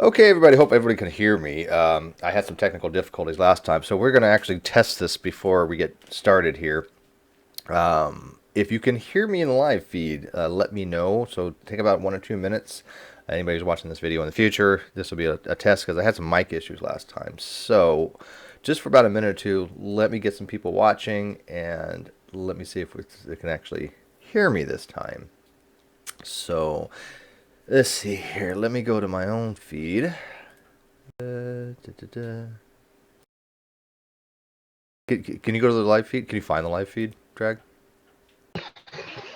Okay, everybody. Hope everybody can hear me. I had some technical difficulties last time, so we're going to actually test this before we get started here. If you can hear me in the live feed, let me know. So take about 1 or 2 minutes. Anybody who's watching this video in the future, this will be a test because I had some mic issues last time. So just for about a minute or two, let me get some people watching and let me see if they can actually hear me this time. So let's see here. Let me go to my own feed. Can you go to the live feed? Can you find the live feed, Drag?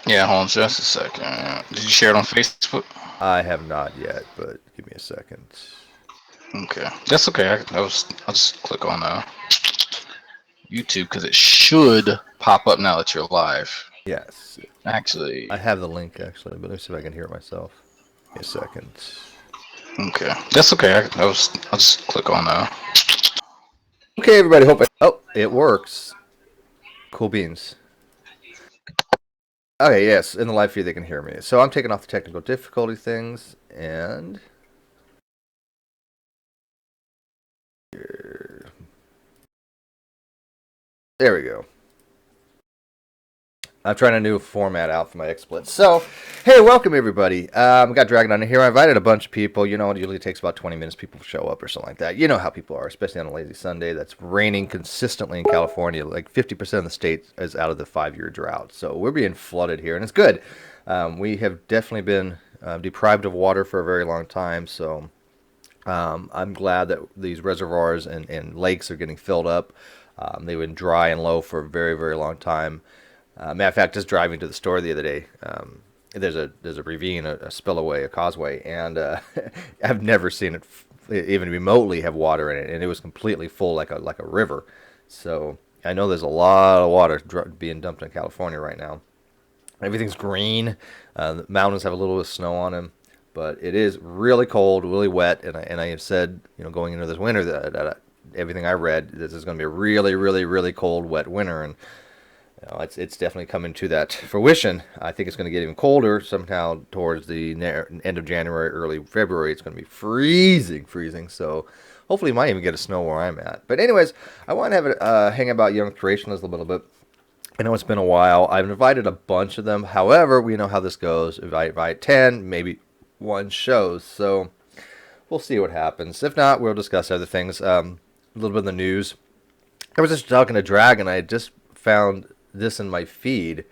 Yeah, hold on just a second. Did you share it on Facebook? I have not yet, but give me a second. Okay, that's okay. I'll just click on YouTube because it should pop up now that you're live. Yes, I Actually, have the link actually, but let me see if I can hear it myself. Give me a second. okay, that's okay. I'll just click on Okay, everybody. Oh, it works. Cool beans. Okay, yes, in the live feed they can hear me. So I'm taking off the technical difficulty things, and there we go. I'm trying a new format out for my XSplits. So, hey, welcome everybody. We got Dragon on here. I invited a bunch of people. You know, it usually takes about 20 minutes people show up or something like that. You know how people are, especially on a lazy Sunday. That's raining consistently in California. Like 50% of the state is out of the 5-year drought. So we're being flooded here, and it's good. We have definitely been deprived of water for a very long time. So I'm glad that these reservoirs and lakes are getting filled up. They've been dry and low for a very, very long time. Matter of fact, just driving to the store the other day, there's a ravine, a spillway, a causeway, and I've never seen it even remotely have water in it, and it was completely full like a river. So I know there's a lot of water being dumped in California right now. Everything's green. The mountains have a little bit of snow on them, but it is really cold, really wet, and I have said, going into this winter that everything I read, this is going to be a really, really, really cold, wet winter, and it's definitely coming to that fruition. I think it's going to get even colder somehow towards the end of January, early February. It's going to be freezing, freezing. So hopefully, you might even get a snow where I'm at. But anyways, I want to have a hang about young creationists a little bit. I know it's been a while. I've invited a bunch of them. However, we know how this goes. If I invite 10, maybe one shows. So we'll see what happens. If not, we'll discuss other things. A little bit of the news. I was just talking to Dragon. I just found this in my feed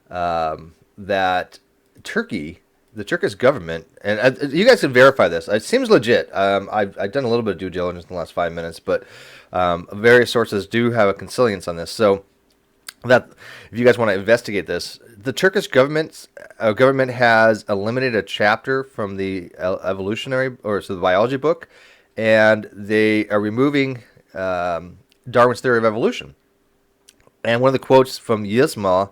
that Turkey, the Turkish government, and you guys can verify this. It seems legit. I've done a little bit of due diligence in the last 5 minutes, but various sources do have a consilience on this. So that if you guys want to investigate this, the Turkish government has eliminated a chapter from the evolutionary or so the biology book, and they are removing Darwin's theory of evolution. And one of the quotes from Yilmaz,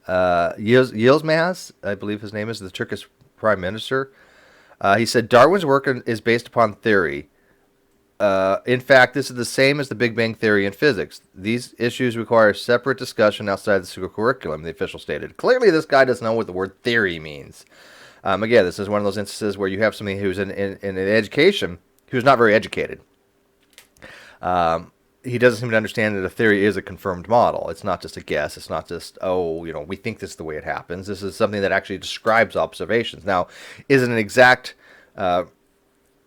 I believe his name is, the Turkish prime minister, he said, Darwin's work is based upon theory. In fact, this is the same as the Big Bang Theory in physics. These issues require separate discussion outside the school curriculum, the official stated. Clearly, this guy doesn't know what the word theory means. Again, this is one of those instances where you have somebody who's in education who's not very educated. He doesn't seem to understand that a theory is a confirmed model. It's not just a guess. It's not just, we think this is the way it happens. This is something that actually describes observations. Now, is it an exact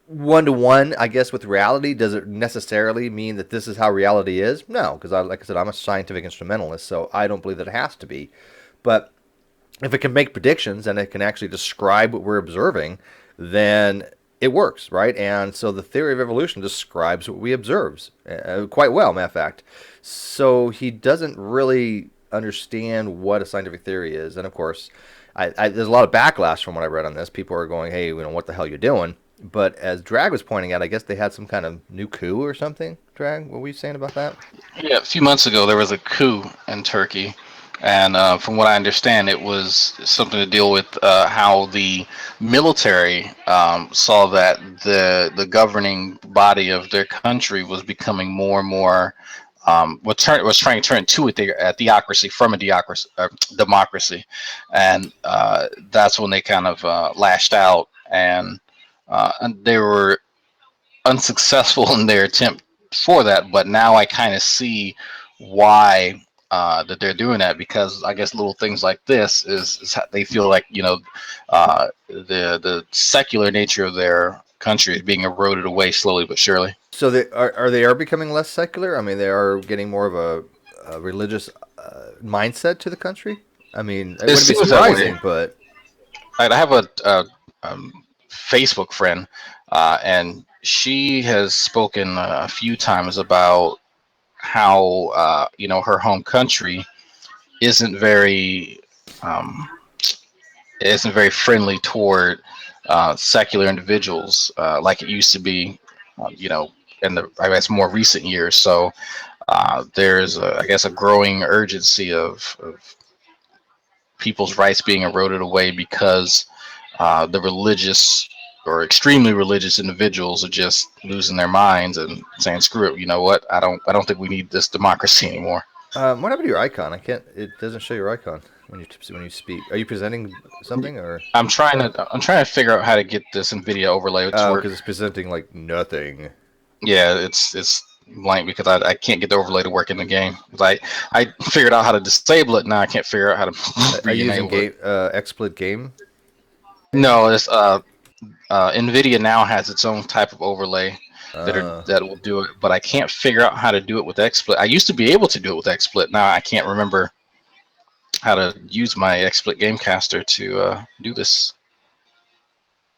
one-to-one, I guess, with reality? Does it necessarily mean that this is how reality is? No, because like I said, I'm a scientific instrumentalist, so I don't believe that it has to be. But if it can make predictions and it can actually describe what we're observing, then it works, right? And so the theory of evolution describes what we observe quite well, matter of fact. So he doesn't really understand what a scientific theory is. And of course, there's a lot of backlash from what I read on this. People are going, hey, what the hell are you doing? But as Drag was pointing out, I guess they had some kind of new coup or something. Drag, what were you saying about that? yeah, a few months ago there was a coup in Turkey, and from what I understand, it was something to deal with how the military saw that the governing body of their country was becoming more and more was trying to turn to a theocracy from a democracy, and that's when they kind of lashed out and they were unsuccessful in their attempt for that. But now I kind of see why that they're doing that, because I guess little things like this is how they feel like, the secular nature of their country is being eroded away slowly but surely. So they are becoming less secular. I mean, they are getting more of a religious mindset to the country. I mean, it It wouldn't be seems that way. surprising, but I have a Facebook friend, and she has spoken a few times about how her home country isn't very um, isn't very friendly toward secular individuals like it used to be, in the, I guess, more recent years. So there's I guess a growing urgency of people's rights being eroded away because the religious or extremely religious individuals are just losing their minds and saying, "Screw it! You know what? I don't think we need this democracy anymore." what happened to your icon? I can't. It doesn't show your icon when you speak. Are you presenting something or? I'm trying to figure out how to get this NVIDIA overlay to Oh, work. because it's presenting like nothing. Yeah, it's blank because I can't get the overlay to work in the game. I figured out how to disable it. Now I can't figure out how to Are you using re-enable it. game XSplit game? No, it's NVIDIA now has its own type of overlay Uh, that will do it, but I can't figure out how to do it with XSplit. I used to be able to do it with XSplit. Now I can't remember how to use my XSplit Gamecaster to do this.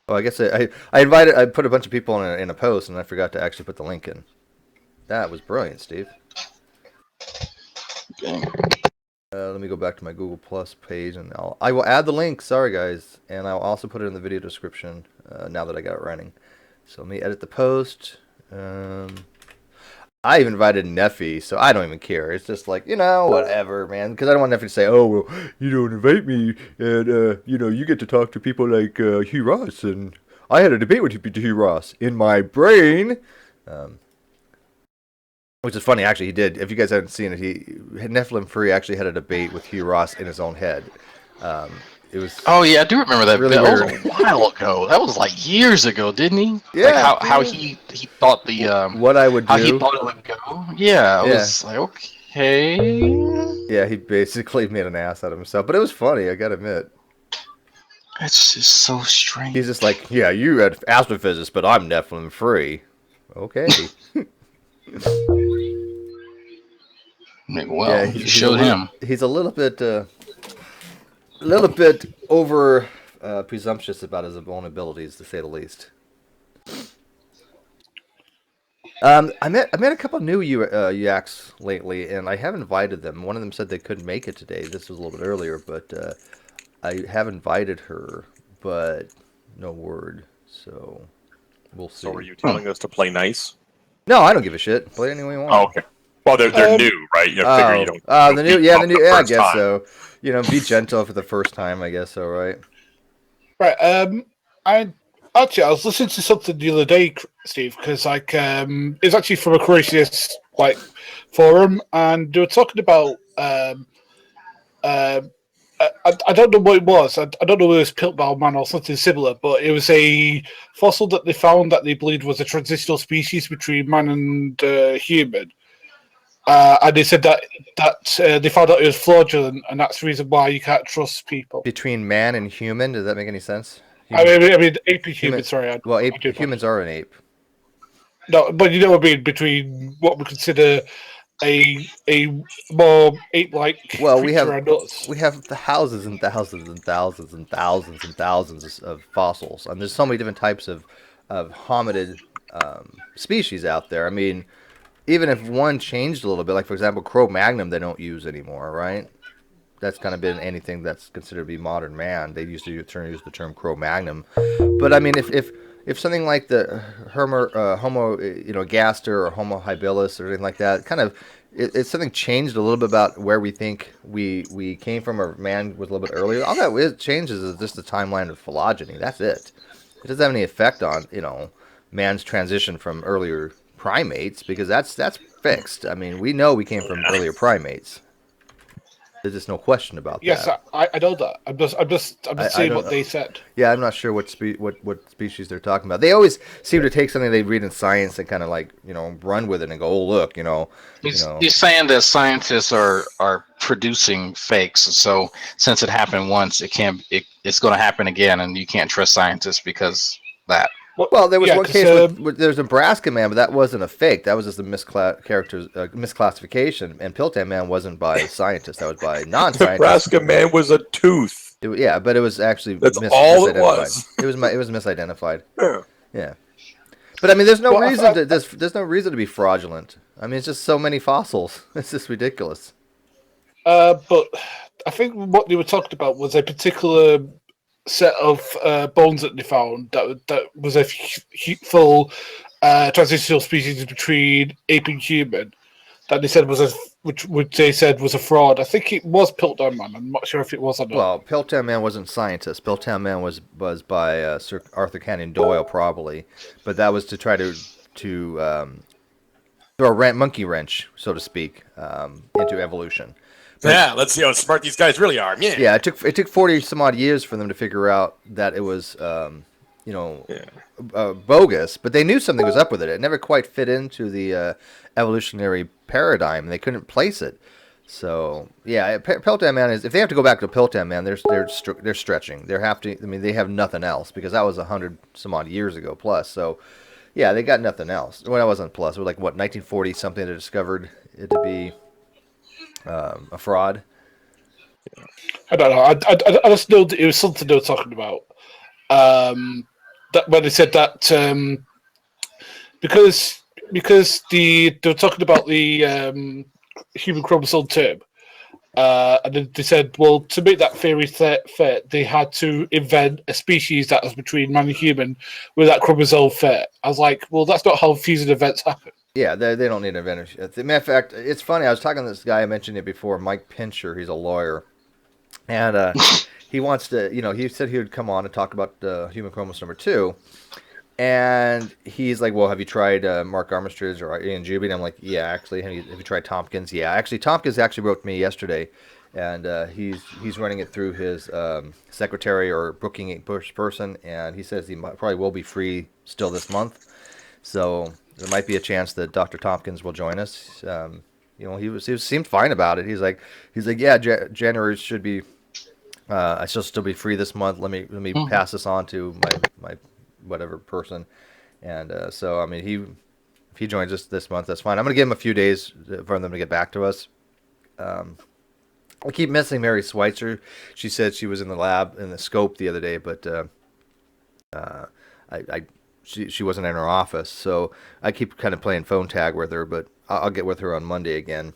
well, I guess I put a bunch of people in a post and I forgot to actually put the link in. That was brilliant, Steve. Okay. Let me go back to my Google Plus page and I will add the link. Sorry, guys, and I'll also put it in the video description now that I got it running. So let me edit the post. I've invited Neffy, so I don't even care. It's just like, whatever, man. Because I don't want Neffy to say, oh, well, you don't invite me, and, you get to talk to people like Hugh Ross, and I had a debate with Hugh Ross in my brain. Um, which is funny, actually, he did. If you guys haven't seen it, Nephilim Free actually had a debate with Hugh Ross in his own head. It was Oh yeah, I do remember that. really That was weird. a while ago. That was like years ago, didn't he? Like Yeah, how yeah. he thought the What I would how he do. thought it would go. Yeah, I Yeah. was like, okay. Yeah, he basically made an ass out of himself. But it was funny, I gotta admit. It's just so He's just strange. like, yeah, you had astrophysics, but I'm Nephilim free. Okay. Like, Yeah, well, he's, you he's a showed little him. he's a little bit over presumptuous about his own abilities, to say the least. I met a couple of new yaks lately, and I have invited them. One of them said they couldn't make it today. This was a little bit earlier, but I have invited her, but no word. So we'll So are see. you telling us to play nice? No, I don't give a shit. Play any way you Oh, want. okay. Well, they're Um, new, right? You figure you Oh, don't the new, beat yeah, them the up new, the yeah, I first guess time. so. Be gentle for the first time, I guess so, right? right. I actually I was listening to something the other day, Steve, because it's actually from a Creationist forum, and they were talking about um, I don't know what it was. I don't know whether it was Piltbow Man or something similar, but it was a fossil that they found that they believed was a transitional species between man and human. And they said that they found out it was fraudulent, and that's the reason why you can't trust people. Between man and human, does that make any sense? I Human, mean, I mean, ape and human. human. Sorry, Well, I ape, do humans apologize. are an ape. No, but you know what I mean. Between what we consider a more ape-like Well, we creature have and us. we have thousands and thousands and thousands and thousands and thousands of fossils, and there's so many different types of hominid species out there. I mean, even if one changed a little bit, like for example, Cro-Magnon, they don't use anymore, right? That's kind of been anything that's considered to be modern man. They used to use the term Cro-Magnon, but I mean, if something like the Homo, gaster or Homo habilis or anything like that, kind of, it's something changed a little bit about where we think we came from, or man was a little bit earlier. All that it changes is just the timeline of phylogeny. That's it. It doesn't have any effect on man's transition from earlier primates because that's fixed. I mean, we know we came from earlier primates. There's just no question about Yes, that. I know that. I'm just I saying don't what know. they said. Yeah, I'm not sure what species they're talking about. They always seem to take something they read in science and kind of like run with it and go, oh look, He's saying that scientists are producing fakes. So since it happened once, it's going to happen again, and you can't trust scientists because that. Well, there was Yeah, one because case with there's a Nebraska man, but that wasn't a fake. That was just a misclassification. And Piltan Man wasn't by scientists. That was by non-scientists. Nebraska man was a tooth. Yeah, but it was actually That's all it misidentified. was. It was misidentified. Yeah. Yeah, but I mean, there's no Well, reason to there's no reason to be fraudulent. I mean, it's just so many fossils. It's just ridiculous. but I think what they were talking about was a particular set of bones that they found that was a full transitional species between ape and human that they said which they said was a fraud. I think it was Piltdown Man. I'm not sure if it was or not. Well, Piltdown Man wasn't scientist. Piltdown Man was by Sir Arthur Conan Doyle probably, but that was to try to throw a monkey wrench, so to speak, into evolution. Yeah, let's see how smart these guys really are. Yeah. Yeah, it took 40 some odd years for them to figure out that it was bogus, but they knew something was up with it. It never quite fit into the evolutionary paradigm. They couldn't place it. So yeah, Piltdown Man is. If they have to go back to Piltdown Man, they're stretching. They have nothing else because that was 100 some odd years ago plus. So yeah, they got nothing else. Well, that wasn't plus. It was like what 1940 something. They discovered it to be a fraud. I don't know. I just know that it was something they were talking about. That when they said that because they were talking about the human chromosome term, and then they said, well, to make that theory fit, they had to invent a species that was between man and human with that chromosome fit. I was like, well, that's not how fusion events happen. Yeah, they don't need inventors. As a matter of fact, it's funny. I was talking to this guy. I mentioned it before, Mike Pincher. He's a lawyer, and he wants to. He said he would come on and talk about human chromosome number 2. And he's like, well, have you tried Mark Armitage or Ian Juby? And I'm like, yeah, actually. Have you tried Tompkins? Yeah, actually, Tompkins actually wrote to me yesterday, and he's running it through his secretary or booking person, and he says he probably will be free still this month. So there might be a chance that Dr. Tompkins will join us. He seemed fine about it. He's like, yeah, January should be. I should still be free this month. Let me pass this on to my whatever person, and so I mean if he joins us this month, that's fine. I'm gonna give him a few days for them to get back to us. I keep missing Mary Schweitzer. She said she was in the lab in the scope the other day, but she wasn't in her office, so I keep kind of playing phone tag with her, but I'll get with her on Monday again.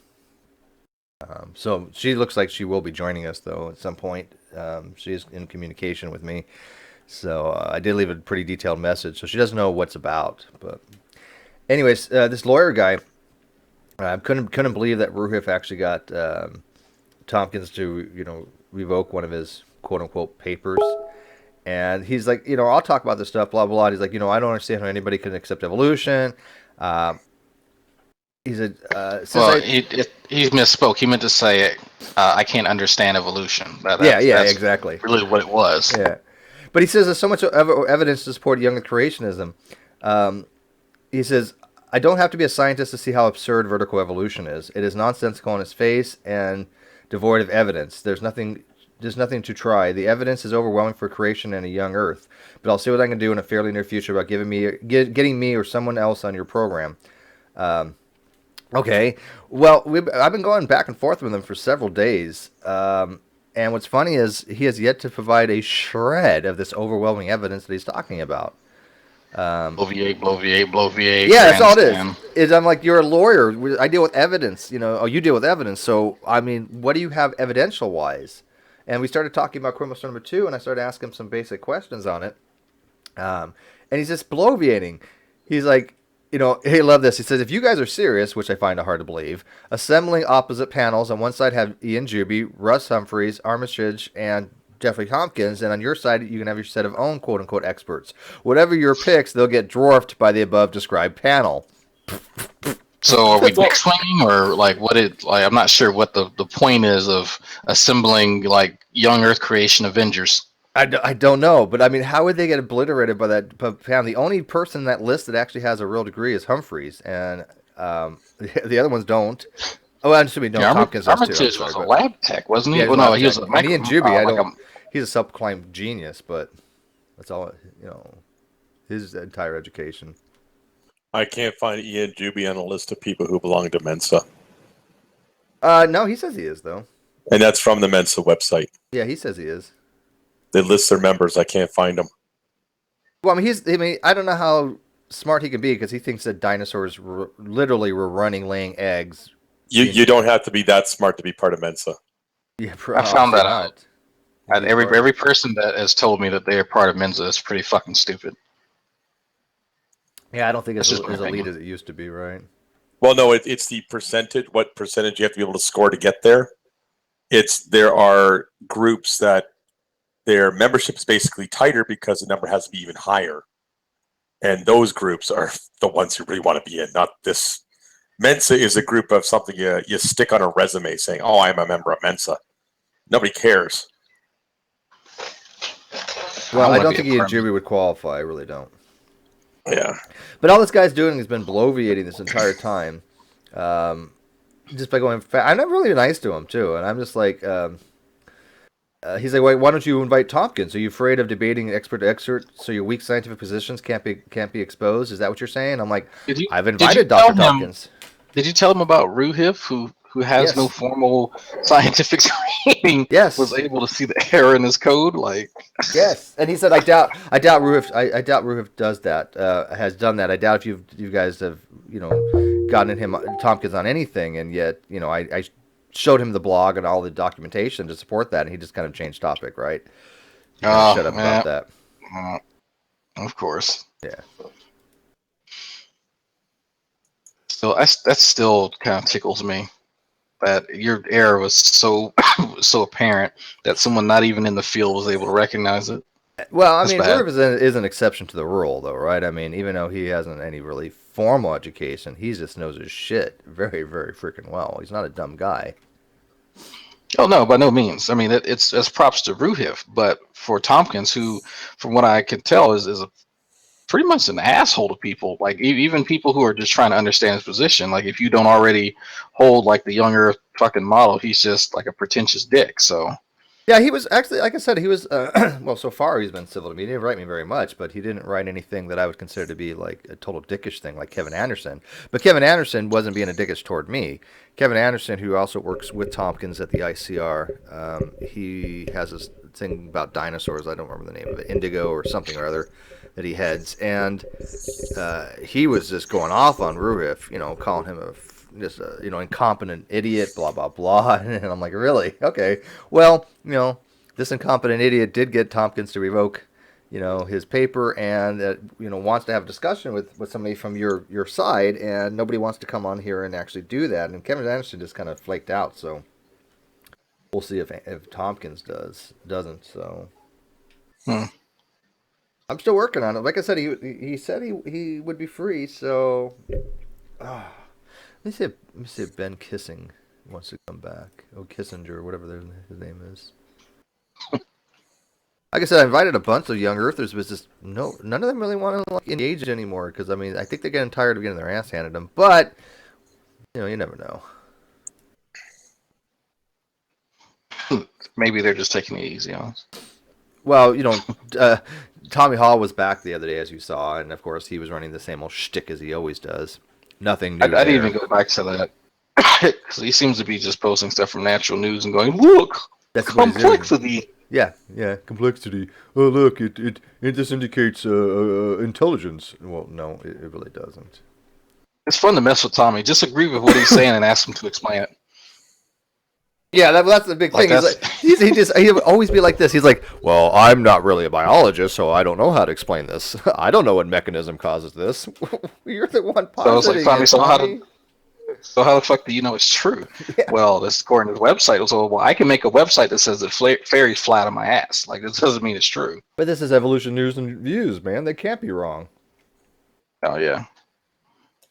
So she looks like she will be joining us though at some point. She's in communication with me. So I did leave a pretty detailed message, so she doesn't know what's about. But anyways, this lawyer guy, I couldn't believe that Ruhif actually got Tompkins to revoke one of his quote unquote papers. And he's like, I'll talk about this stuff, blah blah. He's like, I don't understand how anybody can accept evolution. He said, he misspoke. He meant to say, I can't understand evolution. That's exactly. Really what it was. Yeah. But he says there's so much evidence to support young creationism. He says, I don't have to be a scientist to see how absurd vertical evolution is. It is nonsensical on its face and devoid of evidence. There's nothing to try. The evidence is overwhelming for creation and a young Earth. But I'll see what I can do in a fairly near future about getting me or someone else on your program. Okay. Well, I've been going back and forth with him for several days. And what's funny is he has yet to provide a shred of this overwhelming evidence that he's talking about. Bloviate. Yeah, that's all it is. I'm like, you're a lawyer. I deal with evidence. You deal with evidence. So, I mean, what do you have evidential-wise? And we started talking about chromosome number 2, and I started asking him some basic questions on it. And he's just bloviating. He's like, hey, love this. He says, if you guys are serious, which I find it hard to believe, assembling opposite panels, on one side have Ian Juby, Russ Humphreys, Armitage, and Jeffrey Tompkins, and on your side, you can have your set of own quote-unquote experts. Whatever your picks, they'll get dwarfed by the above-described panel. So are we dick swinging, or like what it? Like I'm not sure what the point is of assembling like young Earth creation Avengers. I don't know, but I mean, how would they get obliterated by that panel? The only person in that list that actually has a real degree is Humphreys, and the other ones don't. Oh, I'm assuming no. Tompkins does too. Armitage was a lab tech, wasn't he? Yeah, Well, no, he was a me and Juby. I don't. He's a subclaim genius, but that's all. His entire education. I can't find Ian Juby on a list of people who belong to Mensa. No, he says he is though. And that's from the Mensa website. Yeah, he says he is. They list their members. I can't find them. Well, I mean, I don't know how smart he can be because he thinks that dinosaurs literally were laying eggs. You don't have to be that smart to be part of Mensa. Yeah, I found that out. And every person that has told me that they are part of Mensa is pretty fucking stupid. Yeah, I don't think it's as elite as it used to be, right? Well, no, it's the percentage. What percentage you have to be able to score to get there? There are groups that their membership is basically tighter because the number has to be even higher, and those groups are the ones you really want to be in. Not this. Mensa is a group of something you stick on a resume saying, "Oh, I'm a member of Mensa." Nobody cares. Well, I don't think Ian Juby would qualify. I really don't. Yeah. But all this guy's doing has been bloviating this entire time. Just by going I'm not really nice to him, too. And I'm just like, he's like, why don't you invite Tompkins? Are you afraid of debating expert to expert so your weak scientific positions can't be exposed? Is that what you're saying? I'm like, I've invited Dr. Tompkins. Did you tell him about Ruhif, who has no formal scientific training? Yes. Was able to see the error in his code? Like, yes. And he said, I doubt Ruhif does that, has done that. I doubt if you guys have, gotten him Tompkins on anything. And yet, I showed him the blog and all the documentation to support that. And he just kind of changed topic, right? Shut up about that. Of course. Yeah. So that still kind of tickles me. That your error was so apparent that someone not even in the field was able to recognize it. Well, I mean, Irv is an exception to the rule, though, right? I mean, even though he hasn't any really formal education, he just knows his shit very, very freaking well. He's not a dumb guy. Oh, no, by no means. I mean, it's props to Ruhif, but for Tompkins, who, from what I can tell, is a pretty much an asshole to people. Like, even people who are just trying to understand his position. Like, if you don't already hold, like, the younger fucking model, he's just, like, a pretentious dick, so... Yeah, he was actually, like I said, he was, well, so far he's been civil to me. He didn't write me very much, but he didn't write anything that I would consider to be like a total dickish thing like Kevin Anderson. But Kevin Anderson wasn't being a dickish toward me. Kevin Anderson, who also works with Tompkins at the ICR, he has this thing about dinosaurs. I don't remember the name of it, Indigo or something or other, that he heads. And he was just going off on Ruhif, calling him just a incompetent idiot, blah blah blah. And I'm like, really? Okay. Well, this incompetent idiot did get Tompkins to revoke his paper, and wants to have a discussion with somebody from your side, and nobody wants to come on here and actually do that. And Kevin Anderson just kind of flaked out, so we'll see if Tompkins doesn't. So I'm still working on it. Like I said, he said he would be free, so Let me see if Ben Kissing wants to come back. Oh, Kissinger, or whatever his name is. Like I said, I invited a bunch of young Earthers, but just none of them really want to engage anymore. Because I mean, I think they're getting tired of getting their ass handed them. But you never know. Maybe they're just taking it easy on us. Well, Tommy Hall was back the other day, as you saw, and of course he was running the same old shtick as he always does. Nothing new. I didn't even go back to that because he seems to be just posting stuff from Natural News and going, "Look, that's complexity." Yeah, complexity. Oh, look, it just indicates intelligence. Well, no, it really doesn't. It's fun to mess with Tommy. Just agree with what he's saying and ask him to explain it. Yeah, that's the big thing. He would always be like this. He's like, well, I'm not really a biologist, so I don't know how to explain this. I don't know what mechanism causes this. You're the one positing Tommy. So how the fuck do you know it's true? Yeah. Well, that's according to the website. So, well, I can make a website that says that fairy's flat on my ass. Like, this doesn't mean it's true. But this is evolution news and views, man. They can't be wrong. Oh, yeah.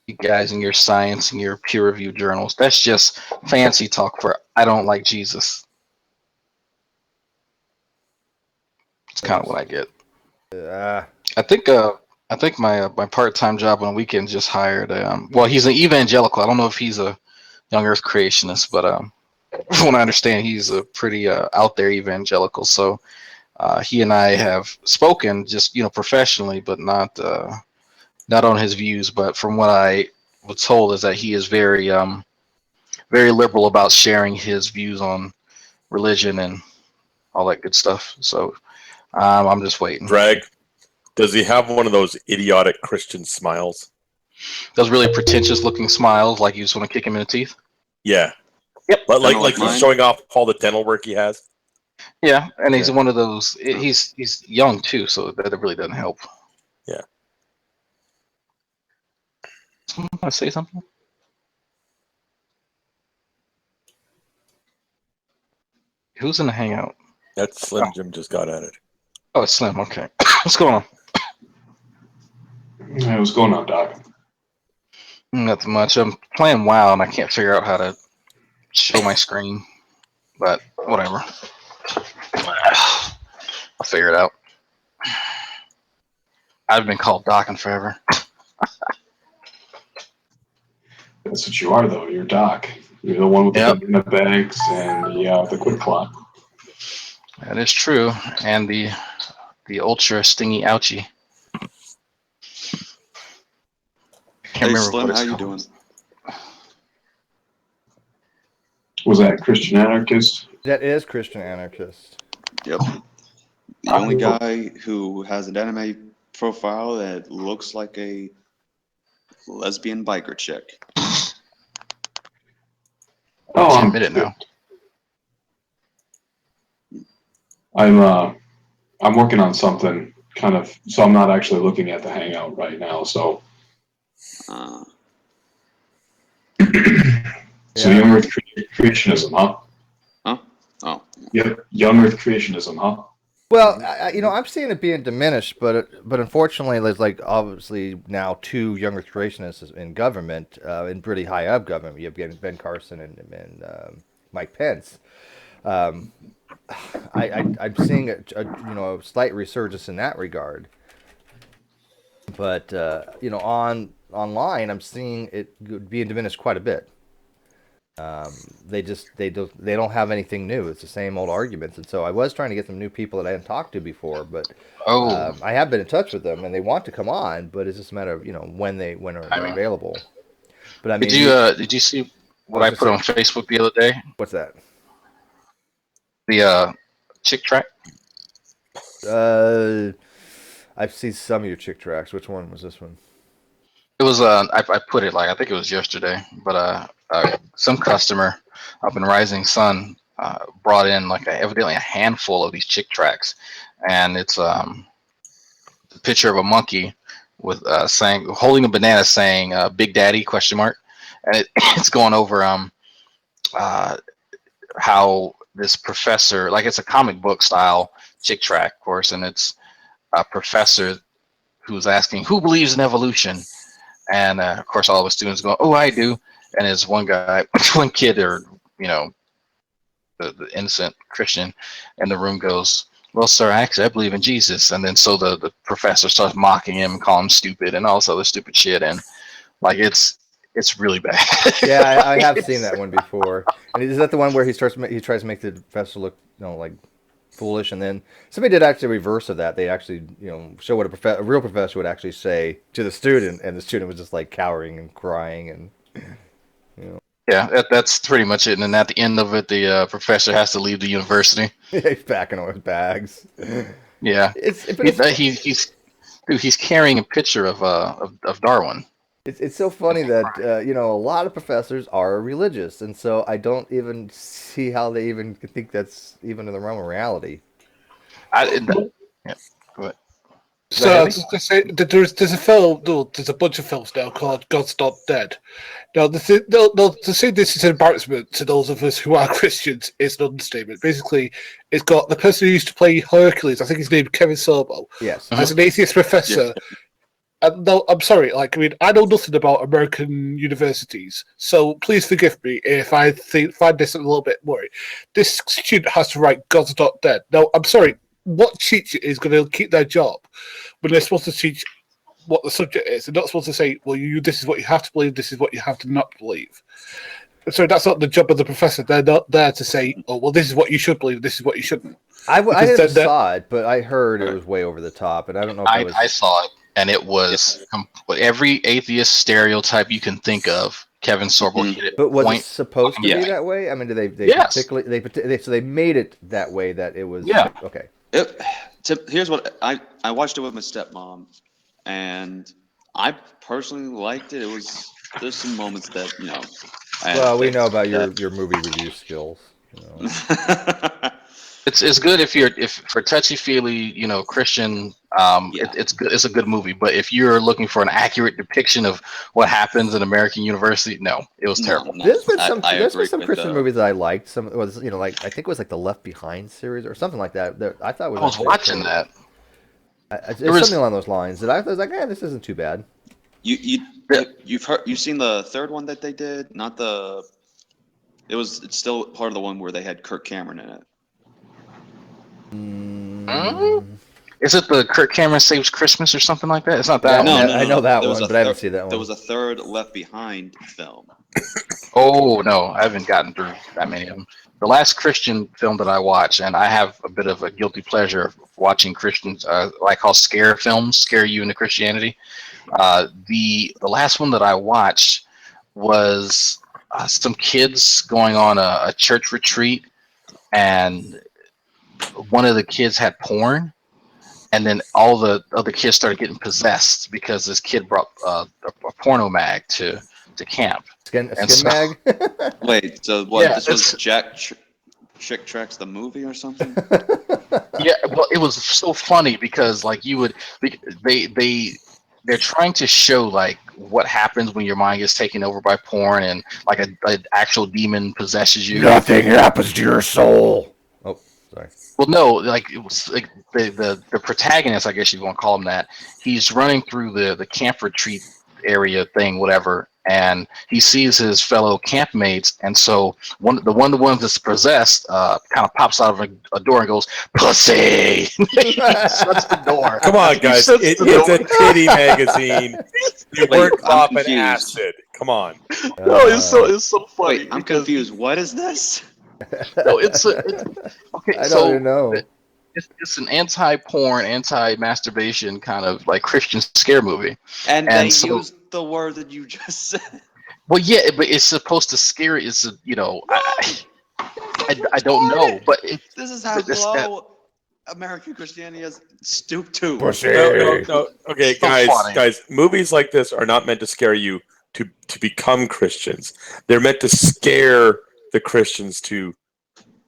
You guys and your science and your peer-reviewed journals. That's just fancy talk for I don't like Jesus. It's kind of what I get. Uh, I think my part-time job on the weekends just hired. Well, he's an evangelical. I don't know if he's a young Earth creationist, but from what I understand, he's a pretty out there evangelical. So he and I have spoken just professionally, but not on his views. But from what I was told is that he is very liberal about sharing his views on religion and all that good stuff. So I'm just waiting. Drag, does he have one of those idiotic Christian smiles? Those really pretentious looking smiles, like you just want to kick him in the teeth. Yeah. Yep. But like like he's mine. showing off all the dental work he has. Yeah, and he's Yeah. one of those. He's young too, so that really doesn't help. Yeah. Someone want to say something? Who's in the hangout? That Slim Jim just got at it. Oh, it's Slim. Okay, what's going on? Hey, what's going on, Doc? Nothing much. I'm playing WoW and I can't figure out how to show my screen, but whatever. I'll figure it out. I've been called Docking forever. That's what you are, though. You're Doc. You're the one with Yep. the bags and the quick clock. That is true, and the ultra stingy ouchie. Can't Hey remember Slim, what it's how you called. doing? Was that Christian anarchist? that is Christian anarchist. Yep. The only guy who has an anime profile that looks like a lesbian biker chick. Oh, Can't admit it now. I'm working on something kind of, so I'm not actually looking at the Hangout right now. So, Uh, so Yeah. young Earth creationism, huh? huh? Oh, Yep, young Earth creationism, huh? Well, I'm seeing it being diminished, but unfortunately, there's like obviously now two younger creationists in government, in pretty high up government. You have Ben Carson and Mike Pence. I'm seeing a slight resurgence in that regard, but online I'm seeing it being diminished quite a bit. They don't have anything new. It's the same old arguments, and so I was trying to get some new people that I hadn't talked to before, but Oh, I have been in touch with them, and they want to come on, but it's just a matter of when they're available. But I mean, did you see what I was put on just Facebook the other day? what's that? The chick track. I've seen some of your chick tracks. Which one was this one? It was I put it like I think it was yesterday, but some customer up in Rising Sun brought in like evidently a handful of these chick tracks, and it's a picture of a monkey with saying holding a banana saying Big Daddy question mark, and it's going over how this professor, like it's a comic book style chick track, of course, and it's a professor who's asking who believes in evolution. And of course, all of the students go, "Oh, I do." And there's one guy, one kid, or the innocent Christian in the room goes, "Well, sir, actually, I believe in Jesus." And then so the professor starts mocking him, calling him stupid, and all this other stupid shit. And like it's really bad. Yeah, I have seen that one before. And is that the one where he tries to make the professor look like foolish, and then somebody did actually reverse of that. They actually show what a real professor would actually say to the student, and the student was just like cowering and crying, and Yeah, that's pretty much it. And then at the end of it, the professor has to leave the university. he's packing all his bags. Yeah, he's carrying a picture of Darwin. It's so funny that a lot of professors are religious, and so I don't even see how they even think that's even in the realm of reality. Yeah, go ahead. So I was to say that there's a film, there's a bunch of films now called God's Not Dead. Now, to say this is an embarrassment to those of us who are Christians is an understatement. Basically, it's got the person who used to play Hercules, I think his name Kevin Sorbo, Yes. as an atheist professor, No, I'm sorry. Like, I mean, I know nothing about American universities, so please forgive me if I find this a little bit worrying. This student has to write God's not dead. Now, I'm sorry. What teacher is going to keep their job when they're supposed to teach what the subject is? They're not supposed to say, "Well, this is what you have to believe. This is what you have to not believe." So that's not the job of the professor. They're not there to say, "Oh, well, this is what you should believe. This is what you shouldn't." I never Because saw it, but I heard it was way over the top, and I don't know if that was. I saw it, and it was every atheist stereotype you can think of. Kevin Sorbo hit it. But was it point supposed to fucking be blank. that way? I mean, did they Yes. particularly so they made it that way that it was Yeah. okay. Here's what I watched it with my stepmom, and I personally liked it. There's some moments that Well, we know about your movie review skills. It's good if for touchy feely Christian Yeah. it's good, it's a good movie, but if you're looking for an accurate depiction of what happens in American university, no, it was terrible. No, There's been some agree Christian movies that I liked. Some was like I think it was like the Left Behind series or something like that. That I thought was. I was actually watching okay. that. It's There was- something along those lines that I was like, this isn't too bad. You've seen the third one that they did? Not the. It's still part of the one where they had Kirk Cameron in it. Is it the Kirk Cameron Saves Christmas or something like that? It's not that No, one. I know that There was one, a but I haven't third- seen that one. There was a third Left Behind film. Oh no, I haven't gotten through that many of them. The last Christian film that I watched, and I have a bit of a guilty pleasure of watching Christians, what I call scare films, scare you into Christianity. The last one that I watched was some kids going on a church retreat, and one of the kids had porn, and then all the other kids started getting possessed because this kid brought a porno mag to camp. Skin so- mag. Wait, so what? Yeah, This was Chick Tracks the movie or something? Yeah, well, it was so funny because like they're trying to show like what happens when your mind gets taken over by porn and like an actual demon possesses you. Nothing happens to your soul. Oh, sorry. Well, no, like it was like the protagonist, I guess you want to call him that. He's running through the camp retreat area thing, whatever, and he sees his fellow campmates, and so one of the ones that's possessed kind of pops out of a door and goes, "Pussy!" He shuts the door. Come on, guys. It's a titty magazine. They weren't I'm popping confused. acid. Come on. No, it's so funny. Wait, I'm because- confused. What is this? No, it's okay. I So don't even know. it's an anti-porn, anti-masturbation kind of like Christian scare movie. And And they so- used the word that you just said. Well, yeah, but it's supposed to scare. It's I don't know, but This is how this- low American Christianity has stooped to. No. Okay, So funny. guys. Movies like this are not meant to scare you to become Christians. They're meant to scare the Christians to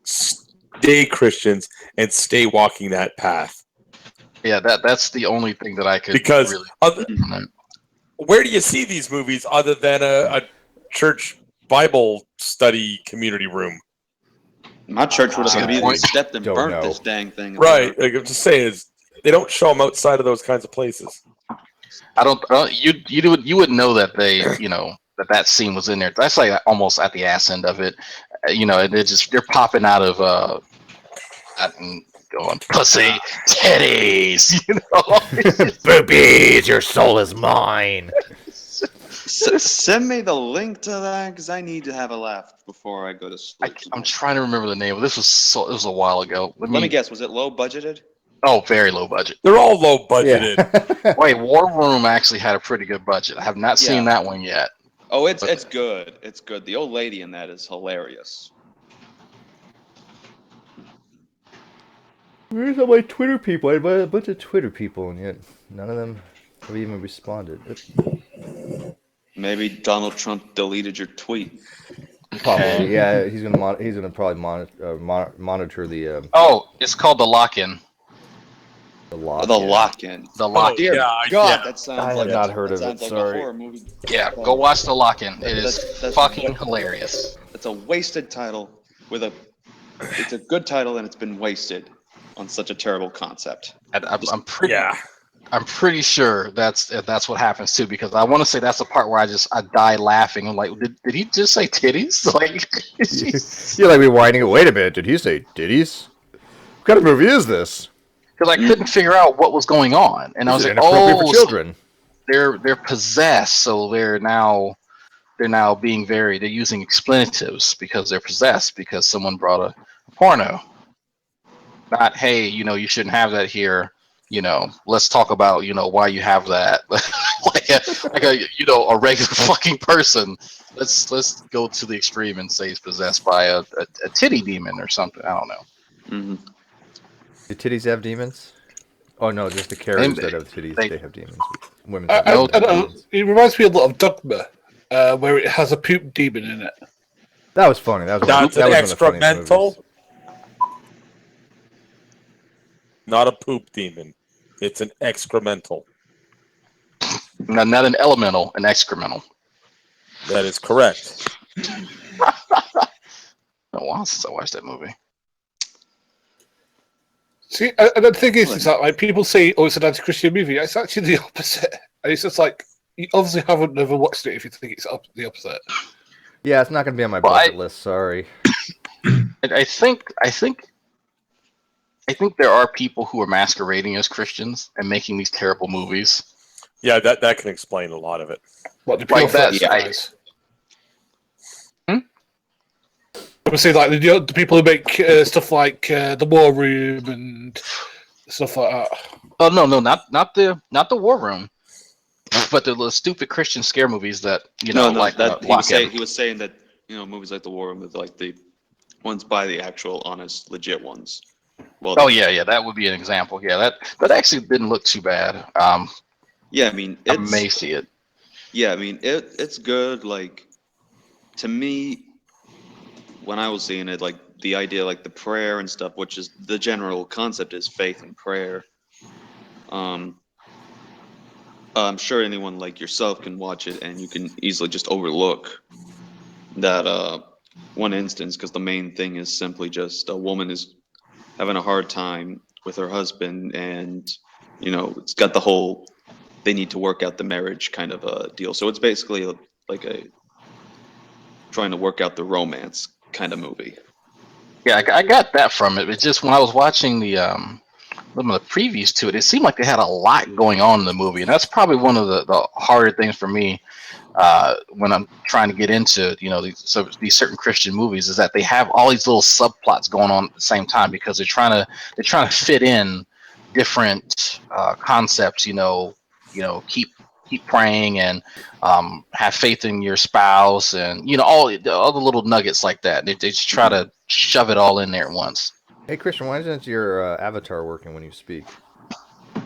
stay Christians and stay walking that path. yeah, that's the only thing that I could Because really. where do you see these movies other than a church Bible study community room? My church would have Good immediately point. stepped and Don't burnt know. this dang thing. Right. Like I'm just saying is they don't show them outside of those kinds of places. I don't. You would know that they that scene was in there. That's like almost at the ass end of it. They're popping out of and going pussy titties. Boobies, your soul is mine. Send me the link to that because I need to have a laugh before I go to sleep. I'm trying to remember the name. This was it was a while ago. Let me guess. Was it low budgeted? Oh, very low budget. They're all low budgeted. Yeah. Wait, War Room actually had a pretty good budget. I have not seen Yeah. that one yet. Oh, it's good. It's good. The old lady in that is hilarious. Where's all my Twitter people? I invited a bunch of Twitter people, and yet none of them have even responded. Maybe Donald Trump deleted your tweet. Probably, yeah. He's gonna probably monitor the Oh, it's called The Lock-In. lock. The lock-in. The Lock-In. Dear yeah, God, yeah. that sounds I have like not heard of sounds it, like sorry. a horror movie. Yeah, go watch The Lock-In. It is That's- fucking hilarious. It's a wasted title it's a good title and it's been wasted on such a terrible concept. I'm pretty. Yeah. I'm pretty sure that's what happens too, because I want to say that's the part where I die laughing. I'm like, did he just say titties? Like, You're like rewinding it. Wait a minute. Did he say titties? What kind of movie is this? because I couldn't figure out what was going on, and I Is was it like, inappropriate for oh, so children? they're possessed, so they're now being they're using expletives because they're possessed because someone brought a porno. Not, hey, you shouldn't have that here. Let's talk about why you have that. like a regular fucking person. Let's go to the extreme and say he's possessed by a titty demon or something. I don't know. Hmm. Do titties have demons? Oh no, just the characters that have titties. They They have demons. Women's have no. demons. It reminds me a lot of Dogma, where it has a poop demon in it. That was funny. That was That's that an was one of the funniest movies. excremental, not a poop demon. It's an excremental. Not an elemental, an excremental. That is correct. Been a while since I watched that movie. See, and the thing is that like people say, "Oh, it's an anti-Christian movie." It's actually the opposite. And it's just like you obviously haven't never watched it if you think it's the opposite. Yeah, it's not going to be on my Well, bucket list. Sorry. I think there are people who are masquerading as Christians and making these terrible movies. Yeah, that can explain a lot of it. What the Like pure that, guys? Hmm? I would say like the people who make stuff like the War Room and stuff like that. Oh no, not the War Room, but the little stupid Christian scare movies that No, like that Lock In. he was saying that movies like The War Room with like the ones by the actual honest legit ones. Well, Oh yeah, that would be an example. Yeah, that actually didn't look too bad. yeah, I mean I may see it. yeah, I mean it's good. Like to me, when I was seeing it, like the idea, like the prayer and stuff, which is the general concept is faith and prayer. Um, I'm sure anyone like yourself can watch it and you can easily just overlook that one instance because the main thing is simply just a woman is having a hard time with her husband and it's got the whole they need to work out the marriage kind of a deal. So it's basically like a trying to work out the romance kind of movie. Yeah, I got that from it. It's just when I was watching some of the previews to it, it seemed like they had a lot going on in the movie, and that's probably one of the harder things for me when I'm trying to get into these certain Christian movies is that they have all these little subplots going on at the same time because they're trying to fit in different concepts. Keep praying and have faith in your spouse, and all the little nuggets like that. They just try to shove it all in there at once. Hey Christian, why isn't your avatar working when you speak?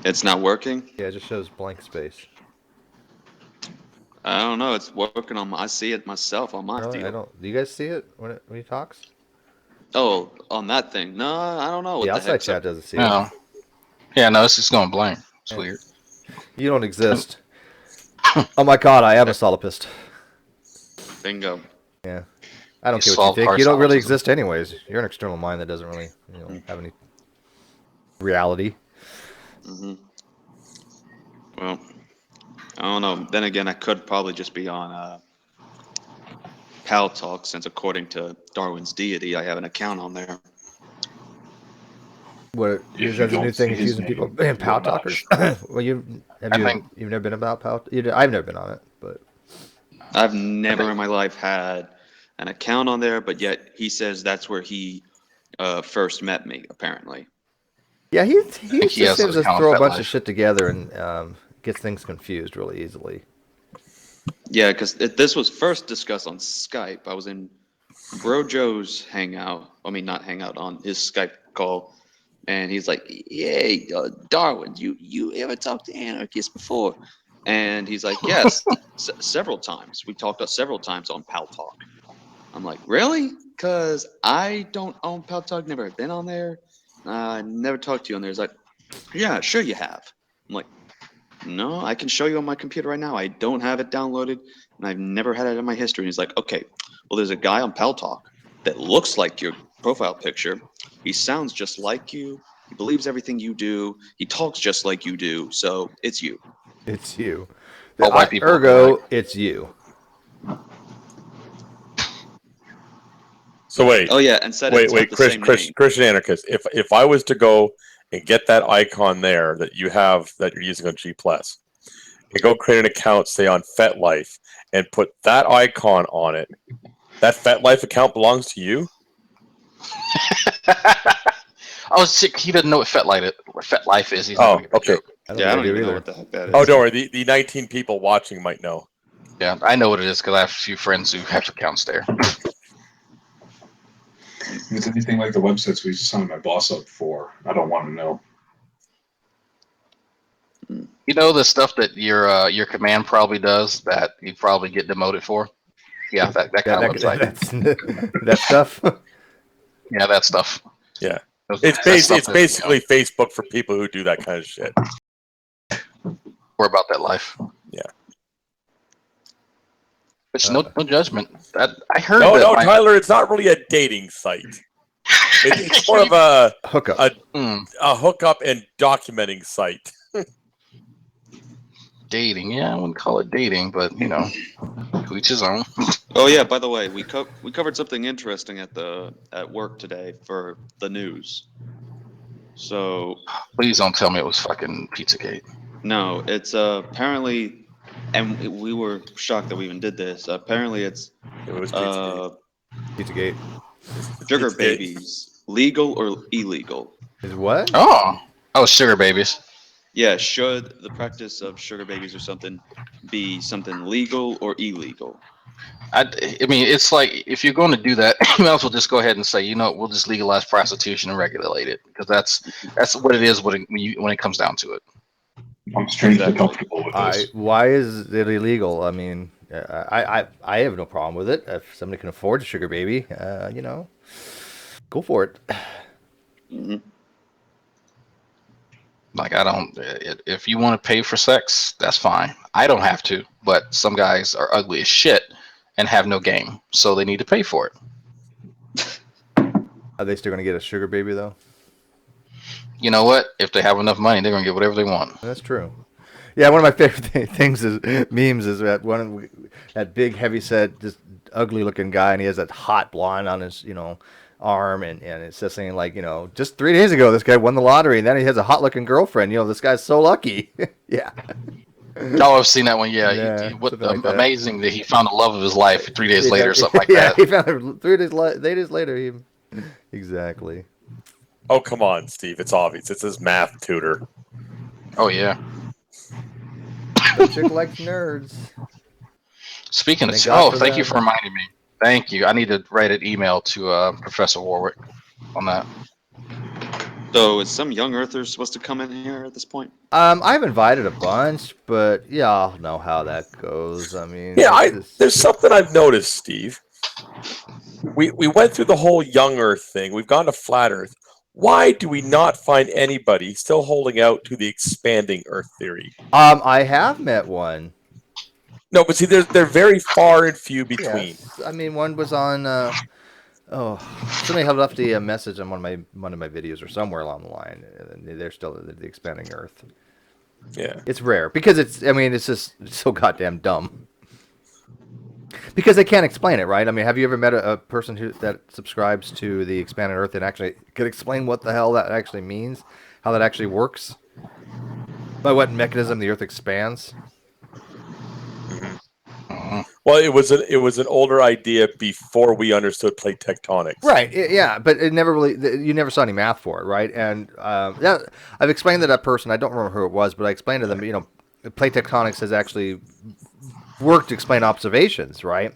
It's not working. Yeah, it just shows blank space. I don't know. It's working on I see it myself on my Really? I deal. don't. Do you guys see it when he talks? Oh, on that thing. No, I don't know The what the outside heck's chat up. doesn't see it. No, yeah, no, it's just going blank. It's Yeah. weird. You don't exist. Oh my god, I am a solipist. Bingo. Yeah. I don't You care what you solved think. our You don't really solipsism. exist anyways. You're an external mind that doesn't really, have any reality. Hmm. Well, I don't know. Then again, I could probably just be on Pal Talk since, according to Darwin's deity, I have an account on there. What If is you that a new don't thing? see It's his using people name, in you POW will not talkers. show. Well, I think you've never been about POW? I've never been on it, but I've never in my life had an account on there, but yet he says that's where he first met me, apparently. yeah, he he just has seems an to account throw a on bunch of FetLife. shit together and gets things confused really easily. Yeah, because this was first discussed on Skype. I was in Bro Joe's Hangout. I mean, not Hangout, on his Skype call. And he's like, "Hey, Darwin, you ever talked to anarchists before?" And he's like, "Yes, several times. We talked several times on Pal Talk." I'm like, "Really?" Because I don't own Pal Talk, never been on there. Never talked to you on there. He's like, "Yeah, sure you have." I'm like, "No, I can show you on my computer right now. I don't have it downloaded, and I've never had it in my history." And he's like, "Okay, well, there's a guy on Pal Talk that looks like your profile picture. He sounds just like you, He believes everything you do. He talks just like you do. So it's you. It's you. All white people look Ergo, alike. it's you. So wait, Oh yeah, and said it's wait, the same name. Christian Anarchist. If I was to go and get that icon there that you have that you're using on G Plus, and go create an account, say on FetLife, and put that icon on it, that FetLife account belongs to you. Oh shit! He doesn't know what FetLife is. He's not gonna get the Okay. joke. I Yeah, I don't think even know either. what the heck that is. Oh, don't worry. The 19 people watching might know. Yeah, I know what it is because I have a few friends who have accounts there. If it's anything like the websites we signed my boss up for, I don't want to know. You know the stuff that your command probably does that you probably get demoted for. Yeah, that kind of website. That stuff. Yeah, that stuff. Yeah. That's It's stuff that, basically Facebook for people who do that kind of shit. we're about that life. Yeah. It's no judgment. That I heard. No, that no, Tyler. It's not really a dating site. It's more of a Hookup. a hookup and documenting site. Dating. Yeah, I wouldn't call it dating, but to each his own. Oh yeah, by the way, we covered something interesting at work today for the news. So Please don't tell me it was fucking Pizzagate. no, it's apparently, and we were shocked that we even did this. Apparently, it's It was Pizzagate. Pizzagate. sugar Pizzagate. babies, legal or illegal? Is what? Oh, sugar babies. Yeah, should the practice of sugar babies or something be something legal or illegal? I mean, it's like if you're going to do that, you might as well just go ahead and say, we'll just legalize prostitution and regulate it because that's what it is when it comes down to it. I'm strangely Exactly. comfortable with this. Why is it illegal? I mean, I have no problem with it. If somebody can afford a sugar baby, go for it. Mm-hmm. Like I don't. If you want to pay for sex, that's fine. I don't have to, but some guys are ugly as shit and have no game, so they need to pay for it. Are they still going to get a sugar baby though? You know what? If they have enough money, they're going to get whatever they want. That's true. Yeah, one of my favorite things is memes is that that big heavyset, just ugly looking guy, and he has that hot blonde on his arm, and it says something like just 3 days ago this guy won the lottery, and then he has a hot looking girlfriend. This guy's so lucky. Yeah. Oh, I've seen that one. Yeah, Yeah, amazing that he found the love of his life 3 days later, or something like yeah, that. he found her 3 days later. Exactly. Oh, come on, Steve. It's obvious. It's his math tutor. Oh yeah. The chick likes nerds. Speaking of, thank you for reminding me. Thank you. I need to write an email to Professor Warwick on that. So is some young earthers supposed to come in here at this point? I've invited a bunch, but y'all know how that goes. I mean, there's something I've noticed, Steve. We went through the whole young Earth thing. We've gone to flat Earth. Why do we not find anybody still holding out to the expanding Earth theory? I have met one. No, but see, they're very far and few between. Yes. I mean, one was on. Somebody had left a message on one of my videos or somewhere along the line. They're still the expanding Earth. Yeah, it's rare because it's just so goddamn dumb. Because they can't explain it, right? I mean, have you ever met a person that subscribes to the expanded Earth and actually could explain what the hell that actually means, how that actually works, by what mechanism the Earth expands? Well, it was an older idea before we understood plate tectonics. Right. Yeah, but it never really. You never saw any math for it, right? And I've explained to that person. I don't remember who it was, but I explained to them. Plate tectonics has actually worked to explain observations, right?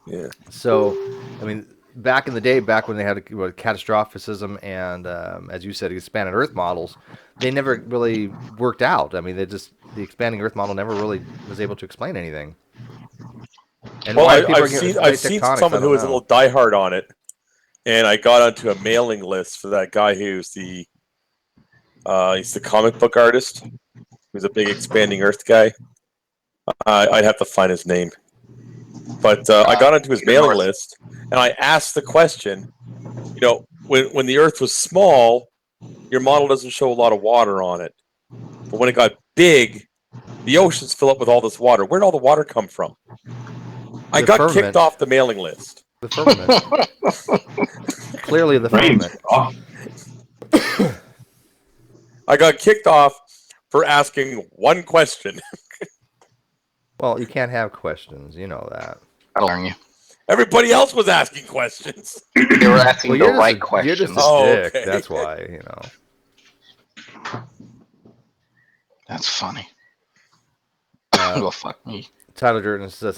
Yeah. So, I mean, back in the day, back when they had catastrophicism and, as you said, expanded Earth models, they never really worked out. I mean, the expanding Earth model never really was able to explain anything. And well, I've seen someone who was a little diehard on it, and I got onto a mailing list for that guy who's he's the comic book artist, who's a big expanding Earth guy. I'd have to find his name, but I got onto his mailing list, and I asked the question, when the Earth was small, your model doesn't show a lot of water on it. But when it got big, the oceans fill up with all this water. Where'd all the water come from? I got firmament. kicked off the mailing list. The firmament. Clearly the Rain. firmament. Oh, I got kicked off for asking one question. Well, you can't have questions. You know that. I don't learn you. Everybody else was asking questions. They were asking Well, the you're right just, questions. you're just a Oh, dick. okay. That's why, you know. That's funny. Uh, Well, fuck me. Tyler Durden says,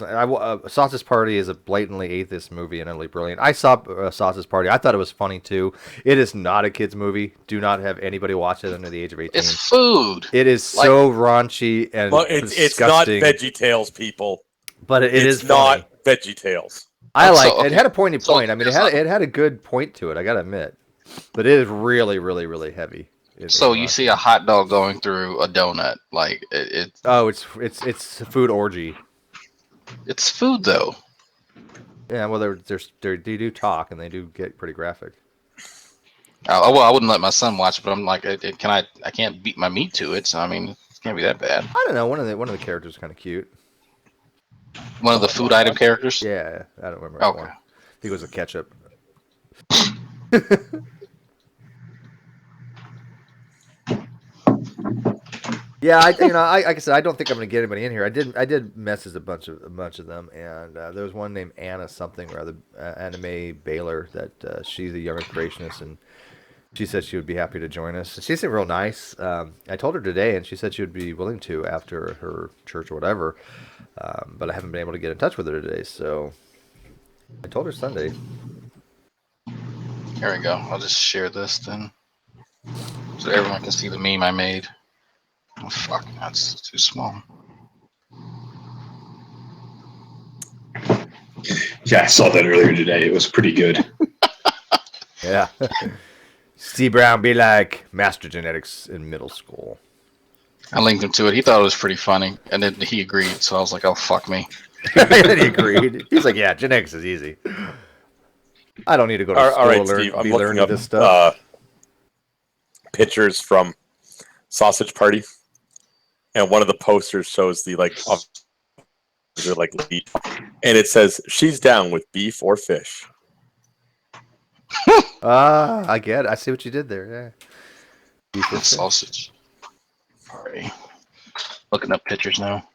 Sausage Party is a blatantly atheist movie and utterly brilliant. I saw Sausage Party. I thought it was funny, too. It is not a kid's movie. Do not have anybody watch it under the age of 18. It's food. It is so raunchy and Well, it's not disgusting. Veggie Tales, people. But it is funny. not Veggie Tales. I So, like okay. it. Had a pointy So, point. I mean, it had a good point to it. I gotta admit, but it is really, really, really heavy. So you see a hot dog going through a donut, like it's it's a food orgy. it's food though. Yeah, well, they do talk and they do get pretty graphic. Well, I wouldn't let my son watch it, but I'm like, I can't beat my meat to it, so I mean, it can't be that bad. I don't know. One of the characters is kind of cute. One of the food item characters. Yeah, I don't remember. Okay. One. I think it was a ketchup. Yeah, like I said, I don't think I'm gonna get anybody in here. I did message a bunch of them, and there was one named Anna something or other, Anime Baylor, that she's a younger creationist, and she said she would be happy to join us. She seemed real nice. I told her today, and she said she would be willing to after her church or whatever, but I haven't been able to get in touch with her today, so I told her Sunday. Here we go. I'll just share this then, so everyone can see the meme I made. Oh, fuck, that's too small. yeah, I saw that earlier today. It was pretty good. Yeah. Steve Brown be like Master Genetics in middle school. I linked him to it. He thought it was pretty funny, and then he agreed. So I was like, "Oh, fuck me." And then he agreed. He's like, "Yeah, genetics is easy. I don't need to go to school All right, to learn, Steve, I'm be looking learning up this stuff." pictures from Sausage Party, and one of the posters shows the lead, and it says she's down with beef or fish. I get it. I see what you did there. Yeah. Beef or fish. Sausage. Sorry. Looking up pictures now.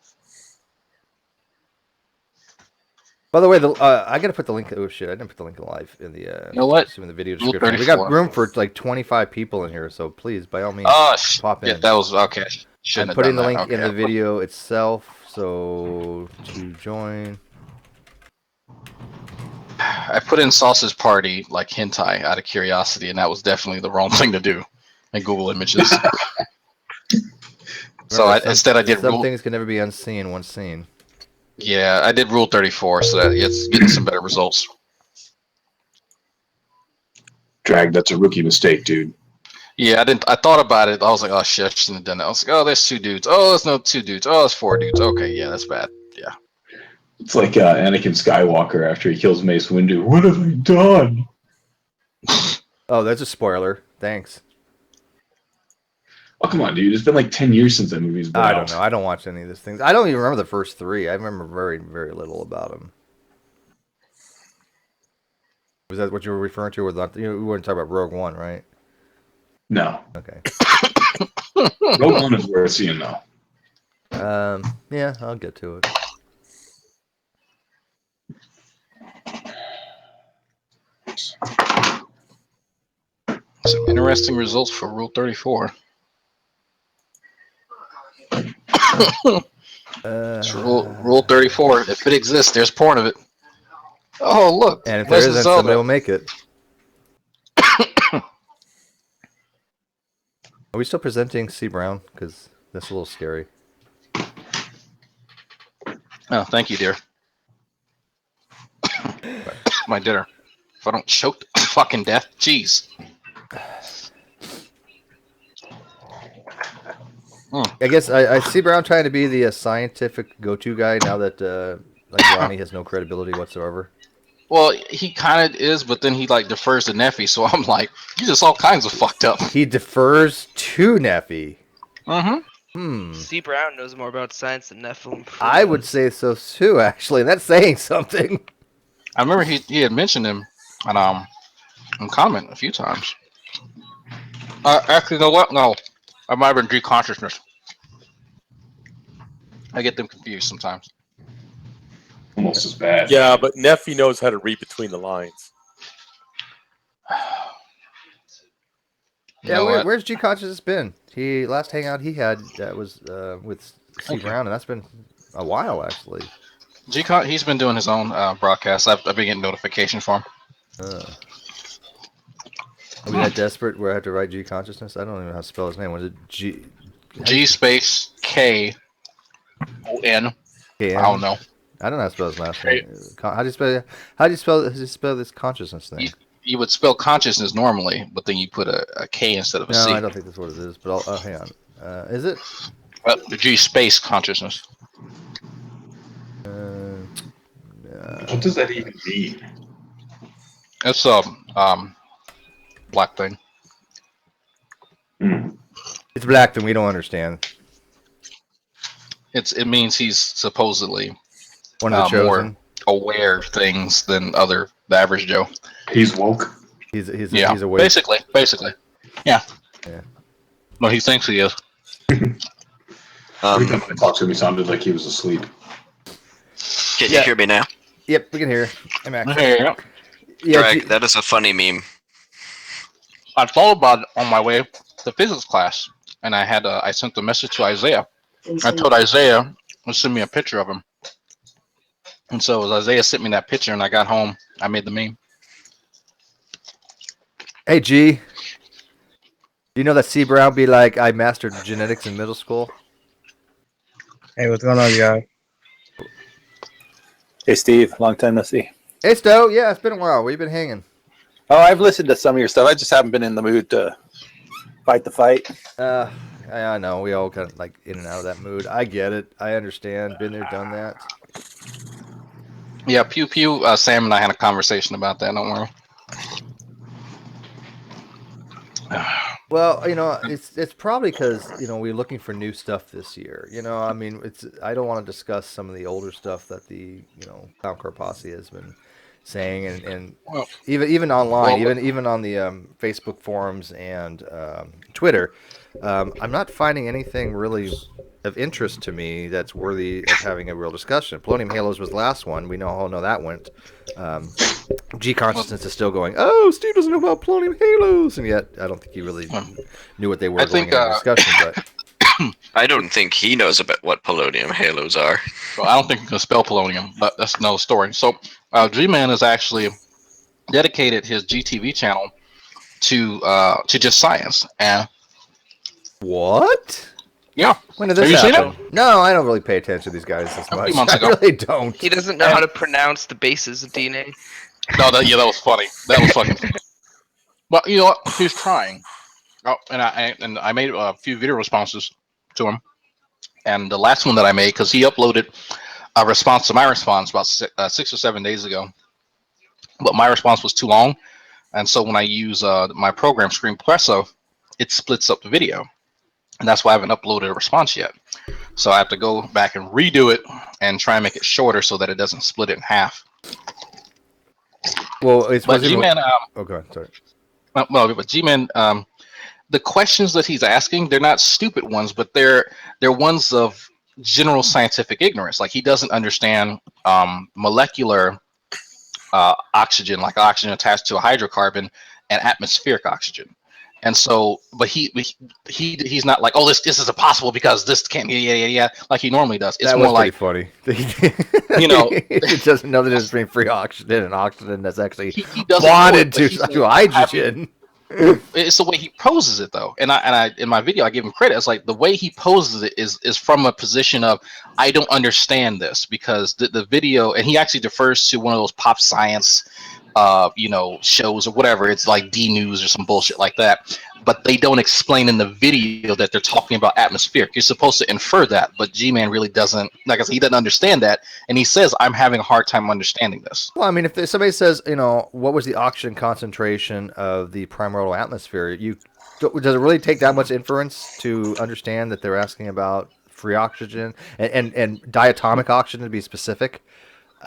By the way, I gotta put the link. Oh shit! I didn't put the link live in the. You know what? In the video Rule description. We got 34. room for like 25 people in here, so please, by all means, Oh, pop in. yeah, that was okay. Shouldn't I'm have putting done the that. link in Okay. the video itself, so to join. I put in Sausage Party like hentai out of curiosity, and that was definitely the wrong thing to do in Google Images. So Remember, instead I did some rule. things can never be unseen once seen. Yeah, I did Rule 34, so that it's getting some better results. Drag, that's a rookie mistake, dude. Yeah, I thought about it. I was like, oh shit, I shouldn't have done that. I was like, oh, there's 2 dudes. Oh, there's no 2 dudes. Oh, there's 4 dudes. Okay, yeah, that's bad. Yeah. It's like Anakin Skywalker after he kills Mace Windu. What have I done? Oh, that's a spoiler. Thanks. Oh, come on, dude. It's been like 10 years since that movie's been I out. don't know. I don't watch any of these things. I don't even remember the first 3. I remember very, very little about them. Was that what you were referring to? Or not? We weren't talking about Rogue One, right? No. Okay. Rogue One is worth seeing, though. Yeah, I'll get to it. Some interesting results for Rule 34. It's Rule 34. If it exists, there's porn of it. Oh, look. And if there Legend of isn't, Zelda. somebody will make it. Are we still presenting C. Brown? Because that's a little scary. Oh, thank you, dear. My dinner. If I don't choke to fucking death, jeez. I guess I see Brown trying to be the scientific go-to guy now that like Ronnie has no credibility whatsoever. Well, he kind of is, but then he like defers to Neffy. So I'm like, you just all kinds of fucked up. He defers to Neffy. Mm-hmm. C. Brown knows more about science than Nephilim. I would say so too, actually. That's saying something. I remember he had mentioned him in comment a few times. Actually, no, what? No, I might have been G consciousness. I get them confused sometimes. Almost as bad. Yeah, but Neffy knows how to read between the lines. You Yeah, know what? where's G Consciousness been? He last hangout he had was with C Thank you. Brown, and that's been a while actually. He's been doing his own broadcasts. I've been getting notifications from him. Are we that desperate where I have to write G Consciousness? I don't even know how to spell his name. Was it G space K O N. K-N? I don't know. I don't know how to spell his last Hey. name. How do you spell this consciousness thing? You would spell consciousness normally, but then you put a K instead of a No, C. I don't think that's what it is. But hang on. Is it? The G space consciousness. What does that even mean? It's a black thing. It's black, then we don't understand. It means he's supposedly One of the more chosen. aware of things than the average Joe. He's woke. He's Yeah, awake. basically. Yeah. Yeah. Well, he thinks he is. Every time I talked to him, he sounded like he was asleep. Can you hear me now? Yep, we can hear. I'm actually. Yeah. Yeah, Greg, that is a funny meme. I thought about it on my way to physics class, and I sent a message to Isaiah. I told Isaiah to send me a picture of him. And so as Isaiah sent me that picture, and I got home, I made the meme. Hey, G. You know that C Brown be like, I mastered genetics in middle school? Hey, what's going on, y'all? Hey, Steve. Long time no see. Hey, Stowe. Yeah, it's been a while. Where you been hanging? Oh, I've listened to some of your stuff. I just haven't been in the mood to fight the fight. I know. We all kind of like in and out of that mood. I get it. I understand. Been there, done that. Yeah, Pew Pew, Sam and I had a conversation about that. Don't worry. Well, it's probably because we're looking for new stuff this year. I mean, I don't want to discuss some of the older stuff that the Clowncore Posse has been saying, and Well, even online, well, even on the Facebook forums and Twitter, I'm not finding anything really of interest to me that's worthy of having a real discussion. Polonium Halos was the last one. We all know that went. G Consciousness is still going, oh, Steve doesn't know about Polonium Halos, and yet I don't think he really knew what they were going into discussion. But I don't think he knows about what polonium halos are. well, I don't think you can spell polonium, but that's another story. So G-Man has actually dedicated his GTV channel to just science. And what? yeah. When did this Have you seen happen? No, I don't really pay attention to these guys this A much. few months I ago. really don't. He doesn't know how to pronounce the bases of DNA. No, that was funny. That was fucking funny. But you know what? He's trying. Oh, and I made a few video responses to him. And the last one that I made, because he uploaded a response to my response about 6 or 7 days ago. But my response was too long. And so when I use my program, Screenpresso, it splits up the video. And that's why I haven't uploaded a response yet. So I have to go back and redo it and try and make it shorter so that it doesn't split it in half. Well, it's But G-Man, okay, sorry. but G-Man, the questions that he's asking, they're not stupid ones, but they're ones of general scientific ignorance. Like he doesn't understand molecular oxygen, like oxygen attached to a hydrocarbon, and atmospheric oxygen. And so, but he's not like, oh, this is impossible because this can't, yeah, like he normally does. It's That more was like, funny. it doesn't know the difference between free oxygen and oxygen that's actually he doesn't know bonded it, but he's to like, hydrogen. It's the way he poses it, though, and I in my video I give him credit. It's like the way he poses it is from a position of I don't understand this because the video, and he actually defers to one of those pop science shows or whatever. It's like D News or some bullshit like that. But they don't explain in the video that they're talking about atmospheric. You're supposed to infer that, but G-Man really doesn't. Like I said, he doesn't understand that, and he says, "I'm having a hard time understanding this." Well, I mean, if somebody says, what was the oxygen concentration of the primordial atmosphere, does it really take that much inference to understand that they're asking about free oxygen and diatomic oxygen to be specific?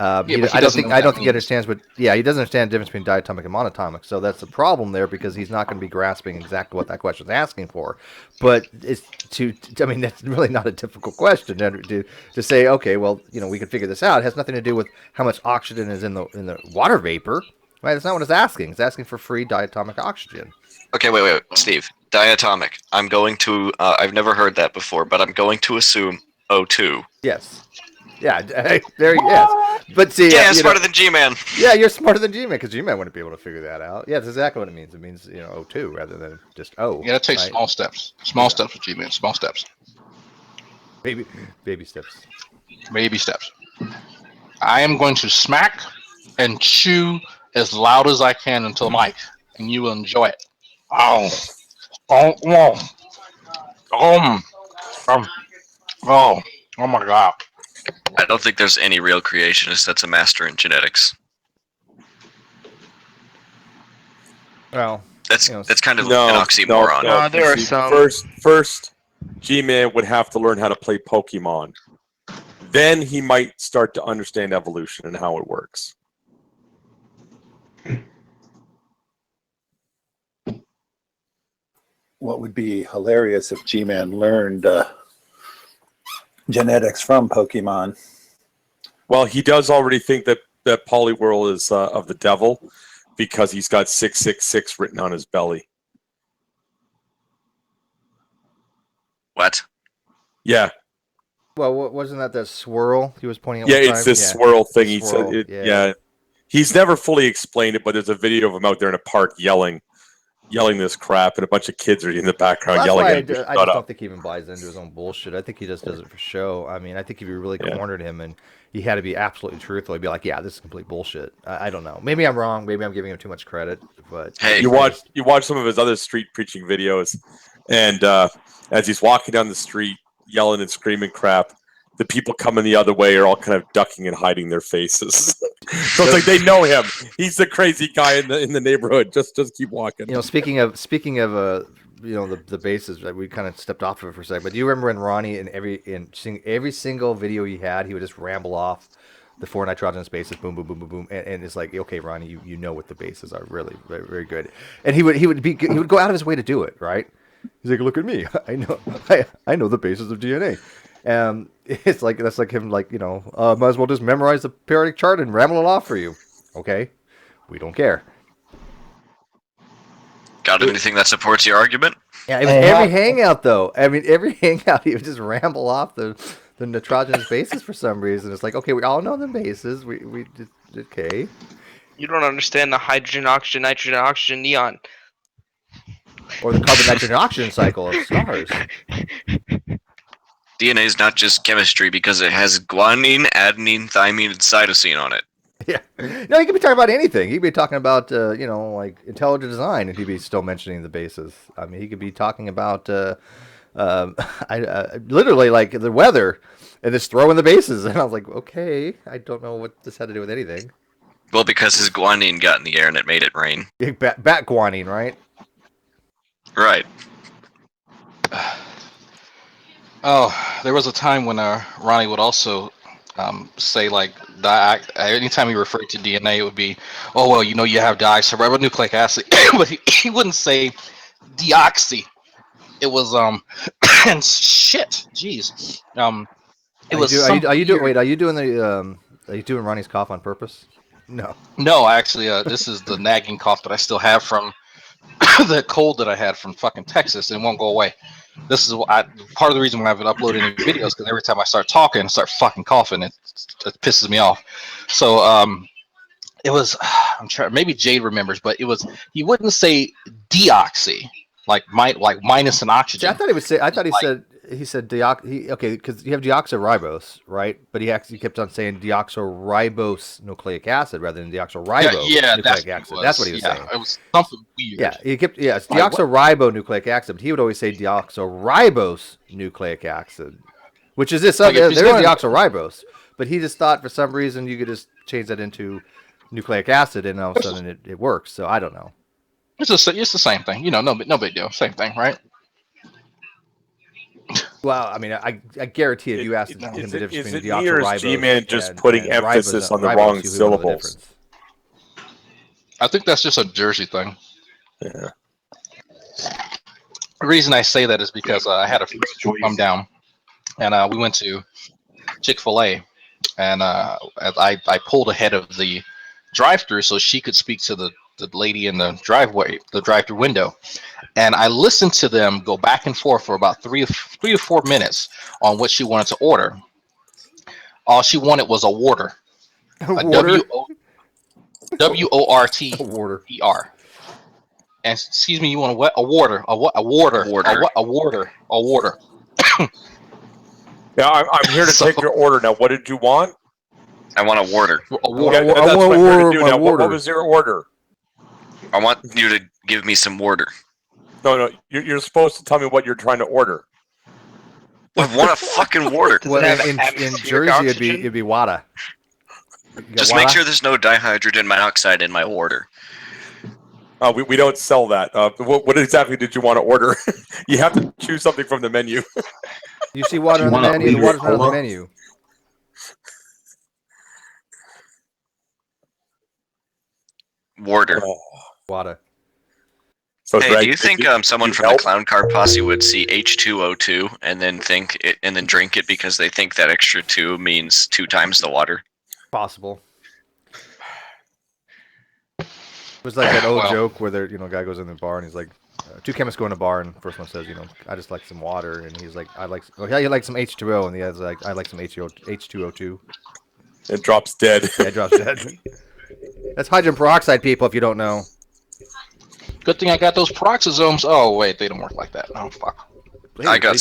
I don't think he understands, but he doesn't understand the difference between diatomic and monatomic. So that's the problem there, because he's not going to be grasping exactly what that question is asking for. But it's that's really not a difficult question to say. Okay, well, we can figure this out. It has nothing to do with how much oxygen is in the water vapor, right? That's not what it's asking. It's asking for free diatomic oxygen. Okay, wait, Steve. Diatomic. I'm going to. I've never heard that before, but I'm going to assume O2. Yes. Yeah, yes. But see, smarter than G-Man. Yeah, you're smarter than G-Man, because G-Man wouldn't be able to figure that out. Yeah, that's exactly what it means. It means, O2 rather than just O. Yeah, it takes small steps. Small steps with G-Man. Small steps. Baby steps. Baby steps. I am going to smack and chew as loud as I can into the mic, and you will enjoy it. Oh my God. I don't think there's any real creationist that's a master in genetics. Well, that's kind of an oxymoron. No, there are some. First, G-Man would have to learn how to play Pokemon. Then he might start to understand evolution and how it works. What would be hilarious if G-Man learned genetics from Pokemon? Well, he does already think that Poliwhirl is of the devil, because he's got 666 written on his belly. What? Yeah. Well, wasn't that swirl he was pointing at? Yeah, it's this swirl thing. He swirl, said, yeah. He's never fully explained it, but there's a video of him out there in a park yelling this crap, and a bunch of kids are in the background yelling at him. I just don't think he even buys into his own bullshit. I think he just does it for show. I mean, I think if you really cornered him and he had to be absolutely truthful, he'd be like, "Yeah, this is complete bullshit." I don't know. Maybe I'm wrong. Maybe I'm giving him too much credit. But hey, you watch some of his other street preaching videos, and as he's walking down the street yelling and screaming crap, the people coming the other way are all kind of ducking and hiding their faces. So it's like they know him. He's the crazy guy in the neighborhood. Just keep walking. Speaking of the bases, we kind of stepped off of it for a second. But do you remember when Ronnie in every single video he had, he would just ramble off the 4 nitrogenous bases, boom, boom, boom, boom, boom, and it's like, okay, Ronnie, you know what the bases are, really very, very good. And he would go out of his way to do it, right? He's like, look at me, I know the bases of DNA. It's like, that's like him, like, might as well just memorize the periodic chart and ramble it off for you. Okay, we don't care. Got anything that supports your argument? Yeah, it was every hangout though. I mean, every hangout he would just ramble off the nitrogenous bases for some reason. It's like, okay, we all know the bases. We just, okay. You don't understand the hydrogen, oxygen, nitrogen, oxygen, neon. Or the carbon, nitrogen, oxygen cycle of stars. DNA is not just chemistry because it has guanine, adenine, thymine, and cytosine on it. Yeah. No, he could be talking about anything. He could be talking about, like intelligent design, and he'd be still mentioning the bases. I mean, he could be talking about, literally like the weather, and just throw in the bases. And I was like, okay, I don't know what this had to do with anything. Well, because his guanine got in the air and it made it rain. Bat guanine, right? Right. Oh, there was a time when Ronnie would also say, like, anytime he referred to DNA, it would be, oh, well, you have disoribonucleic acid. But he wouldn't say deoxy. It was, and shit, jeez. It was are you doing Ronnie's cough on purpose? No. No, actually, this is the nagging cough that I still have from the cold that I had from fucking Texas, and it won't go away. This is part of the reason why I haven't uploaded any videos, because every time I start talking, I start fucking coughing. It pisses me off. So it was, maybe Jade remembers, but it was, he wouldn't say deoxy, like minus an oxygen. See, I thought he said he said okay, because you have deoxyribose, right? But he actually kept on saying deoxyribose nucleic acid rather than deoxyribo Yeah, that's nucleic what it acid. was. That's what he was Yeah, saying. it was something weird. Yeah, it's Like, what? deoxyribonucleic acid, but he would always say deoxyribose nucleic acid, which is this Like, other. if he's There is going, deoxyribose, but he just thought for some reason you could just change that into nucleic acid, and all of a sudden it works. So I don't know. it's the same thing. No big deal. Same thing, right? Well, I mean, I guarantee if It, you asked it, him is the it difference is between it me or is G-Man deoxyribose just and putting emphasis on the ribose, wrong he would know the syllables? difference. I think that's just a Jersey thing. Yeah. The reason I say that is because I had a friend come down, and we went to Chick-fil-A, and I pulled ahead of the drive-through so she could speak to the lady in the drive-through window, and I listened to them go back and forth for about 3 to 4 minutes on what she wanted to order. All she wanted was a water, a Water, WORTER. water. And excuse me, you want a what? A water? A what? A water? Water. A what? A water? A water? Yeah, I'm here to So- take your order now. What did you want? I want a water. A Okay, water? wa- I that's want what I'm here to order do my now. What order. was your order? I want you to give me some water. No, you're supposed to tell me what you're trying to order. I want a fucking water. Well, have in atmospheric Jersey, oxygen? it'd be WADA. You got Just make WADA? sure there's no dihydrogen monoxide in my order. We don't sell that. What exactly did you want to order? You have to choose something from the menu. You see water on the want a menu. The liter water's not on the cola? menu. Water. WADA. So, Hey, Greg, do you think someone you from the help? clown car posse would see H2O2 and then drink it because they think that extra 2 means 2 times the water? Possible. It was like that old Well. joke where a guy goes in the bar and he's like, two chemists go in a bar and the first one says, I just like some water, and he's like, yeah, you like some H2O, and the other's like, I like some H2O2. It drops dead. Yeah, it drops dead. That's hydrogen peroxide, people, if you don't know. Good thing I got those peroxisomes. Oh wait, they don't work like that. Oh fuck. I got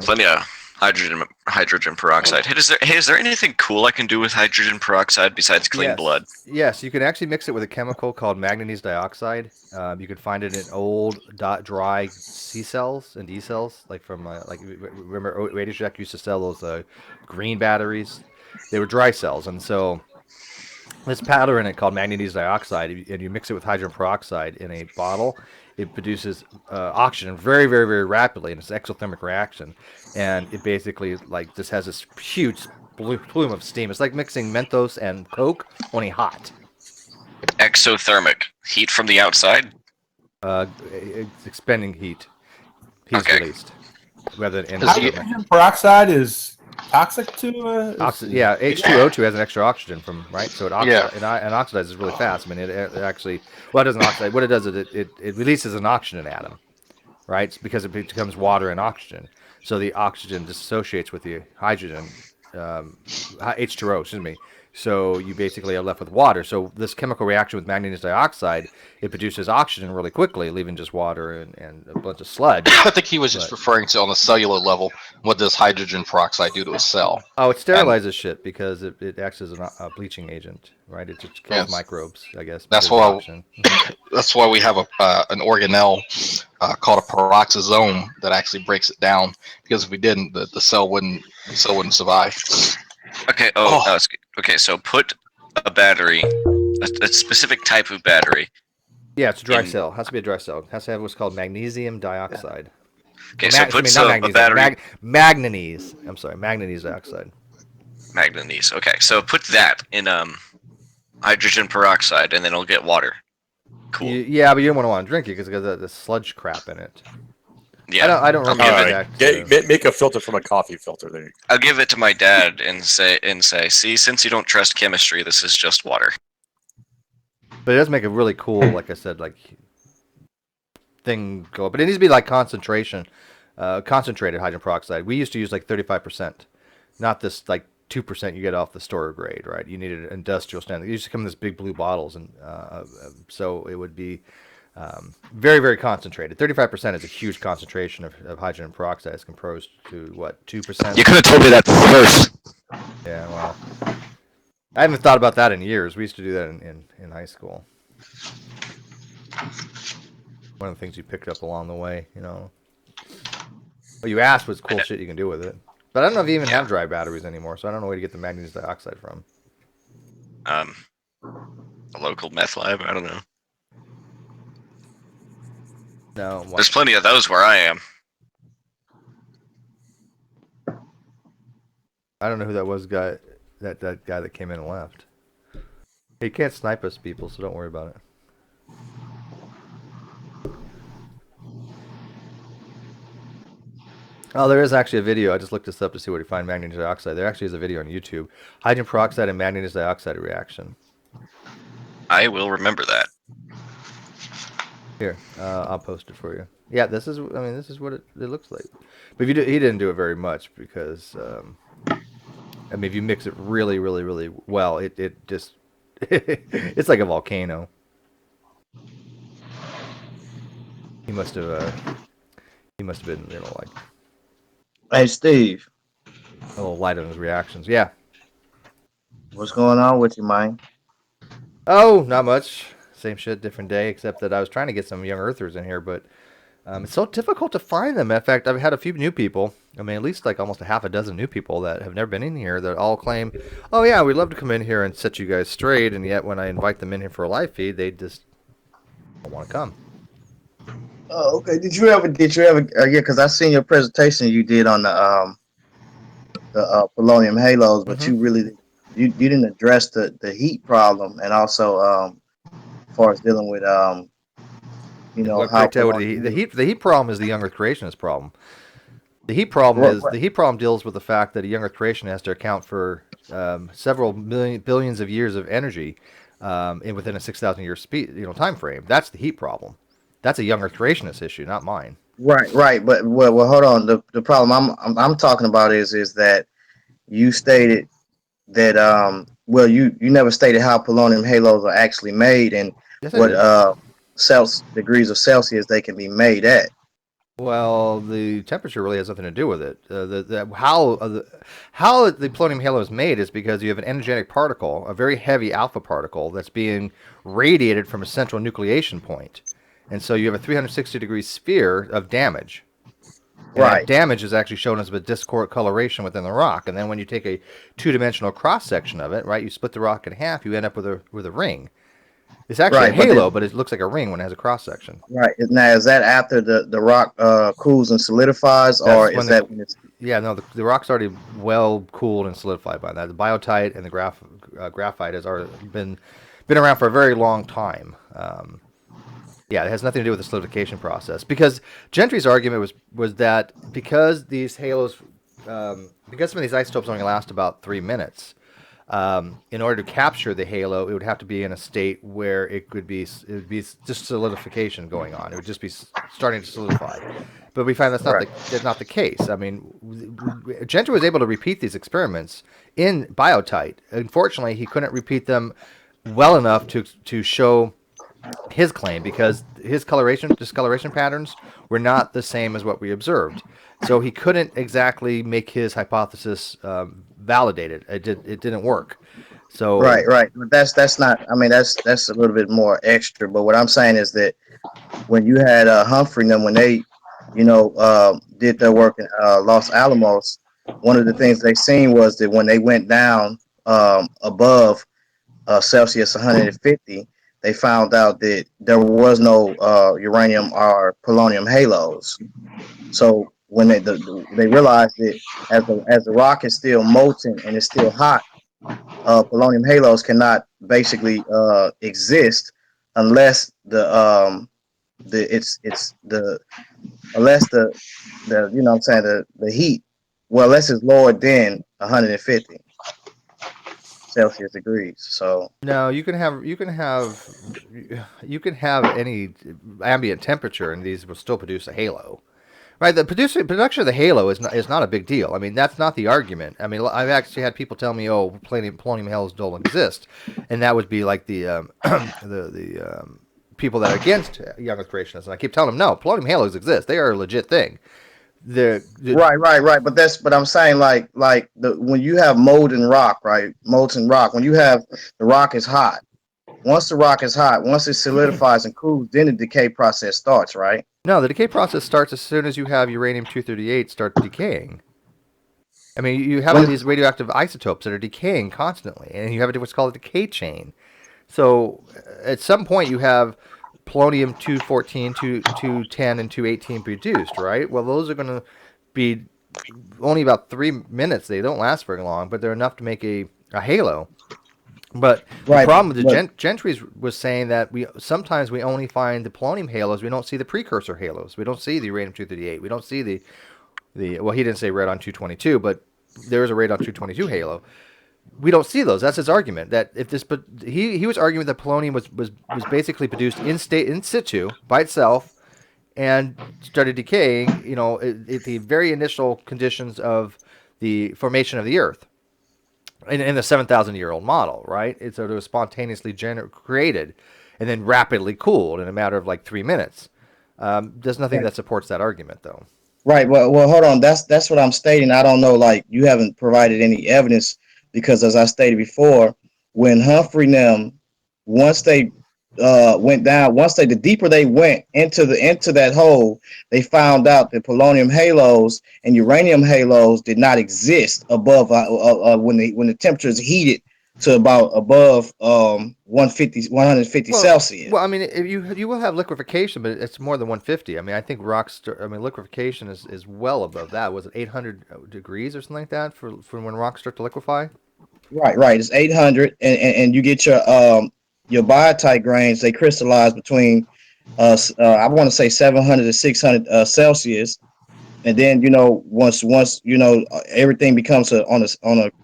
plenty of hydrogen peroxide. Hey, is there anything cool I can do with hydrogen peroxide besides clean blood? Yes, you can actually mix it with a chemical called manganese dioxide. You can find it in old dry C cells and D cells, like from remember Radio Shack used to sell those green batteries. They were dry cells, and so this powder in it called manganese dioxide, and you mix it with hydrogen peroxide in a bottle. It produces oxygen very, very, very rapidly, and it's an exothermic reaction. And it basically just has this huge plume of steam. It's like mixing Mentos and Coke, only hot. Exothermic. Heat from the outside? It's expending heat. Heat's Okay. released. Rather than Hydrogen peroxide is toxic to yeah, H2O2 has an extra oxygen right, so it Yeah. and oxidizes really fast. I mean, it actually, well, it doesn't oxidize. What it does is it releases an oxygen atom, right? It's because it becomes water and oxygen. So the oxygen dissociates with the hydrogen, H2O, excuse me. So you basically are left with water. So this chemical reaction with manganese dioxide, it produces oxygen really quickly, leaving just water and a bunch of sludge. I think he was just referring to on the cellular level. What does hydrogen peroxide do to a cell? Oh, it sterilizes shit because it acts as a bleaching agent, right? It just kills microbes, I guess. That's because of why. oxygen. That's why we have an organelle called a peroxisome that actually breaks it down. Because if we didn't, the cell wouldn't survive. Okay. Okay. So put a battery, a specific type of battery. Yeah, it's a dry cell. Has to be a dry cell. Has to have what's called magnesium dioxide. Okay, so put a battery. Manganese. I'm sorry, manganese dioxide. Manganese. Okay, so put that in hydrogen peroxide, and then it'll get water. Cool. Yeah, but you don't want to drink it because it's got the sludge crap in it. Yeah. I don't remember that. Make a filter from a coffee filter. There. I'll give it to my dad and say, see, since you don't trust chemistry, this is just water. But it does make a really cool, like I said, thing go. But it needs to be like concentrated hydrogen peroxide. We used to use 35%, not this 2% you get off the store grade, right? You needed an industrial standard. It used to come in these big blue bottles, and so it would be Very, very concentrated. 35% is a huge concentration of hydrogen peroxide. It's composed to what, 2%? You could have told me that first. Yeah, well, I haven't thought about that in years. We used to do that in high school. One of the things you picked up along the way, you know. What you asked was cool shit you can do with it. But I don't know if you even have dry batteries anymore, so I don't know where to get the manganese dioxide from. A local meth lab. I don't know. No, There's plenty of those where I am. I don't know who that was. That guy that came in and left. He can't snipe us, people, so don't worry about it. Oh, there is actually a video. I just looked this up to see where to find manganese dioxide. There actually is a video on YouTube. Hydrogen peroxide and manganese dioxide reaction. I will remember that. Here, I'll post it for you. Yeah, this is. I mean, this is what it looks like. But he didn't do it very much because, I mean, if you mix it really, really, really well, it just it's like a volcano. He must have been, you know, like Hey, Steve. a little light on his reactions. Yeah. What's going on with you, man? Oh, not much. Same shit, different day, except that I was trying to get some young earthers in here, but it's so difficult to find them. In fact, I've had a few new people. I mean, at least like almost a half a dozen new people that have never been in here that all claim, oh, yeah, we'd love to come in here and set you guys straight. And yet when I invite them in here for a live feed, they just don't want to come. Oh, okay. Did you ever? Yeah, because I seen your presentation you did on the polonium halos, but you really you didn't address the heat problem, and also as far as dealing with you know how the heat problem is the young Earth creationist problem. The heat problem the heat problem deals with the fact that a young Earth creation has to account for several billions of years of energy within a 6,000 year time frame. That's the heat problem. That's a young Earth creationist issue, not mine. Right. But well, hold on. The problem I'm talking about is that you stated that well you never stated how polonium halos are actually made and what degrees of Celsius they can be made at. Well, the temperature really has nothing to do with it. How the polonium halo is made is because you have an energetic particle, a very heavy alpha particle that's being radiated from a central nucleation point. And so you have a 360-degree sphere of damage. And that damage is actually shown as a discoloration within the rock. And then when you take a two-dimensional cross-section of it, right, you split the rock in half, you end up with a ring. It's actually a halo, but it looks like a ring when it has a cross-section. Right. Now, is that after the rock cools and solidifies, or is that when it's... Yeah, no, the rock's already well cooled and solidified by that. The biotite and the graphite has already been around for a very long time. Yeah, it has nothing to do with the solidification process. Because Gentry's argument was that because these halos, because some of these isotopes only last about 3 minutes, in order to capture the halo, it would have to be in a state where it would be just solidification going on. It would just be starting to solidify. But we find that's not the case. I mean, Gentry was able to repeat these experiments in biotite. Unfortunately, he couldn't repeat them well enough to show his claim because his discoloration patterns were not the same as what we observed. So he couldn't exactly make his hypothesis validated. It didn't work. So right. But that's not. I mean, that's a little bit more extra. But what I'm saying is that when you had Humphrey and them, when they, did their work in Los Alamos, one of the things they seen was that when they went down above Celsius 150, they found out that there was no uranium or polonium halos. So when they realized that as the rock is still molten and it's still hot, polonium halos cannot basically exist unless the heat, well, unless it's lower than 150 Celsius degrees. So no, you can have any ambient temperature and these will still produce a halo. Right, the production of the halo is not a big deal. I mean, that's not the argument. I mean, I've actually had people tell me, "Oh, polonium halos don't exist," and that would be like the people that are against young Earth creationists, and I keep telling them, no, polonium halos exist. They are a legit thing. Right. But I'm saying when you have molten rock, right? Molten rock. When you have the rock is hot. Once the rock is hot, once it solidifies and cools, then the decay process starts, right? No, the decay process starts as soon as you have uranium-238 start decaying. I mean, you have these radioactive isotopes that are decaying constantly, and you have what's called a decay chain. So at some point, you have polonium-214, 210, and 218 produced, right? Well, those are going to be only about 3 minutes. They don't last very long, but they're enough to make a halo. But the problem with the Gentry was saying that sometimes we only find the polonium halos. We don't see the precursor halos. We don't see the uranium-238. We don't see the well, he didn't say radon-222, but there is a radon-222 halo. We don't see those. That's his argument. That if this, but he was arguing that polonium was basically produced in situ by itself and started decaying. At the very initial conditions of the formation of the Earth. In the 7,000-year-old model, right? It was spontaneously created and then rapidly cooled in a matter of like 3 minutes. There's nothing that supports that argument, though. Right. Well, hold on. That's what I'm stating. I don't know. Like, you haven't provided any evidence because, as I stated before, when Humphrey and them, once they went down, the deeper they went into that hole, they found out that polonium halos and uranium halos did not exist above when the temperature is heated to about above 150 Celsius. Well, I mean, you will have liquefaction, but it's more than 150. I mean, I think liquefaction is well above that. Was it 800 degrees or something like that for when rocks start to liquefy? Right. It's 800, and you get your biotite grains. They crystallize between I want to say 700 to 600 Celsius, and then once everything becomes on a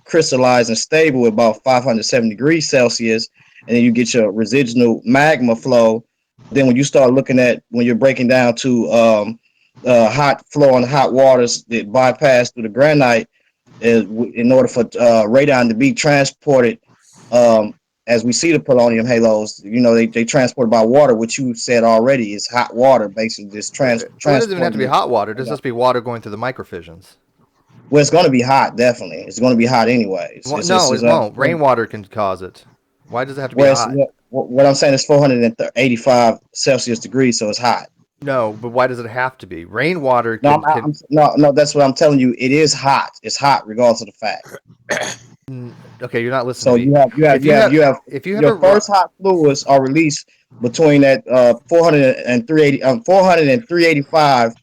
crystallized and stable at about 570 degrees Celsius, and then you get your residual magma flow. Then when you start looking at when you're breaking down to hot flow and hot waters that bypass through the granite, in order for radon to be transported. As we see the polonium halos, they transport by water, which you said already is hot water, basically just transport. It doesn't even have to be hot water. It does just be water going through the microfissions. Well, it's going to be hot, definitely. It's going to be hot anyways. Well, it won't. Rainwater can cause it. Why does it have to be hot? What I'm saying is 485 Celsius degrees, so it's hot. No, but why does it have to be? Rainwater No, that's what I'm telling you. It is hot. It's hot regardless of the fact. Okay, you're not listening. So you have your first hot fluids are released between that 400 and 385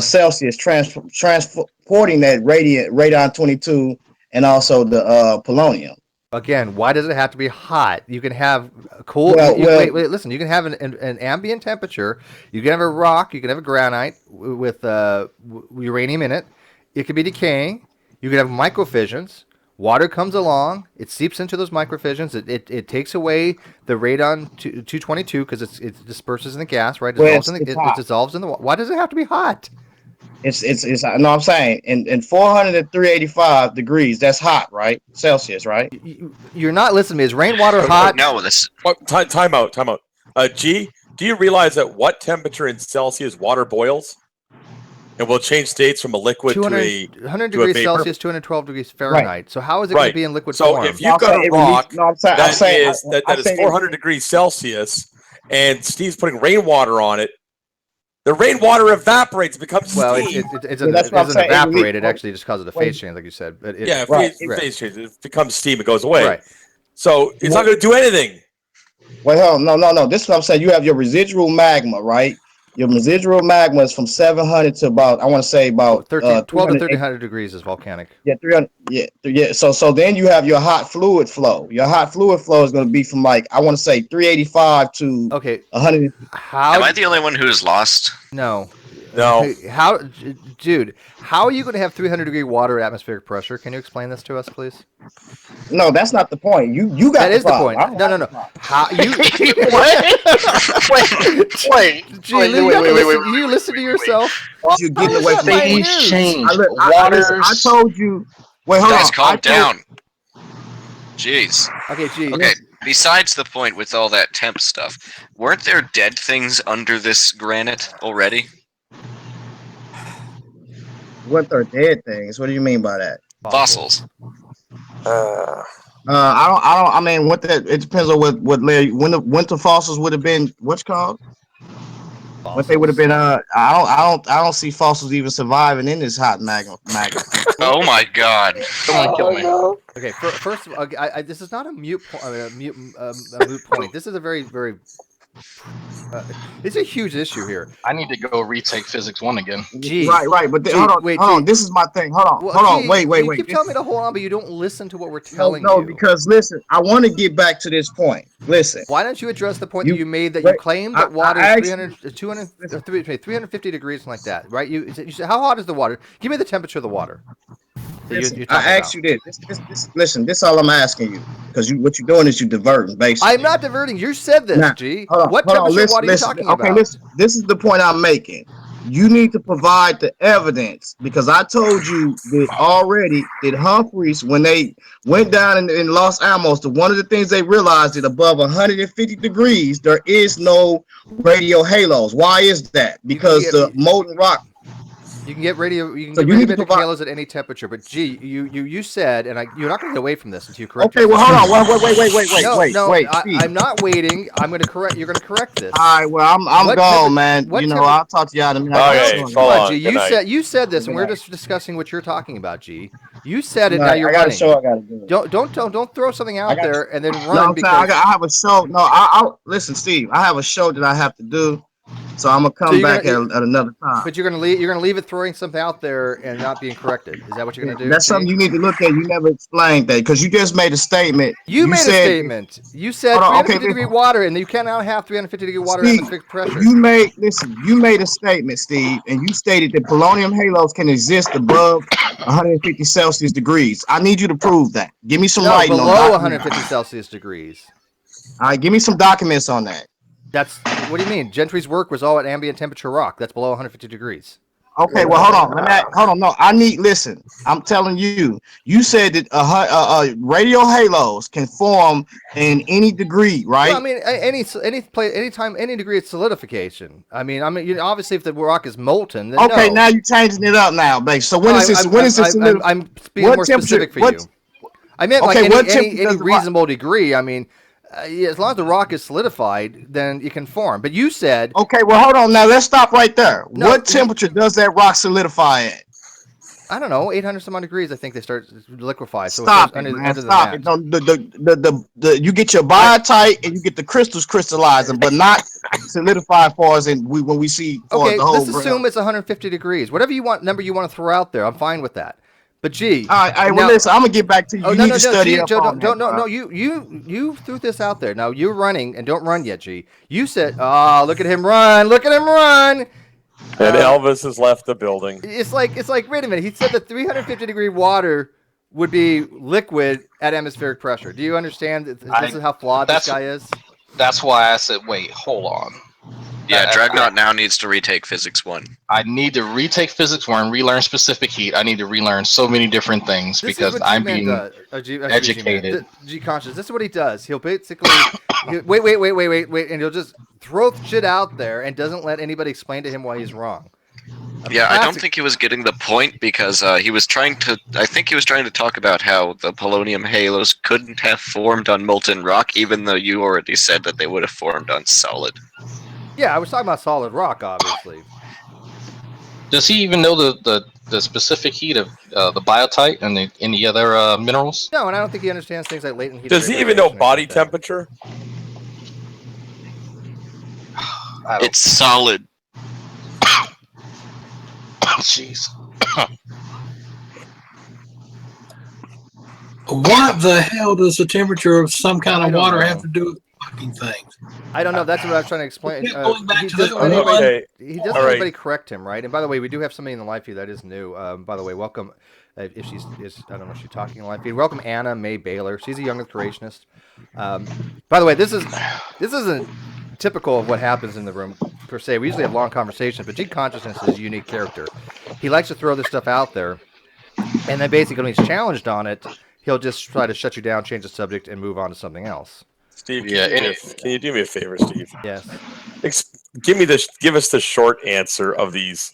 Celsius, transporting that radon-22 and also the polonium. Again, why does it have to be hot? You can have cool. Wait, listen. You can have an ambient temperature. You can have a rock. You can have a granite with uranium in it. It could be decaying. You could have microfissions. Water comes along. It seeps into those microfissions. It takes away the radon 222 because it disperses in the gas, right? It dissolves in the water. Why does it have to be hot? It's no, I'm saying in 400 and 385 degrees, that's hot, right? Celsius, right? You're not listening to me. Is rainwater hot? No, this. Time out. G, do you realize at what temperature in Celsius water boils? And will change states from a liquid to 100 degrees Celsius, 212 degrees Fahrenheit. Right. So how is it going to be in liquid form? So if you've got a rock that is 400 degrees Celsius, and Steve's putting rainwater on it, the rainwater evaporates, becomes steam. Well, it doesn't evaporate. It actually just causes a phase change, like you said. But phase change. It becomes steam. It goes away. Right. So it's not going to do anything. Well, no. This is what I'm saying. You have your residual magma, right? Your residual magma is from 700 to about, I want to say about 12 to 1300 degrees is volcanic. Yeah, 300. Yeah. So then you have your hot fluid flow. Your hot fluid flow is going to be from like, I want to say 385 to 100. Am I the only one who's lost? No. How are you going to have 300 degree water at atmospheric pressure? Can you explain this to us, please? No, that's not the point. You got that is the point. No. How you? Wait. You listen to yourself. You're getting away from phase change. I told you. Wait, hold on. Guys, calm down. Jeez. Okay, G. Okay. besides the point with all that temp stuff, weren't there dead things under this granite already? What are dead things? What do you mean by that? Fossils. I mean, what that? It depends on what layer. When the winter fossils would have been, what's called? What they would have been. I don't see fossils even surviving in this hot magma. Oh my god! Someone kill me. Okay, first of all, this is not a moot point. This is a very, very. It's a huge issue here. I need to go retake physics 1 again. Gee. Right. But hold on. This is my thing. Hold on. Wait. You keep telling me to hold on, but you don't listen to what we're telling you. No, because listen, I want to get back to this point. Listen. Why don't you address the point that you made that you claimed that water is 350 degrees, something like that, right? You said, how hot is the water? Give me the temperature of the water. Listen, I asked you this. Listen, this is all I'm asking you. Because what you're doing is you're diverting, basically. I'm not diverting. You said this, Now, G. What temperature of water are you talking about? Okay, listen. This is the point I'm making. You need to provide the evidence because I told you that already that Humphreys, when they went down in Los Alamos, one of the things they realized that above 150 degrees, there is no radio halos. Why is that? Because the molten rock. You can get radiometric halos at any temperature, but G, you said, and you're not going to get away from this until you correct. Okay, well, hold on, wait. I'm not waiting. I'm going to correct. You're going to correct this. All right, well, I'm gone, man. I'll talk to you out in a minute. Okay, come on, G. You said this, and we're just discussing what you're talking about, G. You said it. Now you're running. I gotta do it. Don't throw something out there and then run. No, I have a show. No, I listen, Steve. I have a show that I have to do. So I'm gonna come back at another time. But you're gonna leave it throwing something out there and not being corrected. Is that what you're gonna do? That's something you need to look at. You never explained that because you just made a statement. You made a statement. You said 350 degree water, and you cannot have 350 degree water at atmospheric pressure. You made a statement, Steve, and you stated that polonium halos can exist above 150 Celsius degrees. I need you to prove that. Give me some writing on below 150 Celsius degrees. All right, give me some documents on that. What do you mean? Gentry's work was all at ambient temperature rock. That's below 150 degrees. Okay, well, hold on. No, listen. I'm telling you. You said that radio halos can form in any degree, right? Well, I mean, anytime, any degree of solidification. I mean, obviously, if the rock is molten, then okay, no. now you're changing it up now, base. So when is this? I'm being more specific for you. I meant any reasonable degree. I mean. As long as the rock is solidified, then it can form. But you said... Okay, well, hold on. Now, let's stop right there. No, what temperature does that rock solidify at? I don't know. 800 some odd degrees, I think they start to liquefy. Stop it, man. Stop it. You get your biotite and you get the crystals crystallizing, but not solidified for us when we see the whole let's assume it's 150 degrees. Whatever number you want to throw out there, I'm fine with that. But G, all right. Well, listen, I'm gonna get back to you. You need to study up on that. No. You threw this out there. Now you're running, and don't run yet, G. You said, "Oh, look at him run! Look at him run!" And Elvis has left the building. It's like. Wait a minute. He said that 350 degree water would be liquid at atmospheric pressure. Do you understand? This is how flawed this guy is. That's why I said, "Wait, hold on." Yeah, Dragnot now needs to retake Physics 1. I need to retake Physics 1, relearn specific heat. I need to relearn so many different things because I'm being educated. G-conscious. This is what he does. He'll basically... wait, and he'll just throw shit out there and doesn't let anybody explain to him why he's wrong. I don't think he was getting the point because he was trying to... I think he was trying to talk about how the polonium halos couldn't have formed on molten rock, even though you already said that they would have formed on solid. Yeah, I was talking about solid rock, obviously. Does he even know the specific heat of the biotite and any other minerals? No, and I don't think he understands things like latent heat. Does he even know body temperature? It's solid. Jeez. What the hell does the temperature of some kind of water have to do with fucking things? I don't know. That's what I was trying to explain. He doesn't let anybody correct him, right? And by the way, we do have somebody in the live feed that is new. By the way, welcome. If she's, I don't know if she's talking in the live feed. Welcome Anna Mae Baylor. She's a young creationist. By the way, this isn't typical of what happens in the room per se. We usually have long conversations, but G Consciousness is a unique character. He likes to throw this stuff out there, and then basically when he's challenged on it, he'll just try to shut you down, change the subject, and move on to something else. Steve, Yeah, can you do me a favor, Steve? Yes. Give us the short answer of these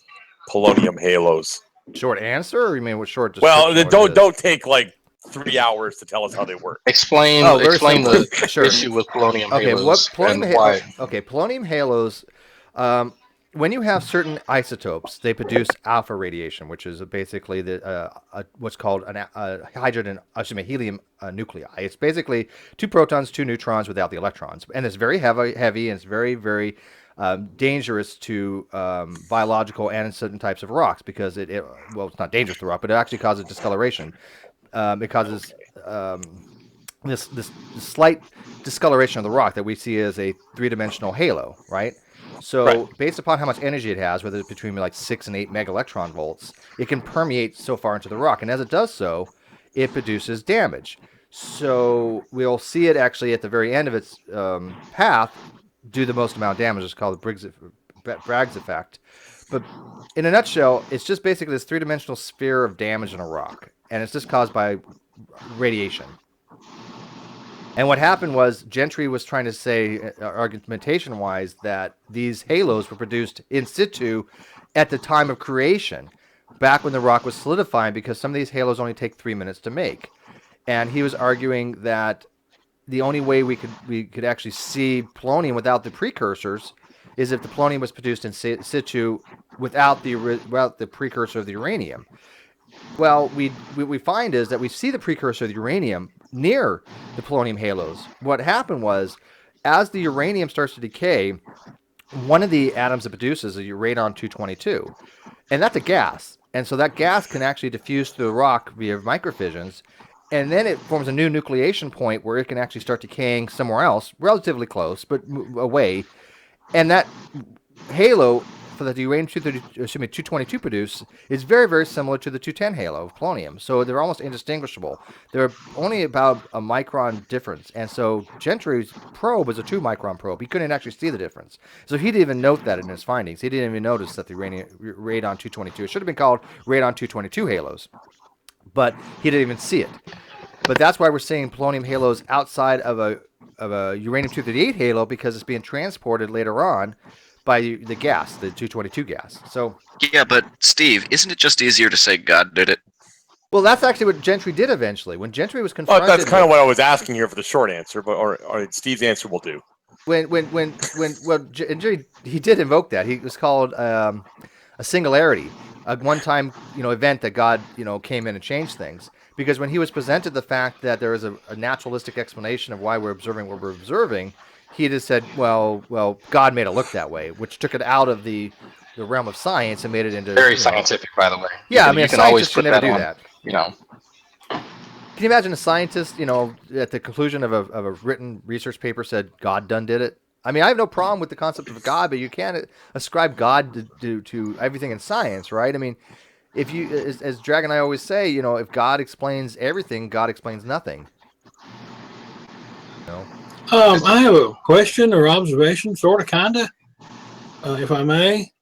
polonium halos. Short answer, or you mean what short Well, description? then don't take like 3 hours to tell us how they work. explain Oh, very explain simply. the Sure. issue with polonium Okay, what halos polonium? and why. Okay, polonium halos. When you have certain isotopes, they produce alpha radiation, which is basically what's called helium nuclei. It's basically 2 protons, 2 neutrons without the electrons, and it's very heavy, and it's very, very dangerous to biological and certain types of rocks because well, it's not dangerous to rock, but it actually causes discoloration. It causes this slight discoloration of the rock that we see as a 3-dimensional halo, right? So based upon how much energy it has, whether it's between like 6 and 8 megaelectron volts, it can permeate so far into the rock, and as it does so, it produces damage. So we'll see it actually at the very end of its path do the most amount of damage. It's called the Bragg's effect. But in a nutshell, it's just basically this 3-dimensional sphere of damage in a rock, and it's just caused by radiation. And what happened was Gentry was trying to say, argumentation-wise, that these halos were produced in situ at the time of creation, back when the rock was solidifying, because some of these halos only take 3 minutes to make. And he was arguing that the only way we could actually see polonium without the precursors is if the polonium was produced in situ without the precursor of the uranium. Well, what we find is that we see the precursor of the uranium near the polonium halos. What happened was, as the uranium starts to decay, one of the atoms it produces is radon-222, and that's a gas. And so that gas can actually diffuse through the rock via microfissions, and then it forms a new nucleation point where it can actually start decaying somewhere else, relatively close, but away. And that halo for the uranium-222 produce is very, very similar to the 210 halo of polonium. So they're almost indistinguishable. They're only about a micron difference. And so Gentry's probe was a 2-micron probe. He couldn't actually see the difference. So he didn't even note that in his findings. He didn't even notice that the radon-222, it should have been called radon-222 halos. But he didn't even see it. But that's why we're seeing polonium halos outside of a uranium-238 halo, because it's being transported later on by the gas, the 222 gas. So yeah, but Steve, isn't it just easier to say God did it? Well, that's actually what Gentry did eventually. When Gentry was confronted, that's kind of what I was asking here for the short answer, but or Steve's answer will do. Gentry, he did invoke that. He was called a singularity, a one-time event that God came in and changed things. Because when he was presented the fact that there is a naturalistic explanation of why we're observing what we're observing, he just said, well, God made it look that way, which took it out of the realm of science and made it into very scientific, by the way. Yeah, I mean, you a can always scientist put can never that do on, that. Can you imagine a scientist, at the conclusion of a written research paper said God done did it? I mean, I have no problem with the concept of God, but you can't ascribe God to everything in science, right? I mean, if you, as Drag and I always say, if God explains everything, God explains nothing. I have a question or observation, sort of, kinda, if I may.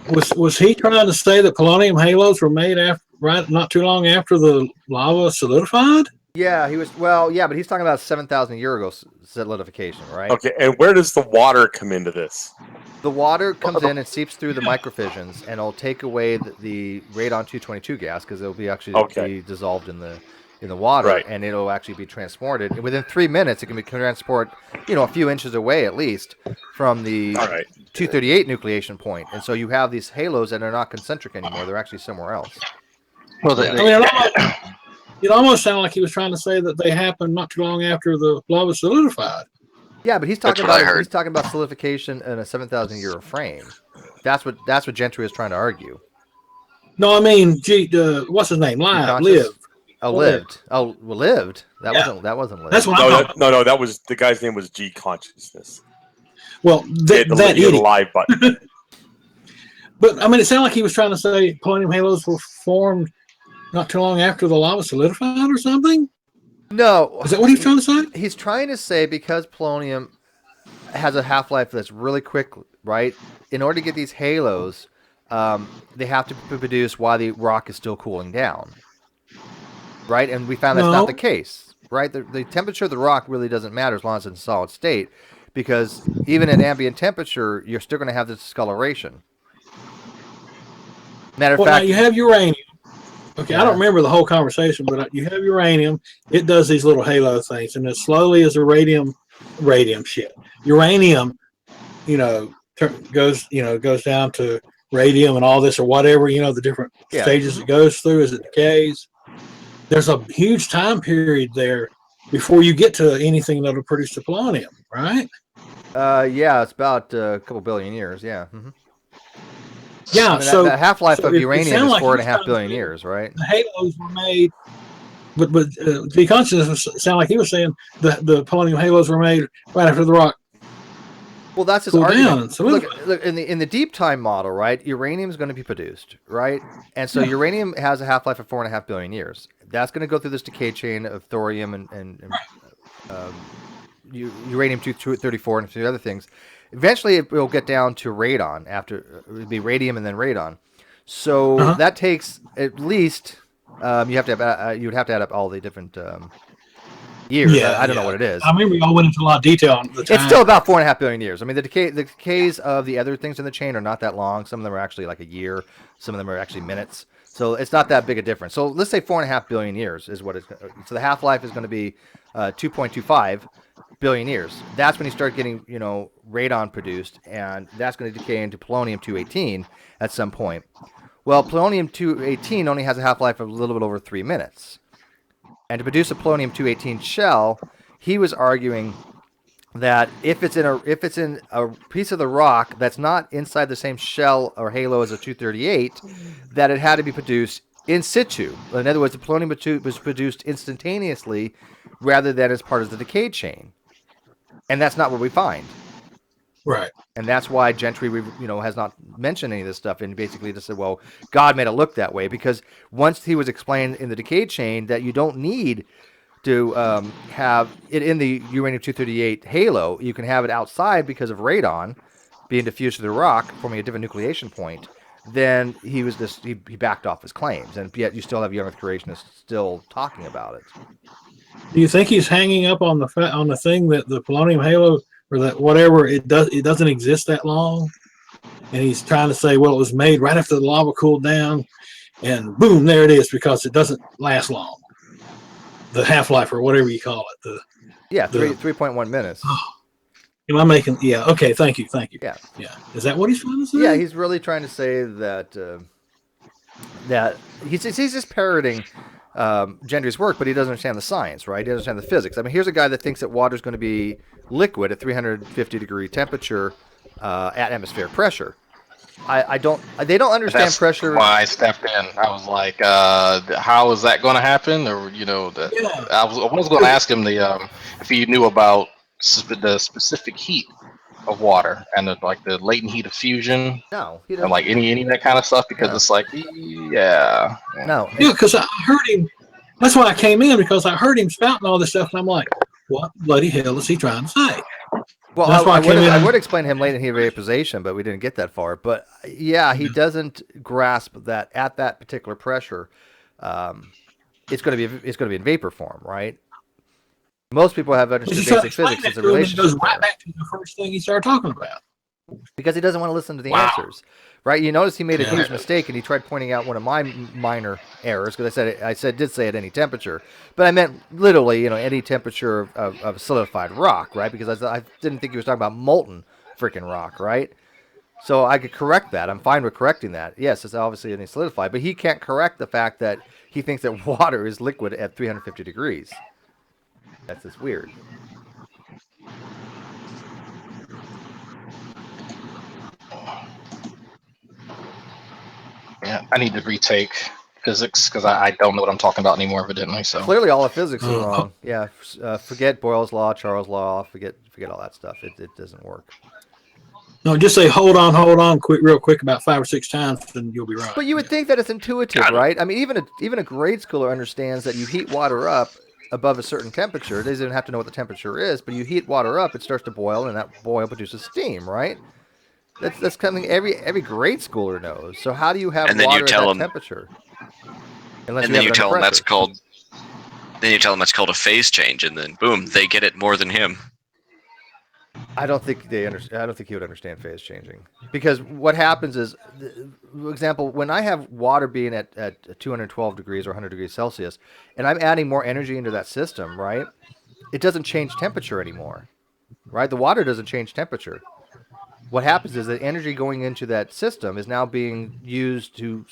Was he trying to say that polonium halos were made not too long after the lava solidified? Yeah, he was. Well, yeah, but he's talking about 7,000 year ago solidification, right? Okay, and where does the water come into this? The water comes in and seeps through the microfissions, and it'll take away the radon-222 gas, because it'll be actually be dissolved in the water, and it'll actually be transported. And within 3 minutes, it can be transported, a few inches away at least from the 238 nucleation point. And so you have these halos that are not concentric anymore; they're actually somewhere else. Well, it almost sounded like he was trying to say that they happened not too long after the lava solidified. Yeah, but he's talking about solidification in a 7,000 year frame. That's what Gentry is trying to argue. No, I mean, what's his name? Lived. Oh, lived. Oh, well, lived. That wasn't lived. That's what no, that was the guy's name was G Consciousness. Well, that idiot live button. But I mean, it sounded like he was trying to say polonium halos were formed not too long after the lava solidified or something. No. Is that what he's trying to say? He's trying to say because polonium has a half-life that's really quick, right? In order to get these halos, they have to be produced while the rock is still cooling down, right? And we found that's not the case. right? The temperature of the rock really doesn't matter as long as it's in solid state, because even at ambient temperature, you're still going to have this discoloration. Matter of Well, now fact, you have uranium. Okay, I Yeah. don't remember the whole conversation, but you have uranium. It does these little halo things, and as slowly as the uranium, goes down to radium and all this or whatever, the different Yeah. stages it goes through as it decays. There's a huge time period there before you get to anything that'll produce the polonium, right? yeah, it's about a couple billion years. Yeah. Yeah. I mean, So the half-life of it uranium sounded is like he was 4.5 trying to billion say years, right? the halos were made. But to be conscious, it sounded like he was saying the polonium halos were made right after the rock. Well, that's his cooled argument. down and solidified. Look in the deep time model, right? Uranium is going to be produced, right? And so uranium has a half-life of 4.5 billion years. That's going to go through this decay chain of thorium and uranium-234 and a few other things. Eventually, it will get down to radon. After it would be radium and then radon. So that takes at least you have to have you would have to add up all the different years. I don't know what it is. I remember y'all went into a lot of detail on the time. It's still about 4.5 billion years. I mean, the decays of the other things in the chain are not that long. Some of them are actually like a year. Some of them are actually minutes. So it's not that big a difference. So let's say 4.5 billion years is what it's. So the half-life is going to be 2.25 billion years. That's when you start getting radon produced, and that's going to decay into polonium-218 at some point. Well, polonium-218 only has a half-life of a little bit over 3 minutes. And to produce a polonium-218 shell, he was arguing that if it's in a piece of the rock that's not inside the same shell or halo as a 238, that it had to be produced in situ. In other words, the polonium was produced instantaneously rather than as part of the decay chain. And that's not what we find. Right. And that's why Gentry, has not mentioned any of this stuff, and basically just said, well, God made it look that way, because once he was explained in the decay chain that you don't need to have it in the uranium-238 halo, you can have it outside because of radon being diffused to the rock, forming a different nucleation point, then he backed off his claims, and yet you still have young Earth creationists still talking about it. Do you think he's hanging up on the thing that the polonium halo or that whatever it doesn't exist that long, and he's trying to say, well, it was made right after the lava cooled down, and boom, there it is, because it doesn't last long. The half-life or whatever you call it. 3.1 minutes. Am I making? Yeah. Okay. Thank you. Yeah. Is that what he's trying to say? Yeah, he's really trying to say that that he's just parroting Gentry's work, but he doesn't understand the science, right? He doesn't understand the physics. I mean, here's a guy that thinks that water is going to be liquid at 350 degree temperature at atmospheric pressure. They don't understand That's pressure. why I stepped in. I was like, how is that going to happen? Or I was going to ask him if he knew about the specific heat of water and the latent heat of fusion. No, he doesn't. And like any of that kind of stuff, because it's like, yeah. No. Yeah, because I heard him. That's why I came in, because I heard him spouting all this stuff, and I'm like, what bloody hell is he trying to say? Well, that's why I would explain him latent heat of vaporization, but we didn't get that far. But yeah, he doesn't grasp that at that particular pressure, it's going to be in vapor form, right? Most people have understood basic physics as a relationship. It goes right back to the first thing he started talking about. Because he doesn't want to listen to the answers, right? You notice he made a huge mistake, and he tried pointing out one of my minor errors, because I did say at any temperature, but I meant literally, any temperature of solidified rock, right? Because I didn't think he was talking about molten freaking rock, right? So I could correct that. I'm fine with correcting that. Yes, it's obviously any solidified, but he can't correct the fact that he thinks that water is liquid at 350 degrees. That's just weird. Yeah, I need to retake physics, because I don't know what I'm talking about anymore, evidently. So clearly, all of physics is wrong. Yeah, forget Boyle's law, Charles' law. Forget all that stuff. It doesn't work. No, just say hold on, real quick, about 5 or 6 times, and you'll be right. But you would think that it's intuitive, right? I mean, even a grade schooler understands that you heat water up above a certain temperature. It doesn't even have to know what the temperature is, but you heat water up, it starts to boil, and that boil produces steam, right? That's something every grade schooler knows. So how do you have water at that temperature? And then you tell them that's called Then you tell them it's called a phase change, and then boom, they get it more than him. I don't think they understand. I don't think he would understand phase changing, because what happens is, for example, when I have water being at 212 degrees or 100 degrees Celsius, and I'm adding more energy into that system, right? It doesn't change temperature anymore, right? The water doesn't change temperature. What happens is that energy going into that system is now being used to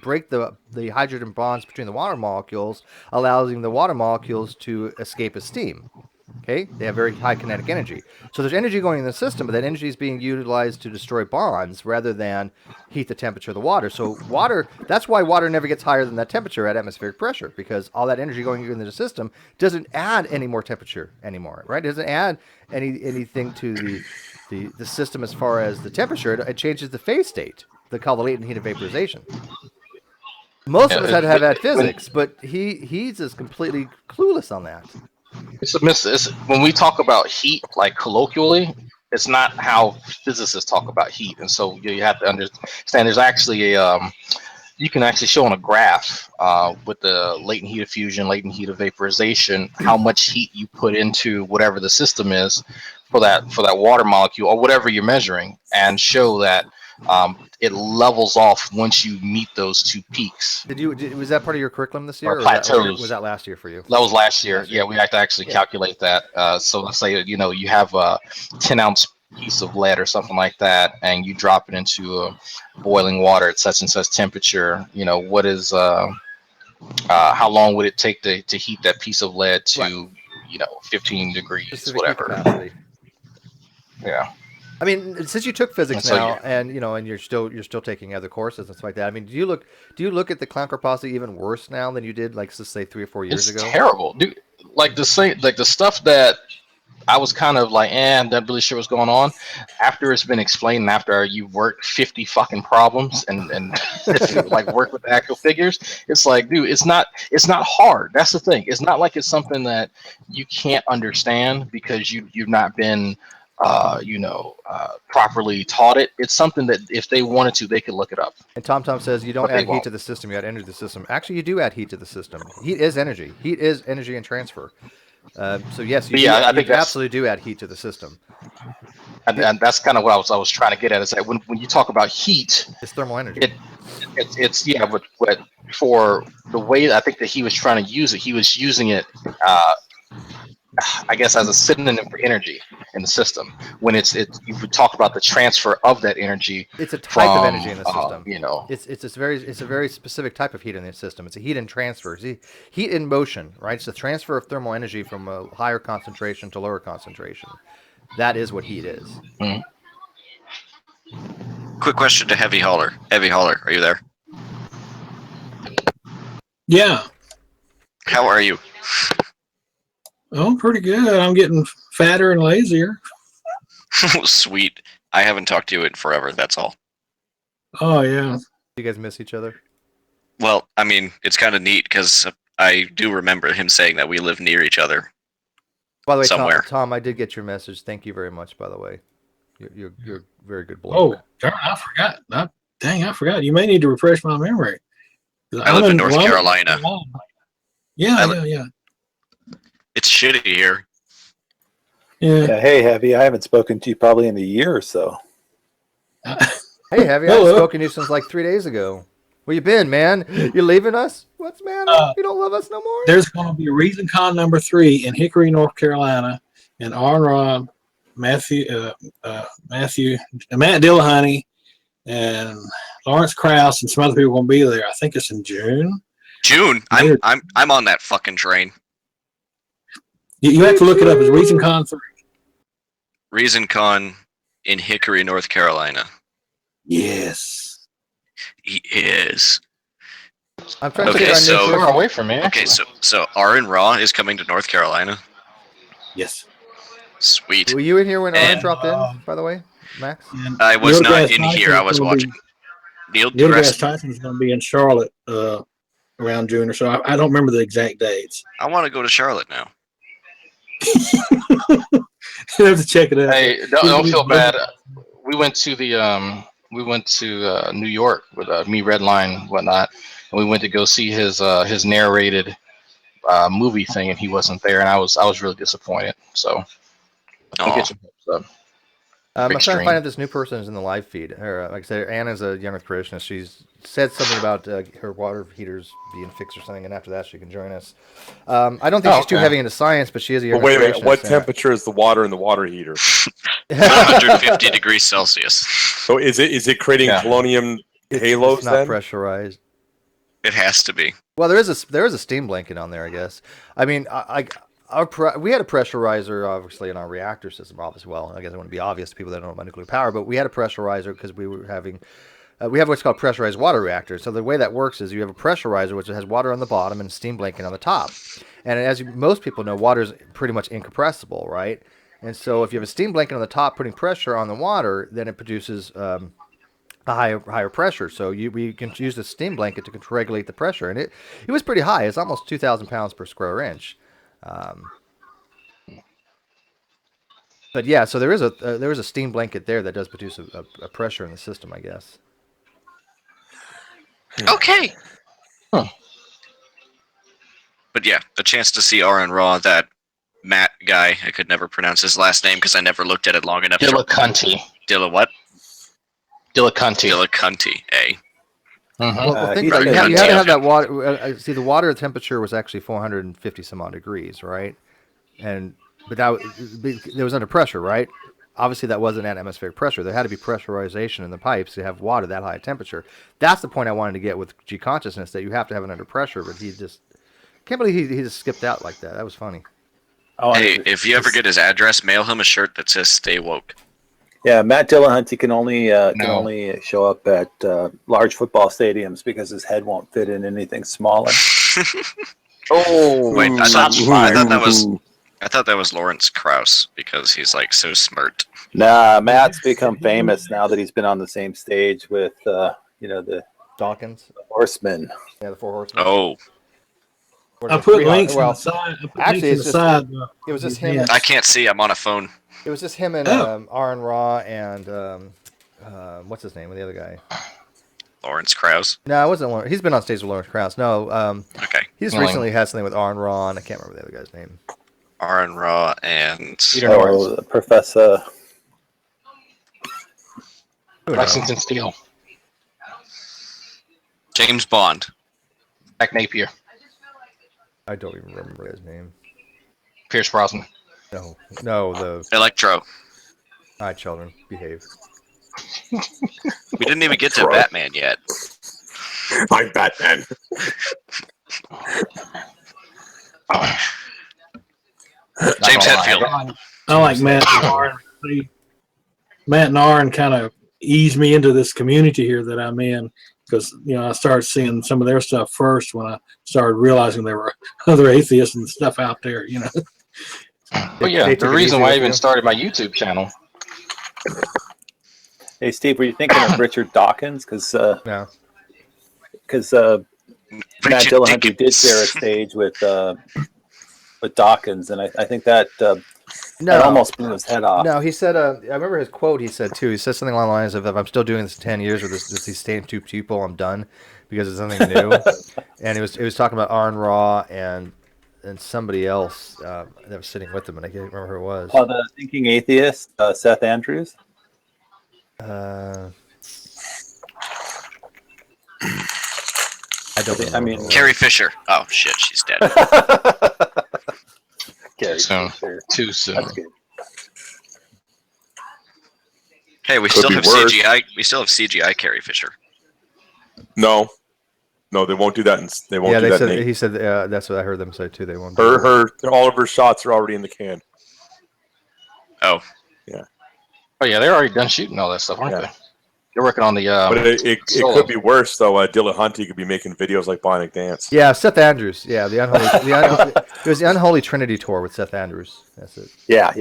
break the hydrogen bonds between the water molecules, allowing the water molecules to escape as steam. Okay, they have very high kinetic energy. So there's energy going in the system, but that energy is being utilized to destroy bonds rather than heat the temperature of the water. So water, that's why water never gets higher than that temperature at atmospheric pressure, because all that energy going into the system doesn't add any more temperature anymore, right? It doesn't add anything to the system as far as the temperature. It changes the phase state. They call the latent heat of vaporization. Most of us had to have had physics, but he's just completely clueless on that. When we talk about heat, like colloquially, it's not how physicists talk about heat, and so you have to understand. There's actually you can actually show on a graph with the latent heat of fusion, latent heat of vaporization, how much heat you put into whatever the system is for that water molecule or whatever you're measuring, and show that it levels off once you meet those two peaks. Was that part of your curriculum this year, or plateaus? Was that last year for you? That was last year. Yeah, we had to actually calculate that. So let's say you have a 10-ounce piece of lead or something like that, and you drop it into boiling water at such and such temperature. What is how long would it take to heat that piece of lead to 15 degrees, Specific whatever. capacity. Yeah. I mean, since you took physics now, and you're still taking other courses and stuff like that. I mean, do you look at the clown corpuscle even worse now than you did, like, let's say 3 or 4 years ago? It's terrible, dude. Like the stuff that I was kind of like, not really sure what's going on. After it's been explained, and after you've worked 50 fucking problems and like work with the actual figures, it's like, dude, it's not hard. That's the thing. It's not like it's something that you can't understand because you've not been properly taught it. It's something that if they wanted to, they could look it up. And Tom says you don't add heat to the system, you add energy to the system. Actually, you do add heat to the system. Heat is energy. Heat is energy and transfer. So yes, you absolutely do add heat to the system. And that's kind of what I was trying to get at. Is that when you talk about heat, it's thermal energy. But for the way I think that he was trying to use it, he was using it, I guess, as a synonym for energy in the system. When you would talk about the transfer of that energy. It's a type of energy in the system. It's a very specific type of heat in the system. It's a heat and transfer. It's heat in motion, right? It's the transfer of thermal energy from a higher concentration to lower concentration. That is what heat is. Mm-hmm. Quick question to Heavy Hauler. Heavy Hauler, are you there? Yeah. How are you? Oh, pretty good. I'm getting fatter and lazier. Sweet. I haven't talked to you in forever, that's all. Oh, yeah. You guys miss each other? Well, I mean, it's kind of neat because I do remember him saying that we live near each other. By the way, somewhere. Tom, I did get your message. Thank you very much, by the way. You're a very good bloke. Oh, darn, I forgot. I forgot. You may need to refresh my memory. I live in North Carolina. Yeah. It's shitty here. Yeah. Hey, Heavy, I haven't spoken to you probably in a year or so. Hey, Heavy, I haven't spoken to you since like 3 days ago. Where you been, man? You leaving us? What's the matter? You don't love us no more? There's going to be ReasonCon number 3 in Hickory, North Carolina, and Rob, Matt Dillahunty, and Lawrence Krause, and some other people are going to be there. I think it's in June. June? I'm on that fucking train. You have to look it up. It's ReasonCon 3. ReasonCon in Hickory, North Carolina. Yes. He is. I'm trying to get far away from me. Okay, so Aaron Raw is coming to North Carolina. Yes. Sweet. Were you in here when Aaron dropped in, by the way, Max? I was not in here. I was watching. Neil deGrasse Tyson is going to be in Charlotte around June or so. I don't remember the exact dates. I want to go to Charlotte now. You have to check it out. Hey, don't feel bad. We went to New York with me, Redline, whatnot, and we went to go see his narrated movie thing, and he wasn't there, and I was really disappointed. So don't get your hopes up. I'm Big trying to stream. find out this new person is in the live feed. Her, like I said, Anna's a young Creationist. She's said something about her water heaters being fixed or something, and after that she can join us. I don't think she's too heavy into science, but she is a young But wait a minute, what Creationist, temperature is the water in the water heater? 450 degrees Celsius. So is it creating polonium halos It's not then? pressurized. It has to be. Well, there is a steam blanket on there, I guess. I mean, we had a pressurizer, obviously, in our reactor system, obviously. Well, I guess it wouldn't be obvious to people that don't know about nuclear power, but we had a pressurizer because we were having, we have what's called pressurized water reactors. So the way that works is you have a pressurizer, which has water on the bottom and a steam blanket on the top. And as most people know, water is pretty much incompressible, right? And so if you have a steam blanket on the top putting pressure on the water, then it produces a higher pressure. So we can use the steam blanket to regulate the pressure. And it was pretty high. It's almost 2,000 pounds per square inch. But yeah, so there is a steam blanket there that does produce a pressure in the system, I guess. Okay. Huh. But yeah, a chance to see Aaron Raw, that Matt guy. I could never pronounce his last name because I never looked at it long enough. Dillacunty. Dilla what? Dillacunty. Dillacunty, eh? Well, think about it. You had to have that water. See, the water temperature was actually 450 some odd degrees, right? But it was under pressure, right? Obviously, that wasn't at atmospheric pressure. There had to be pressurization in the pipes to have water that high temperature. That's the point I wanted to get with G consciousness, that you have to have it under pressure. But he just can't believe he just skipped out like that. That was funny. Hey, if you ever get his address, mail him a shirt that says "Stay woke." Yeah, Matt Dillahunty can only show up at large football stadiums because his head won't fit in anything smaller. Wait, I thought that was Lawrence Krauss because he's like so smart. Nah, Matt's become famous now that he's been on the same stage with the Dawkins, the Horsemen. Yeah, the Four Horsemen. Oh. I put links on the side. Actually, it was just him. I can't see. I'm on a phone. It was just him and Aaron Raw and what's his name? The other guy. Lawrence Krauss. No, it wasn't Lawrence. He's been on stage with Lawrence Krauss. No. Okay. He just recently had something with Aaron Raw, and I can't remember the other guy's name. Aaron Raw and Professor Lexington Steele. James Bond. Jack Napier. I don't even remember his name. Pierce Brosnan. No, the Electro. All right, children, behave. We didn't even get to Batman yet. I'm Batman. James Hetfield. I like Matt and Aaron. Matt and Aaron kind of eased me into this community here that I'm in, because I started seeing some of their stuff first when I started realizing there were other atheists and stuff out there. Well, yeah, the reason why I even started my YouTube channel. Hey, Steve, were you thinking of Richard Dawkins? Because Matt Dillahunty did share a stage with Dawkins, and I think that almost blew his head off. No, he said. I remember his quote. He said too. He said something along the lines of, "If I'm still doing this 10 years with these same two people, I'm done because it's something new." And it was talking about Aaron Raw and somebody else that was sitting with him, and I can't remember who it was. Oh, the thinking atheist, Seth Andrews. I don't know. I mean, Carrie Fisher. Oh shit, she's dead. Too soon. Hey, we still have CGI. We still have CGI Carrie Fisher. No, they won't do that. They won't do that. Said, he said that's what I heard them say too. They won't. All of her shots are already in the can. Oh. Yeah. Oh yeah, they're already done shooting all that stuff, aren't they? They're working on the. But it could be worse though. Dillahunty could be making videos like Bionic Dance. Yeah, Seth Andrews. Yeah, the unholy. It was the Unholy Trinity tour with Seth Andrews. That's it. Yeah.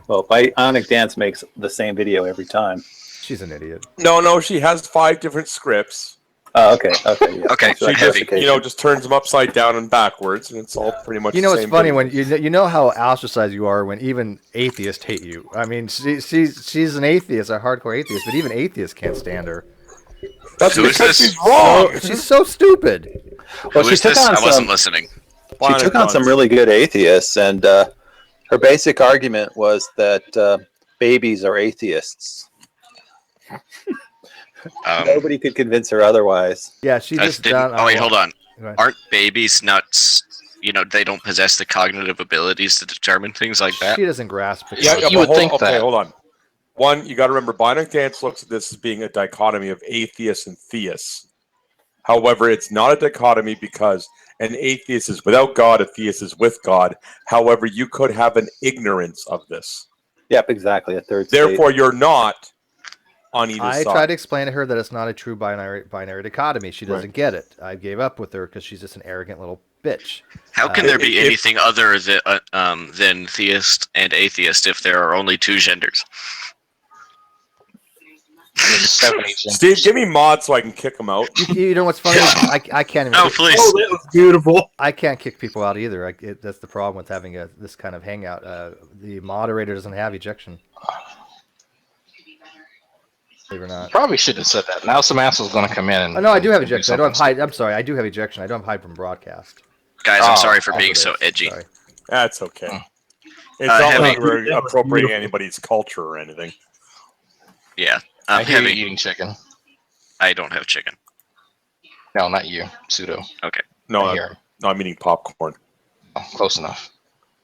Well, Bionic Dance makes the same video every time. She's an idiot. No, she has 5 different scripts. Oh, okay. Yeah. Okay. She just turns them upside down and backwards, and it's all pretty much. It's funny when you know how ostracized you are when even atheists hate you. I mean, she's an atheist, a hardcore atheist, but even atheists can't stand her. That's because she's wrong. She's so stupid. Who is this? I wasn't listening. She took on some really good atheists, and her basic argument was that babies are atheists. Nobody could convince her otherwise. Yeah, she just done. Oh wait, hold on. Right. Aren't babies nuts? You know, they don't possess the cognitive abilities to determine things like that. She doesn't grasp it. Yeah, You would think okay, that. hold on. One, you got to remember, Bionic Dance looks at this as being a dichotomy of atheists and theists. However, it's not a dichotomy because an atheist is without God, a theist is with God. However, you could have an ignorance of this. Yep, exactly. A third Therefore, state. you're not on either side. I tried to explain to her that it's not a true binary dichotomy. She doesn't get it. I gave up with her because she's just an arrogant little bitch. How can there be anything other than theist and atheist if there are only two genders? Steve, give me mods so I can kick them out. You know what's funny? I can't even. Oh, please. Oh, that was beautiful. I can't kick people out either. That's the problem with having this kind of hangout. The moderator doesn't have ejection. Believe it or not. Probably should have said that. Now Samantha's going to come in. And, no, I do have ejection. I don't have hide. I'm sorry. I do have ejection. I don't have hide from broadcast. Guys, I'm sorry for being so edgy. Sorry. That's okay. It's not like we're appropriating anybody's culture or anything. Yeah. I hear you eating chicken. I don't have chicken. No, not you. Pseudo. Okay. No, I'm eating popcorn. Oh, close enough.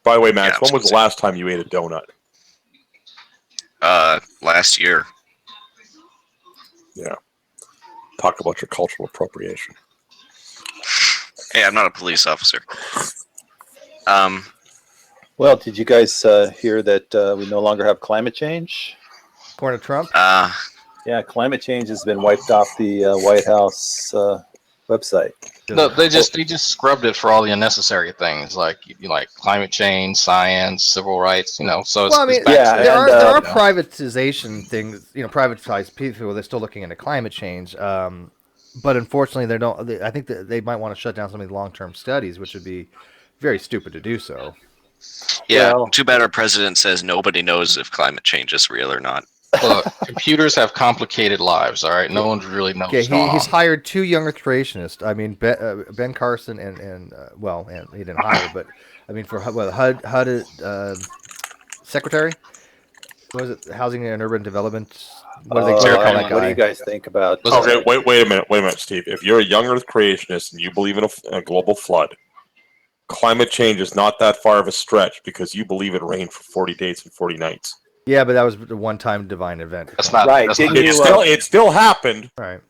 By the way, Max, when was the last time you ate a donut? Last year. Yeah. Talk about your cultural appropriation. Hey, I'm not a police officer. Well, did you guys hear that we no longer have climate change? According to Trump? Yeah, climate change has been wiped off the White House website. No, they just scrubbed it for all the unnecessary things like climate change, science, civil rights. So it's, Well, I mean, it's back to there are you know. privatization things. Privatized people. They're still looking into climate change. But unfortunately, they don't. I think that they might want to shut down some of the long-term studies, which would be very stupid to do so. Yeah, too bad our president says nobody knows if climate change is real or not. Look, computers have complicated lives. All right, no one really knows. Okay, he's hired 2 young Earth creationists. I mean, Ben Carson and he didn't hire, but I mean for HUD secretary. What was it? Housing and Urban Development. What do they call that guy? What do you guys think about? Okay, wait a minute, Steve. If you're a young Earth creationist and you believe in a global flood, climate change is not that far of a stretch because you believe it rained for 40 days and 40 nights. Yeah, but that was a one-time divine event. That's not right. It still happened. Right.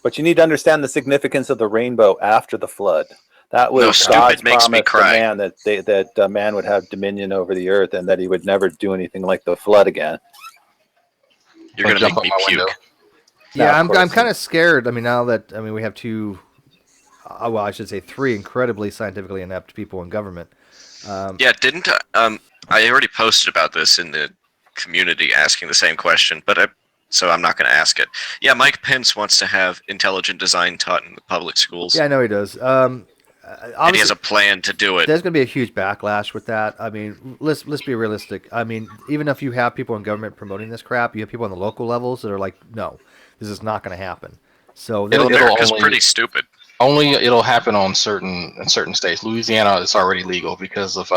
But you need to understand the significance of the rainbow after the flood. That was God's promise to man that man would have dominion over the earth and that he would never do anything like the flood again. You're gonna make me puke. Yeah, I'm kind of scared. I mean, now that we have 2, well, I should say 3 incredibly scientifically inept people in government. Yeah, didn't I already posted about this in the community asking the same question, but so I'm not going to ask it. Yeah, Mike Pence wants to have intelligent design taught in the public schools. Yeah, I know he does. And he has a plan to do it. There's going to be a huge backlash with that. I mean, let's be realistic. I mean, even if you have people in government promoting this crap, you have people on the local levels that are like, no, this is not going to happen. So America's pretty stupid. Only it'll happen in certain states. Louisiana is already legal because of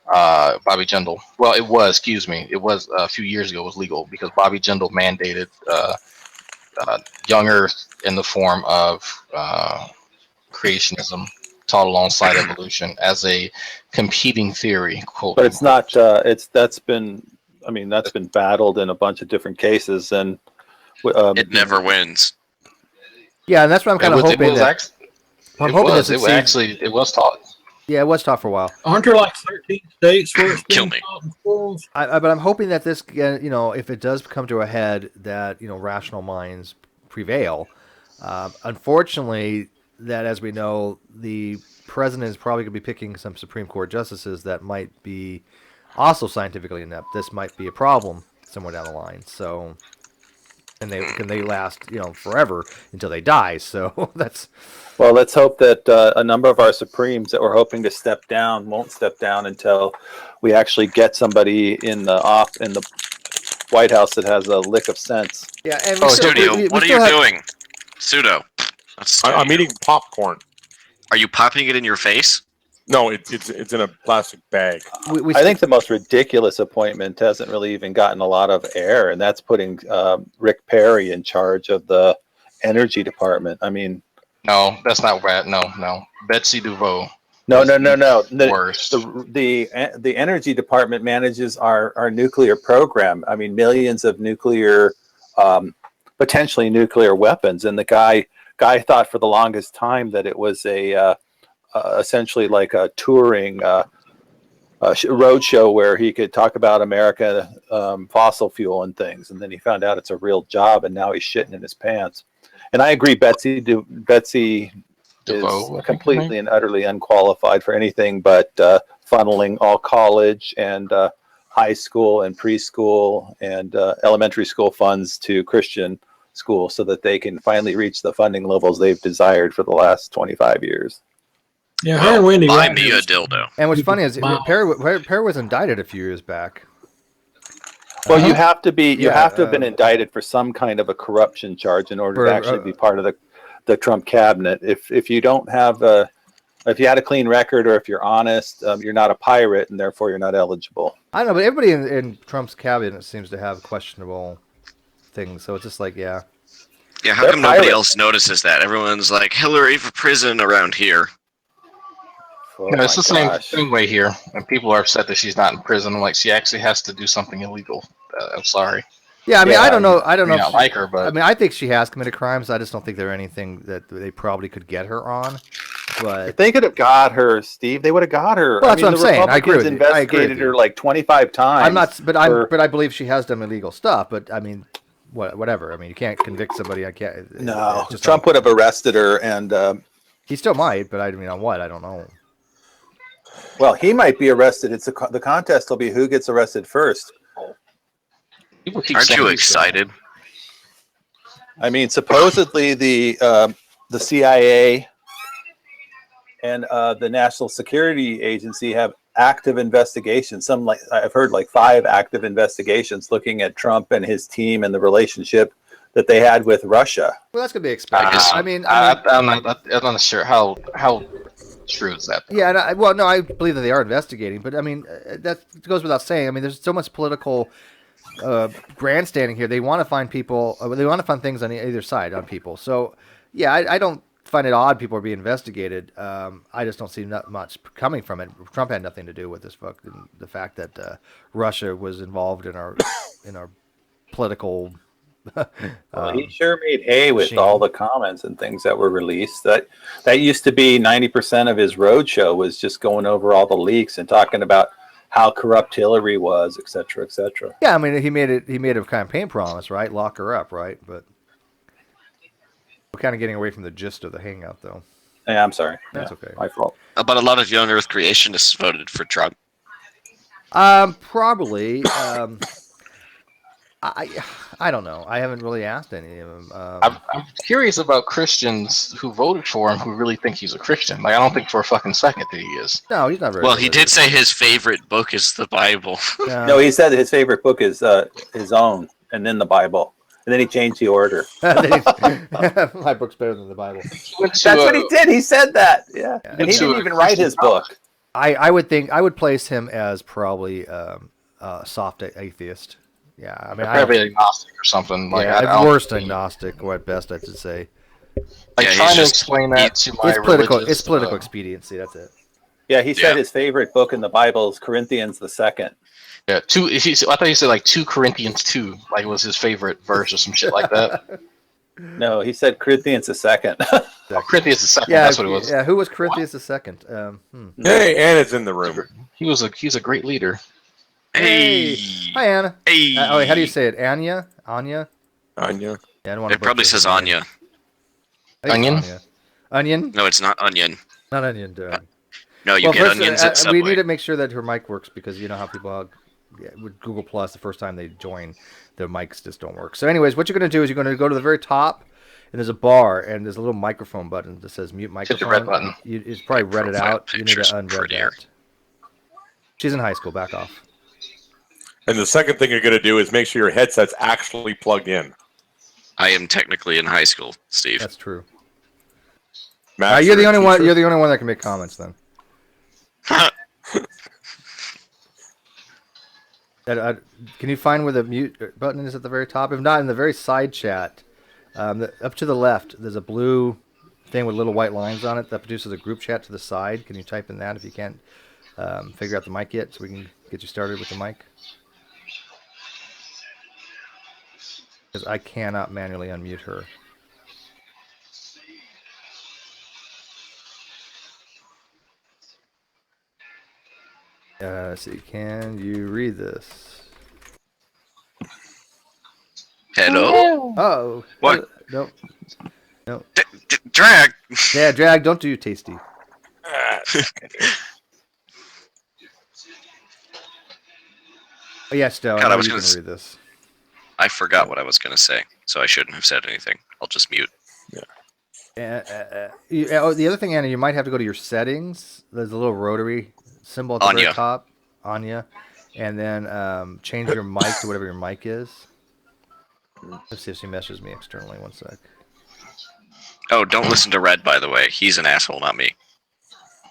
Bobby Jindal. Well, it was. Excuse me. It was a few years ago. It was legal because Bobby Jindal mandated young Earth in the form of creationism taught alongside evolution as a competing theory. Quote, but it's not. That's been battled in a bunch of different cases, and it never wins. Yeah, and that's what I'm kind of hoping. It was taught. Yeah, it was taught for a while. Aren't there like 13 states where it's Kill been me. taught in schools? But I'm hoping that this, if it does come to a head, that rational minds prevail. Unfortunately, that as we know, the president is probably going to be picking some Supreme Court justices that might be also scientifically inept. This might be a problem somewhere down the line. So, and they last forever until they die. So that's. Well, let's hope that a number of our Supremes that we're hoping to step down won't step down until we actually get somebody in the White House that has a lick of sense. Yeah, and Studio, what are you doing? Pseudo. I'm eating popcorn. Are you popping it in your face? No, it's in a plastic bag. I think the most ridiculous appointment hasn't really even gotten a lot of air, and that's putting Rick Perry in charge of the energy department. I mean, No, that's not bad. No. Betsy DeVoe. no. is The Worst. the energy department manages our nuclear program. I mean, millions of nuclear, potentially nuclear weapons, and the guy thought for the longest time that it was a essentially like a touring road show where he could talk about America, fossil fuel and things, and then he found out it's a real job, and now he's shitting in his pants. And I agree, Betsy DeVoe, is completely and utterly unqualified for anything but funneling all college and high school and preschool and elementary school funds to Christian schools so that they can finally reach the funding levels they've desired for the last 25 years. Yeah, her and Wendy buy Wright me a was- dildo. And what's funny is Wow. Perry was indicted a few years back. Well, you have to be. You Yeah, have to have been indicted for some kind of a corruption charge in order to actually be part of the Trump cabinet. If you don't have if you had a clean record or if you're honest, you're not a pirate, and therefore you're not eligible. I don't know, but everybody in Trump's cabinet seems to have questionable things. So it's just like, yeah. Yeah, how They're come nobody pirates. else notices that? Everyone's like, Hillary for prison around here. Oh No, it's my the same gosh. way here, and people are upset that she's not in prison. Like she actually has to do something illegal. I'm sorry. Yeah, I mean, Yeah, I don't know. I don't may know. not like her, but I mean, I think she has committed crimes. I just don't think there are anything that they probably could get her on. But If they could have got her, Steve, they would have got her. Well, that's what I'm saying. I agree with you. I agree with Investigated you. her like 25 times. I'm not. But for- I believe she has done illegal stuff. But I mean, whatever. I mean, you can't convict somebody. I can't. No, it's just Trump would have arrested her, and He still might, but I mean, on what? I don't know. well, he might be arrested. It's the contest will be who gets arrested first. people keep Aren't saying you he's excited? I mean, supposedly the CIA and the National Security Agency have active investigations. Some like I've heard like 5 active investigations looking at Trump and his team and the relationship that they had with Russia. Well, that's gonna be expected. I mean, I'm not sure how true is that. yeah. Well, no, I believe that they are investigating, but I mean, that goes without saying. I mean, there's so much political grandstanding here. They want to find people. They want to find things on either side on people. So, yeah, I don't find it odd people are being investigated. I just don't see not much coming from it. Trump had nothing to do with this book. The fact that Russia was involved in our political. Well, he sure made hay with machine. all the comments and things that were released. That used to be 90% of his roadshow was just going over all the leaks and talking about how corrupt Hillary was, et cetera, et cetera. Yeah, I mean, he made a campaign promise, right? Lock her up, right? But we're kind of getting away from the gist of the Hangout, though. Yeah, I'm sorry. That's Yeah, okay. my fault. But a lot of young Earth creationists voted for Trump. Probably. I don't know. I haven't really asked any of them. I'm curious about Christians who voted for him who really think he's a Christian. Like I don't think for a fucking second that he is. No, he's not very. Well, he did religious. say his favorite book is the Bible. No, he said his favorite book is his own, and then the Bible, and then he changed the order. My book's better than the Bible. That's what he did. He said that. Yeah, and he didn't even write his book. I would place him as probably a soft atheist. Yeah, I mean, Probably agnostic or something. Like yeah, I at don't worst think- agnostic, or at best, I should say. Like Yeah, he's trying to just- explain that to my It's political. religious, It's political expediency. That's it. Yeah, he said Yeah. his favorite book in the Bible is Corinthians the Second. Yeah, I thought you said like 2 Corinthians 2, like was his favorite verse or some shit like that. No, he said Corinthians the Second. Corinthians the second. Yeah, That's what it was. Yeah, who was Corinthians the second? Hey, Anna's in the room. He's a great leader. Hey, Hi, Anna. hey. Wait, how do you say it? Anya? Anya? Anya. Yeah, I don't want It probably says Anya. Onion? Onion? No, it's not onion. Not onion. No, you get onions at Subway. We need to make sure that her mic works because you know how people with Google Plus the first time they join, their mics just don't work. So, anyways, what you're going to do is you're going to go to the very top, and there's a bar, and there's a little microphone button that says mute microphone. Hit the red button. It's probably read it Profile out. You need to picture's unread prettier. that. She's in high school. Back off. And the second thing you're going to do is make sure your headset's actually plugged in. I am technically in high school, Steve. That's true. Max, You're the only one. teacher. You're the only one that can make comments then. Can you find where the mute button is at the very top? If not, in the very side chat, up to the left, there's a blue thing with little white lines on it that produces a group chat to the side. Can you type in that if you can't figure out the mic yet, so we can get you started with the mic? Because I cannot manually unmute her. Let's see, can you read this? Hello? Oh. What? No. No. Drag! Yeah, drag, don't do tasty. Oh, yeah, Stowe, I God, know I was you gonna can read this. I forgot what I was going to say, so I shouldn't have said anything. I'll just mute. The other thing, Anna, you might have to go to your settings. There's a little rotary symbol at the very Anya. top, Anya, and then change your mic to whatever your mic is. Let's see if she messages me externally. One sec. Oh, don't listen to Red, by the way. He's an asshole, not me.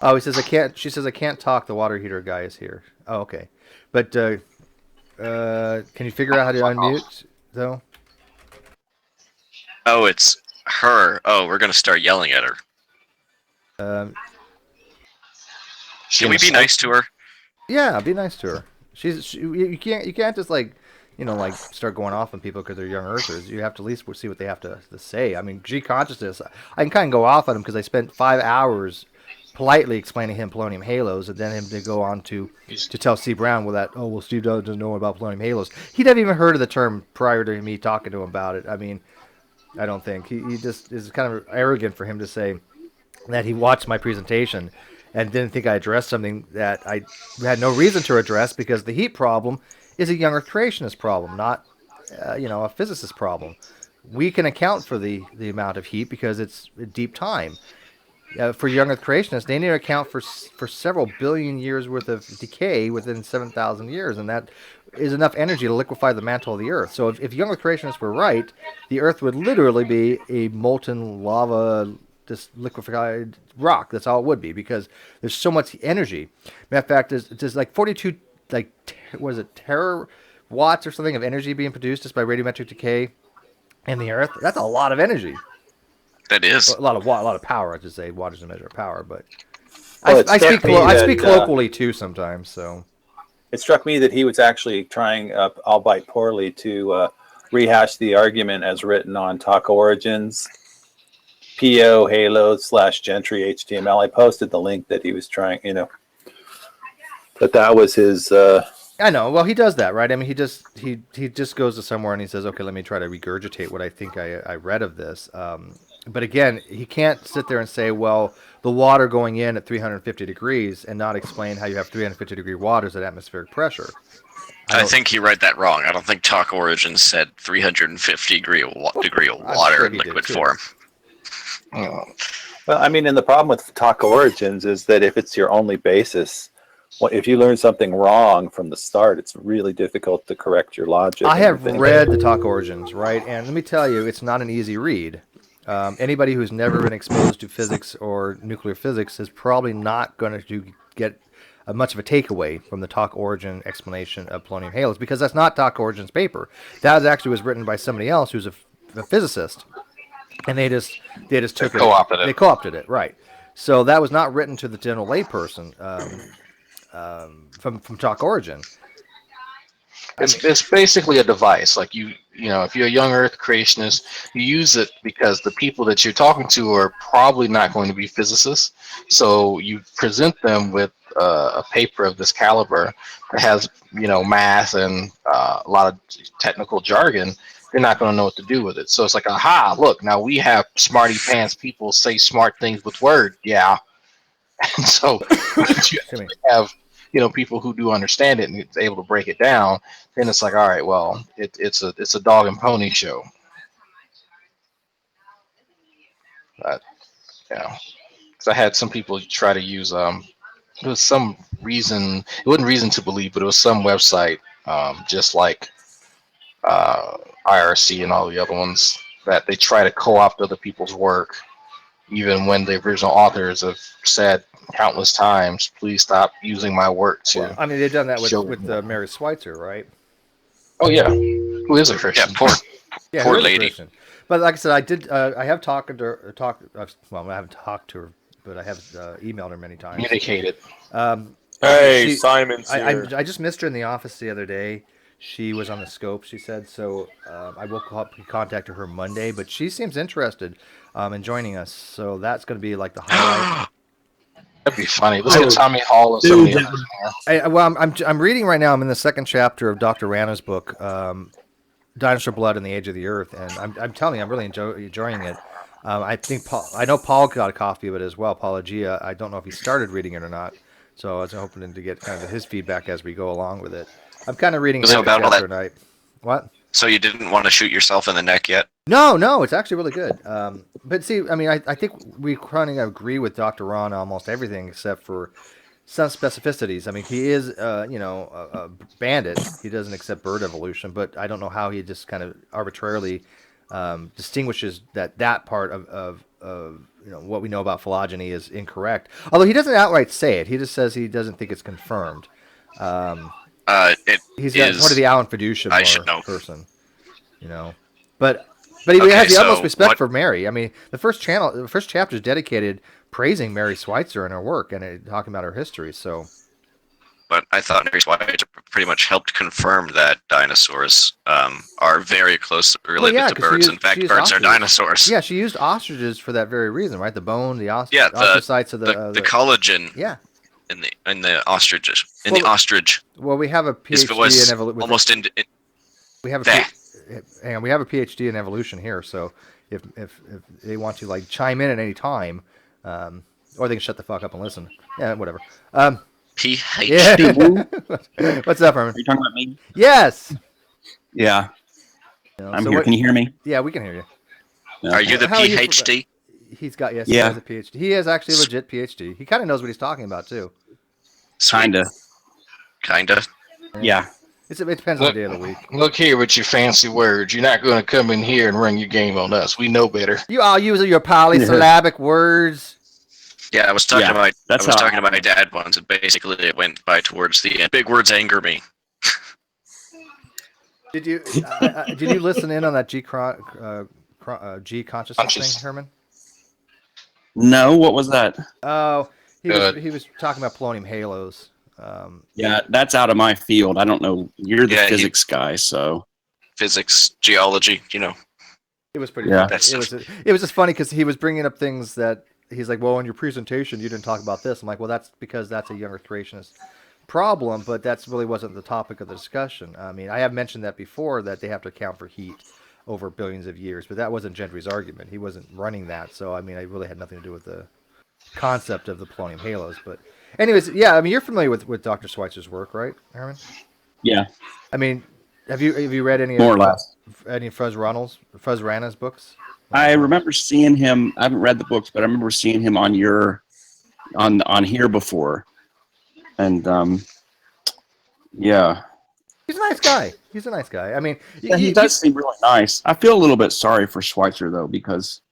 Oh, he says I can't. She says I can't talk. The water heater guy is here. Oh, okay. But can you figure out how to unmute though? Oh, it's her. Oh, we're going to start yelling at her. Can we be nice to her? Yeah, be nice to her. You can't just like start going off on people because they're young earthers. You have to at least see what they have to say. I mean, G consciousness. I can kind of go off on him because I spent 5 hours politely explaining him polonium halos, and then him to go on to tell C Brown Steve doesn't know about polonium halos. He'd never even heard of the term prior to me talking to him about it. I mean, I don't think he just is kind of arrogant for him to say that he watched my presentation and didn't think I addressed something that I had no reason to address, because the heat problem is a young Earth creationist problem, not a physicist problem. We can account for the amount of heat because it's deep time. For young Earth creationists, they need to account for several billion years worth of decay within 7,000 years, and that is enough energy to liquefy the mantle of the Earth. So if young Earth creationists were right, the Earth would literally be a molten lava, this liquefied rock. That's all it would be, because there's so much energy. Matter of fact, there's like 42, what is it, terawatts or something of energy being produced just by radiometric decay in the Earth. That's a lot of energy. That is a lot of power. I should say water's a measure of power, but Well, I speak colloquially too sometimes. So it struck me that he was actually trying, albeit poorly, to rehash the argument as written on Talk Origins, PO Halo / Gentry HTML. I posted the link that he was trying, but that was his. I know. Well, he does that, right? I mean, he just goes to somewhere and he says, "Okay, let me try to regurgitate what I think I read of this." But again, he can't sit there and say, "Well, the water going in at 350 degrees," and not explain how you have 350 degree waters at atmospheric pressure. I think he read that wrong. I don't think Talk Origins said 350 degree of water in liquid form. Well, I mean, and the problem with Talk Origins is that if it's your only basis, if you learn something wrong from the start, it's really difficult to correct your logic. I have read the Talk Origins, right? And let me tell you, it's not an easy read. Anybody who's never been exposed to physics or nuclear physics is probably not going to get much of a takeaway from the Talk Origin explanation of polonium halos, because that's not Talk Origin's paper. That actually was written by somebody else who's a physicist, and they just took it. They co-opted it, right? So that was not written to the general layperson from Talk Origin. It's basically a device. Like if you're a young Earth creationist, you use it because the people that you're talking to are probably not going to be physicists. So you present them with a paper of this caliber that has math and a lot of technical jargon. They're not going to know what to do with it. So it's like, aha, look, now we have smarty pants people say smart things with words. Yeah. And so you have people who do understand it and it's able to break it down. Then it's like, all right, well, it's a dog and pony show. But because I had some people try to use it was some reason, it wasn't reason to believe, but it was some website just like IRC and all the other ones, that they try to co-opt other people's work even when the original authors have said countless times, "Please stop using my work to." Well, I mean, they've done that show with Mary Schweitzer, right? Oh yeah, who is a Christian? Yeah, poor Yeah, poor who is a lady. Christian. But like I said, I did. I have talked to her. Well, I haven't talked to her, but I have emailed her many times. Communicated. Hey, Simon's here. I just missed her in the office the other day. She was on the scope, she said. So I will contact her Monday, but she seems interested in joining us. So that's going to be like the highlight. That'd be funny. Let's get Tommy Hall and some of the others. Well, I'm reading right now. I'm in the second chapter of Dr. Rana's book, Dinosaur Blood and the Age of the Earth, and I'm telling you, I'm really enjoying it. I think I know Paul got a copy of it as well, Paulogia. I don't know if he started reading it or not, so I was hoping to get kind of his feedback as we go along with it. I'm kind of reading half a chapter a night. What? So you didn't want to shoot yourself in the neck yet? No, it's actually really good. But see, I mean, I think we kind of agree with Dr. Ron on almost everything except for some specificities. I mean, he is, a bandit. He doesn't accept bird evolution, but I don't know how he just kind of arbitrarily distinguishes that part of what we know about phylogeny is incorrect. Although he doesn't outright say it. He just says he doesn't think it's confirmed. He's part of the Alan Fiducian person, But he has the utmost respect for Mary. I mean, the first chapter is dedicated praising Mary Schweitzer and her work and talking about her history. So, but I thought Mary Schweitzer pretty much helped confirm that dinosaurs are very closely related to birds. In fact, birds are dinosaurs. Yeah, she used ostriches for that very reason, right? The bone, the osteocytes of the collagen. Yeah. In the ostriches. The ostrich. Well, we have a PhD in evolution. Almost in. We have a PhD in evolution here, so if they want to like chime in at any time, or they can shut the fuck up and listen. Yeah, whatever. PhD. Yeah. What's up, Herman? Are you talking about me? Yes. Yeah. I'm here. Can you hear me? Yeah, we can hear you. Yeah. Are you the PhD? He's got He has a PhD. He is actually a legit PhD. He kind of knows what he's talking about too. Kinda. Yeah. It depends on the day of the week. Look here with your fancy words. You're not going to come in here and run your game on us. We know better. You all use your polysyllabic words. Yeah, I was talking to my dad once, and basically it went by towards the end. Big words anger me. Did you listen in on that G consciousness thing, Herman? No, what was that? Oh, he was talking about polonium halos. Yeah, that's out of my field. I don't know. You're the physics guy, so physics, geology, It was pretty. Yeah, it was just funny because he was bringing up things that he's like, well, in your presentation you didn't talk about this. I'm like, well, that's because that's a younger creationist problem, but that's really wasn't the topic of the discussion. I mean, I have mentioned that before that they have to account for heat over billions of years, but that wasn't Gentry's argument. He wasn't running that, so I mean, I really had nothing to do with the concept of the polonium halos. But anyways, yeah, I mean, you're familiar with Dr. Schweitzer's work, right, Herman? Yeah. I mean, have you read any more or less any Fuzz Rana's books? I remember seeing him. I haven't read the books, but I remember seeing him on here before, and yeah. He's a nice guy. I mean, he does seem really nice. I feel a little bit sorry for Schweitzer though, because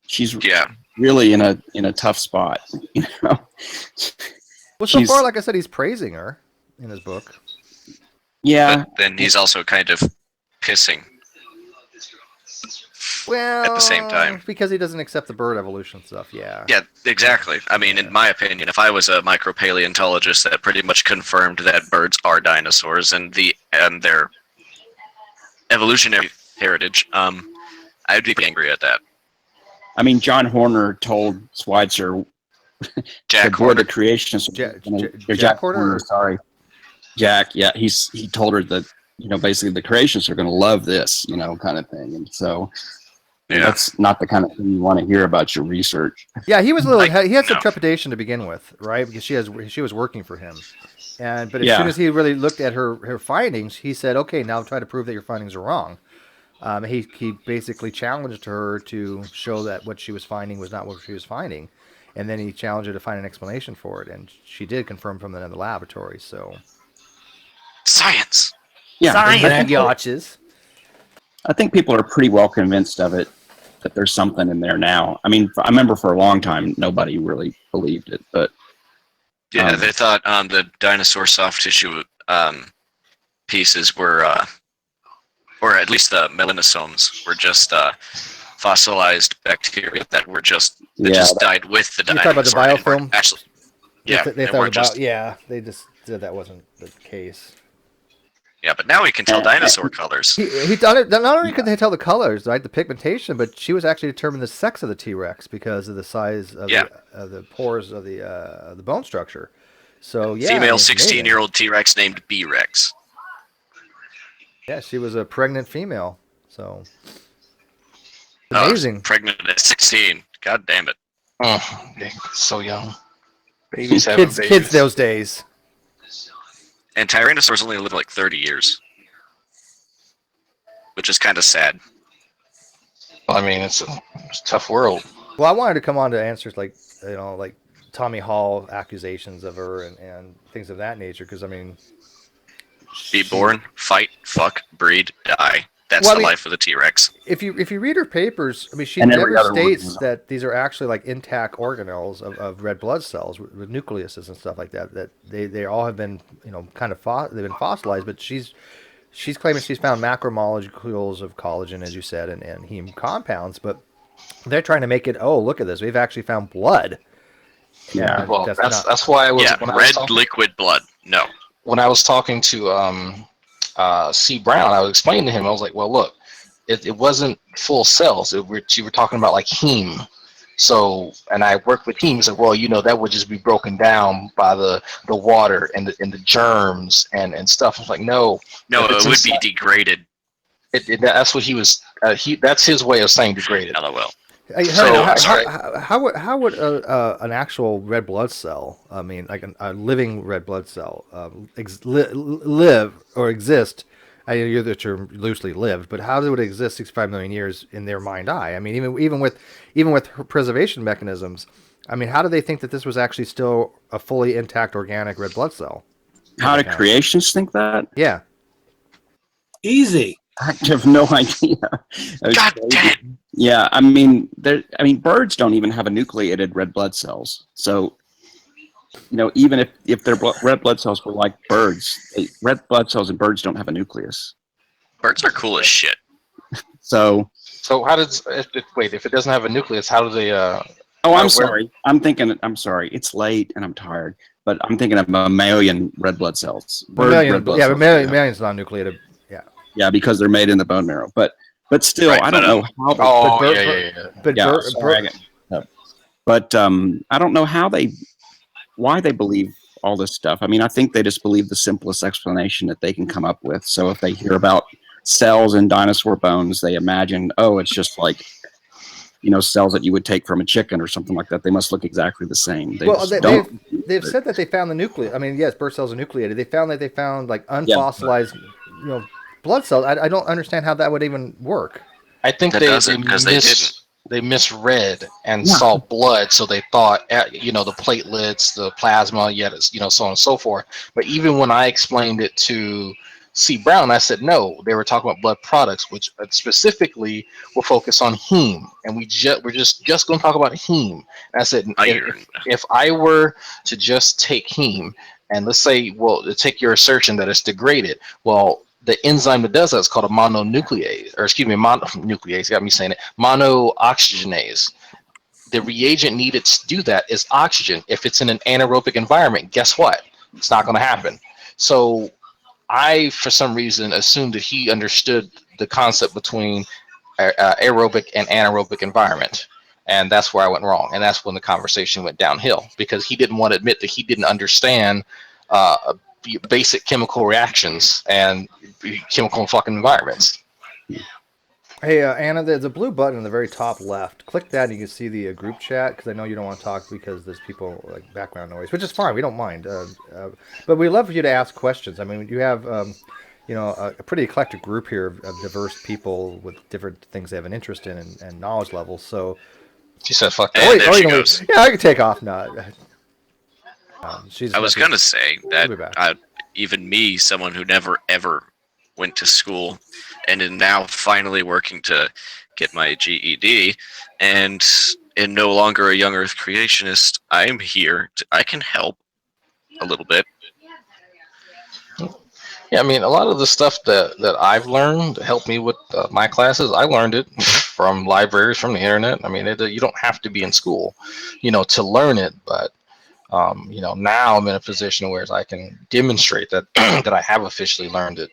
she's really in a tough spot. Well, so far, like I said, he's praising her in his book. Yeah. But then he's also kind of pissing. Well, at the same time, because he doesn't accept the bird evolution stuff. Yeah. Yeah, exactly. I mean, in my opinion, if I was a micropaleontologist that pretty much confirmed that birds are dinosaurs and their evolutionary heritage, I'd be angry at that. I mean, John Horner told Schweitzer, Jack Horner, the creationist, Jack Horner. Sorry, Jack. Yeah, he told her that basically the creationists are going to love this, kind of thing, and so. Yeah. That's not the kind of thing you want to hear about your research. Yeah, he was he had some trepidation to begin with, right? Because she was working for him, but as soon as he really looked at her findings, he said, "Okay, now try to prove that your findings are wrong." He basically challenged her to show that what she was finding was not what she was finding, and then he challenged her to find an explanation for it, and she did confirm from the laboratory. So, science, yeah, science. I think people are pretty well convinced of it. that there's something in there now. I mean, I remember for a long time nobody really believed it, but yeah, they thought the dinosaur soft tissue pieces were, or at least the melanosomes were just fossilized bacteria that were just died with the You dinosaur. talk about the biofilm? Actually, yeah, they they thought weren't just. yeah, they just said that wasn't the case. Yeah, but now we can tell dinosaur colors. He done it. Not only could they tell the colors, right, the pigmentation, but she was actually determining the sex of the T-Rex because of the size of the pores of the bone structure. So yeah, Female 16-year-old T-Rex named B-Rex. Yeah, she was a pregnant female. So amazing. Pregnant at 16. God damn it. Oh, so young. Babies having babies. Kids those days. And Tyrannosaurs only live like 30 years. Which is kind of sad. Well, I mean, it's a tough world. Well, I wanted to come on to answers like, like Tommy Hall accusations of her and things of that nature, because, I mean... Be born, fight, fuck, breed, die. That's the life of the T-Rex. If you read her papers, I mean, she never states that these are actually like intact organelles of red blood cells with nucleuses and stuff like that. That they all have been kind of they've been fossilized, but she's claiming she's found macromolecules of collagen, as you said, and heme compounds. But they're trying to make it. Oh, look at this! We've actually found blood. Yeah, well, that's why I was. Yeah, red liquid blood. No. When I was talking to C. Brown, I was explaining to him, I was like, well, look, it wasn't full cells. You were talking about like heme. So, and I worked with heme. He said, well, that would just be broken down by the water and the germs and stuff. I was like, no. No, it would be degraded. That's what he was, that's his way of saying degraded. LOL. How would an actual red blood cell, I mean, like a living red blood cell, live or exist? I use the term loosely lived, but how would it exist 65 million years in their mind eye? I mean, even with preservation mechanisms, I mean, how do they think that this was actually still a fully intact organic red blood cell? How do creationists think that? Yeah. Easy. I have no idea. God damn. Yeah, I mean, birds don't even have a nucleated red blood cells. So, even if their red blood cells were like birds, red blood cells in birds don't have a nucleus. Birds are cool as shit. So how does if it doesn't have a nucleus, how do they? I'm sorry. I'm sorry. It's late and I'm tired, but I'm thinking of mammalian red blood cells. Mammalian's non-nucleated. Yeah, because they're made in the bone marrow. But still, I don't know how. But I don't know why they believe all this stuff. I mean, I think they just believe the simplest explanation that they can come up with. So if they hear about cells in dinosaur bones, they imagine, oh, it's just like, cells that you would take from a chicken or something like that. They must look exactly the same. They've said that they found the nucleus. I mean, yes, bird cells are nucleated. They found like unfossilized, blood cells. I don't understand how that would even work. I think they misread and saw blood, so they thought the platelets, the plasma, so on and so forth. But even when I explained it to C. Brown, I said no, they were talking about blood products, which specifically will focus on heme, and we're just going to talk about heme. And I said if I were to just take heme and let's say, take your assertion that it's degraded, the enzyme that does that is called a mononuclease, mononuclease, got me saying it, monooxygenase. The reagent needed to do that is oxygen. If it's in an anaerobic environment, guess what? It's not going to happen. So I, for some reason, assumed that he understood the concept between aerobic and anaerobic environment. And that's where I went wrong. And that's when the conversation went downhill, because he didn't want to admit that he didn't understand basic chemical reactions and chemical fucking environments. Hey, Anna, there's a blue button in the very top left. Click that and you can see the group chat, because I know you don't want to talk because there's people, like background noise, which is fine. We don't mind. But we'd love for you to ask questions. I mean, you have a pretty eclectic group here of diverse people with different things they have an interest in and knowledge levels. So she said, fuck that. There she goes. Yeah, I can take off now. I was going to say that even me, someone who never, ever went to school, and am now finally working to get my GED, and am no longer a young Earth creationist. I am here. I can help a little bit. Yeah, I mean, a lot of the stuff that I've learned to help me with my classes, I learned it from libraries, from the internet. I mean, you don't have to be in school, to learn it. But now I'm in a position where I can demonstrate that that I have officially learned it.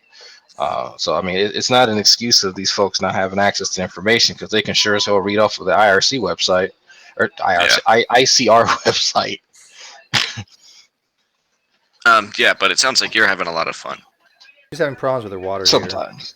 So I mean, it's not an excuse of these folks not having access to information, because they can sure as hell read off of the IRC website or ICR website. Yeah, but it sounds like you're having a lot of fun. She's having problems with her water Sometimes.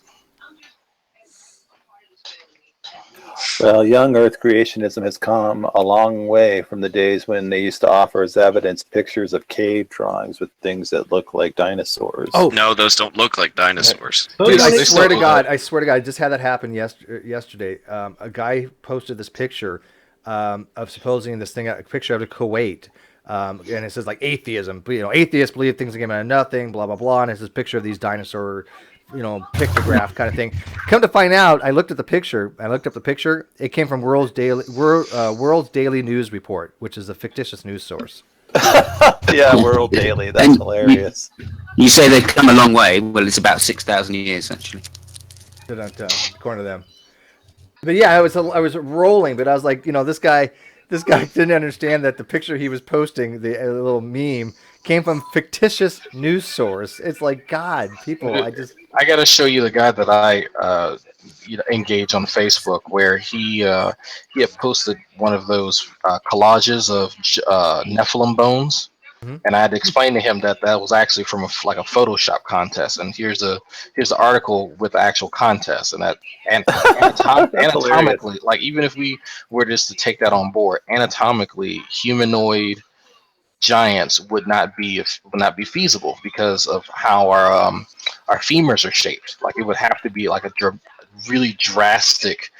Well, young Earth creationism has come a long way from the days when they used to offer as evidence pictures of cave drawings with things that look like dinosaurs. Oh no, those don't look like dinosaurs. Dude, I swear to God, I just had that happen yesterday. A guy posted this picture of supposing this thing, a picture of Kuwait. And it says like atheism, atheists believe things came out of nothing, blah, blah, blah. And it's this picture of these dinosaur, pictograph kind of thing. Come to find out, I looked up the picture. It came from World's Daily News Report, which is a fictitious news source. Yeah, World Daily. That's hilarious. You say they've come a long way. Well, it's about 6,000 years, actually. According to them. But yeah, I was rolling, but I was like, this guy didn't understand that the picture he was posting, the little meme, came from fictitious news source. It's like, God, people, I got to show you the guy that I engage on Facebook, where he had posted one of those collages of Nephilim bones, and I had to explain to him that was actually from a Photoshop contest. And here's the article with the actual contest, and that anatomically, like, even if we were just to take that on board, anatomically, humanoid giants would not be feasible because of how our femurs are shaped. Like, it would have to be like a really drastic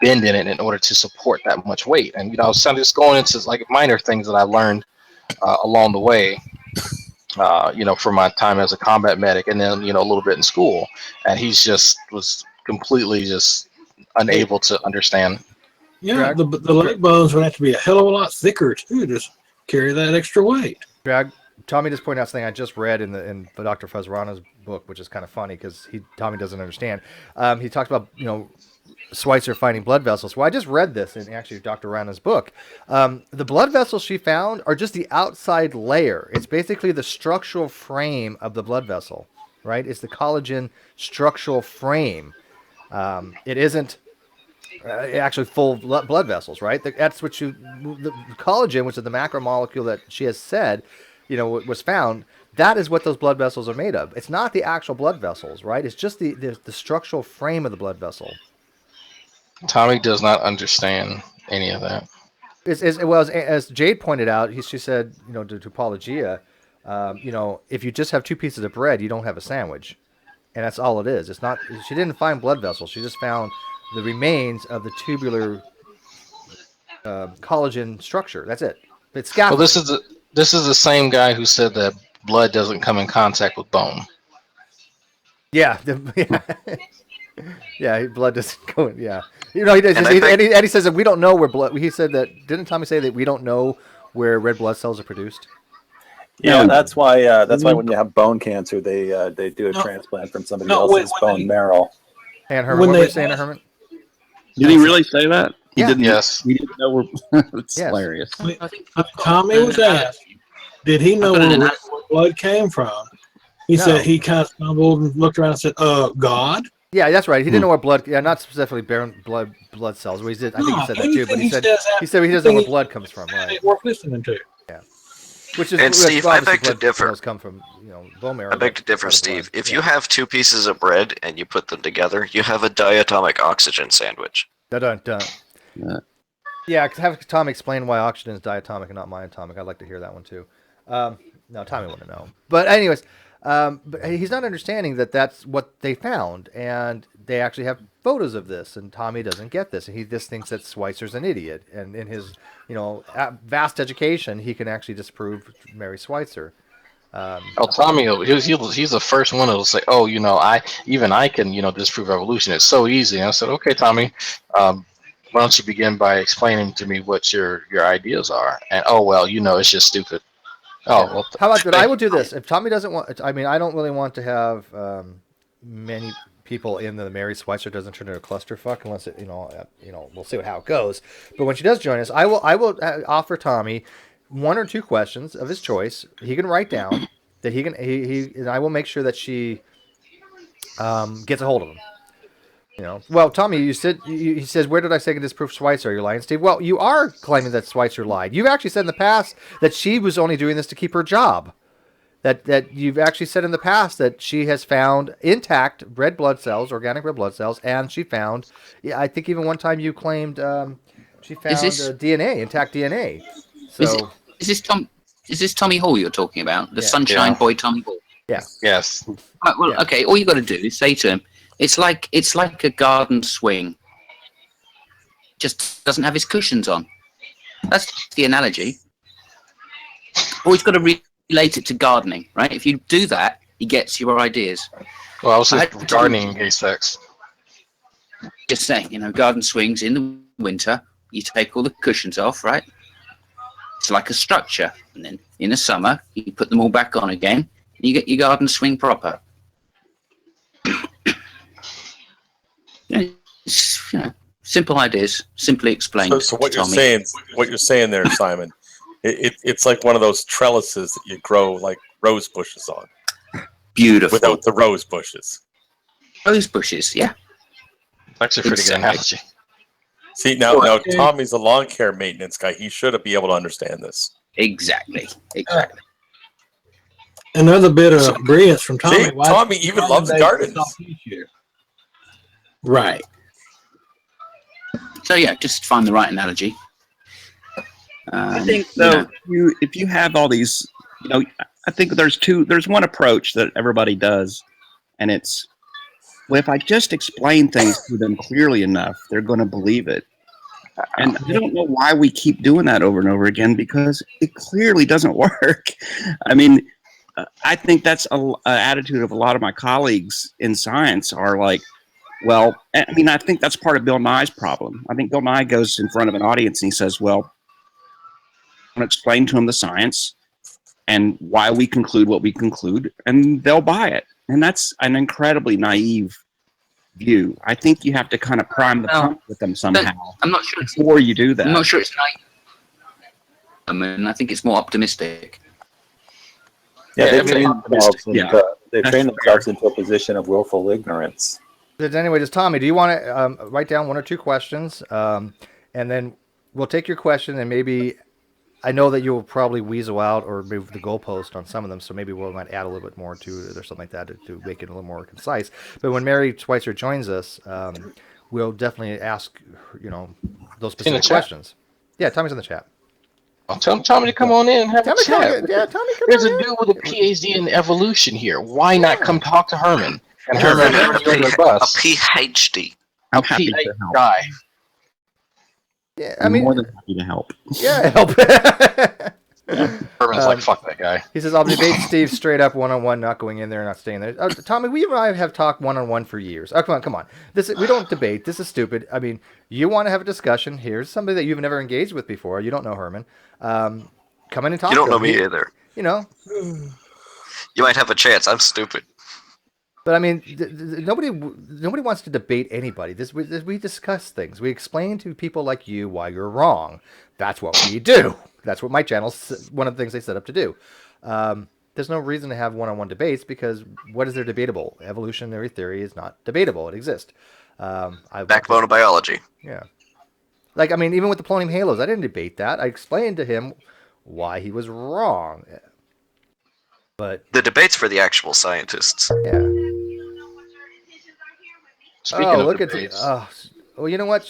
bend in it in order to support that much weight. And I was kind of just going into like minor things that I learned along the way, from my time as a combat medic, and then a little bit in school. And he's just was completely just unable to understand. Yeah, the leg bones would have to be a hell of a lot thicker too to carry that extra weight. Drag. Tommy just pointed out something I just read in the Dr. Fezrana's book, which is kind of funny because Tommy doesn't understand. He talks about Schweitzer finding blood vessels. Well, I just read this in actually Dr. Rana's book. The blood vessels she found are just the outside layer. It's basically the structural frame of the blood vessel, right? It's the collagen structural frame. It isn't actually full blood vessels, right? That's what the collagen, which is the macromolecule that she has said, was found. That is what those blood vessels are made of. It's not the actual blood vessels, right? It's just the structural frame of the blood vessel. Tommy does not understand any of that. As Jade pointed out, she said, to Apologia, if you just have two pieces of bread, you don't have a sandwich, and that's all it is. It's not. She didn't find blood vessels. She just found the remains of the tubular collagen structure. That's it. It's scaffolding. Well, this is the same guy who said that blood doesn't come in contact with bone. Yeah. Yeah, blood doesn't go in. Yeah. He does. And he says that we don't know where blood. He said that. Didn't Tommy say that we don't know where red blood cells are produced? Yeah, that's why when you have bone cancer, they do a transplant from somebody else's bone marrow. And Herman, what were you saying, Herman? Did he really say that? He didn't. Yes. We didn't know. It's hilarious. Tommy was asked, did he know where blood came from? He said he kind of stumbled and looked around and said, God? Yeah, that's right. He didn't know where blood, not specifically blood cells. Well, I think he said that too, but he said he doesn't know where blood comes from. Right. It's worth listening to. Yeah. Which is, and Steve, I beg to differ. Come from, bone marrow. I beg to differ, Steve. If you have two pieces of bread and you put them together, you have a diatomic oxygen sandwich. Dun. Yeah, have Tommy explain why oxygen is diatomic and not monatomic. I'd like to hear that one too. No, Tommy wouldn't know. But anyways, but he's not understanding that that's what they found, and they actually have photos of this, and Tommy doesn't get this, and he just thinks that Schweitzer's an idiot, and in his vast education, he can actually disprove Mary Schweitzer. Tommy, he's the first one that'll say, "Oh, I can, disprove evolution. It's so easy." And I said, "Okay, Tommy, why don't you begin by explaining to me what your ideas are?" And it's just stupid. Oh, yeah. How about that? I will do this. If Tommy doesn't want, I don't really want to have many people in the Mary Schweitzer doesn't turn into a clusterfuck unless it, we'll see how it goes. But when she does join us, I will offer Tommy 1 or 2 questions of his choice. He can write down that he can. And I will make sure that she gets a hold of him. Well, Tommy, you said he says, "Where did I say I can disprove Schweitzer? You're lying, Steve." Well, you are claiming that Schweitzer lied. You've actually said in the past that she was only doing this to keep her job. That you've actually said in the past that she has found intact red blood cells, organic red blood cells, and she found, I think even one time you claimed she found DNA, intact DNA. So is this Tommy Hall you're talking about? The Sunshine Boy Tommy Hall? Yeah. Yes. Right, well, okay. All you got to do is say to him, it's like a garden swing. Just doesn't have his cushions on. That's the analogy. Always got to relate it to gardening, right? If you do that, he gets your ideas. Well, I was just gardening gay sex. Just saying, garden swings in the winter. You take all the cushions off, right? It's like a structure, and then in the summer you put them all back on again. And you get your garden swing proper. Simple ideas, simply explained. So what you're saying there, Simon, it's like one of those trellises that you grow like rose bushes on. Beautiful. Without the rose bushes. Rose bushes, yeah. That's a pretty good analogy. See, now Tommy's a lawn care maintenance guy. He should be able to understand this. Exactly. Another bit of brilliance from Tommy. See, Tommy even loves gardens. Right. So just find the right analogy. I think though, if you have all these, I think there's one approach that everybody does, and it's, well, if I just explain things to them clearly enough, they're going to believe it. And I don't know why we keep doing that over and over again, because it clearly doesn't work. I mean, I think that's an attitude of a lot of my colleagues in science are like, well, I think that's part of Bill Nye's problem. I think Bill Nye goes in front of an audience and he says, well, I'm going to explain to them the science and why we conclude what we conclude, and they'll buy it. And that's an incredibly naive view. I think you have to kind of prime the pump with them somehow. I'm not sure before you do that. I'm not sure it's naive. I think it's more optimistic. Yeah, they train themselves into a position of willful ignorance. But anyway, Tommy, do you want to write down 1 or 2 questions, and then we'll take your question, and maybe I know that you'll probably weasel out or move the goalpost on some of them, so maybe we might add a little bit more to it or something like that to make it a little more concise. But when Mary Schweitzer joins us, we'll definitely ask those specific questions. Yeah, Tommy's in the chat. I'll tell Tommy to come on in and have a chat. Tommy, come There's on a dude with a PhD in evolution here. Why not come talk to Herman? And Herman a PhD. I'm happy to help. Guy. Yeah, I'm more than happy to help. Yeah, help. Herman's like, fuck that guy. He says, I'll debate Steve straight up one-on-one, not going in there and not staying there. Tommy, we and I have talked one-on-one for years. Oh, come on. We don't debate. This is stupid. I mean, you want to have a discussion. Here's somebody that you've never engaged with before. You don't know Herman. Come in and talk. You don't know me either. You might have a chance. I'm stupid. But I mean, nobody wants to debate anybody. We discuss things. We explain to people like you why you're wrong. That's what we do. That's what my channel's one of the things they set up to do. There's no reason to have one-on-one debates because what is there debatable? Evolutionary theory is not debatable. It exists. Backbone of biology. Yeah. Like, I mean, even with the polonium halos, I didn't debate that. I explained to him why he was wrong. But the debate's for the actual scientists. Yeah. Speaking of look debates. Well, you know what?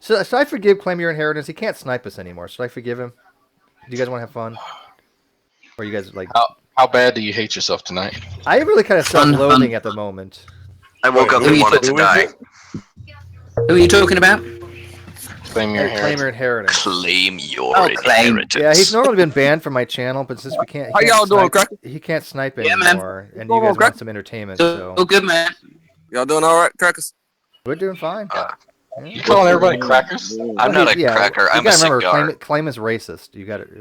Should I forgive Claim Your Inheritance? He can't snipe us anymore. Should I forgive him? Do you guys want to have fun? Or you guys like... How bad do you hate yourself tonight? I really kind of self-loathing at the moment. I woke up and wanted to die. Who are you talking about? Claim your Claim your inheritance. Claim your claim. inheritance. Yeah, he's normally been banned from my channel, but since we can't, How y'all doing, Cracker? he can't snipe Yeah, man. anymore, and you guys want some entertainment, so Oh, good man. Y'all doing all right, Crackers? we're doing fine. You calling everybody crackers? I'm not a cracker. I'm a cigar. Claim is racist.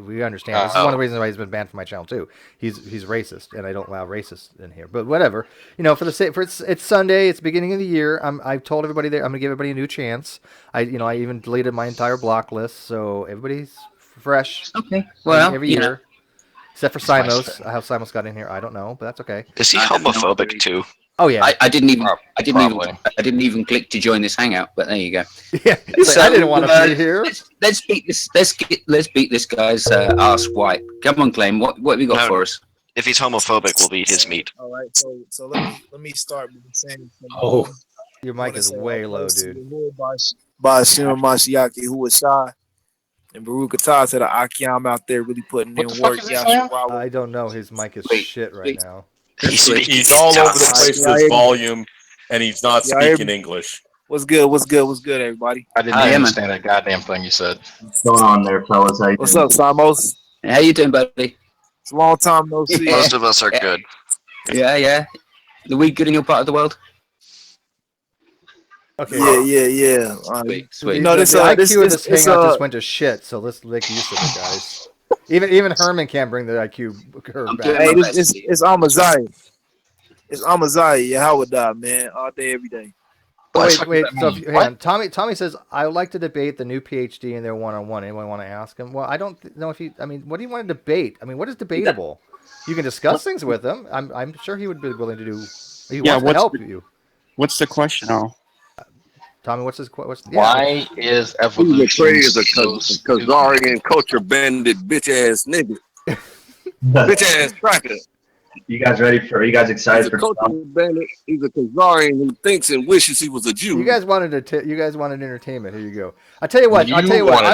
We understand. This is one of the reasons why he's been banned from my channel too. He's racist, and I don't allow racists in here. But whatever. For it's Sunday. It's beginning of the year. I've told everybody there. I'm gonna give everybody a new chance. I even deleted my entire block list, so everybody's fresh. Okay. Well, every year. Except for Simos. How Simos got in here, I don't know, but that's okay. Is he homophobic too? Oh yeah. I didn't even click to join this hangout, but there you go. Yeah. So, I didn't want to be here. Let's beat this. Let's beat this guy's ass white. Come on, Claim. What have you got for us? If he's homophobic, we'll eat his meat. All right. So let me start by saying. Your mic is way low, dude. By Shima Mashiaki, who was shy, and Baruch Atah to the Akiam out there really putting in work. I don't know. His mic is shit right now. He's all over the place with his volume, and he's not speaking English. What's good, everybody? I didn't understand a goddamn thing you said. What's going on there, fellas? What's up, Simos? How you doing, buddy? It's a long time no see. Most of us are good. Yeah. The weed good in your part of the world? Okay. Yeah. Sweet. No, the IQ of this hangout just went to shit. So let's make use of it, guys. Even Herman can't bring the IQ curve back. Hey, it's Amaziah. It's Amaziah. Yeah, how would die, man? All day, every day. Wait. So hang on. Tommy says I would like to debate the new PhD in their one-on-one. Anyone want to ask him? Well, I don't know if he. What do you want to debate? What is debatable? You can discuss things with him. I'm sure he would be willing to do. He wants to help you. What's the question? Tommy, what's question? Why is evolution? He's a crazy Khazarian culture bandit bitch ass nigga. Bitch ass cracker. You guys ready for? Are you guys excited for? Bandit. He's a Khazarian who thinks and wishes he was a Jew. You guys wanted entertainment. Here you go. I tell you what. I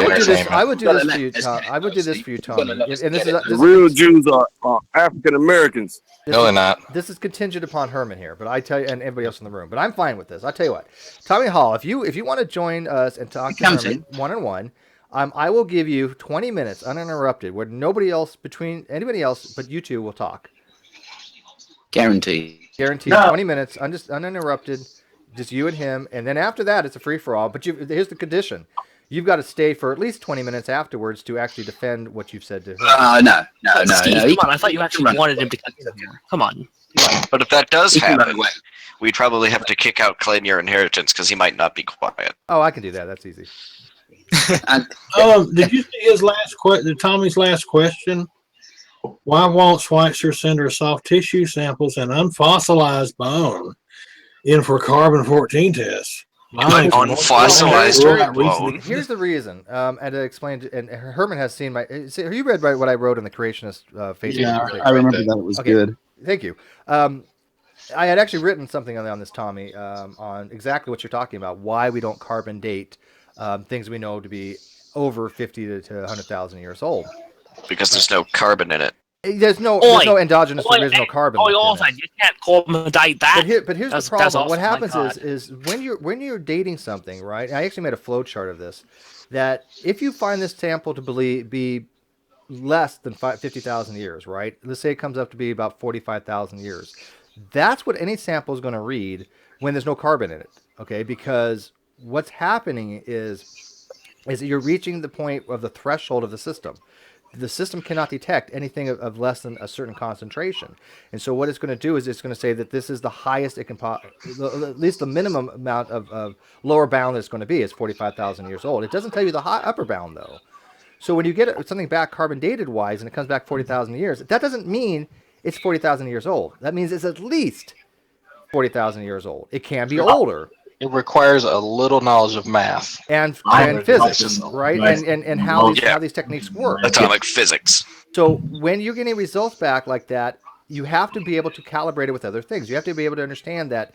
would do this. I would do this for you, Tom. I would do this for you, Tommy. And the real Jews are African Americans. No, they're not. This is contingent upon Herman here, but I tell you, and everybody else in the room. But I'm fine with this. I'll tell you what, Tommy Hall. If you want to join us and talk to Herman one-on-one, I will give you 20 minutes uninterrupted, where anybody else but you two will talk. Guaranteed. 20 minutes, uninterrupted, just you and him, and then after that, it's a free-for-all. But here's the condition. You've got to stay for at least 20 minutes afterwards to actually defend what you've said to her. No. Steve, come on. I thought you actually wanted him to come here. Come on. But if that does happen, we'd probably have to kick out Claim Your Inheritance because he might not be quiet. Oh, I can do that. That's easy. Did you see Tommy's last question? Why won't Schweitzer send her soft tissue samples and unfossilized bone in for carbon-14 tests? Unfossilized bone. Here's the reason, and to explain. And Herman has seen my. You read what I wrote in the Creationist Facebook. Yeah, I remember that. It was good. Thank you. I had actually written something on this, Tommy, on exactly what you're talking about. Why we don't carbon date things we know to be over 50 to 100,000 years old. Because there's no carbon in it. There's no endogenous original carbon. You can't carbon date that. But here's the problem. What happens is when you're dating something, right? I actually made a flow chart of this. That if you find this sample to be less than 50,000 years, right? Let's say it comes up to be about 45,000 years. That's what any sample is going to read when there's no carbon in it. Okay, because what's happening is that you're reaching the point of the threshold of the system. The system cannot detect anything of less than a certain concentration. And so what it's going to do is it's going to say that this is the highest it can at least the minimum amount of lower bound that's going to be is 45,000 years old. It doesn't tell you the upper bound, though. So when you get something back carbon dated wise and it comes back 40,000 years, that doesn't mean it's 40,000 years old. That means it's at least 40,000 years old. It can be older. It requires a little knowledge of math and physics, right? And how these techniques work. Atomic physics. So when you're getting results back like that, you have to be able to calibrate it with other things. You have to be able to understand that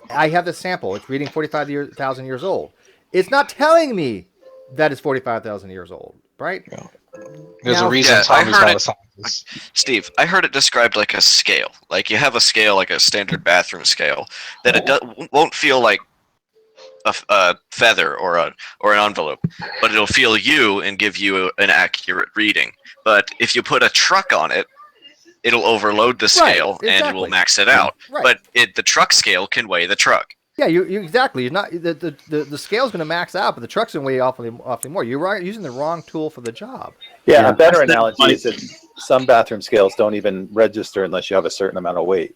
I have this sample. It's reading 45,000 years old. It's not telling me that it's 45,000 years old, right? Yeah. There's a reason Tommy's not a scientist. Steve, I heard it described like a scale. Like you have a scale, like a standard bathroom scale, that it won't feel like a feather or an envelope, but it'll feel you and give you an accurate reading. But if you put a truck on it, it'll overload the scale and it will max it out. Right. But the truck scale can weigh the truck. Yeah, you exactly. You're not the scale's going to max out, but the truck's going to weigh awfully more. You're using the wrong tool for the job. Yeah, a better analogy is that some bathroom scales don't even register unless you have a certain amount of weight.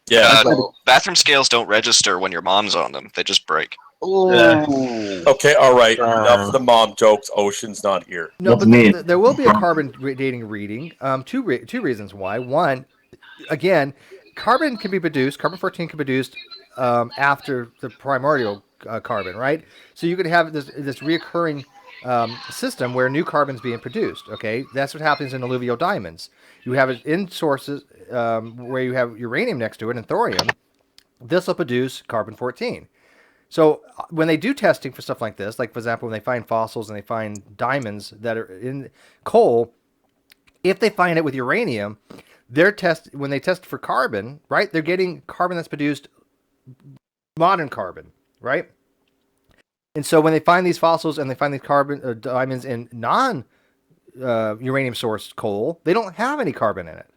Yeah. Bathroom scales don't register when your mom's on them. They just break. Okay, all right. Enough of the mom jokes. Ocean's not here. No, but there will be a carbon dating reading. Two reasons why. One, again, carbon 14 can be produced after the primordial carbon, right? So you could have this reoccurring system where new carbon's being produced. Okay, that's what happens in alluvial diamonds. You have it in sources where you have uranium next to it and thorium. This will produce carbon 14. So when they do testing for stuff like this, like for example, when they find fossils and they find diamonds that are in coal, if they find it with uranium, when they test for carbon, right, they're getting carbon that's produced modern carbon, right? And so when they find these fossils and they find these carbon diamonds in uranium sourced coal, they don't have any carbon in it,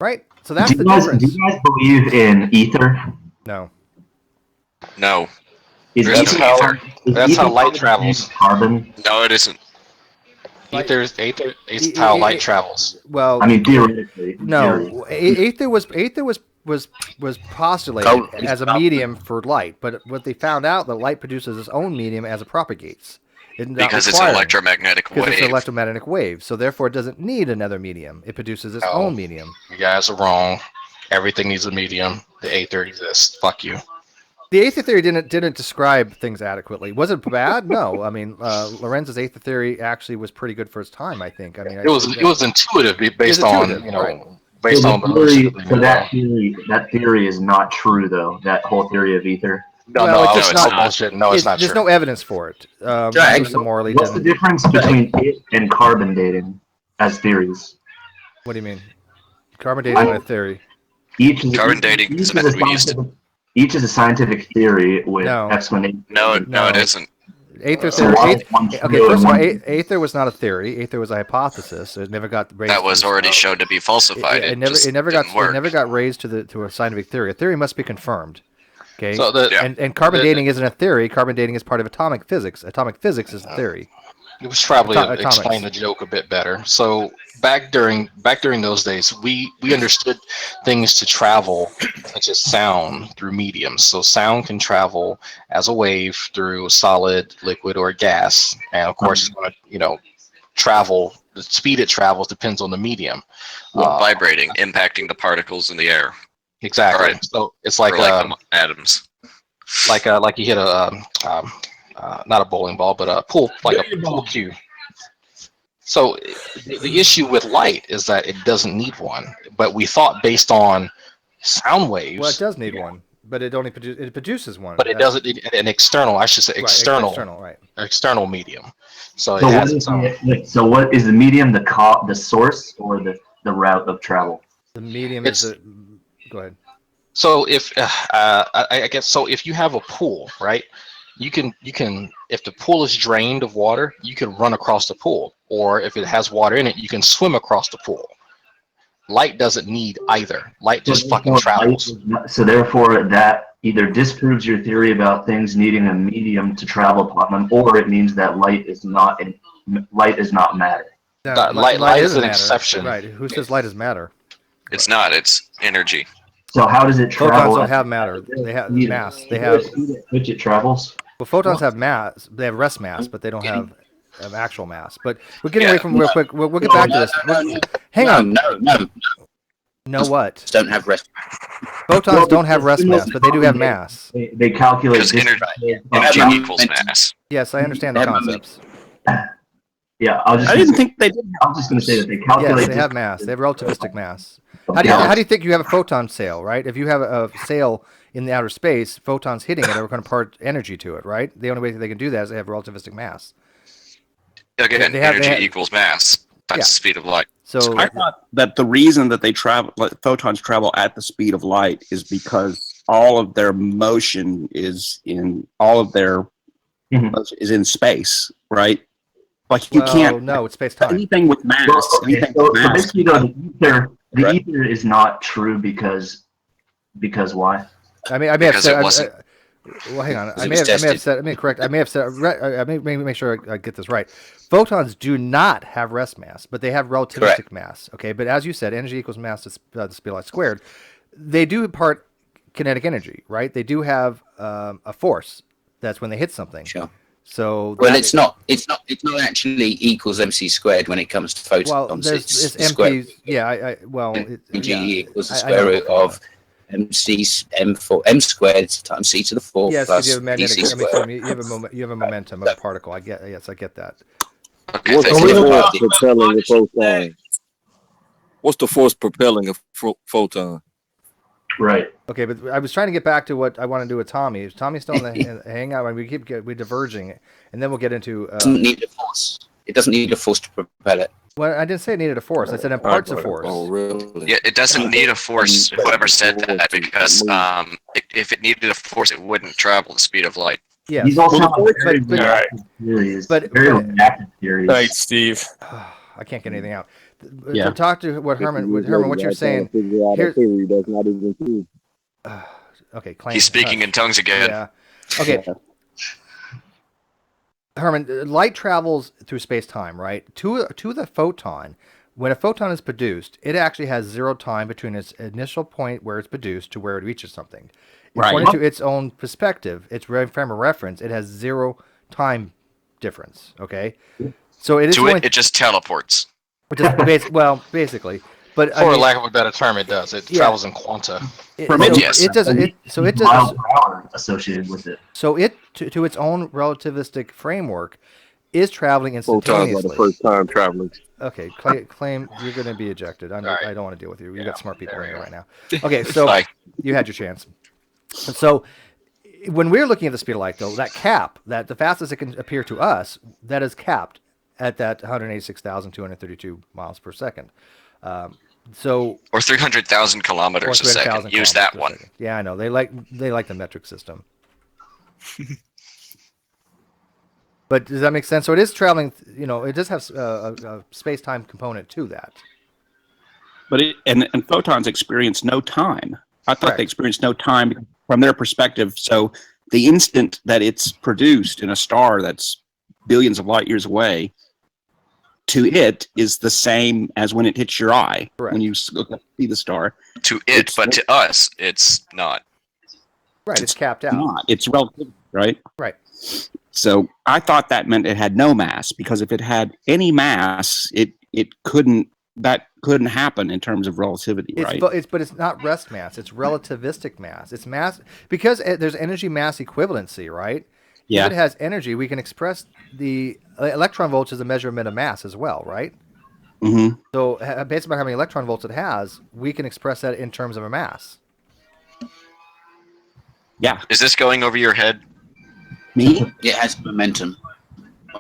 right? So that's the difference. Do you guys believe in ether? No. No. That's how light travels. Carbon? No, it isn't. Ether is how light travels. Well, I mean, theoretically. No, ether was postulated as a medium for light, but what they found out that light produces its own medium as it propagates. Because it's an electromagnetic wave. Because it's an electromagnetic wave, so therefore it doesn't need another medium. It produces its own medium. You guys are wrong. Everything needs a medium. The aether exists. Fuck you. The aether theory didn't describe things adequately. Was it bad? No. I mean, Lorenz's aether theory actually was pretty good for its time. I think. I mean, it was intuitive based on based so on that theory is not true though. That whole theory of ether. No, it's not bullshit. No, it's not true. There's no evidence for it. What's the difference between it and carbon dating as theories? What do you mean? Carbon dating is a theory. Carbon dating is meant to be used. Each is a scientific theory with explanation. No, it isn't. Aether theory. Okay, first of all, aether was not a theory. Aether was a hypothesis. It never got raised. That was already shown to be falsified. It never got raised to a scientific theory. A theory must be confirmed. Okay. So and carbon dating isn't a theory. Carbon dating is part of atomic physics. Atomic physics is a theory. It was probably explain the joke a bit better. So back during those days, we understood things to travel, such as sound, through mediums. So sound can travel as a wave through solid, liquid, or gas, and of course, it's going to travel. The speed it travels depends on the medium. Vibrating, impacting the particles in the air. Exactly. Right. So it's like atoms. Like you hit a not a bowling ball, but a pool cue. So the issue with light is that it doesn't need one. But we thought based on sound waves. Well, it does need one, but it produces one. But it doesn't need an external. I should say external. External medium. So it has its own. So what is the medium? The source or the route of travel? The medium is the. Go ahead. So if I guess so, if you have a pool, right? You can if the pool is drained of water, you can run across the pool, or if it has water in it, you can swim across the pool. Light doesn't need either. Light just fucking travels. So therefore, that either disproves your theory about things needing a medium to travel upon them, or it means that light is not matter. No, light is an exception. Right? Who says light is matter? It's not. It's energy. So how does it travel? Photons don't have matter. They have mass. They have. Which it travels. Well, photons have mass. They have rest mass, but they don't have actual mass. But we're getting away from real quick. We'll get back to this. Hang on. No what? Don't have rest. Photons don't have rest mass, but they do have mass. They calculate energy equals mass. Yes, I understand the concepts. Yeah, I didn't think they did. I was just going to say that they calculate. Yes, they have mass. They have relativistic mass. How do you think you have a photon sail, right? If you have a sail in the outer space, photons hitting it are going to impart energy to it, right? The only way that they can do that is they have relativistic mass. Again, energy equals mass times the speed of light. So I thought that the reason that photons travel at the speed of light is because all of their motion is in is in space, right? Like you can't. No, it's space time. Anything with mass. Well, okay, anything so with mass. basically, though, the ether is not true because why? I may have Because said. it wasn't. Well, hang on. Because I it may was have tested. said. I may correct. I may have said. I may make sure I get this right. Photons do not have rest mass, but they have relativistic mass. Okay, but as you said, energy equals mass to the speed of light squared. They do impart kinetic energy, right? They do have a force. That's when they hit something. Sure. So Well, it's not actually equals MC squared when it comes to photons. well, there's it's it's square. empty. Yeah, well, Energy equals the I square know. root of MC M squared times c to the fourth Yes, plus because you have magnetic. dc squared. You have a you have a momentum of a particle. I get. Yes, I get that. Okay, What's thank the you. force propelling a photon? What's the force propelling a photon? Right. Okay, but I was trying to get back to what I want to do with Tommy. Is Tommy still in the hangout? And we're diverging, and then we'll get into. It doesn't need a force. It doesn't need a force to propel it. Well, I didn't say it needed a force. I said imparts a force. Oh, really? Yeah, it doesn't need a force. Whoever said that, because if it needed a force, it wouldn't travel the speed of light. Yes. These all sound But- very but- reactive theories. but- Very but- reactive theories. Right, Steve. I can't get anything out. Yeah. To talk to what Herman, what you're saying. Here, That's not even true. okay, claim. He's speaking in tongues again. Yeah. Okay. Herman, light travels through space-time, right? To the photon. When a photon is produced, it actually has zero time between its initial point where it's produced to where it reaches something. According to its own perspective, its frame of reference, it has zero time difference. Okay, so it is It just teleports. Basically, but For lack of a better term, it does. It travels in quanta. It doesn't. Mild power associated with it. So it to its own relativistic framework is traveling Photons are instantaneously. the first time traveling. Okay, claim you're going to be ejected. I don't want to deal with you. You got smart people in here right now. Okay, It's so fine. you had your chance. So when we're looking at the speed of light, though, that cap, that the fastest it can appear to us, that is capped at that 186,232 miles per second. So Or 300,000 kilometers a second. 300,000 Use that kilometers one. a second. Yeah, I know. They like the metric system. But does that make sense? So it is traveling. It does have a space-time component to that. But and photons experience no time. I thought Correct. they experienced no time from their perspective. So the instant that it's produced in a star that's billions of light years away, to it is the same as when it hits your eye. Correct. When you look up, see the star. To it, but to us, it's not. Right, it's capped out. Not. It's relative, right? Right. So I thought that meant it had no mass, because if it had any mass, it couldn't happen in terms of relativity, right? But it's not rest mass. It's relativistic mass. It's mass because there's energy mass equivalency, right? Yeah. If it has energy, we can express the electron volts as a measurement of mass as well, right? Mm-hmm. So based on how many electron volts it has, we can express that in terms of a mass. Yeah. Is this going over your head? Me? It has momentum.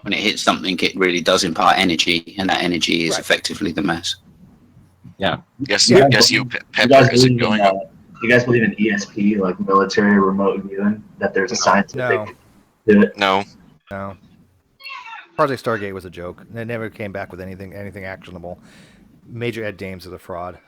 When it hits something, it really does impart energy, and that energy is effectively the mass. Yeah. Yes, Yeah. yes, You Pepper. guys Is it believe in, going up? you guys believe in ESP, like military remote viewing? That there's a scientific do it? No. No. Project Stargate was a joke. They never came back with anything actionable. Major Ed Dames is a fraud.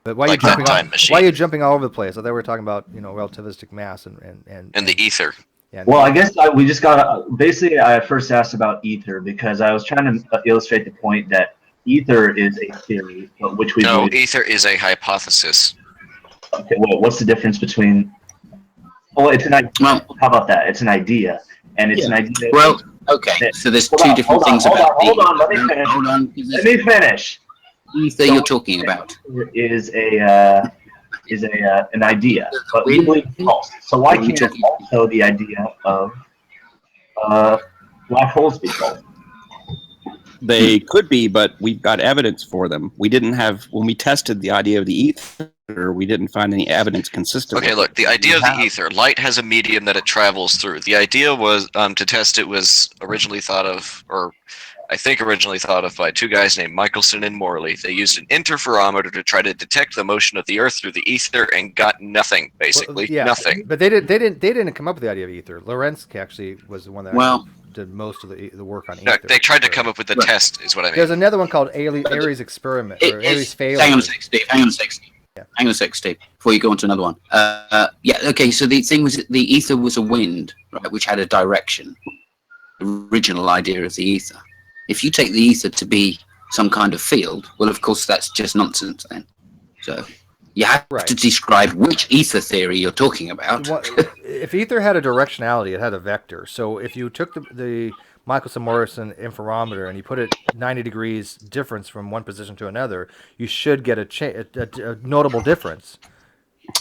But why are Like you that jumping? time machine. Why are you jumping all over the place? I thought we were talking about relativistic mass and the ether. Yeah. Well, I guess we just got basically. I first asked about ether because I was trying to illustrate the point that ether is a theory, which we No, believe. ether is a hypothesis. Okay, well, what's the difference between? Well, it's an idea. How about that? It's an idea, and it's an idea. Well, okay. So there's Hold two on, different hold on, things hold about on, hold on. Let me finish. Hold on. Let me finish. Ether you're talking about is an idea, but we believe it's false. So why can't also the idea of black holes be false? They could be, but we've got evidence for them. We didn't have, when we tested the idea of the ether, we didn't find any evidence consistent. Okay, look, the idea of the ether, light has a medium that it travels through. The idea was to test it was originally thought of, or I think originally thought of by two guys named Michelson and Morley. They used an interferometer to try to detect the motion of the Earth through the ether and got nothing, basically. Yeah, nothing. But they didn't come up with the idea of ether. Lorentz actually was the one that Well- did most of the work on No, ether. they tried to come up with the test, is what I mean. There's another one called Ares experiment or Ares failure. Hang on a sec, Steve. Hang on a sec, Steve. Before you go on to another one. Yeah. Okay. So the thing was, the ether was a wind, right, which had a direction. The original idea of the ether. If you take the ether to be some kind of field, well, of course, that's just nonsense then. So you have to describe which ether theory you're talking about. If ether had a directionality, it had a vector. So if you took the Michelson-Morrison interferometer and you put it 90 degrees difference from one position to another, you should get a notable difference.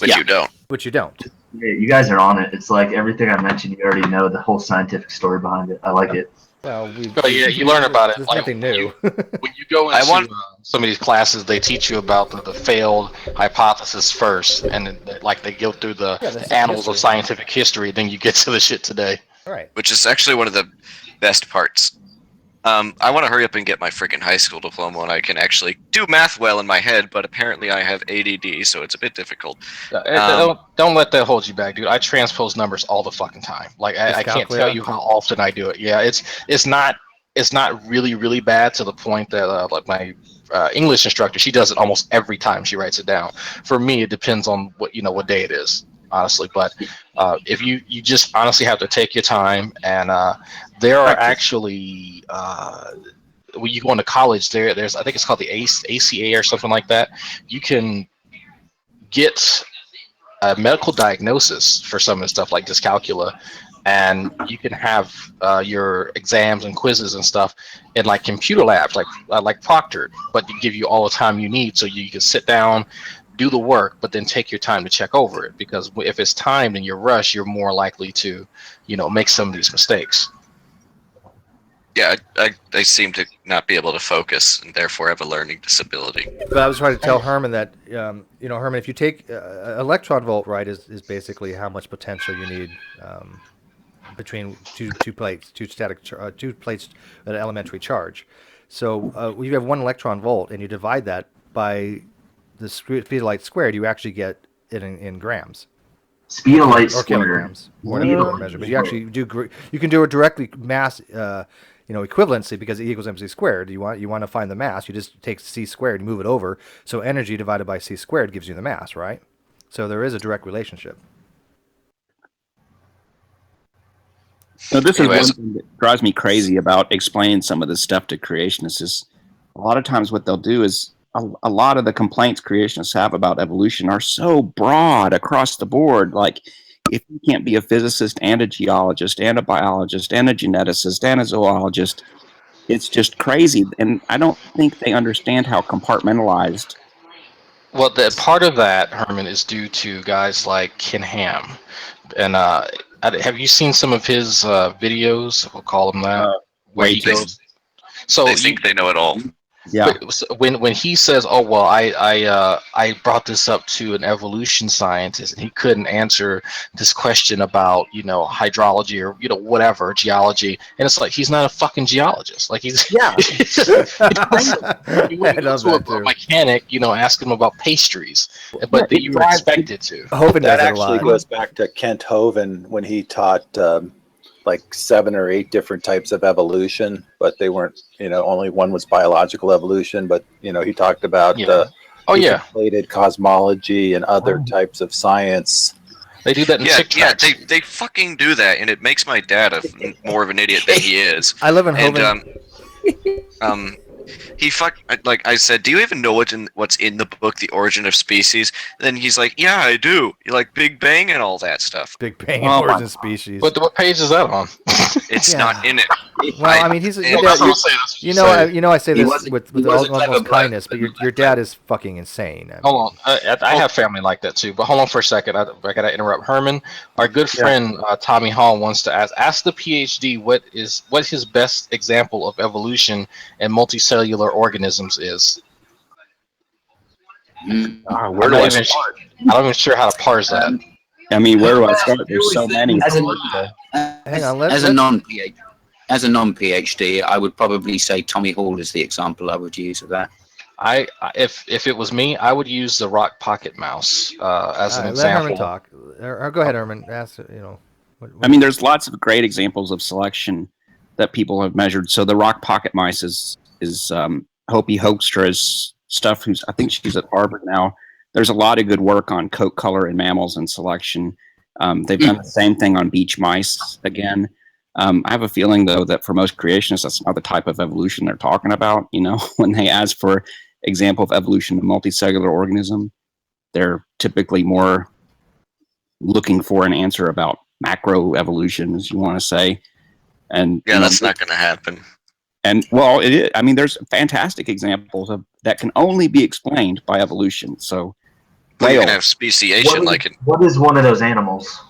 But you don't. Which you don't. Yeah, you guys are on it. It's like everything I mentioned, you already know the whole scientific story behind it. I like it. Well, yeah, you learn about it. There's like, nothing new. When you go into some of these classes, they teach you about the failed hypothesis first, and then, like they go through the annals of scientific history. Then you get to the shit today. Right. Which is actually one of the best parts. I want to hurry up and get my freaking high school diploma when I can actually do math well in my head, but apparently I have ADD, so it's a bit difficult. Don't let that hold you back, dude. I transpose numbers all the fucking time. Like I can't tell you how often I do it. Yeah, it's not really bad to the point that like my English instructor, she does it almost every time she writes it down. For me, it depends on what day it is, honestly. But if you just honestly have to take your time, and there are actually when you go into college, there's I think it's called the ACA or something like that. You can get a medical diagnosis for some of the stuff like dyscalculia, and you can have your exams and quizzes and stuff in like computer labs, like proctored, but they give you all the time you need, so you can sit down, do the work, but then take your time to check over it. Because if it's timed and you're rushed, you're more likely to, make some of these mistakes. Yeah, I seem to not be able to focus and therefore have a learning disability. But I was trying to tell Herman that, Herman, if you take electron volt, right, is basically how much potential you need between two plates, two plates at an elementary charge. So you have 1 electron volt, and you divide that by the speed of light squared, you actually get it in grams. Speed of light or squared. kilograms, whatever you want to measure. But you actually you can do it directly mass. Equivalency, because E equals mc squared. You want to find the mass, you just take c squared, you move it over, so energy divided by c squared gives you the mass, right? So there is a direct relationship. So this is one thing that drives me crazy about explaining some of this stuff to creationists is a lot of times what they'll do is a lot of the complaints creationists have about evolution are so broad across the board. Like, if you can't be a physicist and a geologist and a biologist and a geneticist and a zoologist, it's just crazy. And I don't think they understand how compartmentalized. Well, part of that, Herman, is due to guys like Ken Ham. And have you seen some of his videos? We'll call them that. Where he goes. So they think they know it all. Yeah. When he says, "Oh well, I brought this up to an evolution scientist and he couldn't answer this question about hydrology or whatever geology," and it's like he's not a fucking geologist. Like he's yeah. You wouldn't go to a mechanic, ask him about pastries, but you were expected to. That actually goes back to Kent Hovind when he taught like 7 or 8 different types of evolution, but they weren't, only one was biological evolution, but, he talked about plated cosmology and other types of science. They do that in they fucking do that, and it makes my dad more of an idiot than he is. I live in Hovind. Like I said, do you even know what's in the book, The Origin of Species? And then he's like, yeah, I do. You like Big Bang and all that stuff. Big Bang and Origin of Species. What page is that on? It's not in it. Well, I mean, he's I say this with almost kindness, but your dad is fucking insane. Hold on, I have family like that too. But hold on for a second, I gotta interrupt. Herman, our good friend Tommy Hall wants to ask the PhD what his best example of evolution and multicellular organisms is. Where do I start? I'm not even sure how to parse that. I mean, where do I start? There's so many. As a non-PhD. as a non-PhD, I would probably say Tommy Hall is the example I would use of that. If it was me, I would use the rock pocket mouse as an Let Herman example. talk. Or go ahead, Herman. Ask, you know. I mean, there's lots of great examples of selection that people have measured. So the rock pocket mice is Hopi Hoekstra's stuff. I think she's at Harvard now. There's a lot of good work on coat color in mammals and selection. They've done the same thing on beach mice again. I have a feeling, though, that for most creationists, that's not the type of evolution they're talking about. You know, when they ask for example of evolution of multicellular organism, they're typically more looking for an answer about macro evolution, as you want to say. And yeah, that's not going to happen. And well, it is. I mean, there's fantastic examples of that can only be explained by evolution. So, well, you can have speciation What is one of those animals?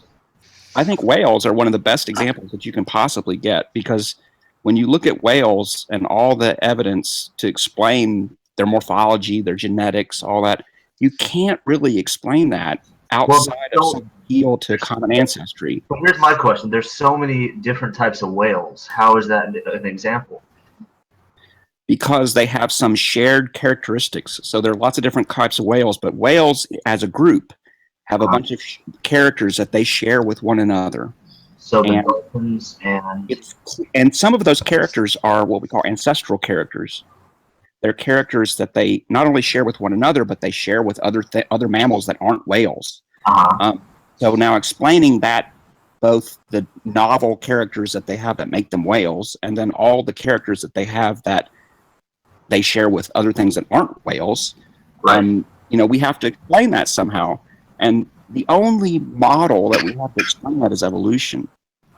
I think whales are one of the best examples that you can possibly get, because when you look at whales and all the evidence to explain their morphology, their genetics, all that, you can't really explain that outside of some appeal to common ancestry. But here's my question. There's so many different types of whales. How is that an example? Because they have some shared characteristics. So there are lots of different types of whales, but whales as a group have a bunch of characters that they share with one another. So the dolphins and some of those characters are what we call ancestral characters. They're characters that they not only share with one another, but they share with other mammals that aren't whales. So now explaining that, both the novel characters that they have that make them whales, and then all the characters that they have that they share with other things that aren't whales, you know, we have to explain that somehow. And the only model that we have to explain that is evolution.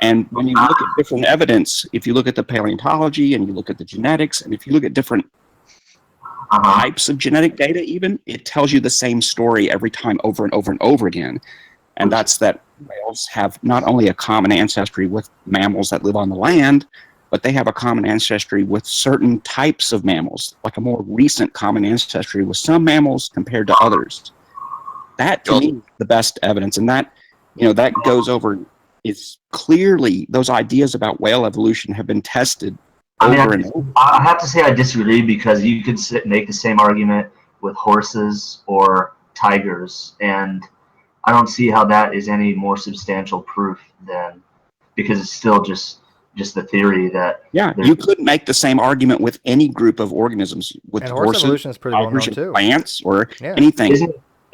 And when you look at different evidence, if you look at the paleontology and you look at the genetics, and if you look at different types of genetic data even, it tells you the same story every time over and over and over again. And that's that whales have not only a common ancestry with mammals that live on the land, but they have a common ancestry with certain types of mammals, like a more recent common ancestry with some mammals compared to others. That, to me, is the best evidence. And that, you know, that goes over, it's clearly, those ideas about whale evolution have been tested over and over. I have to say I disagree, because you could make the same argument with horses or tigers, and I don't see how that is any more substantial proof than, because it's still just the theory that you could make the same argument with any group of organisms, with and horse evolution is pretty well known tigers, too. Plants, or anything.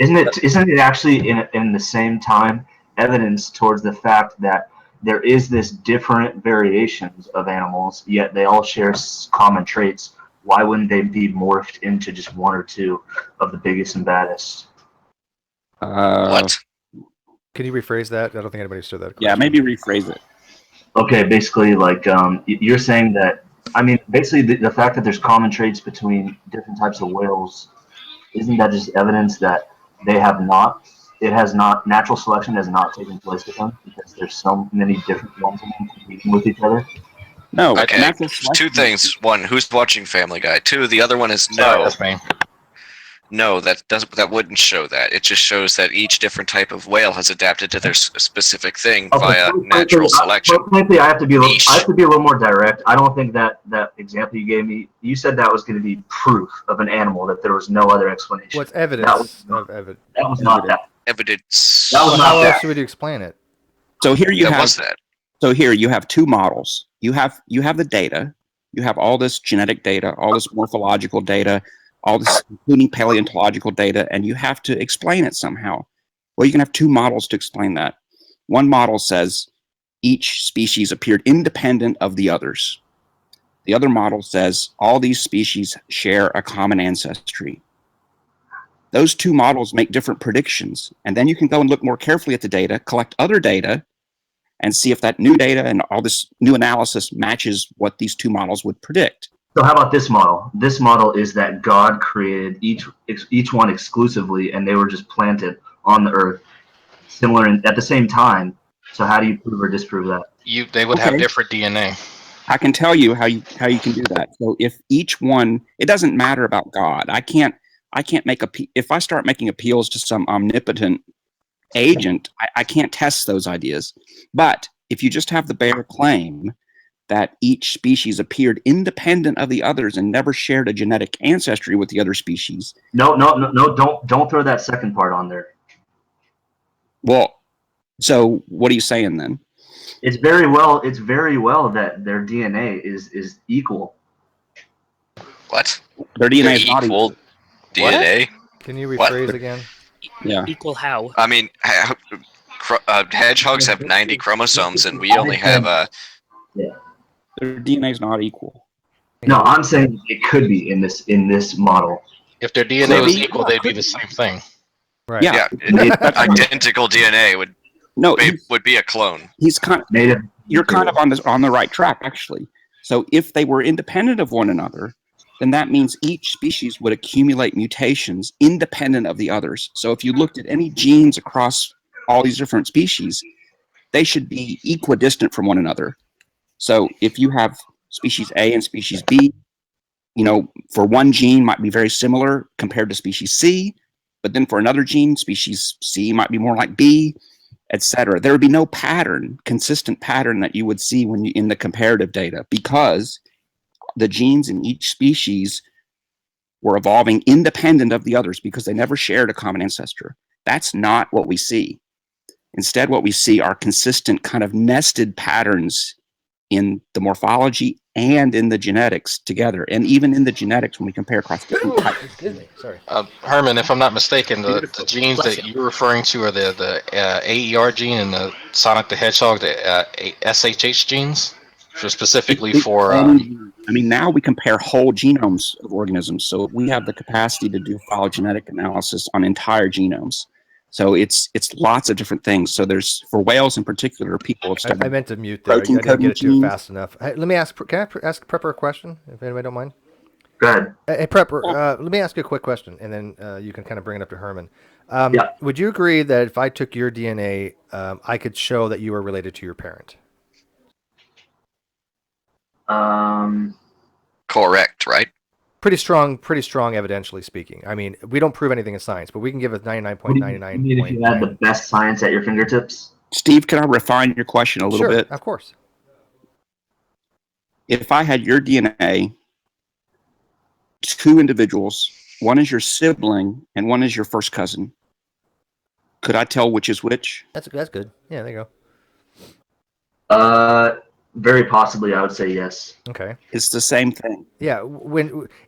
Isn't it actually in the same time evidence towards the fact that there is this different variations of animals, yet they all share common traits? Why wouldn't they be morphed into just one or two of the biggest and baddest? What? Can you rephrase that? I don't think anybody understood that question. Yeah, maybe rephrase it. Okay, basically, like, you're saying that, I mean, basically the fact that there's common traits between different types of whales, isn't that just evidence that natural selection has not taken place with them, because there's so many different ones of them competing with each other? No. Okay, two things. One, who's watching Family Guy? Two, the other one is no. That's me. No, that wouldn't show that. It just shows that each different type of whale has adapted to their specific thing via natural selection. Frankly, I have to be a little more direct. I don't think that example you gave me, you said that was going to be proof of an animal, that there was no other explanation. What's evidence of evidence? That was not that. Evidence. That was not How that. else would you explain it? So here you have. Was that? So here you have two models. You have the data. You have all this genetic data, all this morphological data, all this, including paleontological data, and you have to explain it somehow. Well, you can have two models to explain that. One model says each species appeared independent of the others. The other model says all these species share a common ancestry. Those two models make different predictions, and then you can go and look more carefully at the data, collect other data, and see if that new data and all this new analysis matches what these two models would predict. So how about this model? This model is that God created each one exclusively, and they were just planted on the earth, at the same time. So how do you prove or disprove that? They would have different DNA. I can tell you how you can do that. So if each one, it doesn't matter about God. I can't make if I start making appeals to some omnipotent agent, I can't test those ideas. But if you just have the bare claim that each species appeared independent of the others and never shared a genetic ancestry with the other species. No, don't throw that second part on there. Well, so what are you saying then? It's very well that their DNA is equal. What? Their DNA is not equal. DNA. Can you What? rephrase again? Yeah. Equal how? I mean, hedgehogs have 90 chromosomes, and we only have Yeah. Their DNA is not equal. No, I'm saying it could be in this model. If their DNA was equal, they'd be the same thing. Right. Yeah. Identical DNA would be a clone. He's kind of, you're kind of on the right track, actually. So if they were independent of one another, then that means each species would accumulate mutations independent of the others. So if you looked at any genes across all these different species, they should be equidistant from one another. So if you have species A and species B, you know, for one gene might be very similar compared to species C, but then for another gene, species C might be more like B, etc. There would be no pattern, consistent pattern that you would see when you in the comparative data, because the genes in each species were evolving independent of the others because they never shared a common ancestor. That's not what we see. Instead, what we see are consistent kind of nested patterns in the morphology and in the genetics together. And even in the genetics, when we compare across different types. Excuse me, sorry. Herman, if I'm not mistaken, the genes that you're referring to are the AER gene and the Sonic the Hedgehog, the SHH genes, for specifically for... I mean, now we compare whole genomes of organisms. So we have the capacity to do phylogenetic analysis on entire genomes. So it's lots of different things. So there's, for whales in particular, people have studied. I meant to mute there. I didn't get it to it fast enough. Hey, let me ask. Can I ask Prepper a question, if anybody don't mind? Go ahead. Hey, Prepper. Let me ask you a quick question, and then you can kind of bring it up to Herman. Yeah. Would you agree that if I took your DNA, I could show that you were related to your parent? Correct, right? Pretty strong, evidentially speaking. I mean, we don't prove anything in science, but we can give a 99.99. You mean if you had the best science at your fingertips? Steve, can I refine your question a little Sure, bit? Of course. If I had your DNA, two individuals, one is your sibling and one is your first cousin, could I tell which is which? That's good. Yeah, there you go. Very possibly, I would say yes. Okay. It's the same thing. Yeah,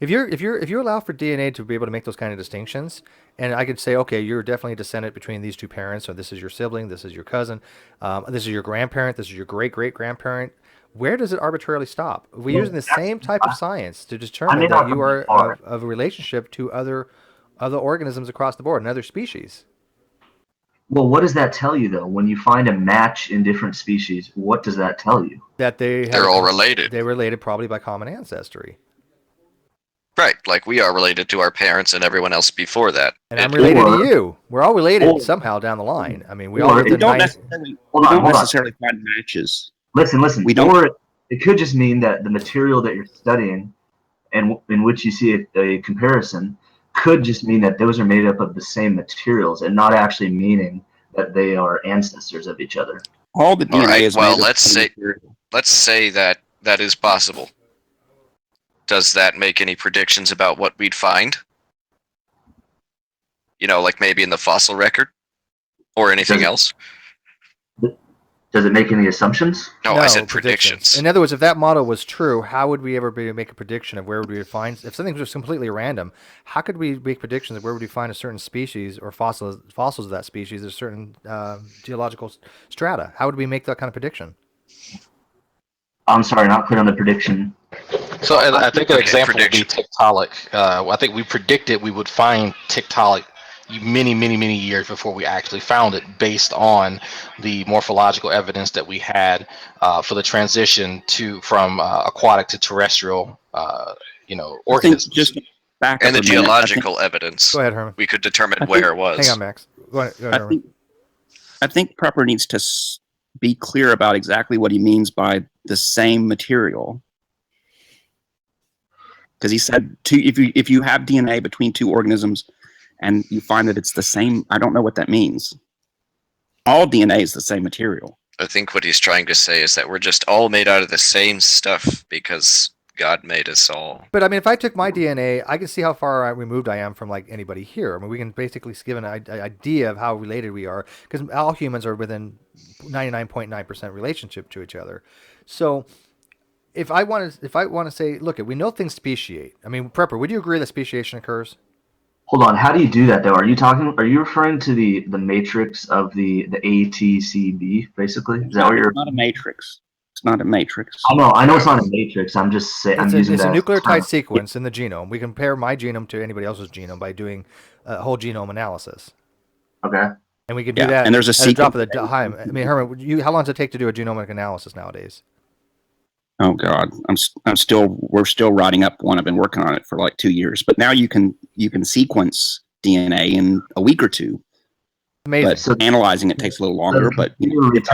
if you allow for DNA to be able to make those kind of distinctions, and I could say, okay, you're definitely a descendant between these two parents, so this is your sibling, this is your cousin, this is your grandparent, this is your great-great-grandparent. Where does it arbitrarily stop? We're using the same type of science to determine that you are of a relationship to other organisms across the board and other species. Well, what does that tell you, though? When you find a match in different species, what does that tell you? That they're all related. They're related probably by common ancestry. Right, like we are related to our parents and everyone else before that. And I'm related to you. We're all related somehow down the line. I mean, we all don't necessarily find matches. Listen. We don't. Or it could just mean that the material that you're studying and in which you see a comparison could just mean that those are made up of the same materials and not actually meaning that they are ancestors of each other. All the DNA is well, made let's say that is possible. Does that make any predictions about what we'd find? You know, like maybe in the fossil record or anything else? Does it make any assumptions? No, I said predictions. In other words, if that model was true, how would we ever be able to make a prediction of where would we find? If something was completely random, how could we make predictions of where would we find a certain species or fossils of that species, a certain geological strata? How would we make that kind of prediction? I'm sorry, not clear on the prediction. So I think an example would be Tiktaalik. I think we predicted we would find Tiktaalik many years before we actually found it, based on the morphological evidence that we had for the transition from aquatic to terrestrial, organisms. Just back and the geological evidence. Go ahead, Herman. We could determine where it was. Hang on, Max. Go ahead, Herman. I think Prepper needs to be clear about exactly what he means by the same material. Because he said, if you have DNA between two organisms and you find that it's the same, I don't know what that means. All DNA is the same material. I think what he's trying to say is that we're just all made out of the same stuff because God made us all. But I mean, if I took my DNA, I can see how far removed I am from like anybody here. I mean, we can basically give an idea of how related we are because all humans are within 99.9% relationship to each other. So if I want to say, look, we know things speciate. I mean, Prepper, would you agree that speciation occurs? Hold on, how do you do that though? Are you referring to the matrix of the ATCB basically? Is that what you're? Not a matrix. It's not a matrix. I know it's not a matrix. I'm just saying. I'm using It's that a as nucleotide term. sequence in the genome. We compare my genome to anybody else's genome by doing a whole genome analysis. Okay. And we can do that and there's a at the drop of sequence. the dime. I mean, Herman, how long does it take to do a genomic analysis nowadays? Oh God, we're still writing up one. I've been working on it for like 2 years, but now you can sequence DNA in a week or two. Amazing. But So, analyzing it takes a little longer, but you can do it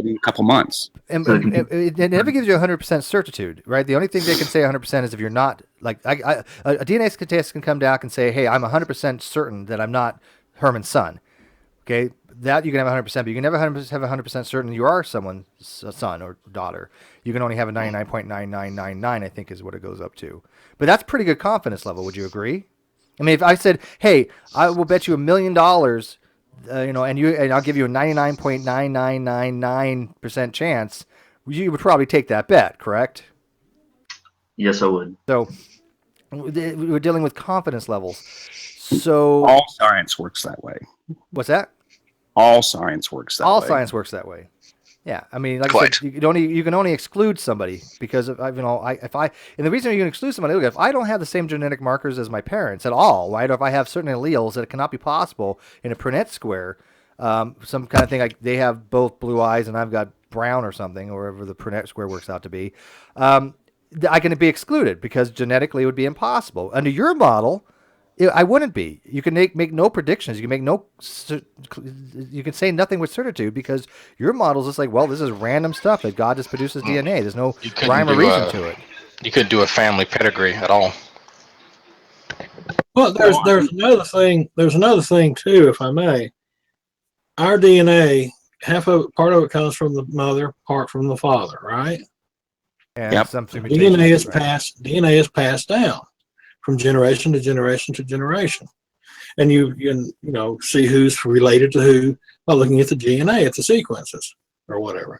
in a couple months. And it never gives you 100% certitude, right? The only thing they can say 100% is if you're not, like, a DNA test can come back and say, hey, I'm 100% certain that I'm not Herman's son. Okay, that you can have 100%, but you can never have 100% certain you are someone's son or daughter. You can only have a 99.9999, I think, is what it goes up to. But that's pretty good confidence level. Would you agree? I mean, if I said, "Hey, I will bet you $1 million," and I'll give you a 99.9999% chance, you would probably take that bet, correct? Yes, I would. So we're dealing with confidence levels. So all science works that way. What's that? All science works that way. All science works that way. Yeah, I mean, like I said, you can only exclude somebody because of, and the reason you can exclude somebody, look, if I don't have the same genetic markers as my parents at all, right, or if I have certain alleles that it cannot be possible in a Punnett square, some kind of thing like they have both blue eyes and I've got brown or something, or whatever the Punnett square works out to be, I can be excluded because genetically it would be impossible. Under your model, I wouldn't be. You can make no predictions. You can you can say nothing with certitude because your model's just like, well, this is random stuff that God just produces DNA. There's no rhyme or reason to it. You couldn't do a family pedigree at all. Well, there's another thing. There's another thing too, if I may. Our DNA, part of it comes from the mother, part from the father, right? And something DNA is passed down from generation to generation to generation, and you can see who's related to who by looking at the DNA, at the sequences or whatever.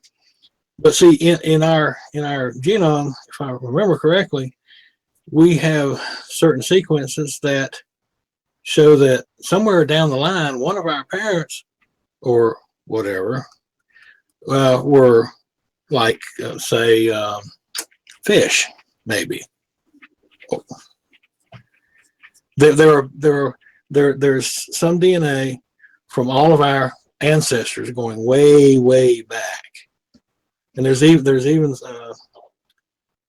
But see, in our genome, if I remember correctly, we have certain sequences that show that somewhere down the line, one of our parents or whatever were like, say, fish, maybe. There's some DNA from all of our ancestors going way, way back, and there's even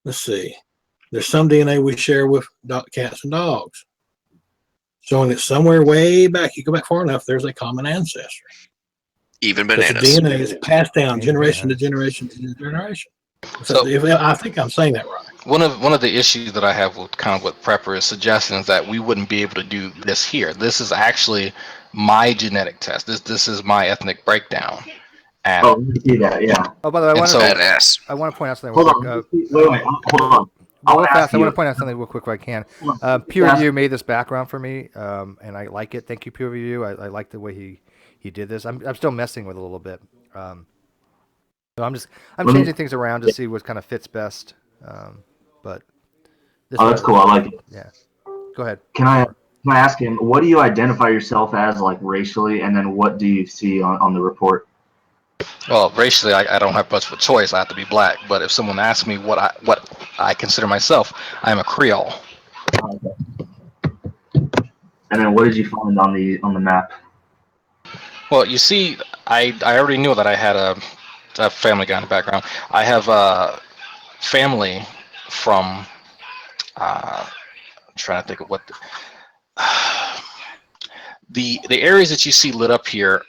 let's see, there's some DNA we share with cats and dogs, showing that somewhere way back, you go back far enough, there's a common ancestor. Even bananas. The DNA is passed down generation to generation to generation. So I think I'm saying that right. One of the issues that I have with what Prepper is suggesting is that we wouldn't be able to do this here. This is actually my genetic test. This is my ethnic breakdown. And you see that, yeah. Oh, by the way, I want to point out something. Hold on. Wait, hold on. I want to point out something real quick if I can. Peer Review made this background for me, and I like it. Thank you, Peer Review. I like the way he did this. I'm still messing with it a little bit. So I'm changing things around to see what kind of fits best. But that's cool. I like it. Yeah. Go ahead. Can I ask him, what do you identify yourself as, like, racially, and then what do you see on the report? Well, racially, I don't have much of a choice. I have to be black. But if someone asks me what I consider myself, I'm a Creole. Okay. And then what did you find on the map? Well, you see, I already knew that I had a family guy in the background. I have a family from I'm trying to think of what the areas that you see lit up here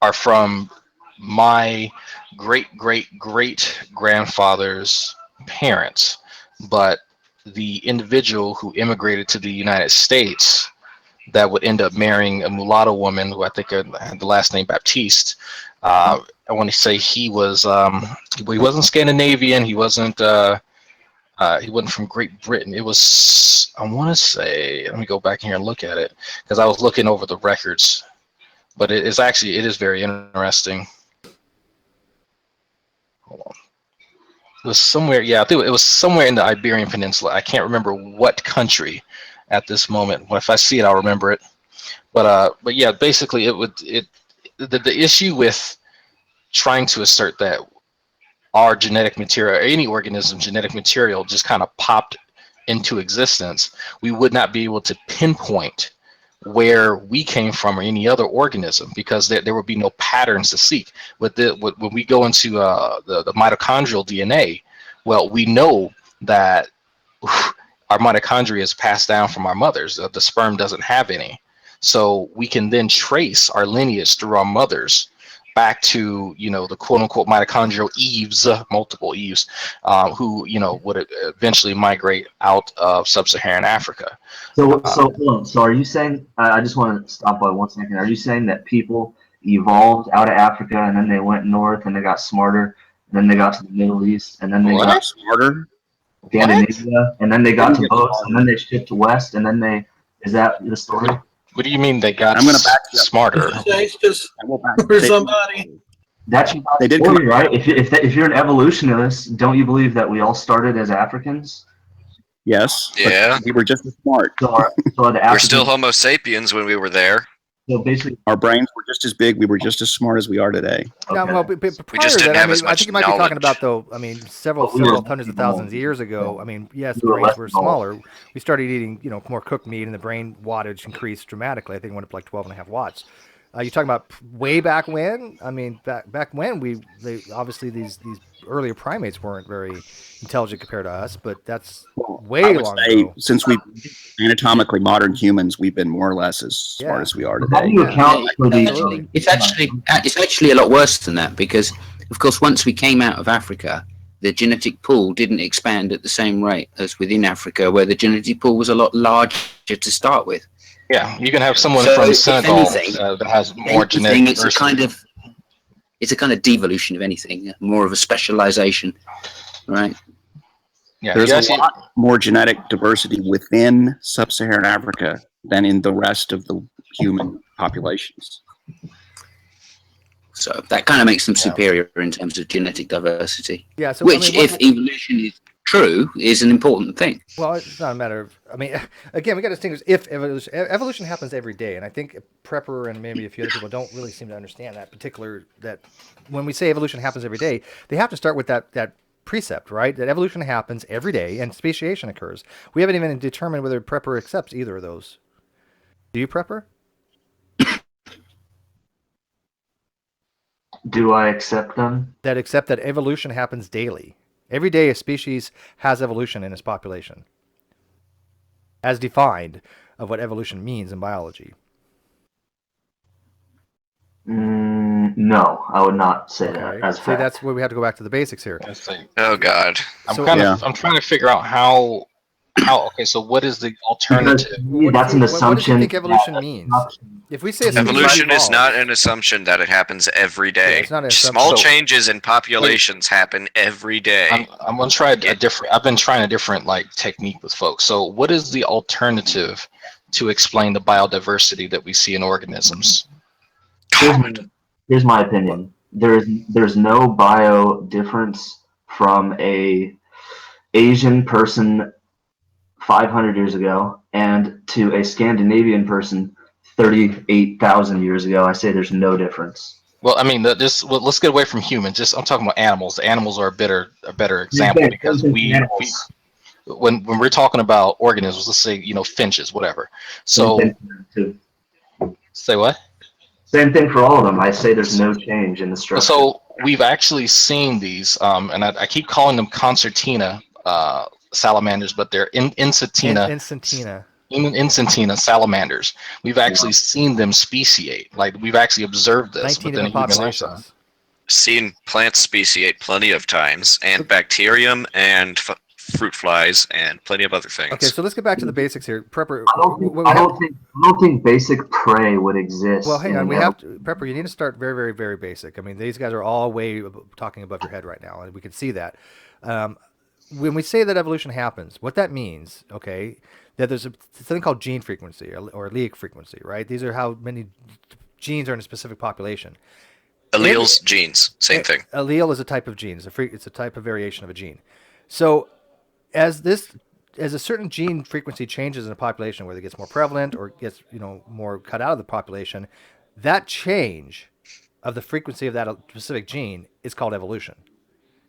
are from my great grandfather's parents, but the individual who immigrated to the United States that would end up marrying a mulatto woman who I think had the last name Baptiste. I want to say he wasn't Scandinavian. He wasn't from Great Britain. It was, I want to say, let me go back here and look at it because I was looking over the records. But it is very interesting. Hold on. It was somewhere, yeah, I think it was somewhere in the Iberian Peninsula. I can't remember what country at this moment. Well, if I see it, I'll remember it. But yeah, basically, the issue with trying to assert that our genetic material, or any organism's genetic material, just kind of popped into existence, we would not be able to pinpoint where we came from or any other organism because there would be no patterns to seek. When we go into the mitochondrial DNA, well, we know that our mitochondria is passed down from our mothers. The sperm doesn't have any. So we can then trace our lineage through our mothers back to, the quote unquote mitochondrial Eves, multiple Eves, who, would eventually migrate out of sub-Saharan Africa. So are you saying? I just want to stop by 1 second. Are you saying that people evolved out of Africa and then they went north and they got smarter, and then they got to the Middle East and then they got smarter, Scandinavia, and then they got to boats and then they shipped west and then is that the story? What do you mean they got I'm going to back you up. smarter? It's just for somebody. That's not They the did story, right? If you're an evolutionist, don't you believe that we all started as Africans? Yes. Yeah. We were just as smart. So are the We're Africans, still Homo sapiens when we were there. so basically, Our brains were just as big. We were just as smart as we are today. Now, well, but We prior just to didn't that, have I as mean, I much think you might be talking knowledge. about though. I mean, several But we were hundreds of thousands of years ago. I mean, yes, We were brains less were involved. smaller. We started eating, more cooked meat, and the brain wattage increased dramatically. I think it went up like 12.5 watts. You're talking about way back when? I mean, back when obviously these earlier primates weren't very intelligent compared to us, but that's way I would long say ago. since we've anatomically modern humans, we've been more or less as smart Yeah. as we are how do today. you account for the? Absolutely. It's actually a lot worse than that because, of course, once we came out of Africa, the genetic pool didn't expand at the same rate as within Africa, where the genetic pool was a lot larger to start with. Yeah, you can have someone So, from if Senegal anything, that has more genetic it's a kind of devolution of anything, more of a specialization, right? Yeah, There's you a actually- lot more genetic diversity within sub-Saharan Africa than in the rest of the human populations. So that kind of makes them superior in terms of genetic diversity. Yeah, so, which, I mean, if evolution is true, is an important thing. Well, it's not a matter of. I mean, again, we got to distinguish if evolution. Evolution happens every day, and I think Prepper and maybe a few other people don't really seem to understand that when we say evolution happens every day, they have to start with that precept, right? That evolution happens every day and speciation occurs. We haven't even determined whether Prepper accepts either of those. Do you, Prepper? Do I accept them? That accept that evolution happens daily. Every day a species has evolution in its population. As defined of what evolution means in biology. No, I would not say that as See, fact. that's where we have to go back to the basics here. Oh God. I'm trying to figure out how. Okay, so what is the alternative? That's an assumption. What do you think evolution means? If we say Evolution is not an assumption that it happens every day. it's not an Small assumption. changes in populations happen every day. I'm gonna try a different. I've been trying a different technique with folks. So, what is the alternative to explain the biodiversity that we see in organisms? Here's my opinion. There's no bio difference from a Asian person 500 years ago and to a Scandinavian person 38,000 years ago. I say there's no difference. Well, I mean, let's get away from humans. I'm talking about animals. The animals are a better example because when we're talking about organisms, let's say finches, whatever. So, say what? Same thing for all of them. I say there's no change in the structure. So we've actually seen these, and I keep calling them concertina salamanders, but they're incentina salamanders. We've actually seen them speciate. Like we've actually observed this 19 within in a the human population. lifetime. Seen plants speciate plenty of times, and bacterium and fruit flies and plenty of other things. Okay, so let's get back to the basics here. Prepper, I don't think basic prey would exist. well, hang on. in We have to, Prepper, you need to start very, very, very basic. I mean, these guys are all way talking above your head right now, and we can see that. When we say that evolution happens, what that means, okay, that there's something called gene frequency or allelic frequency, right? These are how many genes are in a specific population. Alleles, genes, same thing. Allele is a type of gene. It's a type of variation of a gene. So as a certain gene frequency changes in a population, whether it gets more prevalent or gets more cut out of the population, that change of the frequency of that specific gene is called evolution.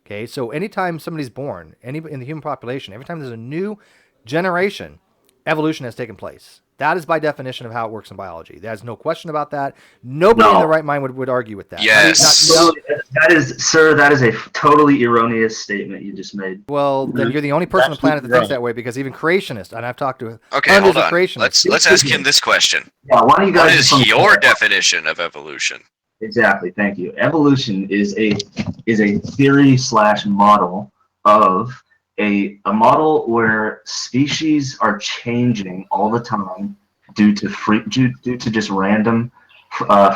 Okay, so anytime somebody's born, in the human population, every time there's a new generation, evolution has taken place. That is by definition of how it works in biology. There's no question about that. Nobody in their right mind would argue with that. Yes. That is a totally erroneous statement you just made. Well, then you're the only person on the planet that thinks that way, because even creationists, and I've talked to Okay, hundreds hold of on. creationists. Let's ask him this question. Yeah, why don't you guys What is just- your definition of evolution? Exactly. Thank you. Evolution is a theory / model of a model where species are changing all the time due to just random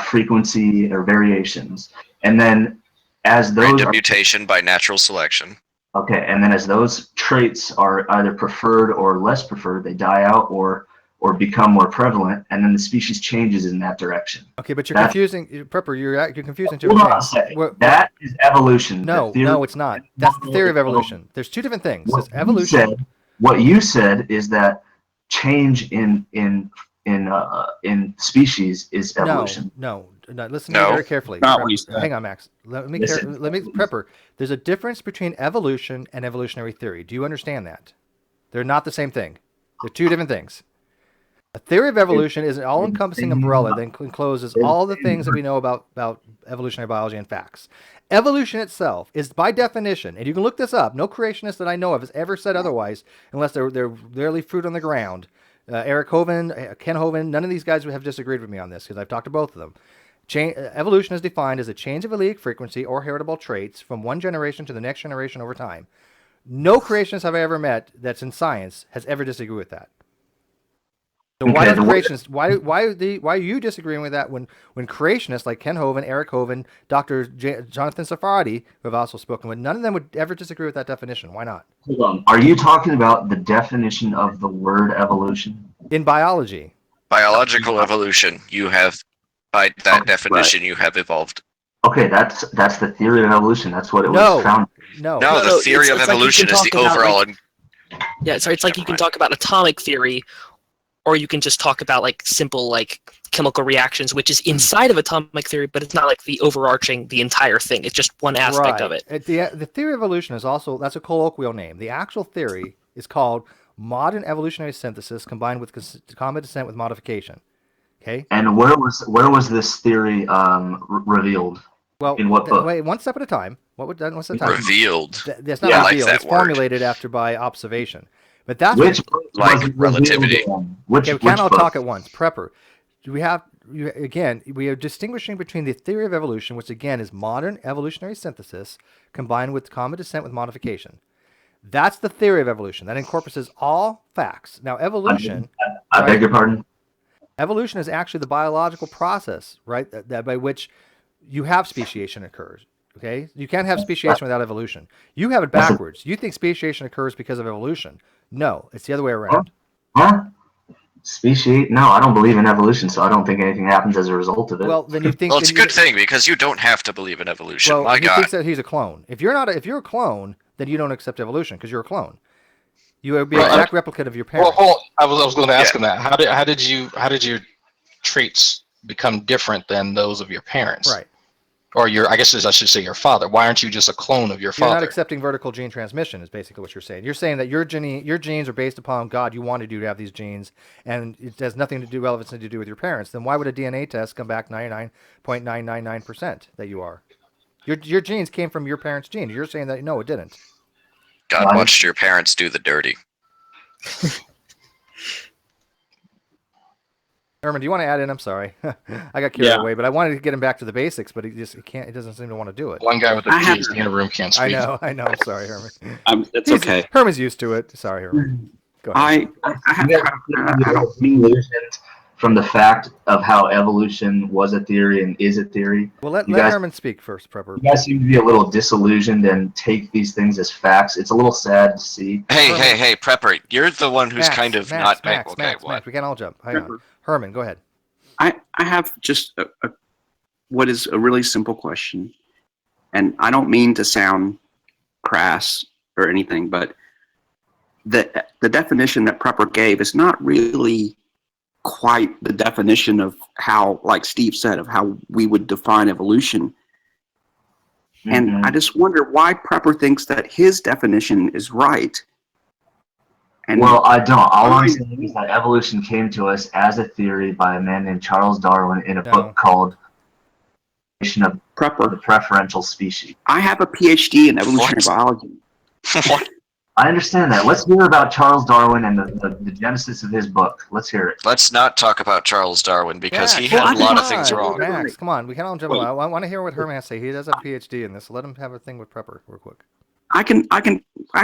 frequency or variations, and then as those Random mutation by natural selection. Okay, and then as those traits are either preferred or less preferred, they die out or become more prevalent, and then the species changes in that direction. Okay, but you're confusing, Prepper. You're confusing two Hold on a things. second. That is evolution. No, no, it's not. That's the theory of evolution. There's two different things. There's evolution. What you said is that change in species is evolution. No. Listen to me very carefully. Not what you said. Hang on, Max. Let me Prepper. There's a difference between evolution and evolutionary theory. Do you understand that? They're not the same thing. They're two different things. A theory of evolution is an all-encompassing umbrella that encloses all the things that we know about evolutionary biology and facts. Evolution itself is, by definition, and you can look this up, no creationist that I know of has ever said otherwise, unless they're literally fruit on the ground. Eric Hovind, Ken Hovind, none of these guys have disagreed with me on this, because I've talked to both of them. Evolution is defined as a change of allelic frequency or heritable traits from one generation to the next generation over time. No creationist I've ever met that's in science has ever disagreed with that. So why don't creationists? Why are you disagreeing with that when creationists like Ken Hovind, Eric Hovind, Dr. Jonathan Safadi, who have also spoken with, none of them would ever disagree with that definition? Why not? Hold on. Are you talking about the definition of the word evolution? In biology. Biological evolution. You have, by that definition, you have evolved. Okay, that's the theory of evolution. That's what it was found. No, the theory of evolution is the overall. Yeah, sorry, it's like you can talk about atomic theory, or you can just talk about like simple like chemical reactions, which is inside of atomic theory, but it's not like the overarching, the entire thing. It's just one aspect of it. The theory of evolution is also, that's a colloquial name. The actual theory is called modern evolutionary synthesis combined with common descent with modification. Okay. And where was this theory revealed? Well, in what book? Wait, one step at a time. One step at a time. Revealed. That's not revealed. It's formulated after by observation. But that's like relativity. We can't all talk at once. Prepper. We are distinguishing between the theory of evolution, which again is modern evolutionary synthesis combined with common descent with modification. That's the theory of evolution. That encompasses all facts. Now, evolution. I beg your pardon? Evolution is actually the biological process, right? That by which you have speciation occurs. Okay, you can't have speciation without evolution. You have it backwards. You think speciation occurs because of evolution. No, it's the other way around. Huh? Speciate? No, I don't believe in evolution, so I don't think anything happens as a result of it. Well, then you think. Well, it's a good thing because you don't have to believe in evolution. Well, My he God. thinks that he's a clone. If you're a clone, then you don't accept evolution because you're a clone. You would be an exact replicate of your parents. Well, I was going to ask him that. How did your traits become different than those of your parents? Right. Or I guess I should say your father. Why aren't you just a clone of your father? You're not accepting vertical gene transmission is basically what you're saying. You're saying that your genes are based upon God. You wanted you to have these genes, and it has nothing to do with your parents. Then why would a DNA test come back 99.999% that you are? Your genes came from your parents' genes. You're saying that no, it didn't. God watched your parents do the dirty. Herman, do you want to add in? I'm sorry, I got carried away, but I wanted to get him back to the basics, but he can't. He doesn't seem to want to do it. One guy with a PhD in a room can't speak. I know. I'm sorry, Herman. It's okay. Herman's used to it. Sorry, Herman. Go ahead. I don't mean illusions from the fact of how evolution was a theory and is a theory. Well, let Herman speak first, Prepper. You guys seem to be a little disillusioned and take these things as facts. It's a little sad to see. Hey, Prepper, you're the one who's kind of not. Max, we can't all jump. Hang on. Herman, go ahead. I have just what is a really simple question, and I don't mean to sound crass or anything, but the definition that Prepper gave is not really quite the definition of how, like Steve said, of how we would define evolution. Mm-hmm. And I just wonder why Prepper thinks that his definition is right. And well, I don't. All I'm saying is that evolution came to us as a theory by a man named Charles Darwin in a book called Creation of Prepper, the Preferential Species. I have a PhD in evolutionary biology. What? I understand that. Let's hear about Charles Darwin and the genesis of his book. Let's hear it. Let's not talk about Charles Darwin because he had a lot of things wrong. Max, come on. We can't all jump. I want to hear what Herman has to say. He does have a PhD in this. So let him have a thing with Prepper real quick. I can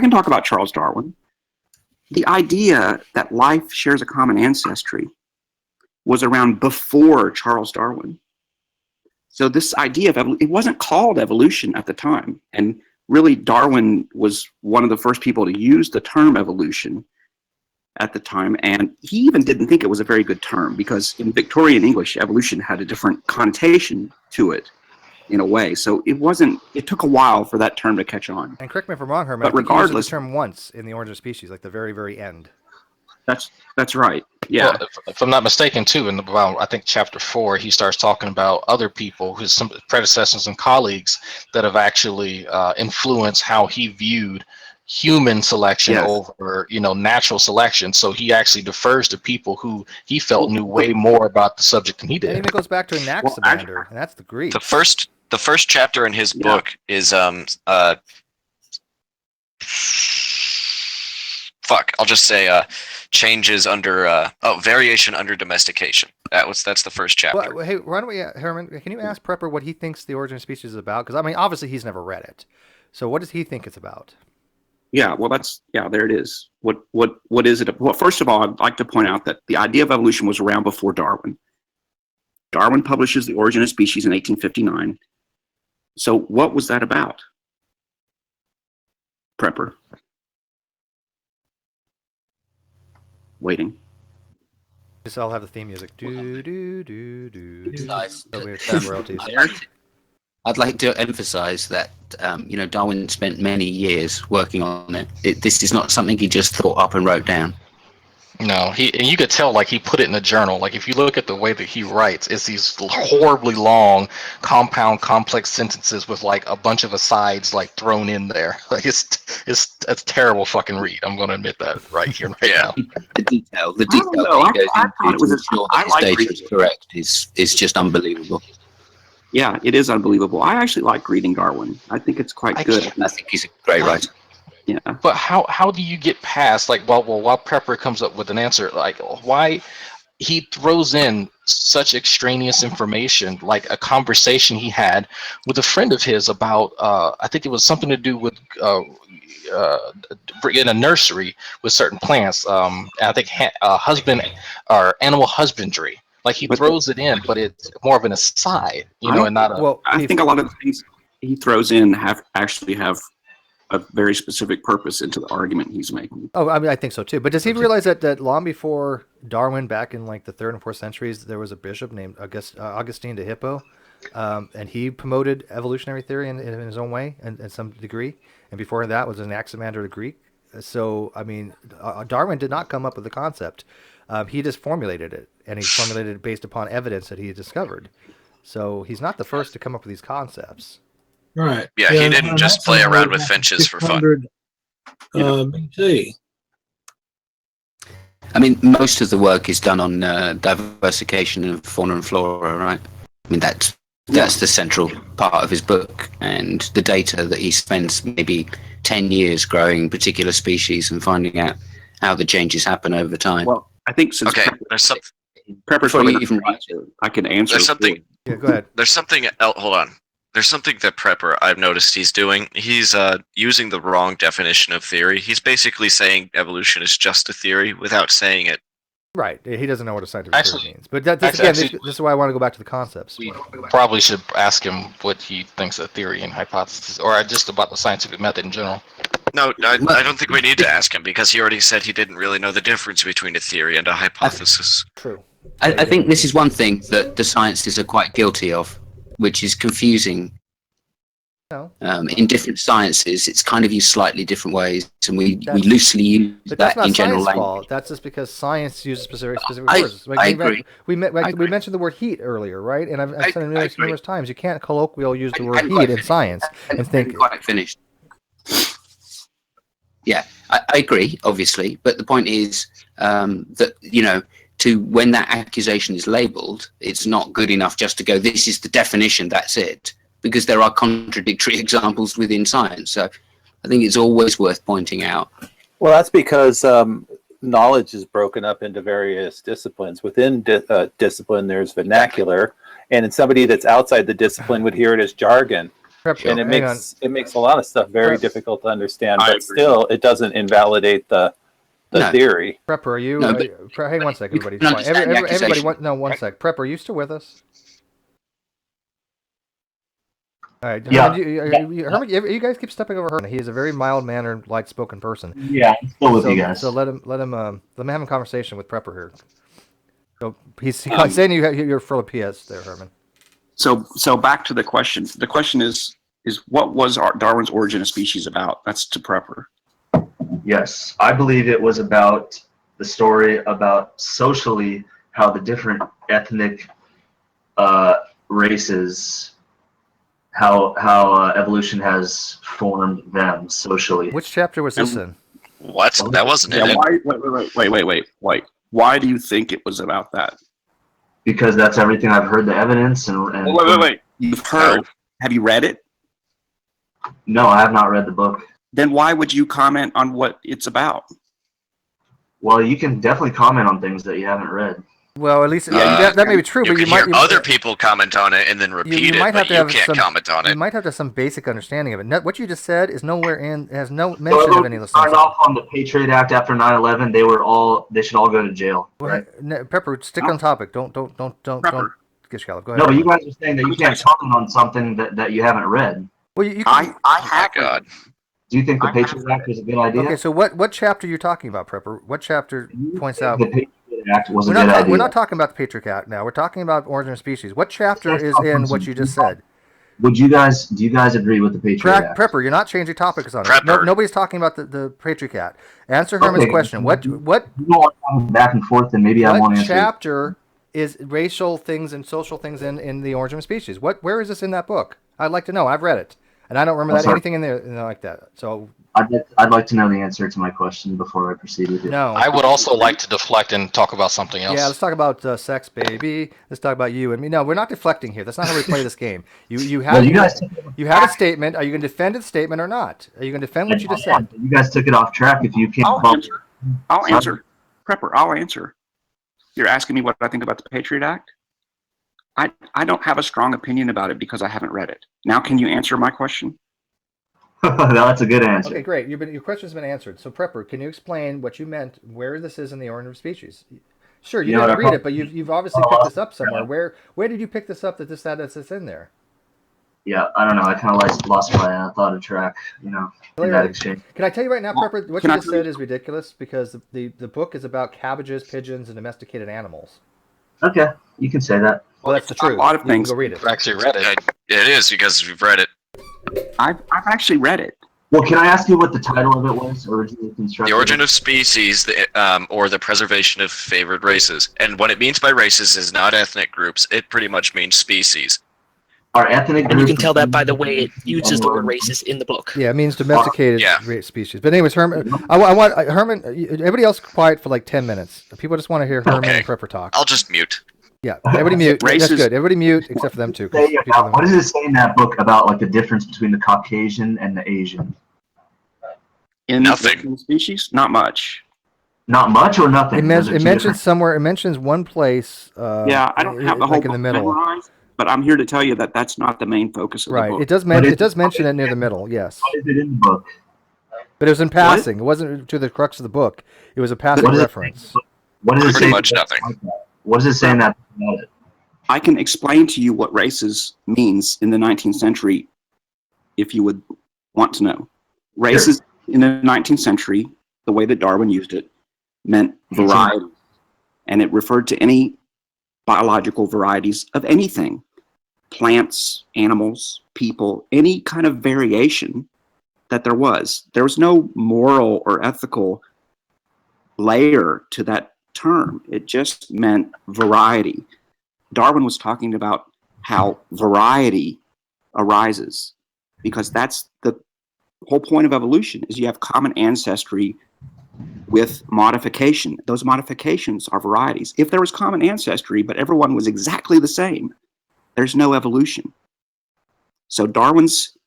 talk about Charles Darwin. The idea that life shares a common ancestry was around before Charles Darwin. So this idea of it wasn't called evolution at the time, and really, Darwin was one of the first people to use the term evolution at the time, and he even didn't think it was a very good term because in Victorian English, evolution had a different connotation to it in a way. So it took a while for that term to catch on. And correct me if I'm wrong, Herman, but regardless, the term once in the Origin of Species, like the very, very end. That's right. Yeah. Well, if I'm not mistaken, too, in about I think chapter 4, he starts talking about other people, some predecessors and colleagues that have actually influenced how he viewed human selection over natural selection. So he actually defers to people who he felt knew way more about the subject than he did. And even goes back to Anaximander, and that's the Greek. The first chapter in his book is I'll just say changes under variation under domestication. That's the first chapter. Well, hey, why don't we, Herman? Can you ask Prepper what he thinks the Origin of Species is about? Because I mean, obviously he's never read it. So what does he think it's about? Yeah, well, there it is. What is it? Well, first of all, I'd like to point out that the idea of evolution was around before Darwin. Darwin publishes The Origin of Species in 1859. So what was that about? Prepper. Waiting. Just I'll have the theme music. Do do do do. Nice. So we have royalties. I'd like to emphasize that Darwin spent many years working on it. This is not something he just thought up and wrote down. No, and you could tell like he put it in a journal. Like if you look at the way that he writes, it's these horribly long, compound, complex sentences with like a bunch of asides like thrown in there. Like it's a terrible fucking read. I'm going to admit that right here, right now. The detail that he goes into to ensure that his data is correct is just unbelievable. Yeah, it is unbelievable. I actually like reading Darwin. I think it's quite good. I think he's a great writer. Yeah. But how do you get past like while Prepper comes up with an answer, like why he throws in such extraneous information, like a conversation he had with a friend of his about I think it was something to do with in a nursery with certain plants. I think husband or animal husbandry. Like he throws it in, but it's more of an aside, and not a. Well, I think a lot of the things he throws in have a very specific purpose into the argument he's making. Oh, I mean, I think so too. But does he realize that long before Darwin, back in like the 3rd and 4th centuries, there was a bishop named Augustine de Hippo, and he promoted evolutionary theory in his own way, in some degree. And before that was Anaximander the Greek. So, I mean, Darwin did not come up with the concept. He just formulated it, and he formulated it based upon evidence that he had discovered. So he's not the first to come up with these concepts. Right. Yeah, he didn't just play around with finches for fun. BC. I mean, most of the work is done on diversification of fauna and flora, right? I mean, that's the central part of his book, and the data that he spends maybe 10 years growing particular species and finding out how the changes happen over time. Well, I think since Prepper's before probably you not even gonna answer. I can answer. There's something. Yeah, go ahead. There's something. Hold on. There's something that Prepper I've noticed he's doing. He's using the wrong definition of theory. He's basically saying evolution is just a theory without saying it. Right. He doesn't know what a scientific theory means. But this is why I want to go back to the concepts. We probably should ask him what he thinks of theory and hypothesis, or just about the scientific method in general. No, I don't think we need to ask him because he already said he didn't really know the difference between a theory and a hypothesis. True. I think this is one thing that the sciences are quite guilty of, which is confusing. No. In different sciences, it's kind of used slightly different ways, and we loosely use that in general language. Fault. That's just because science uses specific I words. I agree. We mentioned the word heat earlier, right? And I've said it numerous times. You can't colloquially use the word heat in science and think. Quite finished. Yeah, I agree, obviously, but the point is that when that accusation is labelled, it's not good enough just to go, this is the definition, that's it, because there are contradictory examples within science. So I think it's always worth pointing out. Well, that's because knowledge is broken up into various disciplines. Within discipline, there's vernacular, and somebody that's outside the discipline would hear it as jargon. And it makes a lot of stuff very difficult to understand, but still, it doesn't invalidate the theory. Prepper, are you? Hang on one sec, everybody. One sec. Prepper, are you still with us? All right. Yeah. Herman, you guys keep stepping over Herman. He is a very mild-mannered, light-spoken person. Yeah, I'm still with you guys. So let him have a conversation with Prepper here. So he's saying you're full of PS there, Herman. So back to the question. The question is what was Darwin's Origin of Species about? That's to Prepper. Yes, I believe it was about the story about socially how the different ethnic races, how evolution has formed them socially. Which chapter was this in? What? That wasn't in it. Wait. Why do you think it was about that? Because that's everything I've heard, the evidence and wait. You've heard. Have you read it? No, I have not read the book. Then why would you comment on what it's about? Well, you can definitely comment on things that you haven't read. Well, at least that may be true, but you might hear other people comment on it and then repeat it, but you can't comment on it. You might have to have some basic understanding of it. What you just said is nowhere in, has no mention of any of those things. Signed off on the Patriot Act after 9/11. They should all go to jail. Right? Pepper, stick on topic. Don't get shallow. Go ahead. No, you guys are saying that you can't comment on something that you haven't read. Well, you I have. God. Do you think the Patriot Act is a good idea? Okay, so what chapter are you talking about, Prepper? What chapter points out the Patriot Act was a good idea? We're not talking about the Patriot Act now. We're talking about Origin of Species. What chapter is in what you just said? Do you guys agree with the Patriot Act? Prepper, you're not changing topics on it. Nobody's talking about the Patriot Act. Answer Herman's question. What? You want to back and forth, then maybe I won't answer. What chapter is racial things and social things in the Origin of Species? Where is this in that book? I'd like to know. I've read it, and I don't remember anything in there like that. So I'd like to know the answer to my question before I proceed with it. No, I would also like to deflect and talk about something else. Yeah, let's talk about sex, baby. Let's talk about you and me. No, we're not deflecting here. That's not how we play this game. You have a statement. Are you going to defend the statement or not? Are you going to defend what you just said? You guys took it off track. If you can't, I'll answer. Prepper, I'll answer. You're asking me what I think about the Patriot Act? I don't have a strong opinion about it because I haven't read it. Now, can you answer my question? That's a good answer. Okay, great. Your question's been answered. So, Prepper, can you explain what you meant, where this is in the Origin of Species? Sure, you didn't read it, but you've obviously picked this up somewhere. Where did you pick this up that it's in there? Yeah, I don't know. I kind of lost my thought of track, in that exchange. Can I tell you right now, Prepper, what you just said is ridiculous because the book is about cabbages, pigeons, and domesticated animals. Okay, you can say that. Well, that's the truth. A lot of things. Go read it. I've actually read it. It is because we've read it. I've actually read it. Well, can I ask you what the title of it was originally constructed? The Origin of Species, or the Preservation of Favored Races. And what it means by races is not ethnic groups. It pretty much means species. Are ethnic groups? And you can tell that by the way it uses the word races in the book. Yeah, it means domesticated species. But anyways, Herman, I want Herman. Everybody else quiet for like 10 minutes. People just want to hear Herman and Prepper talk. I'll just mute. Yeah, everybody mute. That's good. Everybody mute except for them two. What does it say in that book about like the difference between the Caucasian and the Asian? In nothing species, not much. Not much or nothing. It, Those are it two mentions different. somewhere. It mentions one place. Yeah, I don't have the whole like in the book middle. memorized, but I'm here to tell you that that's not the main focus of the Right. book. It does. It does mention it near the middle. Yes. What is it in the book? But it was in passing. It wasn't to the crux of the book. It was a passing reference. What does it Pretty say? much nothing. What does it say in that about it? I can explain to you what races means in the 19th century if you would want to know. Races in the 19th century, the way that Darwin used it, meant variety. And it referred to any biological varieties of anything. Plants, animals, people, any kind of variation that there was. There was no moral or ethical layer to that term. It just meant variety. Darwin was talking about how variety arises, because that's the whole point of evolution, is you have common ancestry with modification. Those modifications are varieties. If there was common ancestry, but everyone was exactly the same, there's no evolution. So Darwin's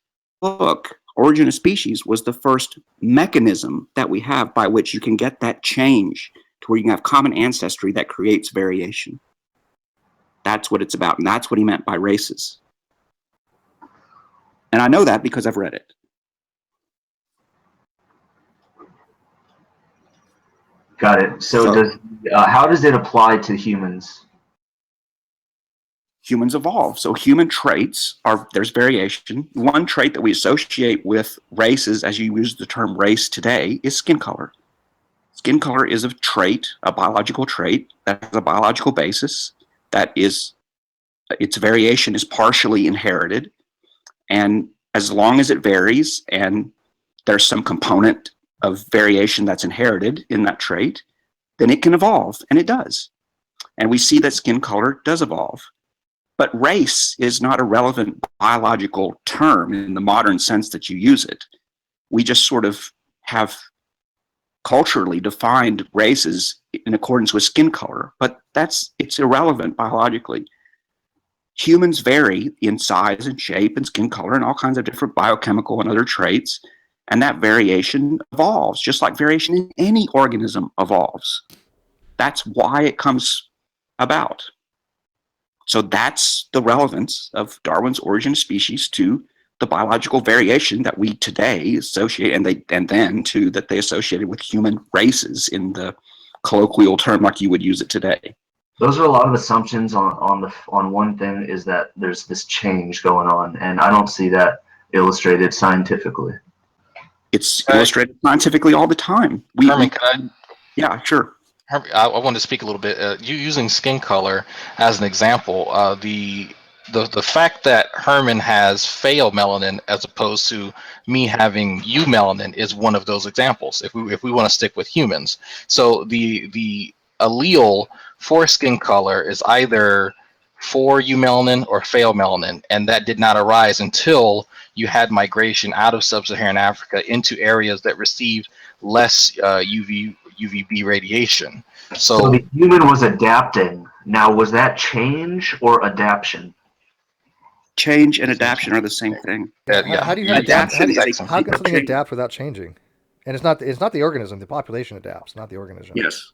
book, Origin of Species, was the first mechanism that we have by which you can get that change to where you can have common ancestry that creates variation. That's what it's about, and that's what he meant by races. And I know that because I've read it. Got it. So how does it apply to humans? Humans evolve. So human traits there's variation. One trait that we associate with races, as you use the term race today, is skin color. Skin color is a trait, a biological trait that has a biological basis, that is, its variation is partially inherited. And as long as it varies and there's some component of variation that's inherited in that trait, then it can evolve, and it does. And we see that skin color does evolve. But race is not a relevant biological term in the modern sense that you use it. We just sort of have culturally defined races in accordance with skin color, but it's irrelevant biologically. Humans vary in size and shape and skin color and all kinds of different biochemical and other traits, and that variation evolves, just like variation in any organism evolves. That's why it comes about. So that's the relevance of Darwin's Origin of Species to the biological variation that we today associate, and then too that they associated with human races in the colloquial term like you would use it today. Those are a lot of assumptions on one thing, is that there's this change going on, and I don't see that illustrated scientifically. It's illustrated scientifically all the time. Herman, can I? Yeah, sure. I wanted to speak a little bit. You using skin color as an example. The fact that Herman has pheomelanin as opposed to me having eumelanin is one of those examples. If we want to stick with humans, so the allele for skin color is either for eumelanin or pheomelanin, and that did not arise until you had migration out of sub-Saharan Africa into areas that received less UVB radiation. So the human was adapting. Now, was that change or adaptation? Change and adaptation are the same thing. How do you adapt? How can something adapt without changing? And it's not the organism. The population adapts, not the organism. Yes.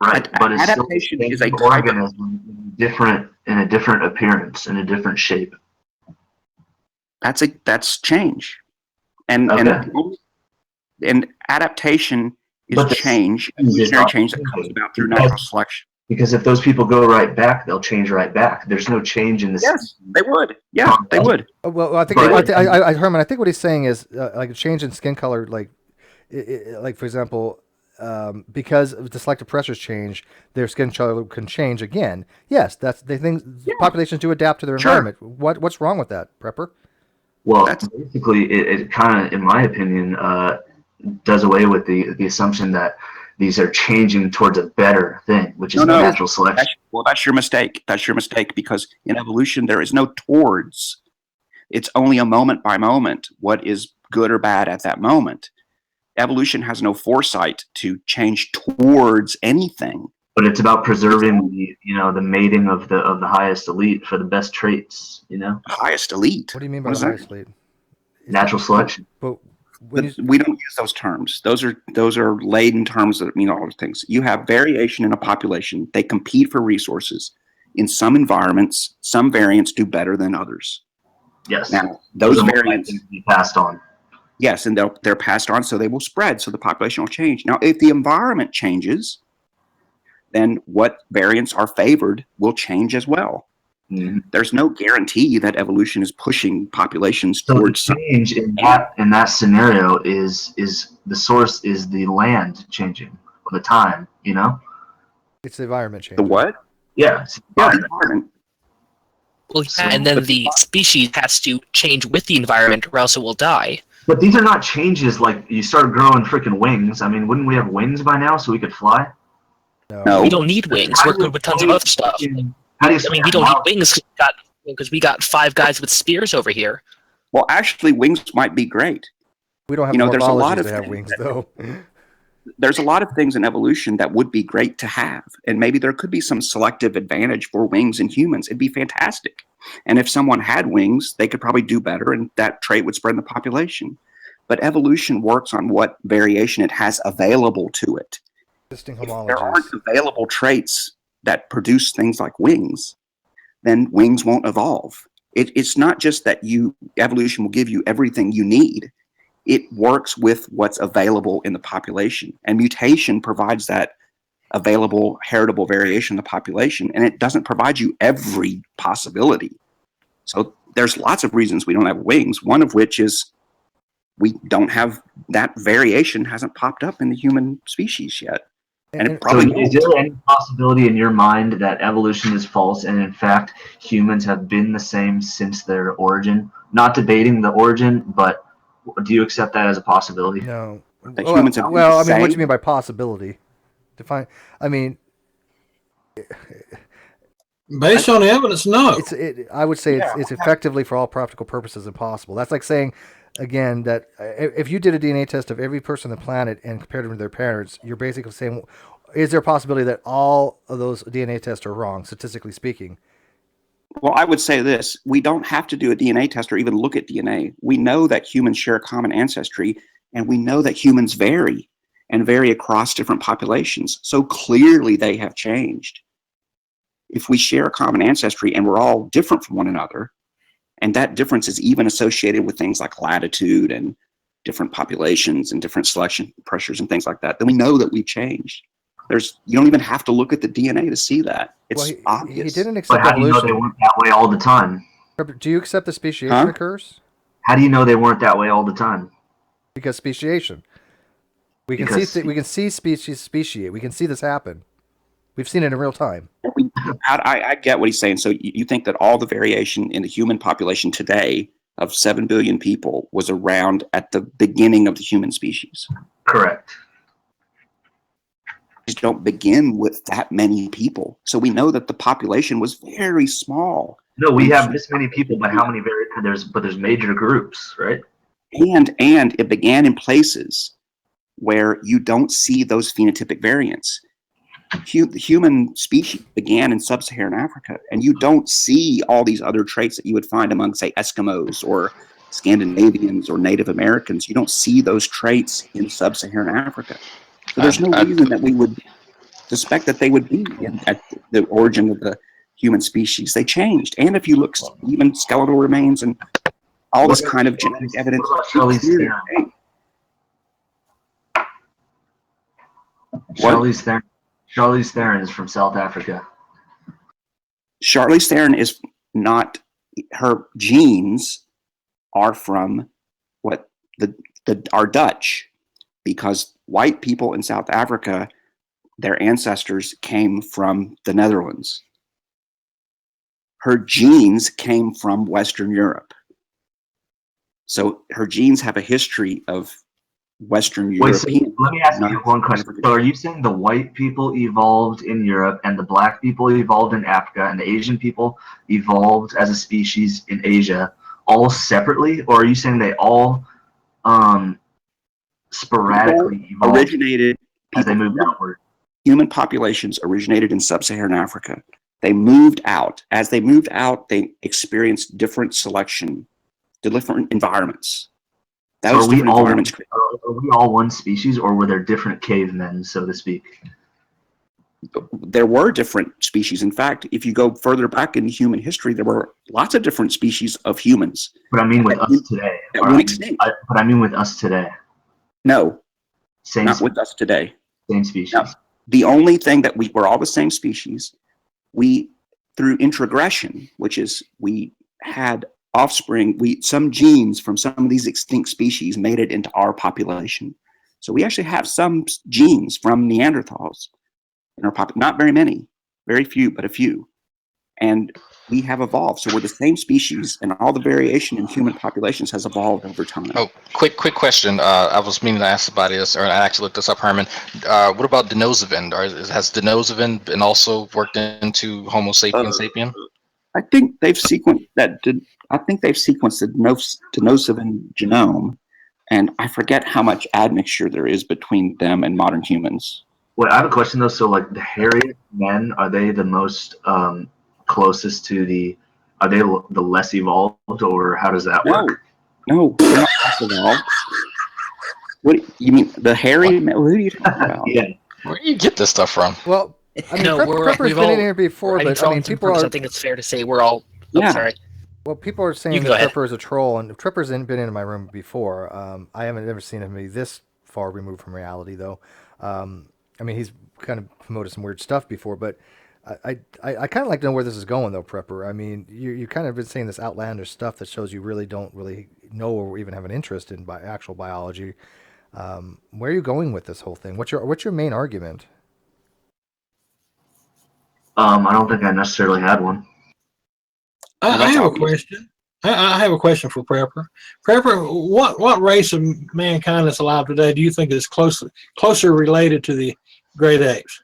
Right, but it's adaptation still is a organism in a different appearance, in a different shape. That's change, and adaptation is change, evolutionary change that comes about through natural selection. Because if those people go right back, they'll change right back. There's no change in this. Yes, they would. Yeah, they would. Well, I think Herman. I think what he's saying is like a change in skin color, like for example, because the selective pressures change, their skin color can change again. Yes, that's the thing. Yeah. Populations do adapt to their environment. What's wrong with that, Prepper? Well, basically, it kind of, in my opinion, does away with the assumption that these are changing towards a better thing, which is natural selection. That's your mistake. That's your mistake, because in evolution there is no towards. It's only a moment by moment what is good or bad at that moment. Evolution has no foresight to change towards anything. But it's about preserving the mating of the highest elite for the best traits. Highest elite. What do you mean by the highest elite? Natural selection. But we don't use those terms. Those are laden terms that mean all those things. You have variation in a population. They compete for resources. In some environments, some variants do better than others. Yes. Now, those variants can be passed on. Yes, and they're passed on, so they will spread, so the population will change. Now, if the environment changes, then what variants are favored will change as well. Mm-hmm. There's no guarantee that evolution is pushing populations towards the change in that scenario is the source is the land changing or the time, you know? It's the environment change. The what? Yeah, it's the environment. Well, yeah, and then the species has to change with the environment, or else it will die. But these are not changes like you start growing freaking wings. I mean, wouldn't we have wings by now so we could fly? No. We don't need wings. We're good with tons of other stuff. How do you I mean, we don't need wings because we got 5 guys with spears over here. Well, actually, wings might be great. We don't have there's a lot of to have wings, though. There's a lot of things in evolution that would be great to have, and maybe there could be some selective advantage for wings in humans. It'd be fantastic. And if someone had wings, they could probably do better, and that trait would spread in the population. But evolution works on what variation it has available to it. If there aren't available traits that produce things like wings, then wings won't evolve. It's not just that evolution will give you everything you need. It works with what's available in the population, and mutation provides that available heritable variation in the population, and it doesn't provide you every possibility. So there's lots of reasons we don't have wings, one of which is we don't have that variation hasn't popped up in the human species yet. And it probably is there any possibility in your mind that evolution is false and in fact humans have been the same since their origin? Not debating the origin, but do you accept that as a possibility? No. That humans have Well, I mean, what do you mean by possibility? Define. I mean, based on evidence, no. I would say it's effectively, for all practical purposes, impossible. That's like saying, again, that if you did a DNA test of every person on the planet and compared them to their parents, you're basically saying, is there a possibility that all of those DNA tests are wrong, statistically speaking? Well, I would say this. We don't have to do a DNA test or even look at DNA. We know that humans share a common ancestry, and we know that humans vary and vary across different populations. So clearly they have changed. If we share a common ancestry and we're all different from one another, and that difference is even associated with things like latitude and different populations and different selection pressures and things like that, then we know that we've changed. You don't even have to look at the DNA to see that. It's obvious. He didn't accept but how evolution. do you know they weren't that way all the time? Do you accept that speciation occurs? How do you know they weren't that way all the time? Because speciation. We can see species speciate. We can see this happen. We've seen it in real time. I get what he's saying. So you think that all the variation in the human population today of 7 billion people was around at the beginning of the human species? Correct. Just don't begin with that many people. So we know that the population was very small. No, we have this many people, but how many there's major groups, right? And it began in places where you don't see those phenotypic variants. The human species began in sub-Saharan Africa, and you don't see all these other traits that you would find among, say, Eskimos or Scandinavians or Native Americans. You don't see those traits in sub-Saharan Africa. So there's no reason that we would suspect that they would be at the origin of the human species. They changed. And if you look, even skeletal remains and all this kind of genetic evidence. Charlize Theron is from South Africa. Charlize Theron is not, her genes are from are Dutch, because white people in South Africa, their ancestors came from the Netherlands. Her genes came from Western Europe. So her genes have a history of Western European. So let me ask you one question. So are you saying the white people evolved in Europe and the black people evolved in Africa and the Asian people evolved as a species in Asia all separately? Or are you saying they all sporadically evolved originated as they moved outward? Human populations originated in sub-Saharan Africa. They moved out. As they moved out, they experienced different selection, different environments. So Those different environments. are we all one species, or were there different cavemen, so to speak? There were different species. In fact, if you go further back in human history, there were lots of different species of humans. But I mean with us today. That went extinct. But I mean with us today. No, Same not with us today. Same species. No. The only thing that we're all the same species. We, through introgression, which is we had offspring, some genes from some of these extinct species made it into our population. So we actually have some genes from Neanderthals in our population. Not very many, very few, but a few. And we have evolved. So we're the same species, and all the variation in human populations has evolved over time. Oh, quick question. I was meaning to ask about this, or I actually looked this up, Herman. What about denosivin? Has denosivin been also worked into Homo sapiens sapien? I think they've sequenced that. I think they've sequenced the denosivin genome, and I forget how much admixture there is between them and modern humans. Wait, I have a question though. So, like the hairy men, are they the most closest to the? Are they the less evolved, or how does that work? No, they're not less evolved. What you mean? The hairy men? Who are you talking about? Yeah. Where do you get this stuff from? Well, I mean, Prepper's been in here before, but I mean, people are. I think it's fair to say we're all. Yeah. Oh, sorry. Well, people are saying that Tripper is a troll, and Tripper's been in my room before. I haven't ever seen him be this far removed from reality, though. I mean, he's kind of promoted some weird stuff before, but I kind of like to know where this is going, though, Prepper. I mean, you kind of been saying this outlandish stuff that shows you really don't really know or even have an interest in actual biology. Where are you going with this whole thing? What's your main argument? I don't think I necessarily had one. I have a question. I have a question for Prepper. Prepper, what race of mankind that's alive today do you think is closer related to the great apes?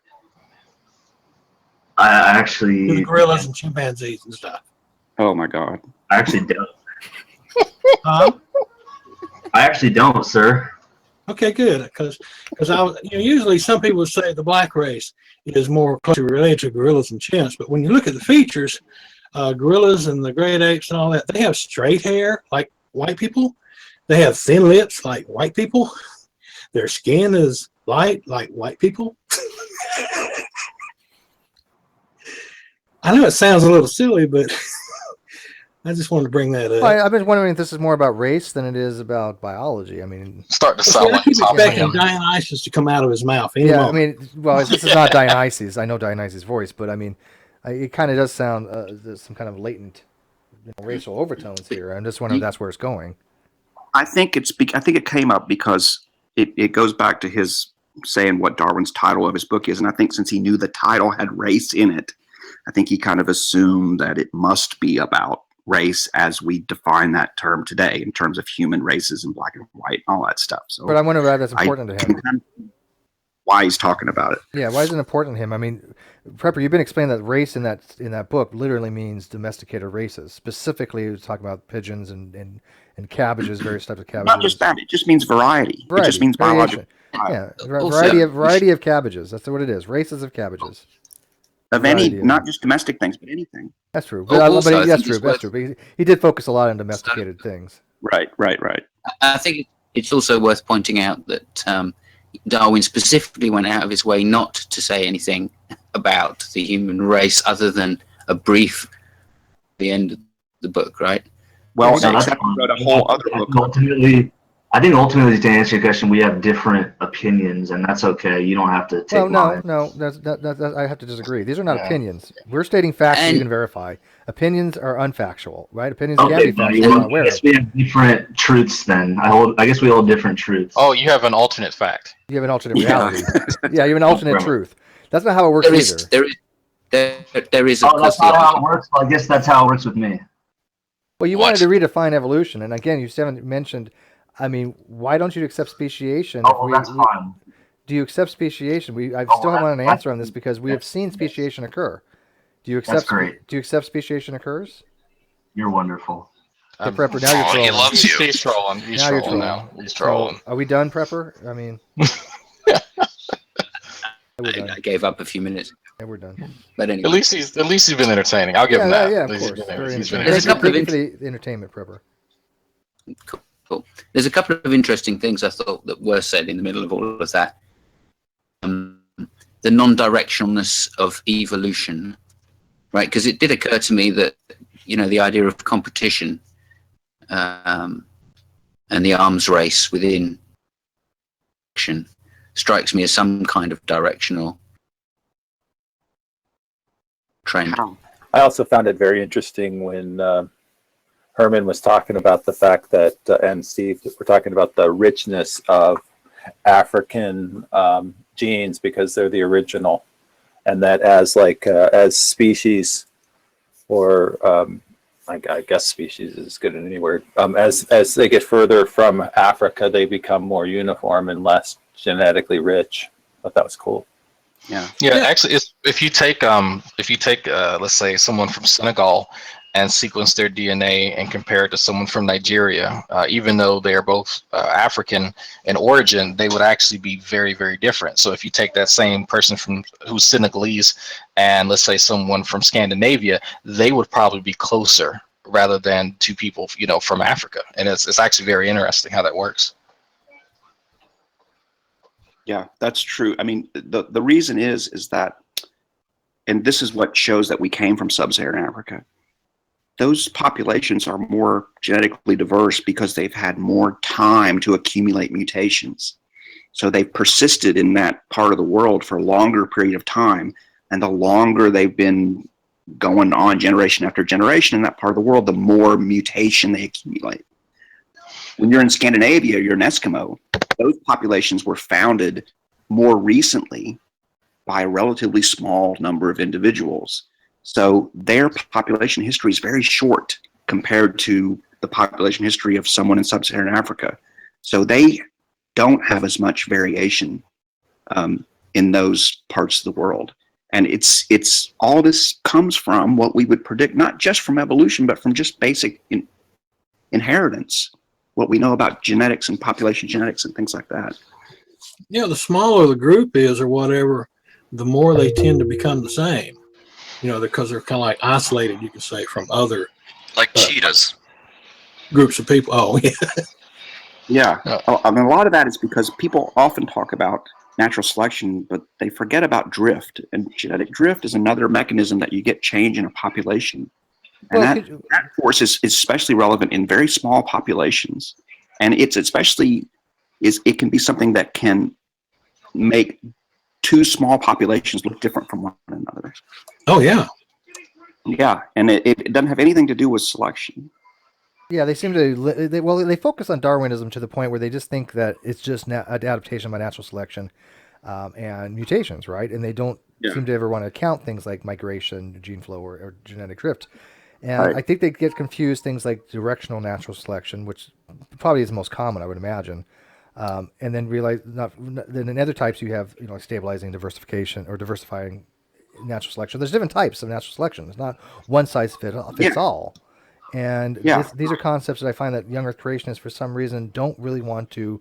I actually To the gorillas and chimpanzees and stuff. Oh my God! I actually don't. I actually don't, sir. Okay, good. Because usually some people say the black race is more closely related to gorillas and chimps, but when you look at the features, gorillas and the great apes and all that, they have straight hair like white people. They have thin lips like white people. Their skin is light like white people. I know it sounds a little silly, but I just wanted to bring that up. I've been wondering if this is more about race than it is about biology. I mean, starting to sound I keep expecting Dionysus to come out of his mouth. Yeah, I mean, well, this is not Dionysus. I know Dionysus' voice, but I mean, it kind of does sound there's some kind of latent racial overtones here. I'm just wondering if that's where it's going. I think it came up because it goes back to his saying what Darwin's title of his book is, and I think since he knew the title had race in it, I think he kind of assumed that it must be about race as we define that term today in terms of human races and black and white and all that stuff. So, but I wonder why that's important to him. Why he's talking about it. Yeah, why is it important to him? I mean, Prepper, you've been explaining that race in that book literally means domesticated races. Specifically, he was talking about pigeons and cabbages, various types of cabbages. Not just that; it just means variety. It just means biological. Yeah, variety of cabbages. That's what it is. Races of cabbages. Of any, not just domestic things, but anything. That's true. That's true. But he did focus a lot on domesticated things. Right. I think it's also worth pointing out that Darwin specifically went out of his way not to say anything about the human race other than a brief at the end of the book, right? Well, So that's wrote a whole other book. I think ultimately, to answer your question, we have different opinions, and that's okay. You don't have to take mine. No. That's I have to disagree. These are not opinions. We're stating facts you can verify. Opinions are unfactual, right? Opinions can be factual. Well, I guess we have different truths then. I guess we hold different truths. Oh, you have an alternate fact. You have an alternate reality. Yeah, you have an alternate truth. That's not how it works either. There is. Oh, that's not how it works. Well, I guess that's how it works with me. Well, you wanted to redefine evolution, and again, you haven't mentioned. I mean, why don't you accept speciation? That's fine. Do you accept speciation? I still haven't an answer on this because we have seen speciation occur. Do you accept? That's great. Do you accept speciation occurs? You're wonderful. Prepper, now you're trolling. He loves you. He's trolling. He's trolling now. He's trolling. So, are we done, Prepper? I mean, I gave up a few minutes. Yeah, we're done. But anyway, at least he's been entertaining. I'll give him that. Yeah, of He's course. been There's a couple of the entertainment, Prepper. Cool. There's a couple of interesting things I thought that were said in the middle of all of that. The non-directionalness of evolution, right? Because it did occur to me that, the idea of competition and the arms race within action strikes me as some kind of directional trend. I also found it very interesting when Herman was talking about the fact that, and Steve, we're talking about the richness of African genes because they're the original, and that as species, or I guess species is good in any word. As they get further from Africa, they become more uniform and less genetically rich. I thought that was cool. Yeah. Actually, if you take let's say someone from Senegal and sequence their DNA and compare it to someone from Nigeria, even though they are both African in origin, they would actually be very, very different. So if you take that same person who's Senegalese and let's say someone from Scandinavia, they would probably be closer rather than two people, from Africa. And it's actually very interesting how that works. Yeah, that's true. I mean, the reason is that, and this is what shows that we came from sub-Saharan Africa. Those populations are more genetically diverse because they've had more time to accumulate mutations. So they've persisted in that part of the world for a longer period of time. And the longer they've been going on generation after generation in that part of the world, the more mutation they accumulate. When you're in Scandinavia, you're an Eskimo. Those populations were founded more recently by a relatively small number of individuals. So their population history is very short compared to the population history of someone in sub-Saharan Africa. So they don't have as much variation in those parts of the world. And it's all this comes from what we would predict, not just from evolution, but from just basic inheritance, what we know about genetics and population genetics and things like that. The smaller the group is or whatever, the more they tend to become the same. Because they're kind of like isolated, you can say, from other cheetahs groups of people. Oh, yeah. Yeah. I mean, a lot of that is because people often talk about natural selection, but they forget about drift. And genetic drift is another mechanism that you get change in a population. And that force is especially relevant in very small populations. And it can be something that can make two small populations look different from one another. Oh, yeah. Yeah, and it doesn't have anything to do with selection. Yeah, they seem to. They focus on Darwinism to the point where they just think that it's just adaptation by natural selection and mutations, right? And they don't seem to ever want to account things like migration, gene flow, or genetic drift. And I think they get confused things like directional natural selection, which probably is the most common, I would imagine. And then realize then in other types you have stabilizing diversification or diversifying natural selection. There's different types of natural selection. It's not one size fits all. And these are concepts that I find that young Earth creationists for some reason don't really want to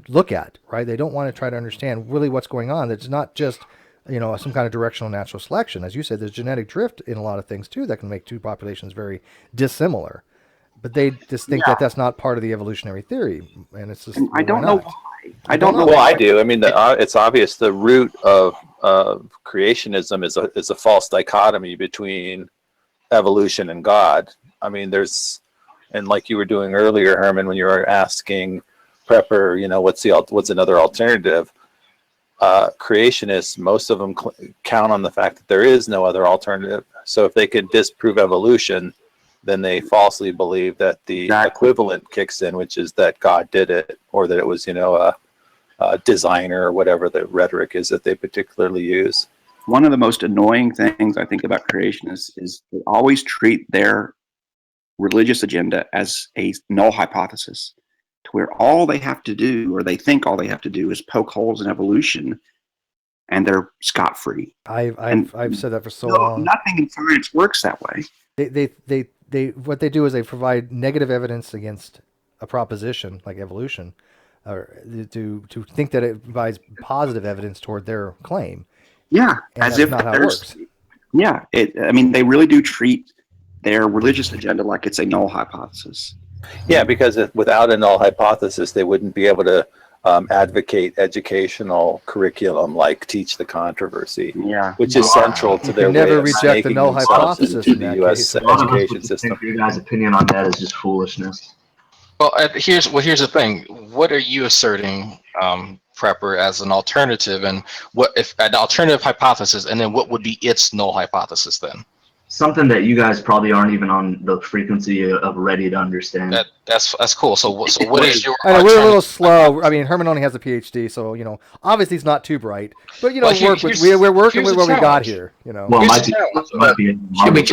look at. Right? They don't want to try to understand really what's going on. It's not just some kind of directional natural selection. As you said, there's genetic drift in a lot of things too that can make two populations very dissimilar. But they just think that that's not part of the evolutionary theory, and it's just I don't know why. I don't know. Well, I do. I mean, it's obvious the root of creationism is a false dichotomy between evolution and God. I mean, and like you were doing earlier, Herman, when you were asking Prepper, what's another alternative? Creationists, most of them count on the fact that there is no other alternative. So if they can disprove evolution, then they falsely believe that the equivalent kicks in, which is that God did it, or that it was, a designer, or whatever the rhetoric is that they particularly use. One of the most annoying things I think about creationists is they always treat their religious agenda as a null hypothesis, to where all they have to do, or they think all they have to do, is poke holes in evolution, and they're scot-free. I've said that for so long. Nothing in science works that way. They what they do is they provide negative evidence against a proposition like evolution, or to think that it provides positive evidence toward their claim. Yeah, and as if not how it works. Yeah, I mean, they really do treat their religious agenda like it's a null hypothesis. Yeah, because without a null hypothesis, they wouldn't be able to advocate educational curriculum like Teach the Controversy, Yeah. which is central to You their can way never of reject the snaking null themselves hypothesis into in the that U.S. case. A lot of us education would just think system. your guys' opinion on that is just foolishness. Well, here's the thing. What are you asserting, Prepper, as an alternative, and what if an alternative hypothesis, and then what would be its null hypothesis then? Something that you guys probably aren't even on the frequency of ready to understand. That's cool. So what is your I know we're a little alternative slow. I mean, Herman only has a PhD, so obviously he's not too bright. But Well, we're working with the what we got challenge. here. Well, Here's might the challenge.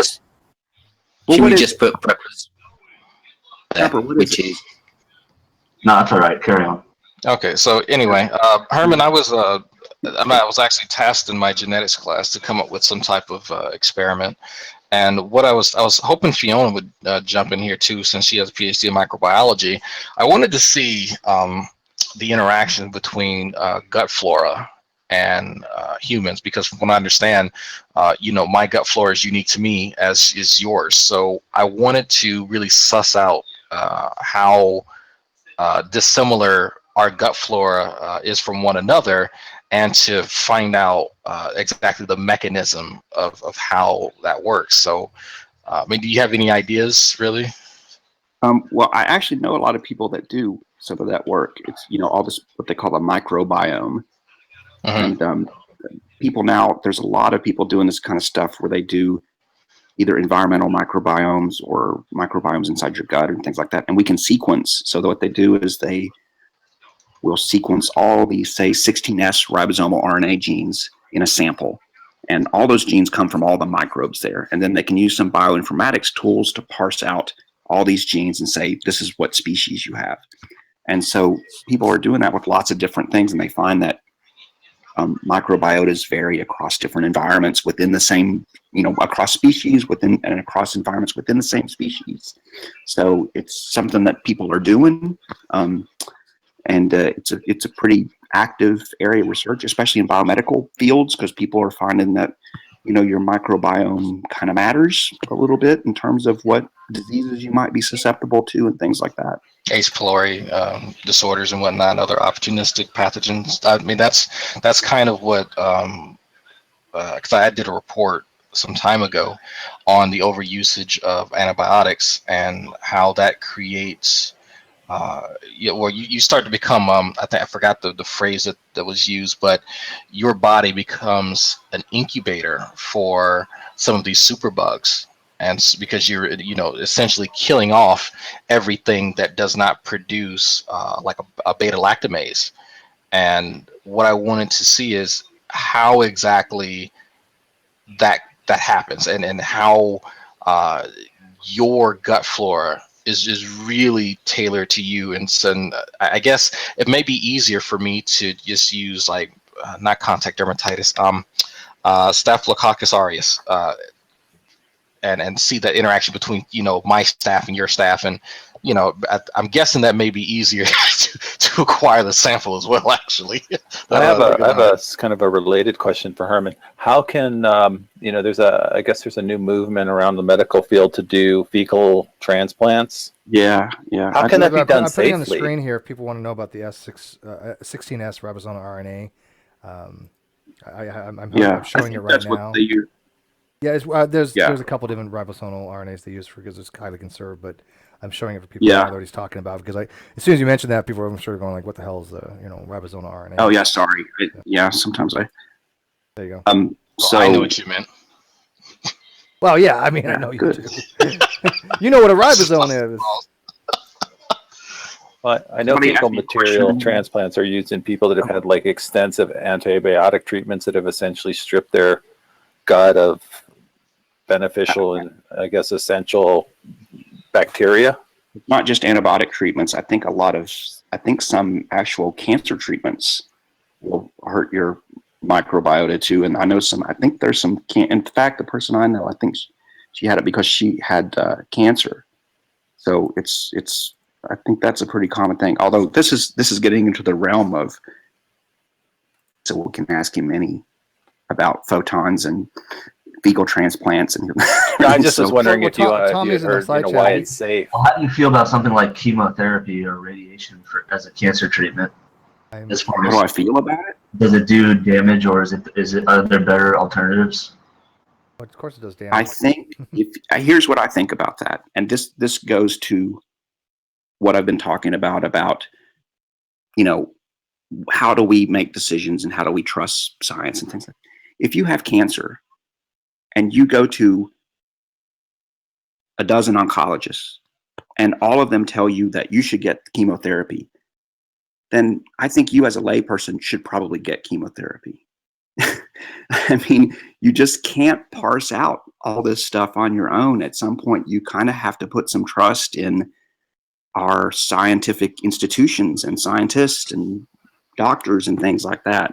Should we just put Prepper's Prepper, what is it? No, that's all right. Carry on. Okay, so anyway, Herman, I was actually tasked in my genetics class to come up with some type of experiment, and what I was hoping Fiona would jump in here too, since she has a PhD in microbiology. I wanted to see the interaction between gut flora and humans, because from what I understand, my gut flora is unique to me, as is yours. So I wanted to really suss out how dissimilar our gut flora is from one another, and to find out exactly the mechanism of how that works. So, I mean, do you have any ideas, really? Well, I actually know a lot of people that do some of that work. It's all this what they call the microbiome, and people now. There's a lot of people doing this kind of stuff where they do either environmental microbiomes or microbiomes inside your gut and things like that. And we can sequence. So what they do is they will sequence all these, say, 16S ribosomal RNA genes in a sample. And all those genes come from all the microbes there. And then they can use some bioinformatics tools to parse out all these genes and say, this is what species you have. And so people are doing that with lots of different things, and they find that microbiotas vary across different environments within the same, across species within and across environments within the same species. So it's something that people are doing, and it's a pretty active area of research, especially in biomedical fields, because people are finding that your microbiome kind of matters a little bit in terms of what diseases you might be susceptible to and things like that. H. pylori disorders and whatnot, other opportunistic pathogens. I mean, that's kind of what, because I did a report some time ago on the overusage of antibiotics and how that creates, where you start to become, I think I forgot the phrase that was used, but your body becomes an incubator for some of these superbugs. And because you're, essentially killing off everything that does not produce like a beta lactamase. And what I wanted to see is how exactly that happens, and how your gut flora is really tailored to you. And so I guess it may be easier for me to just use like not contact dermatitis, Staphylococcus aureus. And see that interaction between my staff and your staff, and I'm guessing that may be easier to acquire the sample as well. Actually, I have a kind of a related question for Herman. How can I guess there's a new movement around the medical field to do fecal transplants. Yeah. How can that be done I'm putting on the safely? screen here if people want to know about the 16S ribosomal RNA. I'm showing it right now. Yeah, there's a couple different ribosomal RNAs they use because it's highly conserved, but I'm showing it for people who know what he's talking about, because as soon as you mention that, people are sort of going like, "What the hell is ribosomal RNA?" Oh yeah, sorry. Sometimes I. There you go. So I know what you meant. Well, yeah, I mean, I know you do. You know what a ribosome is. Well, I know fecal material transplants are used in people that have had like extensive antibiotic treatments that have essentially stripped their gut of beneficial and I guess essential bacteria. Not just antibiotic treatments. I think some actual cancer treatments will hurt your microbiota too. And I know I think there's some, in fact, the person I know, I think she had it because she had cancer. So I think that's a pretty common thing. Although this is getting into the realm of, so we can ask him about photons and fecal transplants and I just was so- wondering if you Tommy's had in the heard side chat. why it's safe. Well, how do you feel about something like chemotherapy or radiation as a cancer treatment? As far How as do I feel about it? does it do damage, or is it are there better alternatives? Of course it does damage. I think here's what I think about that, and this goes to what I've been talking about, you know, how do we make decisions and how do we trust science and things like that. If you have cancer and you go to a dozen oncologists and all of them tell you that you should get chemotherapy, then I think you as a layperson should probably get chemotherapy. I mean, you just can't parse out all this stuff on your own. At some point, you kind of have to put some trust in our scientific institutions and scientists and doctors and things like that.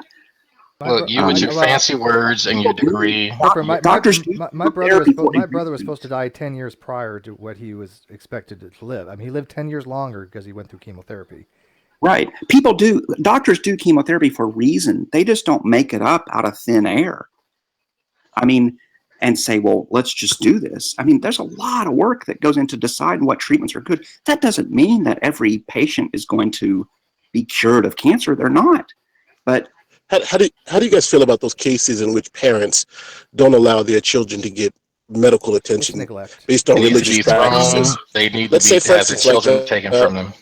Look, you with your fancy words and your degree. My brother was supposed to die 10 years prior to what he was expected to live. I mean, he lived 10 years longer because he went through chemotherapy. Right. Doctors do chemotherapy for a reason. They just don't make it up out of thin air. I mean, and say, well, let's just do this. I mean, there's a lot of work that goes into deciding what treatments are good. That doesn't mean that every patient is going to be cured of cancer. They're not. But how do you guys feel about those cases in which parents don't allow their children to get medical attention based on religious practices? They need Let's to say, for have their instance, children taken from them.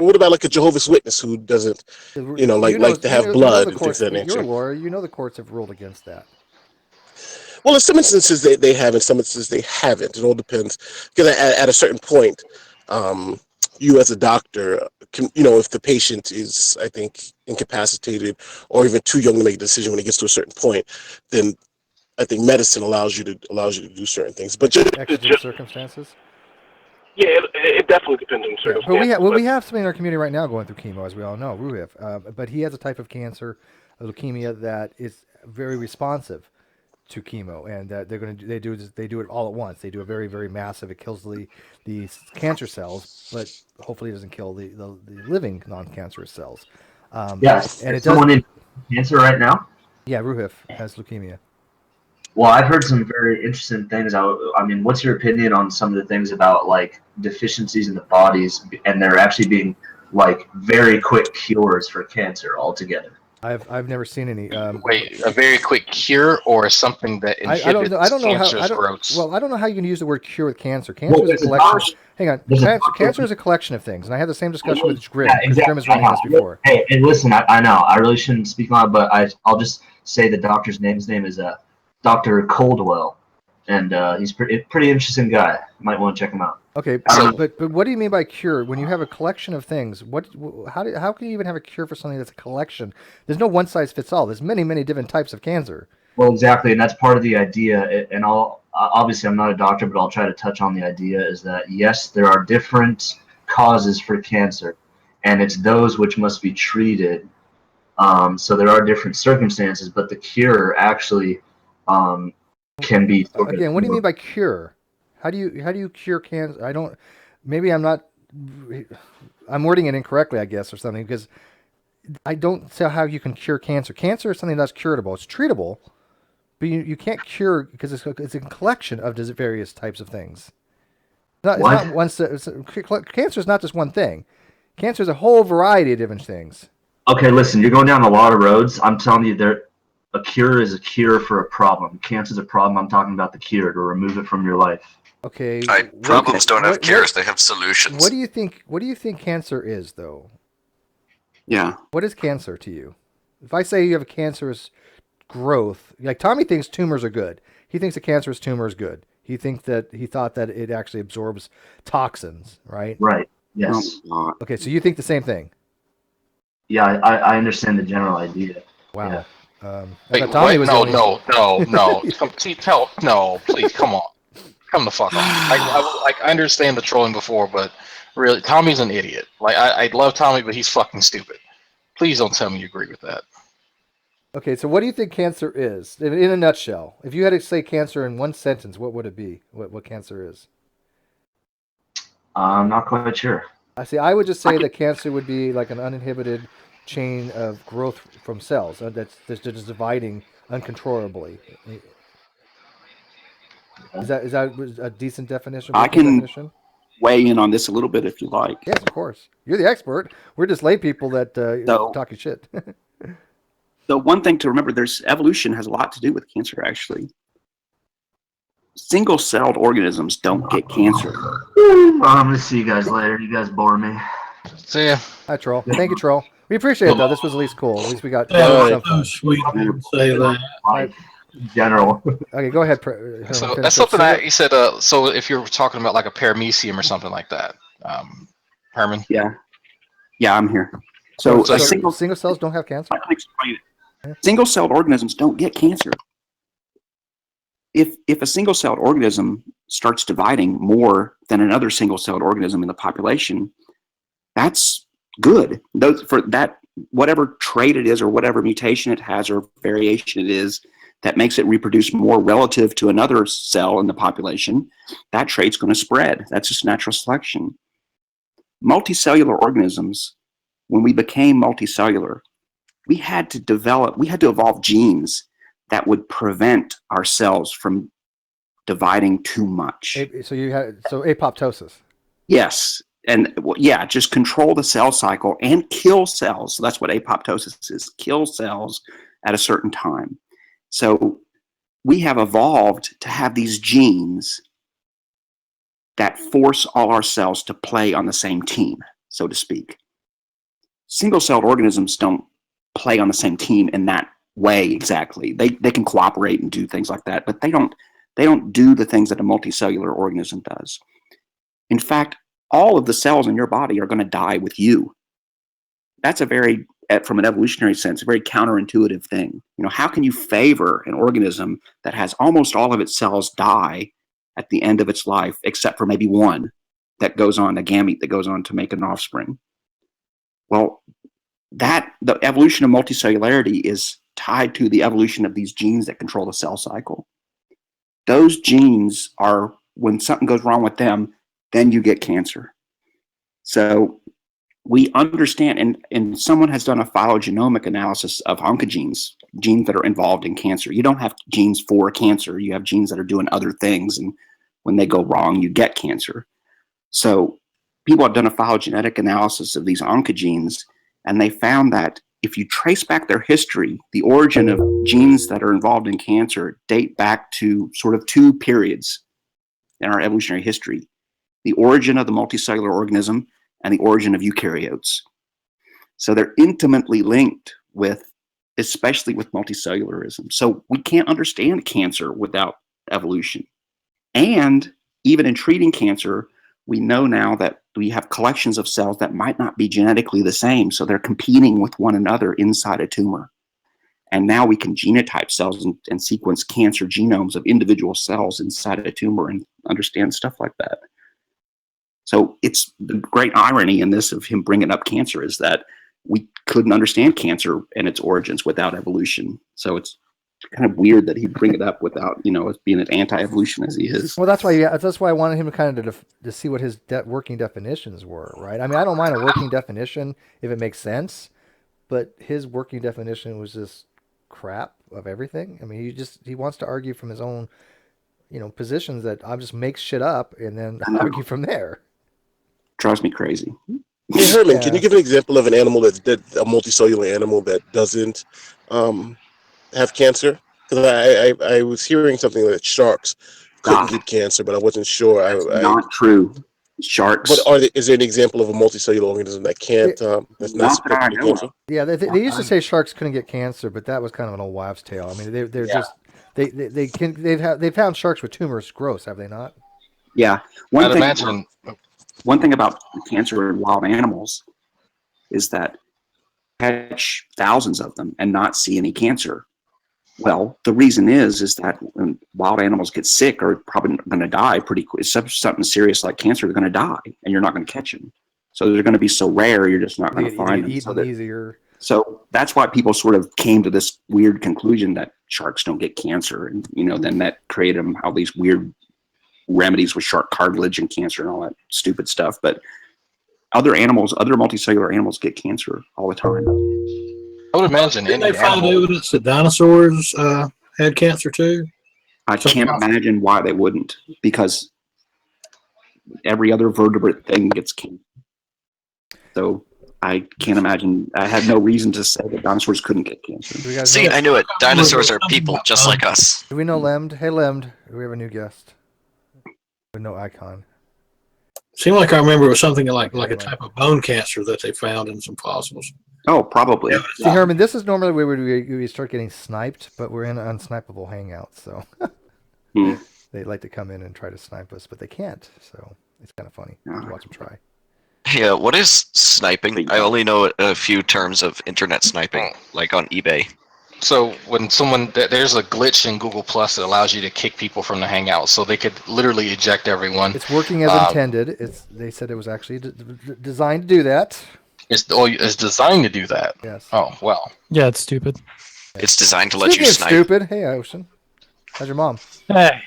What about like a Jehovah's Witness who doesn't, like to have blood and things of that nature? You're a lawyer. You know the courts have ruled against that. Well, in some instances they have, in some instances they haven't. It all depends. Because at a certain point, you as a doctor, can, if the patient is, I think, incapacitated or even too young to make a decision when it gets to a certain point, then I think medicine allows you to do certain things. But Exigent circumstances. Yeah, it definitely depends on the circumstances. But we have somebody in our community right now going through chemo, as we all know, Ruhiv. But he has a type of cancer, a leukemia, that is very responsive to chemo, and that they do it all at once. They do it very, very massive. It kills the cancer cells, but hopefully it doesn't kill the living non-cancerous cells. Yes, and someone in cancer right now. Yeah, Ruhiv has leukemia. Well, I've heard some very interesting things. I mean, what's your opinion on some of the things about like deficiencies in the bodies, and they're actually being like very quick cures for cancer altogether? I've never seen any. Wait, a very quick cure or something that inhibits I don't know cancer's how. growth? Well, I don't know how you can use the word cure with cancer. Cancer is a collection. Hang on, cancer is a collection of things, and I had the same discussion with Grim. Yeah, exactly. Grim has running this before. Hey, listen, I know I really shouldn't speak on it, but I'll just say the doctor's name. His name is Dr. Coldwell, and he's pretty interesting guy. You might want to check him out. Okay, but what do you mean by cure? When you have a collection of things, how can you even have a cure for something that's a collection? There's no one size fits all. There's many different types of cancer. Well, exactly, and that's part of the idea. And obviously I'm not a doctor, but I'll try to touch on the idea is that yes, there are different causes for cancer, and it's those which must be treated. So there are different circumstances, but the cure actually can be. Again, what do you mean by cure? How do you cure cancer? I'm wording it incorrectly, I guess, or something, because I don't see how you can cure cancer. Cancer is something that's curable. It's treatable, but you can't cure because it's a collection of various types of things. Cancer is not just one thing. Cancer is a whole variety of different things. Okay, listen, you're going down a lot of roads. I'm telling you, a cure is a cure for a problem. Cancer is a problem. I'm talking about the cure to remove it from your life. Okay. Problems don't have cures; they have solutions. What do you think cancer is, though? Yeah. What is cancer to you? If I say you have a cancerous growth, like Tommy thinks tumors are good. He thinks a cancerous tumor is good. He thought that it actually absorbs toxins, right? Right. Yes. Okay, so you think the same thing? Yeah, I understand the general idea. Wow. Yeah. Wait, no. Please, come on. Come the fuck on. I understand the trolling before, but really, Tommy's an idiot. Like, I love Tommy, but he's fucking stupid. Please don't tell me you agree with that. Okay, so what do you think cancer is, in a nutshell? If you had to say cancer in one sentence, what would it be? What cancer is? I'm not quite sure. I would just say that cancer would be like an uninhibited chain of growth from cells that's just dividing uncontrollably. Is that a decent definition? I can definition? weigh in on this a little bit if you like. Yes, of course. You're the expert. We're just lay people that So- talking shit. The one thing to remember, there's evolution has a lot to do with cancer, actually. Single-celled organisms don't get cancer. I'm gonna see you guys later. You guys bore me. See ya. Hi, Troll. Thank you, Troll. We appreciate it, though. This was at least cool. At least we got Yeah, some fun. sweet to say that. Life in general. Okay, go ahead. So finish that's up. something that you said. So if you're talking about like a paramecium or something like that, Herman. Yeah, I'm here. So a single cells don't have cancer. I can explain it. Single-celled organisms don't get cancer. If a single-celled organism starts dividing more than another single-celled organism in the population, that's good. For that, whatever trait it is or whatever mutation it has or variation it is that makes it reproduce more relative to another cell in the population, that trait's going to spread. That's just natural selection. Multicellular organisms, when we became multicellular, we had to evolve genes that would prevent our cells from dividing too much. So apoptosis. Yes. And yeah, just control the cell cycle and kill cells. So that's what apoptosis is, kill cells at a certain time. So we have evolved to have these genes that force all our cells to play on the same team, so to speak. Single-celled organisms don't play on the same team in that way exactly. They can cooperate and do things like that, but they don't do the things that a multicellular organism does. In fact, all of the cells in your body are going to die with you. That's from an evolutionary sense, a very counterintuitive thing. How can you favor an organism that has almost all of its cells die at the end of its life, except for maybe one that goes on, a gamete that goes on to make an offspring? Well, the evolution of multicellularity is tied to the evolution of these genes that control the cell cycle. Those genes are, when something goes wrong with them, then you get cancer. So we understand, and someone has done a phylogenomic analysis of oncogenes, genes that are involved in cancer. You don't have genes for cancer. You have genes that are doing other things, and when they go wrong, you get cancer. So people have done a phylogenetic analysis of these oncogenes, and they found that if you trace back their history, the origin of genes that are involved in cancer date back to sort of two periods in our evolutionary history: the origin of the multicellular organism and the origin of eukaryotes. So they're intimately linked especially with multicellularism. So we can't understand cancer without evolution. And even in treating cancer, we know now that we have collections of cells that might not be genetically the same, so they're competing with one another inside a tumor. And now we can genotype cells and sequence cancer genomes of individual cells inside a tumor and understand stuff like that. So it's the great irony in this of him bringing up cancer is that we couldn't understand cancer and its origins without evolution. So it's kind of weird that he'd bring it up without, as being an anti-evolution as he is. Well, that's why I wanted him to kind of to see what his working definitions were, right? I mean, I don't mind a working definition if it makes sense, but his working definition was just crap of everything. I mean, he wants to argue from his own, positions that I'll just make shit up and then argue from there. Drives me crazy. Hey Herman, can you give an example of an animal that a multicellular animal that doesn't have cancer? Because I was hearing something that sharks couldn't get cancer, but I wasn't sure. That's not true. Sharks. But is there an example of a multicellular organism that can't? That's not supposed to get cancer. Yeah, they used to say sharks couldn't get cancer, but that was kind of an old wives' tale. I mean, they're just they've found sharks with tumors. Gross, have they not? Yeah. One thing about cancer in wild animals is that catch thousands of them and not see any cancer. Well, the reason is that when wild animals get sick or probably going to die pretty quick, something serious like cancer, they're going to die and you're not going to catch them. So they're going to be so rare, you're just not going to find them. Easier. So that's why people sort of came to this weird conclusion that sharks don't get cancer. And, then that created them all these weird remedies with shark cartilage and cancer and all that stupid stuff. But other multicellular animals get cancer all the time. I would imagine Didn't they find evidence that dinosaurs had cancer too? I can't imagine why they wouldn't, because every other vertebrate thing gets cancer. So I can't imagine. I had no reason to say that dinosaurs couldn't get cancer. See, I knew it. Dinosaurs are people just like us. Do we know Lemd? Hey, Lemd. We have a new guest. With no icon. Seemed like I remember it was something like a type of bone cancer that they found in some fossils. Oh, probably. See, Herman, this is normally where we start getting sniped, but we're in an unsnipeable hangout, so they like to come in and try to snipe us, but they can't. So it's kind of funny to watch them try. Yeah, what is sniping? I only know a few terms of internet sniping, like on eBay. So when there's a glitch in Google Plus that allows you to kick people from the Hangout, so they could literally eject everyone. It's working as intended. They said it was actually designed to do that. It's designed to do that. Yes. Oh well. Yeah, it's stupid. It's designed to let you Speaking of snipe. stupid. Hey, Ocean. How's your mom? Hey.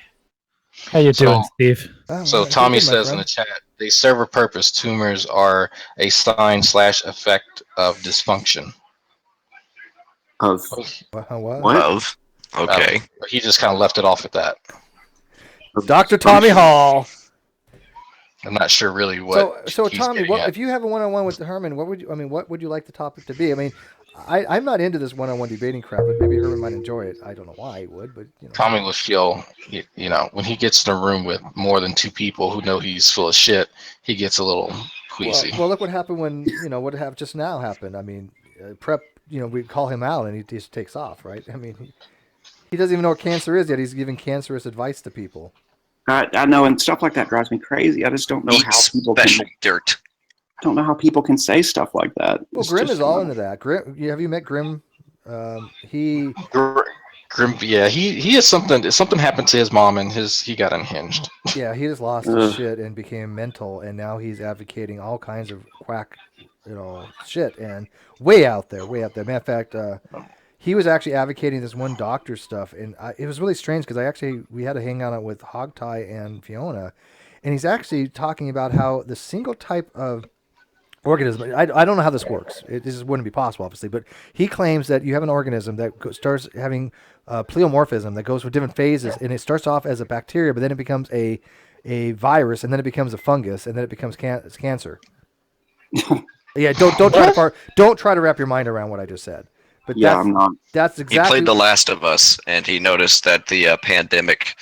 How you doing, Steve? So Tommy says in the chat, they serve a purpose. Tumors are a sign/effect of dysfunction. Of what? Of. Okay. He just kind of left it off at that. Dr. Tommy Hall. I'm not sure really what. So he's Tommy, getting at. if you have a one-on-one with Herman, what would you like the topic to be? I mean, I'm not into this one-on-one debating crap, but maybe Herman might enjoy it. I don't know why he would, but you know. Tommy will feel, when he gets in a room with more than two people who know he's full of shit, he gets a little queasy. Well, look what happened when what just now happened. I mean, Prep. We call him out and he just takes off, right? I mean, he doesn't even know what cancer is yet. He's giving cancerous advice to people. I know, and stuff like that drives me crazy. I just don't know how people dirt. Don't know how people can say stuff like that. Well, Grim is all into that. Grim, have you met Grim? Grim, yeah, he has something. Something happened to his mom, and he got unhinged. Yeah, he just lost his shit and became mental, and now he's advocating all kinds of quack, shit, and way out there. Matter of fact, he was actually advocating this one doctor stuff, and it was really strange because we had a hangout with Hogtie and Fiona, and he's actually talking about how the single type of organism. I don't know how this works. This wouldn't be possible, obviously, but he claims that you have an organism that starts having pleomorphism that goes through different phases, and it starts off as a bacteria, but then it becomes a virus, and then it becomes a fungus, and then it becomes cancer. Yeah, don't try to wrap your mind around what I just said. But yeah, I'm not. That's exactly. He played The Last of Us, and he noticed that the pandemic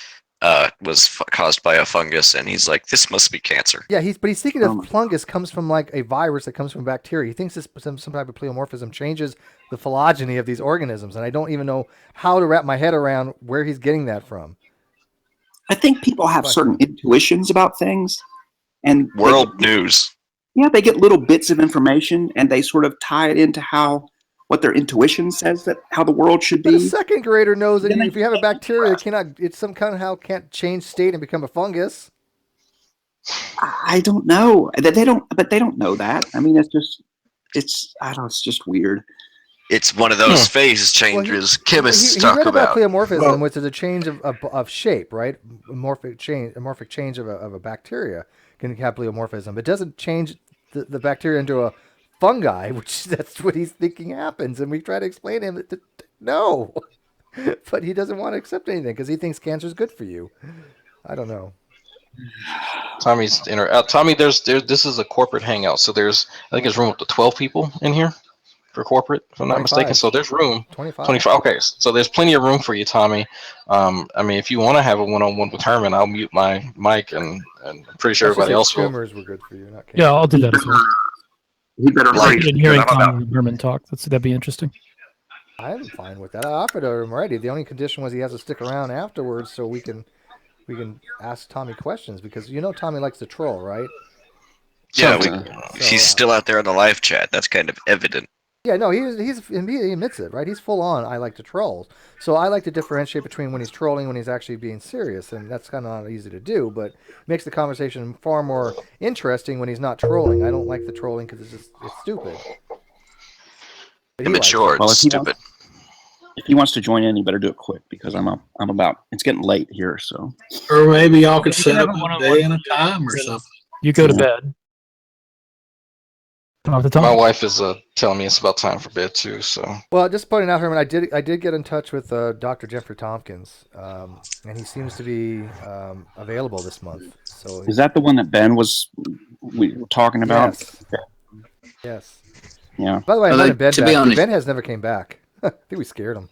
was caused by a fungus, and he's like, "This must be cancer." Yeah, he's thinking that fungus comes from like a virus that comes from bacteria. He thinks this some type of pleomorphism changes the phylogeny of these organisms, and I don't even know how to wrap my head around where he's getting that from. I think people have certain intuitions about things, and world news. Yeah, they get little bits of information, and they sort of tie it into what their intuition says how the world should be. But a second grader knows that if you have a bacteria, it can't change state and become a fungus. I don't know. They don't know that. I mean, it's just weird. It's one of those phase changes chemists talk read about. Pleomorphism, which is a change of shape, right? A morphic change of a bacteria can have pleomorphism. It doesn't change the bacteria into a fungi, which that's what he's thinking happens, and we try to explain to him that no, but he doesn't want to accept anything because he thinks cancer is good for you. I don't know. Tommy, this is a corporate hangout, so I think it's room up to 12 people in here for corporate, if I'm not 25. mistaken. So there's room. 25. Okay, so there's plenty of room for you, Tommy. I mean, if you want to have a one-on-one with Herman, I'll mute my mic, and I'm pretty sure everybody else will. Tumors were good for you, not cancer. Yeah, I'll do that as well. He better I'm hearing Tom and Herman talk. That'd be interesting. I'm fine with that. I offered him already. The only condition was he has to stick around afterwards so we can ask Tommy questions because Tommy likes to troll, right? Yeah, he's still out there in the live chat. That's kind of evident. Yeah, no, he admits it, right? He's full on. I like to troll, so I like to differentiate between when he's trolling and when he's actually being serious, and that's kind of not easy to do. But it makes the conversation far more interesting when he's not trolling. I don't like the trolling because it's stupid. Immature, it's stupid. If he wants to join in, you better do it quick because it's getting late here. So, or maybe y'all could set up a day and a time or something. You go to bed. Off the My top. wife is telling me it's about time for bed too. So Well, just pointing out, Herman, I did get in touch with Dr. Jeffrey Tompkins, and he seems to be available this month. So Is that the one that Ben was we were talking about? yes, yes. Yeah. By the way, I Although, invited Ben to back. be honest- Ben has never came back. I think we scared him.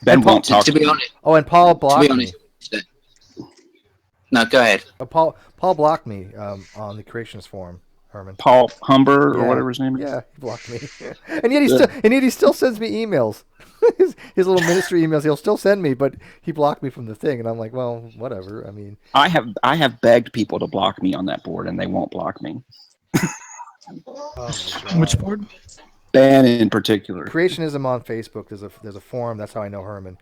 Ben And Paul- won't talk to be honest, Oh, and Paul blocked to be me. honest, no, go ahead. Paul blocked me on the Creationist forum. Herman. Paul Humber or Yeah. whatever his name is. Yeah, he blocked me, and yet he still sends me emails. his little ministry emails he'll still send me, but he blocked me from the thing, and I'm like, well, whatever. I mean, I have begged people to block me on that board, and they won't block me. Which board? Ben in particular. Creationism on Facebook. There's a forum. That's how I know Herman.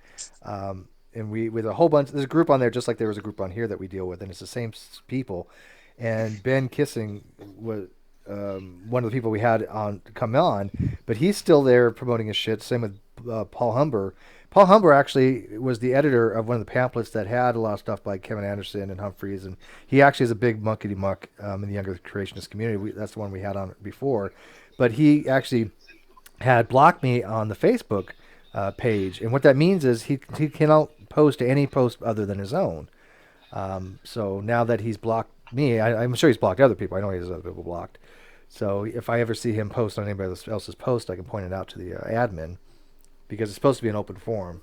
And we with a whole bunch. There's a group on there, just like there was a group on here that we deal with, and it's the same people. And Ben Kissing was one of the people we had on come on, but he's still there promoting his shit. Same with Paul Humber. Paul Humber actually was the editor of one of the pamphlets that had a lot of stuff by Kevin Anderson and Humphreys, and he actually is a big muckety muck in the younger creationist community. That's the one we had on before, but he actually had blocked me on the Facebook page, and what that means is he cannot post any post other than his own. So now that he's blocked me, I'm sure he's blocked other people. I know he has other people blocked. So if I ever see him post on anybody else's post, I can point it out to the admin, because it's supposed to be an open forum.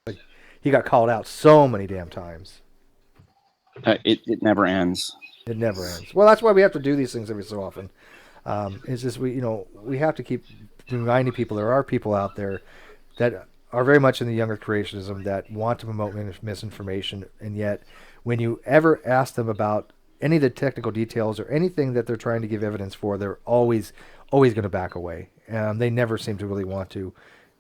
But he got called out so many damn times. It never ends. It never ends. Well, that's why we have to do these things every so often. It's just we have to keep reminding people there are people out there that are very much in the younger creationism that want to promote misinformation, and yet when you ever ask them about any of the technical details or anything that they're trying to give evidence for, they're always going to back away. They never seem to really want to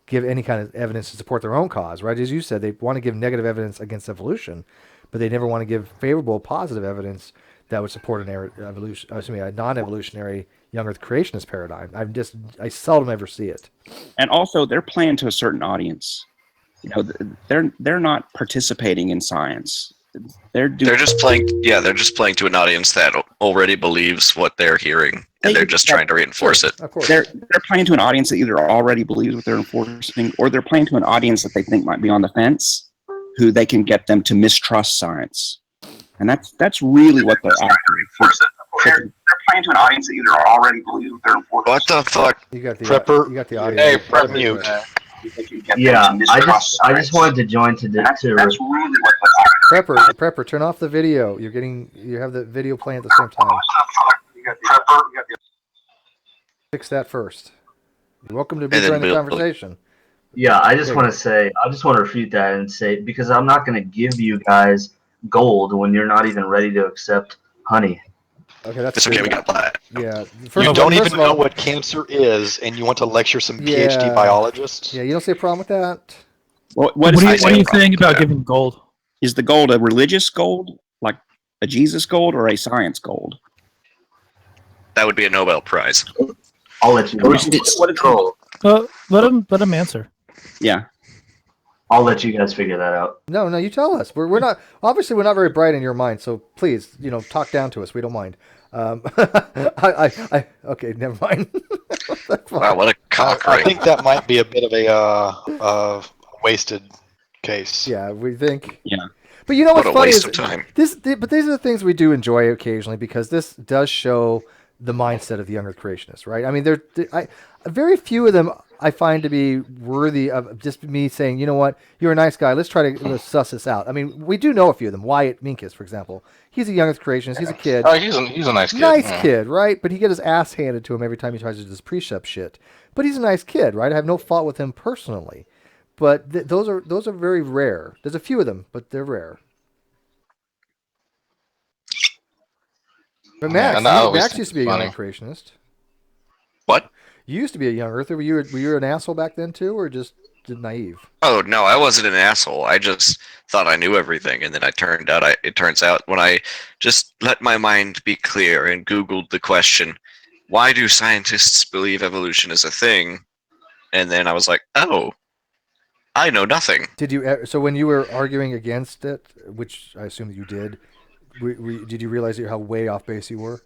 give any kind of evidence to support their own cause, right? As you said, they want to give negative evidence against evolution, but they never want to give favorable, positive evidence that would support a non-evolutionary younger creationist paradigm. I seldom ever see it. And also, they're playing to a certain audience. They're not participating in science. They're just playing. Yeah, they're just playing to an audience that already believes what they're hearing, and they're just trying to reinforce it. Of course. They're playing to an audience that either already believes what they're enforcing, or they're playing to an audience that they think might be on the fence, who they can get them to mistrust science. And that's really what they're after. They're playing to an audience that either already believes what they're enforcing. What the fuck? You got the Prepper. You got the audio. Hey, prep mute. Yeah, I just wanted to join to That's really what they're after. Prepper, turn off the video. You have the video playing at the same time. Fix that first. You're welcome to be joining the conversation. Yeah, I just want to refute that and say, because I'm not going to give you guys gold when you're not even ready to accept honey. Okay, that's It's okay. We got that. Yeah. You don't even know what cancer is, and you want to lecture some PhD biologists? Yeah, you don't see a problem with that? What are you saying about giving gold? Is the gold a religious gold, like a Jesus gold, or a science gold? That would be a Nobel Prize. I'll let you know. What is gold? Let him answer. Yeah. I'll let you guys figure that out. No, you tell us. We're not obviously we're not very bright in your mind, so please, talk down to us. We don't mind. Okay, never mind. Wow, what a cock ring. I think that might be a bit of a wasted case. Yeah, we think. Yeah. But you know what's What a funny waste is of time. but these are the things we do enjoy occasionally, because this does show the mindset of the younger creationists, right? I mean, very few of them I find to be worthy of just me saying, you know what, you're a nice guy. Let's try to suss this out. I mean, we do know a few of them. Wyatt Minkus, for example, he's a younger creationist. He's a kid. Oh, he's a nice kid. Nice Yeah. kid, right? But he gets his ass handed to him every time he tries to do this precept shit. But he's a nice kid, right? I have no fault with him personally. But those are very rare. There's a few of them, but they're rare. But Max, Max used to be a young creationist. What? You used to be a young earther. Were you an asshole back then too, or just naive? Oh no, I wasn't an asshole. I just thought I knew everything, and then it turns out when I just let my mind be clear and Googled the question, why do scientists believe evolution is a thing? And then I was like, oh, I know nothing. Did you? So when you were arguing against it, which I assume that you did, did you realize how way off base you were?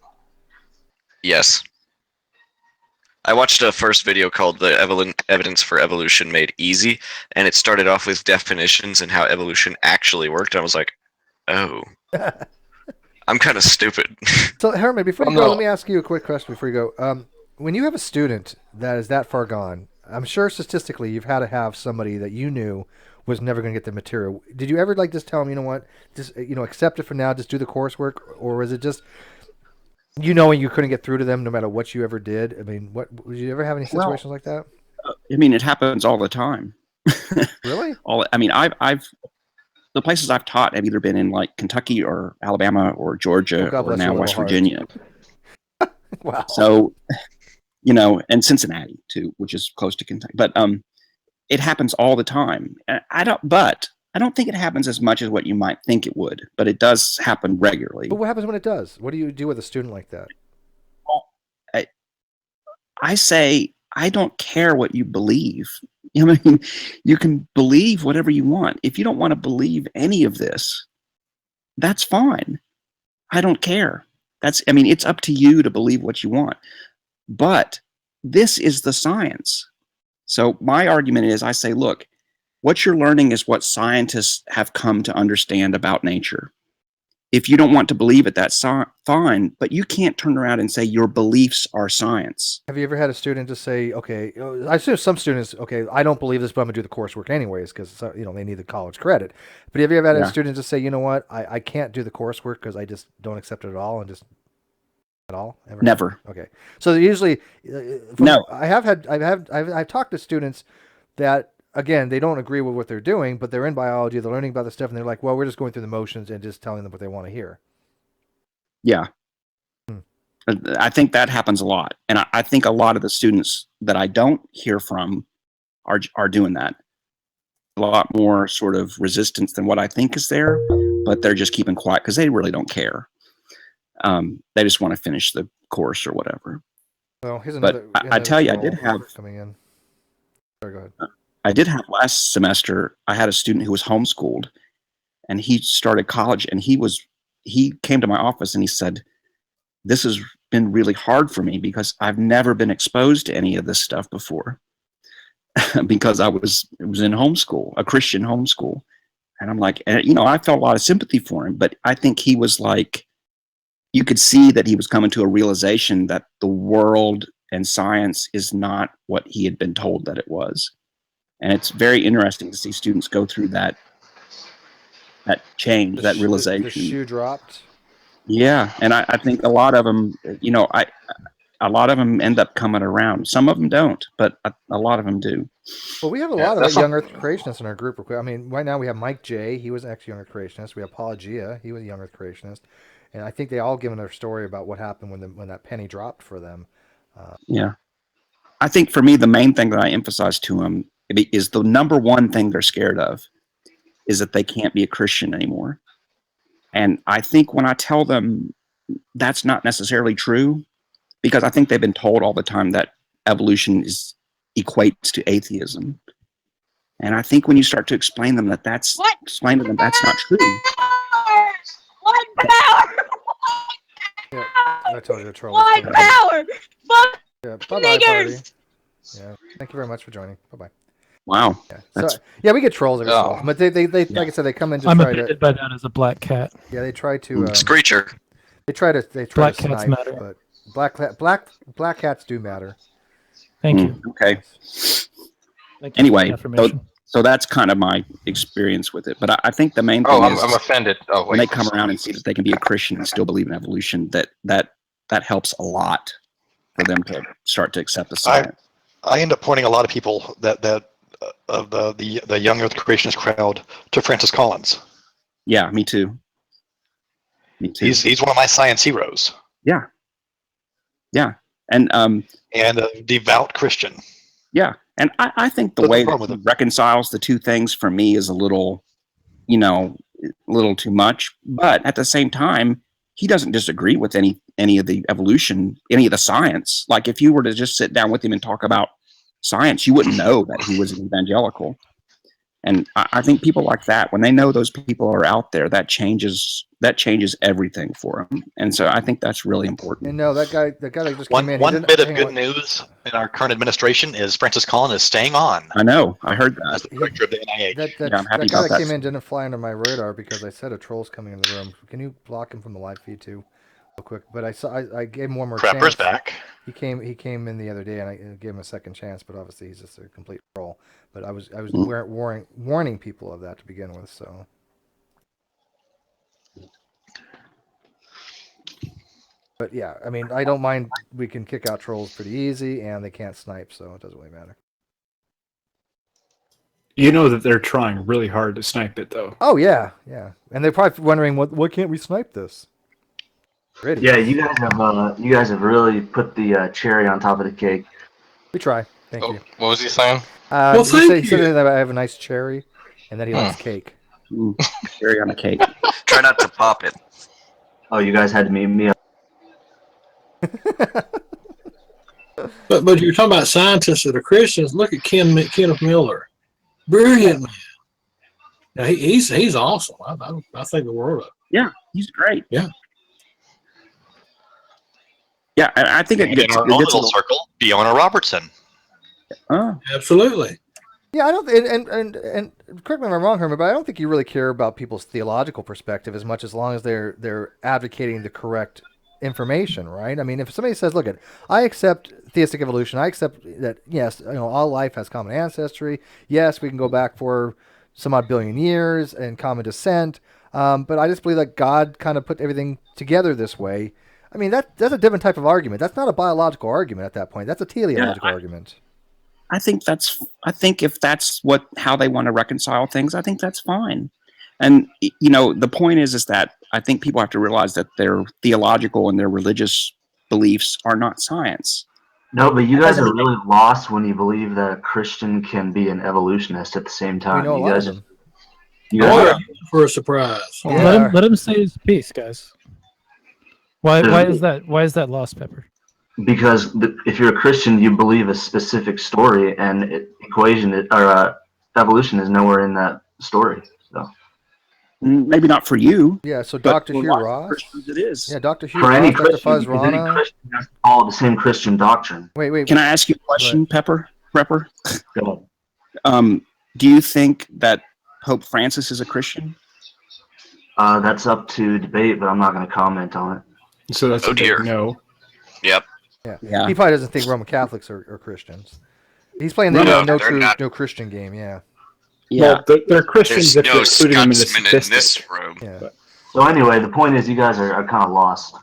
Yes. I watched a first video called "The Evidence for Evolution Made Easy," and it started off with definitions and how evolution actually worked. And I was like, oh, I'm kind of stupid. So, Herman, before you go, let me ask you a quick question before you go. When you have a student that is that far gone, I'm sure statistically you've had to have somebody that you knew was never going to get the material. Did you ever just tell them, you know what, just accept it for now, just do the coursework, or was it just knowing you couldn't get through to them no matter what you ever did? I mean, did you ever have any situations like that? I mean, it happens all the time. Really? I've the places I've taught have either been in like Kentucky or Alabama or Georgia or now West Virginia. Wow. So, and Cincinnati too, which is close to Kentucky. But it happens all the time. I don't think it happens as much as what you might think it would, but it does happen regularly. But what happens when it does? What do you do with a student like that? I say, I don't care what you believe. I mean, you can believe whatever you want. If you don't want to believe any of this, that's fine. I don't care. It's up to you to believe what you want. But this is the science. So my argument is, I say, look, what you're learning is what scientists have come to understand about nature. If you don't want to believe it, that's fine, but you can't turn around and say your beliefs are science. Have you ever had a student just say, okay, I assume some students, okay, I don't believe this, but I'm going to do the coursework anyways because, they need the college credit. But have you ever had a student just say, you know what, I can't do the coursework because I just don't accept it at all and just at all? Ever? Never. Okay. So usually, no. I've talked to students that, again, they don't agree with what they're doing, but they're in biology, they're learning about the stuff, and they're like, well, we're just going through the motions and just telling them what they want to hear. Yeah. I think that happens a lot. And I think a lot of the students that I don't hear from are doing that. A lot more sort of resistance than what I think is there, but they're just keeping quiet because they really don't care. They just want to finish the course or whatever. Well, here's another. But I tell you, I did have coming in. Sorry, go ahead. I did have last semester. I had a student who was homeschooled, and he started college. And he came to my office and he said, "This has been really hard for me because I've never been exposed to any of this stuff before, because it was in homeschool, a Christian homeschool." And I'm like, I felt a lot of sympathy for him, but I think he was like, you could see that he was coming to a realization that the world and science is not what he had been told that it was. And it's very interesting to see students go through that change, that realization. The shoe dropped. Yeah, and I think a lot of them, a lot of them end up coming around. Some of them don't, but a lot of them do. Well, we have a lot of young Earth creationists in our group. I mean, right now we have Mike J. He was actually a young Earth creationist. We have Paula Gia. He was a young Earth creationist. And I think they all given their story about what happened when that penny dropped for them. Yeah. I think for me, the main thing that I emphasize to them is the number one thing they're scared of is that they can't be a Christian anymore. And I think when I tell them that's not necessarily true, because I think they've been told all the time that evolution equates to atheism. And I think when you start to explain them that's not true. One power! Yeah, I told you the troll. One power! Fuck yeah, bye-bye, niggers! Yeah, thank you very much for joining. Bye-bye. Wow. Yeah, so, we get trolls every so often, but they like I said, they come in to I'm try offended by that as a black cat. Yeah, they try to Screecher. They try to Black snipe, cats matter. but black cats do matter. Thank you. Okay. Thank you Anyway, for the affirmation. so that's kind of my experience with it. But I think the main thing is I'm offended. Oh, wait. When they come around and see that they can be a Christian and still believe in evolution, that helps a lot for them to start to accept the science. I end up pointing a lot of people that of the young Earth creationist crowd to Francis Collins. Yeah, me too. Me too. He's one of my science heroes. Yeah. Yeah. And a devout Christian. Yeah. And I think the way that he reconciles the two things for me is a little too much. But at the same time, he doesn't disagree with any of the evolution, any of the science. Like if you were to just sit down with him and talk about science, you wouldn't know that he was an evangelical. And I think people like that, when they know those people are out there, that changes everything for them. And so I think that's really important. And no, that guy that just One came in. one bit of hang good on. news in our current administration is Francis Collins is staying on. I know. I heard as that. the director of the NIH. Yeah, I'm happy That guy about that that. came in didn't fly under my radar because I said a troll's coming in the room. Can you block him from the live feed too, real quick? But I gave him one more Prepper's chance. back. He came in the other day and I gave him a second chance, but obviously he's just a complete troll. But I was warning people of that to begin with. So. But yeah, I mean, I don't mind. We can kick out trolls pretty easy, and they can't snipe, so it doesn't really matter. You know that they're trying really hard to snipe it, though. Oh yeah, yeah, and they're probably wondering why can't we snipe this? Ready? Yeah, you guys have really put the cherry on top of the cake. We try. Thank you. What was he saying? He said that I have a nice cherry, and that he likes cake. Cherry on a cake. Try not to pop it. Oh, you guys had to meet me up. But you're talking about scientists that are Christians. Look at Kenneth Miller, brilliant man. Now he's awesome. I think the world of. Yeah, he's great. Yeah. Yeah, I think it gets in our own little circle. Fiona Robertson. Oh, absolutely. Yeah, I don't, and correct me if I'm wrong, Herman, but I don't think you really care about people's theological perspective as much as long as they're advocating the correct information, right? I mean, if somebody says, "Look, I accept theistic evolution. I accept that yes, all life has common ancestry. Yes, we can go back for some odd billion years and common descent, but I just believe that God kind of put everything together this way." I mean, that's a different type of argument. That's not a biological argument at that point. That's a teleological argument. I think if that's how they want to reconcile things, I think that's fine. And the point is that I think people have to realize that their theological and their religious beliefs are not science. No, but you guys are really lost when you believe that a Christian can be an evolutionist at the same time. know a You lot guys, of them. you guys are, For a surprise. Let him say his piece, guys. Why is that lost, Pepper? because if you're a Christian, you believe a specific story, and evolution is nowhere in that story. So maybe not for you. Yeah, so but Dr. for Hugh lots of Ross. Christians it is. Yeah, Dr. Hugh for Ross, any Dr. Christian, Fuzz because any Rana. Christian has to follow the same Christian doctrine. Wait. Can I ask you a question, Prepper? Go ahead. Do you think that Pope Francis is a Christian? That's up to debate, but I'm not going to comment on it. So that's a big no. Yep. Yeah. He probably doesn't think Roman Catholics are Christians. He's playing the no Christian game. Yeah. Yeah. Well, they're Christians There's if no you're including them in the Scotsman in statistic. this room. Yeah. So anyway, the point is you guys are kind of lost.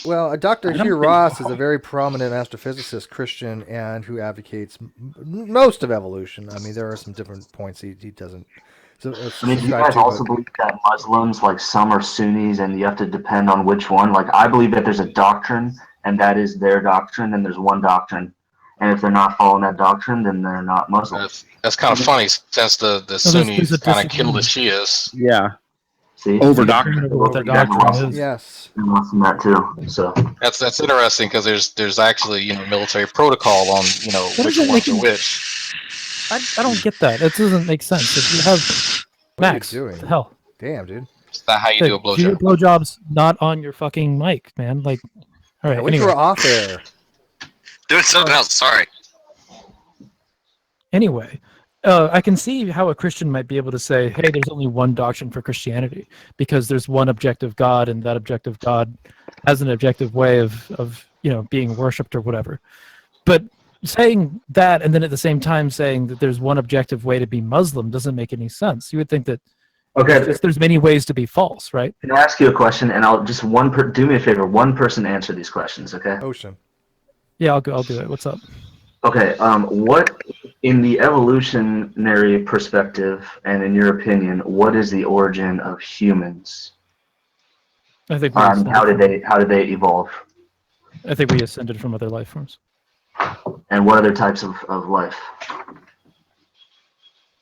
Well, Dr. Hugh Ross is a very prominent astrophysicist, Christian, and who advocates most of evolution. I mean, there are some different points he doesn't. So I mean, do you guys also believe that Muslims, like some are Sunnis, and you have to depend on which one? Like, I believe that there's a doctrine, and that is their doctrine, and there's one doctrine. And if they're not following that doctrine, then they're not Muslims. That's kind of funny since the Sunnis kind of killed the Shias. Yeah. See? Over doctrine. Yes. And lost in that too. So That's interesting because there's actually military protocol on which ones are which. I don't get that. It doesn't make sense. If you have Max, doing? what the hell? Damn, dude. Is that how you do a blowjob? Your blowjob's not on your fucking mic, man. Like, all right. I wish you were off air. Doing something else. Sorry. Anyway, I can see how a Christian might be able to say, "Hey, there's only one doctrine for Christianity because there's one objective God, and that objective God has an objective way of being worshipped or whatever." But saying that and then at the same time saying that there's one objective way to be Muslim doesn't make any sense. You would think that there's many ways to be false, right? Can I ask you a question? And I'll just do me a favor. One person answer these questions, okay? Ocean. Yeah, I'll do it. What's up? Okay. What, in the evolutionary perspective, and in your opinion, what is the origin of humans? I think how did they evolve? I think we ascended from other life forms. And what other types of life?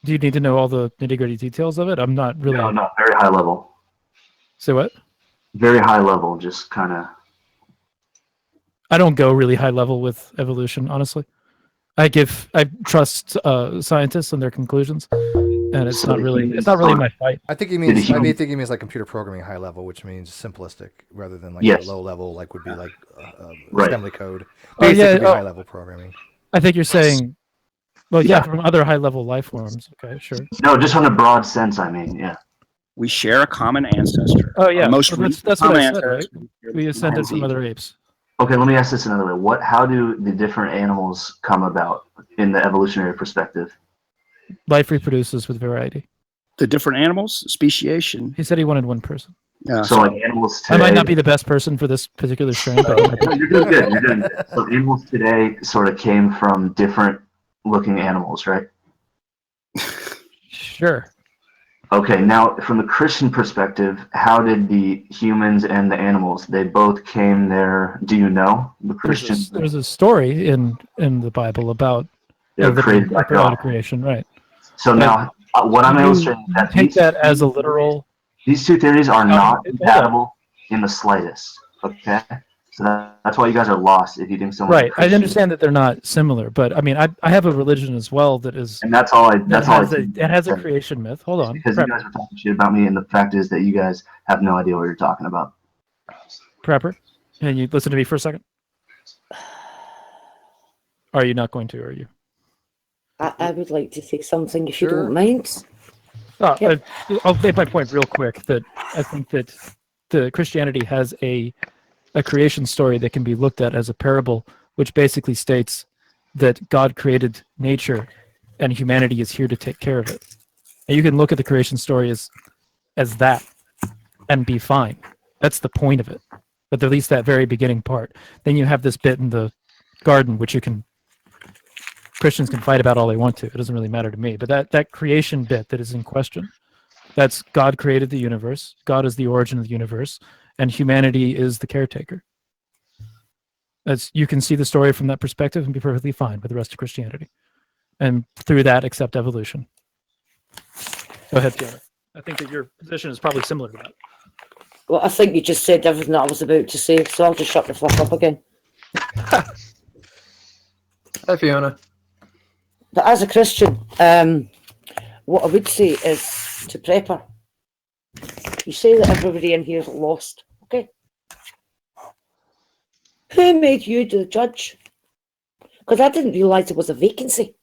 Do you need to know all the nitty-gritty details of it? I'm not really. No, very high level. Say what? Very high level, just kind of. I don't go really high level with evolution, honestly. I trust scientists and their conclusions, and it's So not the really humans my fight. I think he Did the means. human- I think he means like computer programming high level, which means simplistic rather than like Yes. the low level, like would be like Right. assembly code. Oh, Basic yeah, would be oh. high level programming. I think you're saying, well, yeah, Yeah. from other high level life forms. Okay, sure. No, just on a broad sense. I mean, yeah. We share a common ancestor. Oh yeah, Our most well, recent that's what common I said, right? ancestor. We ascended from other apes. Okay, let me ask this another way. How do the different animals come about in the evolutionary perspective? Life reproduces with variety. The different animals, speciation. He said he wanted one person. Yeah, So like animals today. I might not be the best person for this particular strain, but No, you're doing good. You're doing good. So animals today sort of came from different looking animals, right? Sure. Okay, now from the Christian perspective, how did the humans and the animals, they both came there, do you know? The Christians? There's a story in the Bible about They were created by God. creation, right? So But now, what I'm you- illustrating is you that take that as a literal. these two theories are not hold on. compatible in the slightest. Okay, so that's why you guys are lost if you think someone's a Right, I Christian. understand that they're not similar, but I mean, I have a religion as well that is. And that's all I. That's all I. It has a creation myth. Hold on, Because you guys were talking shit about me, and the fact is that you guys have no idea what you're talking about. Prepper, can you listen to me for a second? Are you not going to? Are you? I would like to say something if you don't mind. I'll make my point real quick that I think that the Christianity has a creation story that can be looked at as a parable, which basically states that God created nature and humanity is here to take care of it. And you can look at the creation story as that and be fine. That's the point of it. But at least that very beginning part. Then you have this bit in the garden, which Christians can fight about all they want to. It doesn't really matter to me. But that creation bit that is in question, that's God created the universe. God is the origin of the universe, and humanity is the caretaker. You can see the story from that perspective and be perfectly fine with the rest of Christianity, and through that accept evolution. Go ahead, Fiona. I think that your position is probably similar to that. Well, I think you just said everything that I was about to say, so I'll just shut the fuck up again. Hi, Fiona. But as a Christian, what I would say is to Prepper, you say that everybody in here is lost, okay? Who made you the judge? Because I didn't realise there was a vacancy.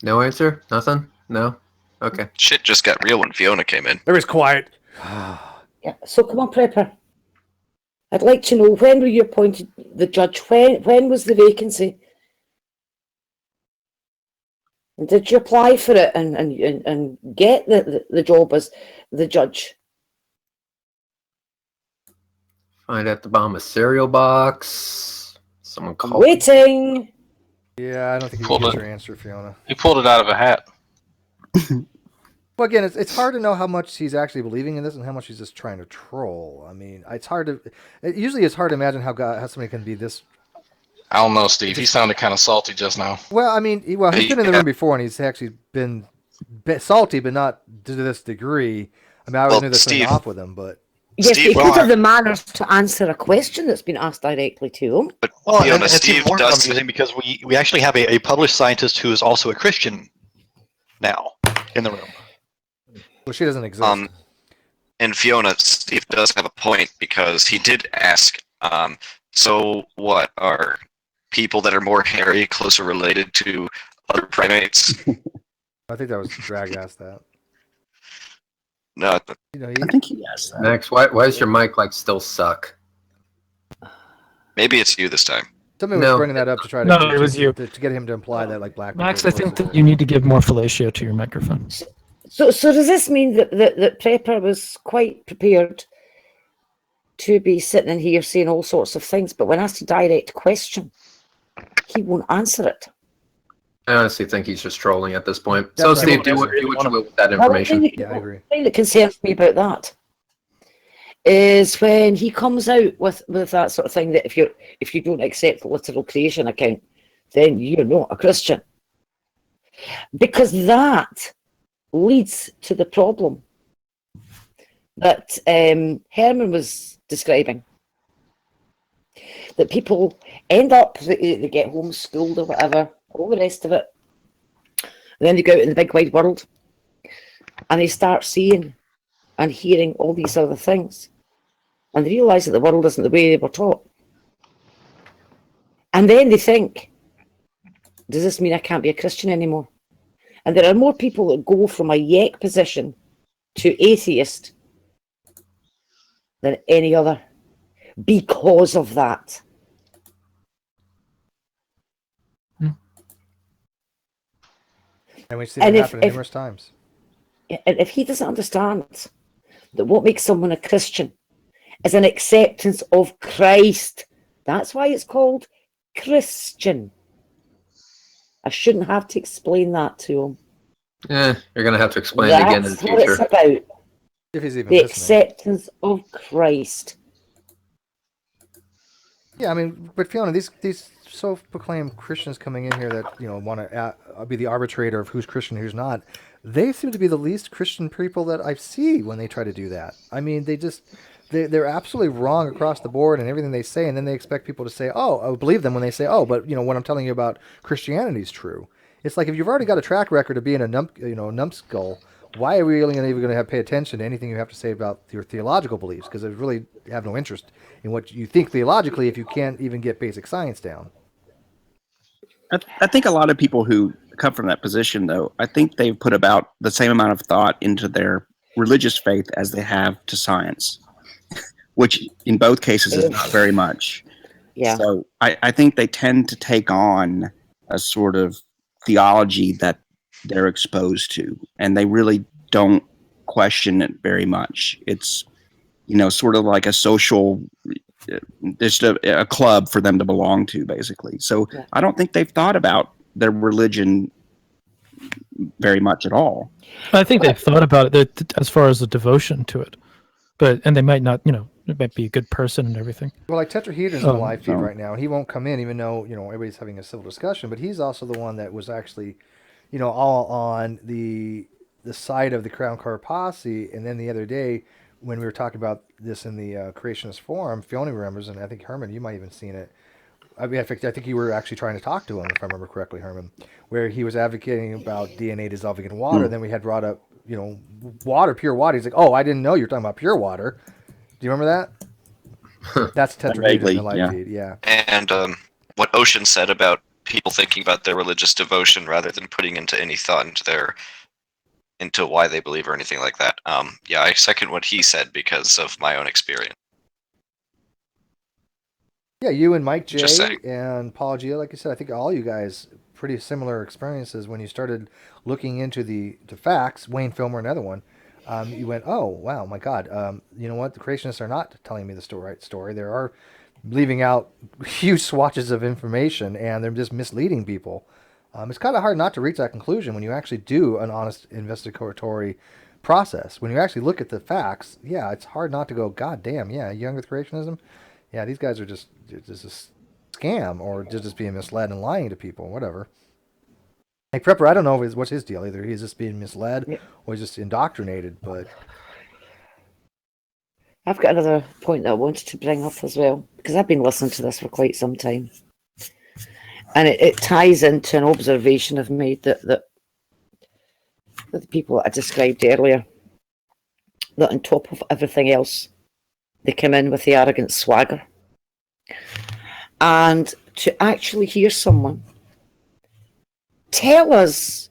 No answer? Nothing? No? Okay. Shit just got real when Fiona came in. There is quiet. Yeah, so come on, Prepper. I'd like to know, when were you appointed the judge? When was the vacancy? And did you apply for it and get the job as the judge? Find at the bottom of cereal box. Someone called. Waiting. Yeah, I don't think you Pulled can get it. your answer, Fiona. He pulled it out of a hat. Well, again, it's hard to know how much he's actually believing in this and how much he's just trying to troll. I mean, it's hard to. Usually, it's hard to imagine how somebody can be this. I don't know, Steve. He sounded kind of salty just now. Well, I mean, he's been in the room before, and he's actually been salty, but not to this degree. I mean, I always knew there's something off with him, but. Yes, he could have the manners to answer a question that's been asked directly to him. Well, and it's even more confusing because we actually have a published scientist who is also a Christian now in the room. Well, she doesn't exist. And Fiona, Steve does have a point because he did ask, so what, are people that are more hairy closer related to other primates? I think that was Drag asked that. No, I think he asked that. Max, why does your mic still suck? Maybe it's you this time. Somebody was bringing that up to try to. No, it was you. To get him to imply that like black. Max, I think that you need to give more fellatio to your microphone. So does this mean that Prepper was quite prepared to be sitting in here saying all sorts of things, but when asked a direct question, he won't answer it? I honestly think he's just trolling at this point. So, Steve, do what you will with that information. Yeah, I agree. The thing that concerns me about that is when he comes out with that sort of thing that if you don't accept the literal creation account, then you're not a Christian. Because that leads to the problem that Herman was describing. that people end up, they get homeschooled or whatever, all the rest of it. And then they go out in the big wide world and they start seeing and hearing all these other things. And they realise that the world isn't the way they were taught. And then they think, does this mean I can't be a Christian anymore? And there are more people that go from a yek position to atheist than any other because of that. And we see that happen numerous times. And if he doesn't understand that what makes someone a Christian is an acceptance of Christ, that's why it's called Christian. I shouldn't have to explain that to him. You're going to have to explain it again in the future. That's what it's about. If he's even the listening. acceptance of Christ. Yeah, I mean, but Fiona, these self-proclaimed Christians coming in here that want to be the arbitrator of who's Christian and who's not, they seem to be the least Christian people that I see when they try to do that. I mean, they're absolutely wrong across the board and everything they say, and then they expect people to say, "Oh, I believe them" when they say, "Oh, but what I'm telling you about Christianity is true." It's like if you've already got a track record of being a numbskull, why are we really even going to pay attention to anything you have to say about your theological beliefs? Because they really have no interest in what you think theologically if you can't even get basic science down. I think a lot of people who come from that position, though, I think they've put about the same amount of thought into their religious faith as they have to science, which in both cases is not very much. Yeah. So I think they tend to take on a sort of theology that they're exposed to, and they really don't question it very much. It's, sort of like a social, just a club for them to belong to, basically. So yeah. I don't think they've thought about their religion very much at all. I think they've thought about it as far as the devotion to it, and they might not, it might be a good person and everything. Well, like Tetrahedron's in the live feed right now, and he won't come in, even though everybody's having a civil discussion. But he's also the one that was actually, all on the side of the Crown Court posse. And then the other day, when we were talking about this in the Creationist forum, Fiona remembers, and I think Herman, you might have even seen it. I mean, I think you were actually trying to talk to him, if I remember correctly, Herman, where he was advocating about DNA dissolving in water. Then we had brought up, water, pure water. He's like, "Oh, I didn't know you were talking about pure water." Do you remember that? That's Tetrahedron in the live feed, yeah. And what Ocean said about people thinking about their religious devotion rather than putting into any thought into why they believe or anything like that. Yeah, I second what he said because of my own experience. Yeah, you and Mike J and Paul G, like I said, I think all you guys pretty similar experiences when you started looking into the facts. Wayne Filmer, another one. You went, "Oh, wow, my God. You know what? The creationists are not telling me the right story. They are leaving out huge swatches of information, and they're just misleading people." It's kind of hard not to reach that conclusion when you actually do an honest investigatory process. When you actually look at the facts, yeah, it's hard not to go, "God damn, yeah, young Earth creationism? Yeah, these guys are just a scam, or just being misled and lying to people, whatever." Like Prepper, I don't know what's his deal. Either he's just being misled or he's just indoctrinated, but... I've got another point that I wanted to bring up as well, because I've been listening to this for quite some time. And it ties into an observation I've made that the people that I described earlier, that on top of everything else, they come in with the arrogant swagger. And to actually hear someone tell us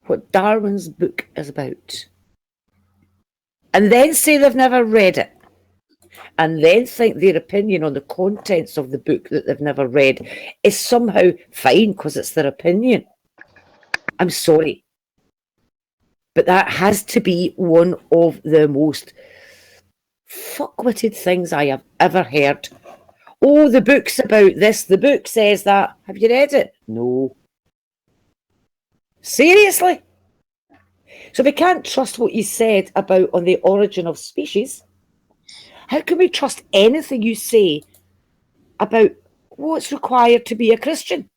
what Darwin's book is about, and then say they've never read it, and then think their opinion on the contents of the book that they've never read is somehow fine because it's their opinion. I'm sorry, but that has to be one of the most fuck-witted things I have ever heard. "Oh, the book's about this, the book says that." Have you read it? No. Seriously? So we can't trust what you said about on the origin of species. How can we trust anything you say about what's required to be a Christian?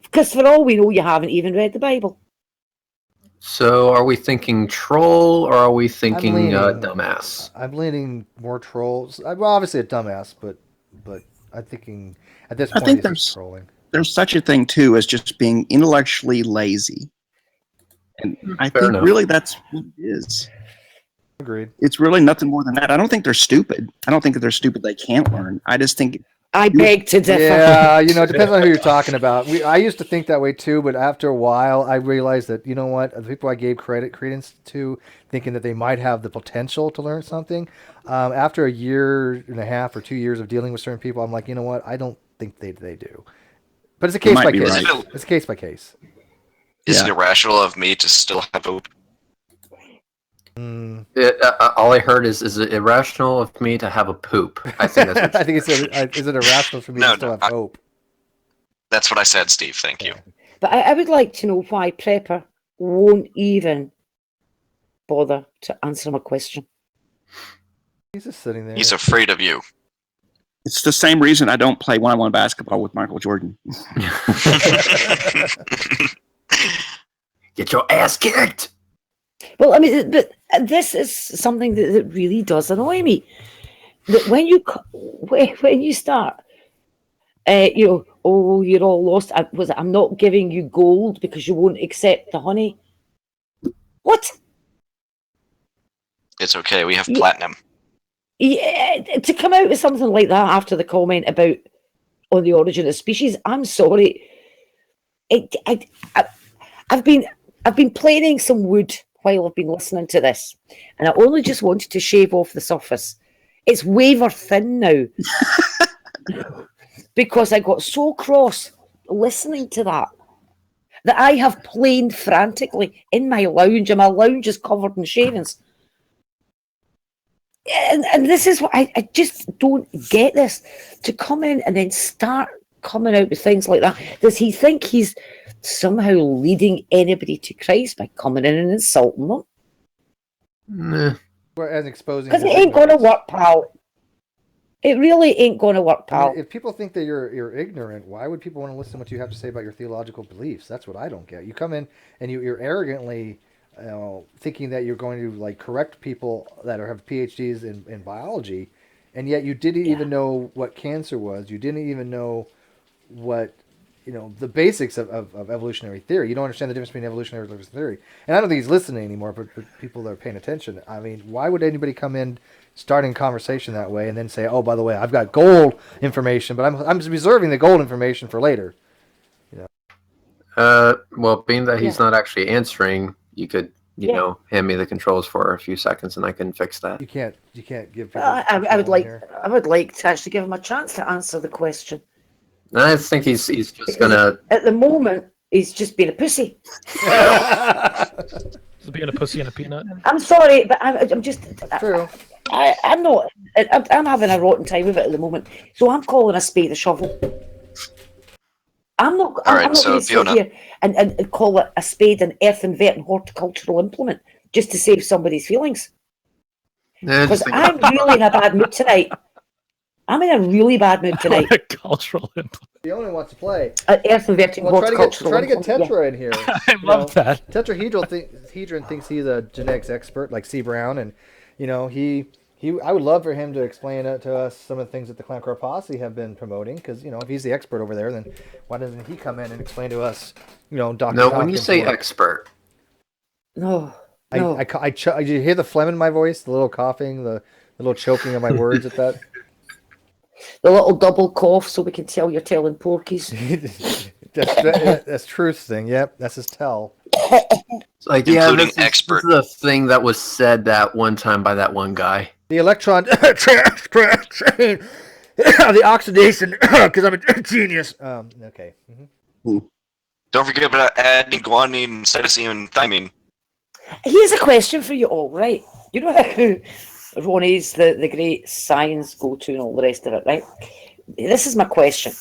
Because for all we know, you haven't even read the Bible. So are we thinking troll or are we thinking dumbass? I'm leaning more trolls. Well, obviously a dumbass, but but I'm thinking at this I point think he's just trolling. there's such a thing too as just being intellectually lazy, and I Fair think enough. really that's what it is. Agreed. It's really nothing more than that. I don't think they're stupid. I don't think that they're stupid. They can't learn. I just think. I beg to differ. Yeah, you know, it depends on who you're talking about. I used to think that way too, but after a while, I realized that, you know what, the people I gave credence to, thinking that they might have the potential to learn something, after a year and a half or 2 years of dealing with certain people, I'm like, you know what, I don't think they do. But it's a case by case. Right. It's a case by case. Is it irrational of me to still have hope? All I heard is it irrational of me to have a poop? I think that's what I think is it irrational for me to still have hope? That's what I said, Steve. Thank you. But I would like to know why Prepper won't even bother to answer my question. He's just sitting there. He's afraid of you. It's the same reason I don't play one-on-one basketball with Michael Jordan. Get your ass kicked. Well, I mean, but this is something that really does annoy me. That when you start, you're all lost. I'm not giving you gold because you won't accept the honey. What? It's okay. We have platinum. Yeah, to come out with something like that after the comment about on the origin of species, I'm sorry. I've been planing some wood while I've been listening to this, and I only just wanted to shave off the surface. It's waver thin now because I got so cross listening to that I have planed frantically in my lounge, and my lounge is covered in shavings. And this is what I just don't get this. To come in and then start coming out with things like that. Does he think he's somehow leading anybody to Christ by coming in and insulting them? Nah. As exposing. Because it ain't going to work, pal. It really ain't going to work, pal. If people think that you're ignorant, why would people want to listen to what you have to say about your theological beliefs? That's what I don't get. You come in and you're arrogantly thinking that you're going to like correct people that have PhDs in biology, and yet you didn't even know what cancer was. You didn't even know what, the basics of evolutionary theory. You don't understand the difference between evolutionary and evolutionary theory. And I don't think he's listening anymore, but people that are paying attention. I mean, why would anybody come in starting a conversation that way and then say, oh, by the way, I've got gold information, but I'm reserving the gold information for later. Well, being that he's not actually answering, you could, hand me the controls for a few seconds, and I can fix that. You can't give. People I would like to actually give him a chance to answer the question. I think he's just gonna. At the moment, he's just being a pussy. Being a pussy and a peanut. I'm sorry, but I'm just. True. I'm not. I'm having a rotten time with it at the moment. So I'm calling a spade a shovel. I'm not going to sit here and call it a spade an earthen vet and horticultural implement just to save somebody's feelings. Because I'm really in a bad mood tonight. I'm in a really bad mood tonight. Horticultural implement. The owner wants to play. Earthen vet and horticultural try to get Tetra in here. I love that. Tetrahedron thinks he's a genetics expert like C. Brown, and I would love for him to explain to us some of the things that the Clown Car Posse have been promoting, because if he's the expert over there, then why doesn't he come in and explain to us, Dr. No, when you say expert. No. Did you hear the phlegm in my voice, the little coughing, the little choking of my words at that? The little double cough so we can tell you're telling porkies. That's Truth's thing. Yep, that's his tell. Like, including expert. This is the thing that was said that one time by that one guy. The electron the oxidation, because I'm a genius. Okay. Mm-hmm. Don't forget about adding guanine, cytosine, and thymine. Here's a question for you all, right? You know how Ronnie's the great science go-to and all the rest of it, right? This is my question.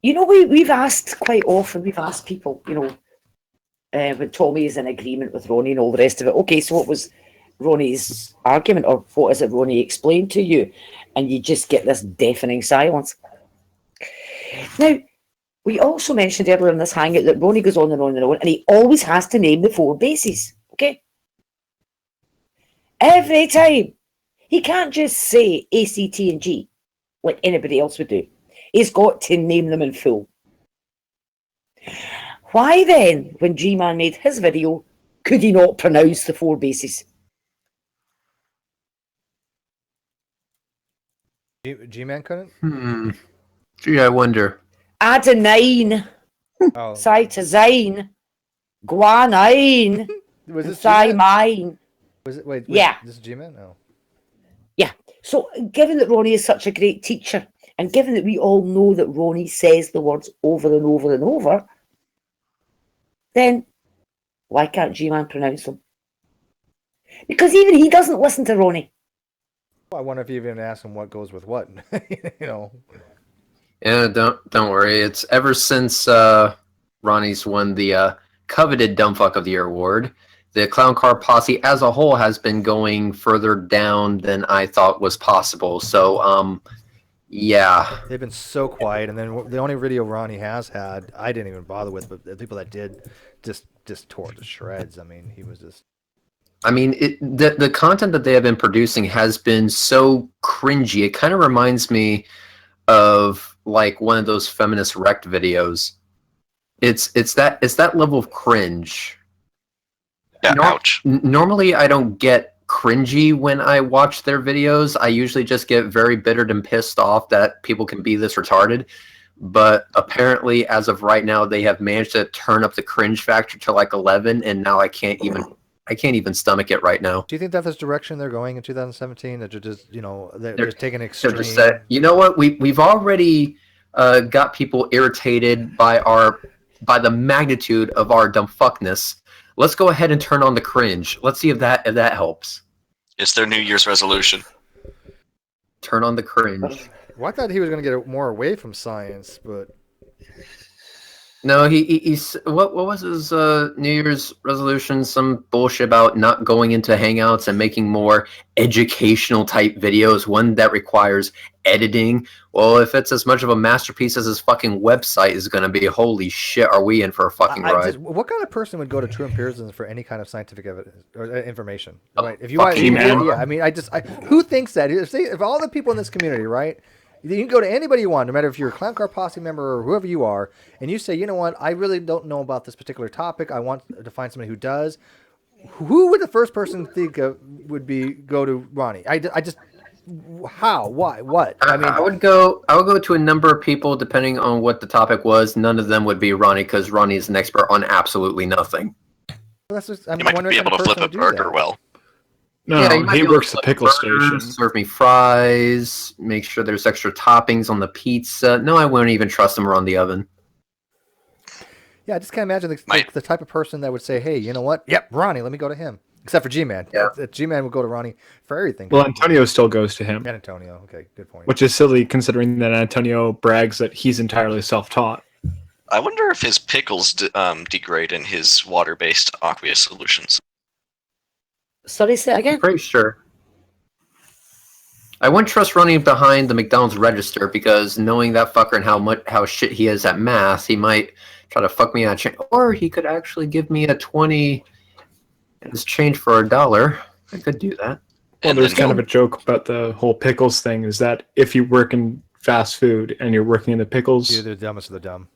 We've asked quite often, we've asked people, when Tommy is in agreement with Ronnie and all the rest of it, okay, so what was Ronnie's argument, or what is it Ronnie explained to you? And you just get this deafening silence. Now, we also mentioned earlier in this hangout that Ronnie goes on and on and on, and he always has to name the 4 bases, okay? Every time He can't just say A, C, T, and G like anybody else would do. He's got to name them in full. Why then, when G-Man made his video, could he not pronounce the 4 bases? G-Man couldn't? Gee, I wonder. Adenine, cytosine, guanine, Was this thymine. Was it? Wait, yeah. This is G-Man? No. Yeah. So, given that Ronnie is such a great teacher, and given that we all know that Ronnie says the words over and over and over, then why can't G-Man pronounce them? Because even he doesn't listen to Ronnie. Well, I wonder if you even ask him what goes with what. You know. Yeah, don't worry. It's ever since Ronnie's won the coveted Dumbfuck of the Year award, the Clown Car Posse as a whole has been going further down than I thought was possible. So, yeah. They've been so quiet, and then the only video Ronnie has had, I didn't even bother with, but the people that did just tore it to shreds. I mean, he was just. I mean, the content that they have been producing has been so cringy. It kind of reminds me of like one of those feminist wrecked videos. It's that level of cringe. Yeah, ouch. Normally, I don't get cringy when I watch their videos. I usually just get very bittered and pissed off that people can be this retarded. But apparently, as of right now, they have managed to turn up the cringe factor to like 11, and now I can't even stomach it right now. Do you think that's the direction they're going in 2017? That they're just, they're just taking extreme. They're just you know what? We've already got people irritated by the magnitude of our dumb fuckness. Let's go ahead and turn on the cringe. Let's see if that helps. It's their New Year's resolution. Turn on the cringe. Well, I thought he was going to get more away from science, but no, he's what was his New Year's resolution? Some bullshit about not going into Hangouts and making more educational type videos, one that requires editing. Well, if it's as much of a masterpiece as his fucking website is going to be, holy shit, are we in for a fucking ride? What kind of person would go to True Empiricism for any kind of scientific evidence or information? Right? If you fucking man. Yeah, I mean, who thinks that? If all the people in this community, right? You can go to anybody you want, no matter if you're a Clown Car Posse member or whoever you are, and you say, you know what, I really don't know about this particular topic. I want to find somebody who does. Who would the first person think of would be go to Ronnie? I just how? Why? What? I mean, I would go to a number of people depending on what the topic was. None of them would be Ronnie because Ronnie is an expert on absolutely nothing. That's just, you might be able to flip a burger well. No, yeah, he works the pickle station. Serve me fries. Make sure there's extra toppings on the pizza. No, I wouldn't even trust him around the oven. Yeah, I just can't imagine the type of person that would say, hey, you know what? Yep, Ronnie, let me go to him. Except for G-Man. Yeah. G-Man would go to Ronnie for everything. Well, Antonio still goes to him. And Antonio, okay, good point. Which is silly considering that Antonio brags that he's entirely self-taught. I wonder if his pickles degrade in his water-based aqueous solutions. Sorry, say it again? Pretty sure. I wouldn't trust Ronnie behind the McDonald's register because knowing that fucker and how shit he is at math, he might try to fuck me out. Or he could actually give me a 20 in exchange for $1. I could do that. Well, there's kind of a joke about the whole pickles thing, is that if you work in fast food and you're working in the pickles... You're the dumbest of the dumb.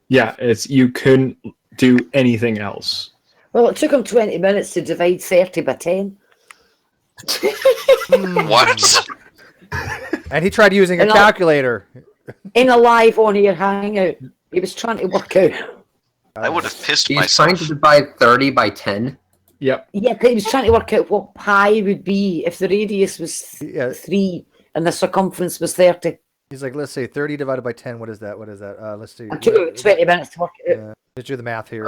Yeah, you couldn't do anything else. Well, it took him 20 minutes to divide 30 by 10. What? And he tried using a calculator. In a live on-air hangout. He was trying to work out. I would have pissed He's myself. trying to divide 30 by 10? Yep. Yeah, but he was trying to work out what pi would be if the radius was 3 and the circumference was 30. He's like, let's say 30 divided by 10. What is that? Let's see. It took 20 minutes to work it out. Let's do the math here.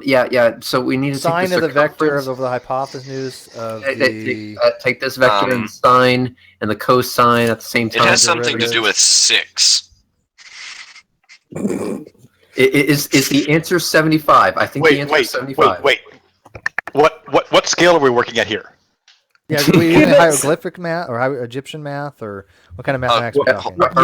Yeah. So we need to sine take of the the vector circumference. of the hypotenuse of Take this vector and sine and the cosine at the same It time. has something to do with 6. Is the answer 75? I think the answer is 75. Wait. What scale are we working at here? Yeah, do we use hieroglyphic math or Egyptian math or what kind of mathematics are we talking about?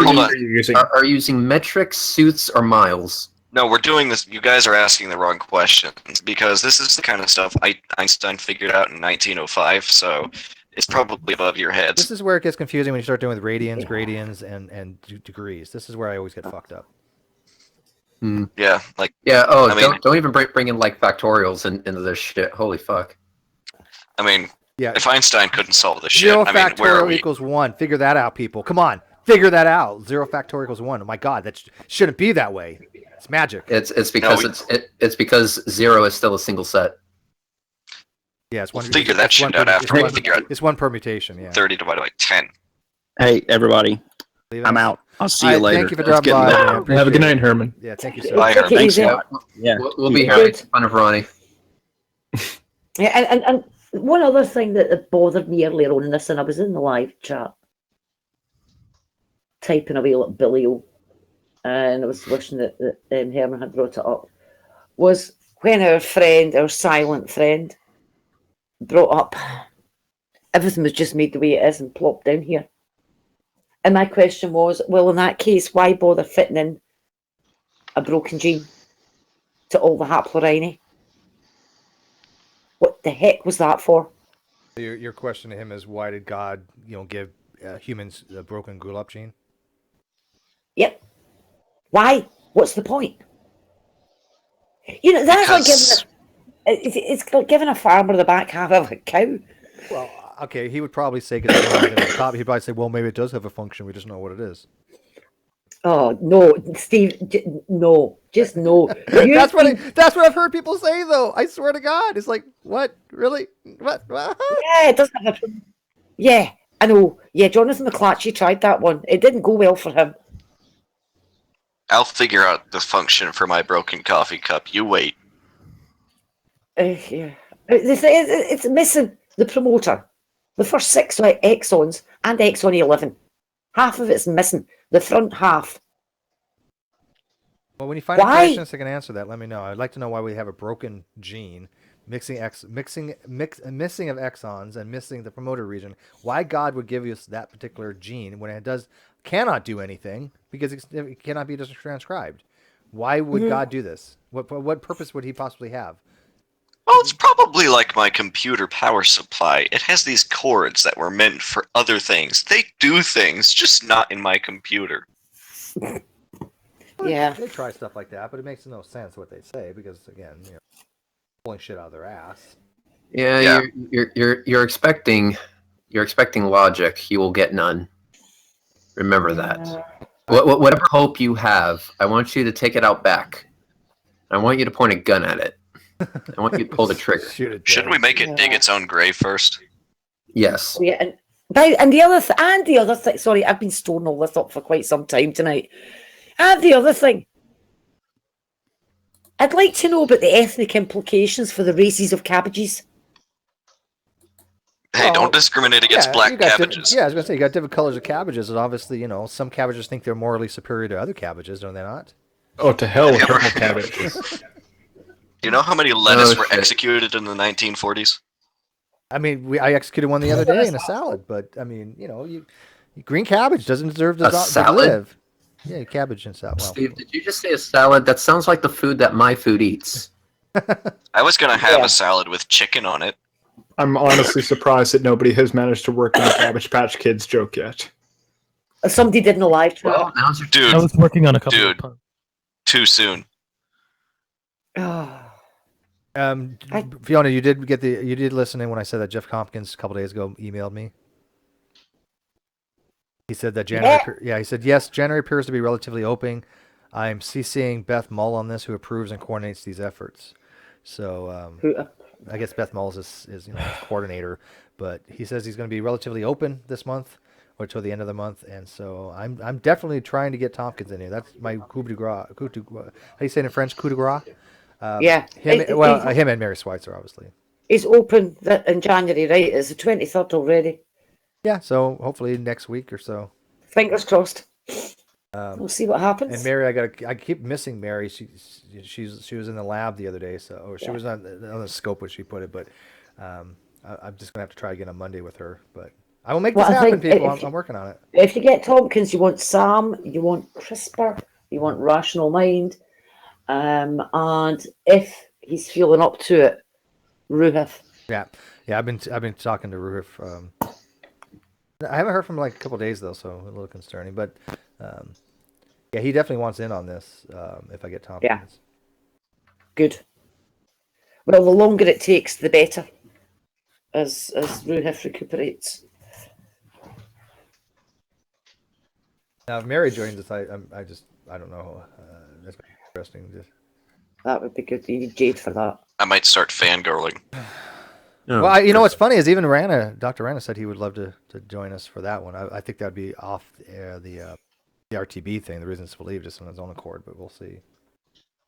Are you using metric, suits, or miles? No, we're doing this. You guys are asking the wrong questions because this is the kind of stuff Einstein figured out in 1905. So it's probably above your heads. This is where it gets confusing when you start doing with radians, gradients, and degrees. This is where I always get fucked up. Yeah, like Oh, I mean, don't even bring in like factorials into this shit. Holy fuck. I mean, yeah. If Einstein couldn't solve this shit, 0 I mean, where are factorial we? equals 1. Figure that out, people. Come on, figure that out. 0 factorial equals 1. Oh my god, that shouldn't be that way. It's magic. It's because it's because 0 is still a single set. Yeah, it's one. We'll figure that shit out after we figure out. It's one permutation. Yeah. 30 divided by 10. Hey, everybody. I'm out. I'll see you later. Thank you for dropping by. Have a good night, Herman. Yeah, thank you, sir. Bye, Herman. Thanks a lot. Yeah. We'll be here in front of Ronnie. Yeah, and one other thing that bothered me earlier on in this, and I was in the live chat, typing away like Billy O, and I was wishing that Herman had brought it up, was when our silent friend, brought up everything was just made the way it is and plopped down here. And my question was, well, in that case, why bother fitting in a broken gene to all the haplorhini? What the heck was that for? Your question to him is, why did God, give humans the broken Gulab gene? Yep. Why? What's the point? That's like it's like giving a farmer the back half of a cow. Well, okay, he would probably say, he'd probably say, well, maybe it does have a function. We just know what it is. Oh no, Steve! No, just no. That's what I've heard people say, though. I swear to God, it's like, what? Really? What? Yeah, it doesn't have a. Yeah, I know. Yeah, Jonathan McClatchy tried that one. It didn't go well for him. I'll figure out the function for my broken coffee cup. You wait. Yeah, it's missing the promoter. The first 6 exons and exon 11. Half of it's missing. The front half. Well, when you find a creationist that can answer that, let me know. I'd like to know why we have a broken gene, missing of exons and missing the promoter region. Why God would give us that particular gene when it cannot do anything because it cannot be transcribed. Why would God do this? What purpose would he possibly have? Well, it's probably like my computer power supply. It has these cords that were meant for other things. They do things, just not in my computer. Yeah. They try stuff like that, but it makes no sense what they say because, again, pulling shit out of their ass. Yeah. You're expecting logic. You will get none. Remember that. Whatever hope you have, I want you to take it out back. I want you to point a gun at it. I want you to pull the trigger. Shouldn't we make it dig its own grave first? Yes. Yeah, and the other thing. Sorry, I've been storing all this up for quite some time tonight. And the other thing, I'd like to know about the ethnic implications for the races of cabbages. Hey, don't discriminate against black cabbages. I was going to say, you got different colors of cabbages, and obviously, some cabbages think they're morally superior to other cabbages, don't they not? Oh, to hell with purple cabbages. You know how many lettuce were executed in the 1940s? I mean, I executed one the other day in a salad, but I mean, green cabbage doesn't deserve to live. Yeah, cabbage and salad. Well, Steve, did you just say a salad? That sounds like the food that my food eats. I was gonna have a salad with chicken on it. I'm honestly surprised that nobody has managed to work on a Cabbage Patch Kids joke yet. Somebody did in a live chat. Well, dude, I was working on a couple. Dude, too soon. Fiona, you did listen in when I said that Jeff Compkins a couple days ago emailed me. He said that January. He said yes. January appears to be relatively open. I'm CCing Beth Mull on this, who approves and coordinates these efforts. So I guess Beth Mull is coordinator, but he says he's going to be relatively open this month or till the end of the month, and so I'm definitely trying to get Tompkins in here. That's my coup de grace. How do you say it in French? Coup de grace. Him and Mary Schweitzer, obviously. He's open in January, right? It's the 23rd already. Yeah, so hopefully next week or so. Fingers crossed. We'll see what happens. And Mary, I keep missing Mary. She was in the lab the other day, she was on the scope, which she put it. But I'm just gonna have to try again on Monday with her. But I will make this happen, people. I'm working on it. If you get Tompkins, you want Sam, you want CRISPR, you want Rational Mind, And if he's feeling up to it, Ruhith. Yeah. I've been talking to Ruhith. I haven't heard from him like a couple of days though, so a little concerning. But yeah, he definitely wants in on this. If I get Tompkins. Yeah. Good. Well, the longer it takes, the better. As Ruhith recuperates. Now, if Mary joins us, I don't know. That's interesting. That would be good. You need Jade for that. I might start fangirling. Well, you know what's funny is even Dr. Rana said he would love to join us for that one. I think that would be off the RTB thing, the reasons to believe, just on his own accord, but we'll see.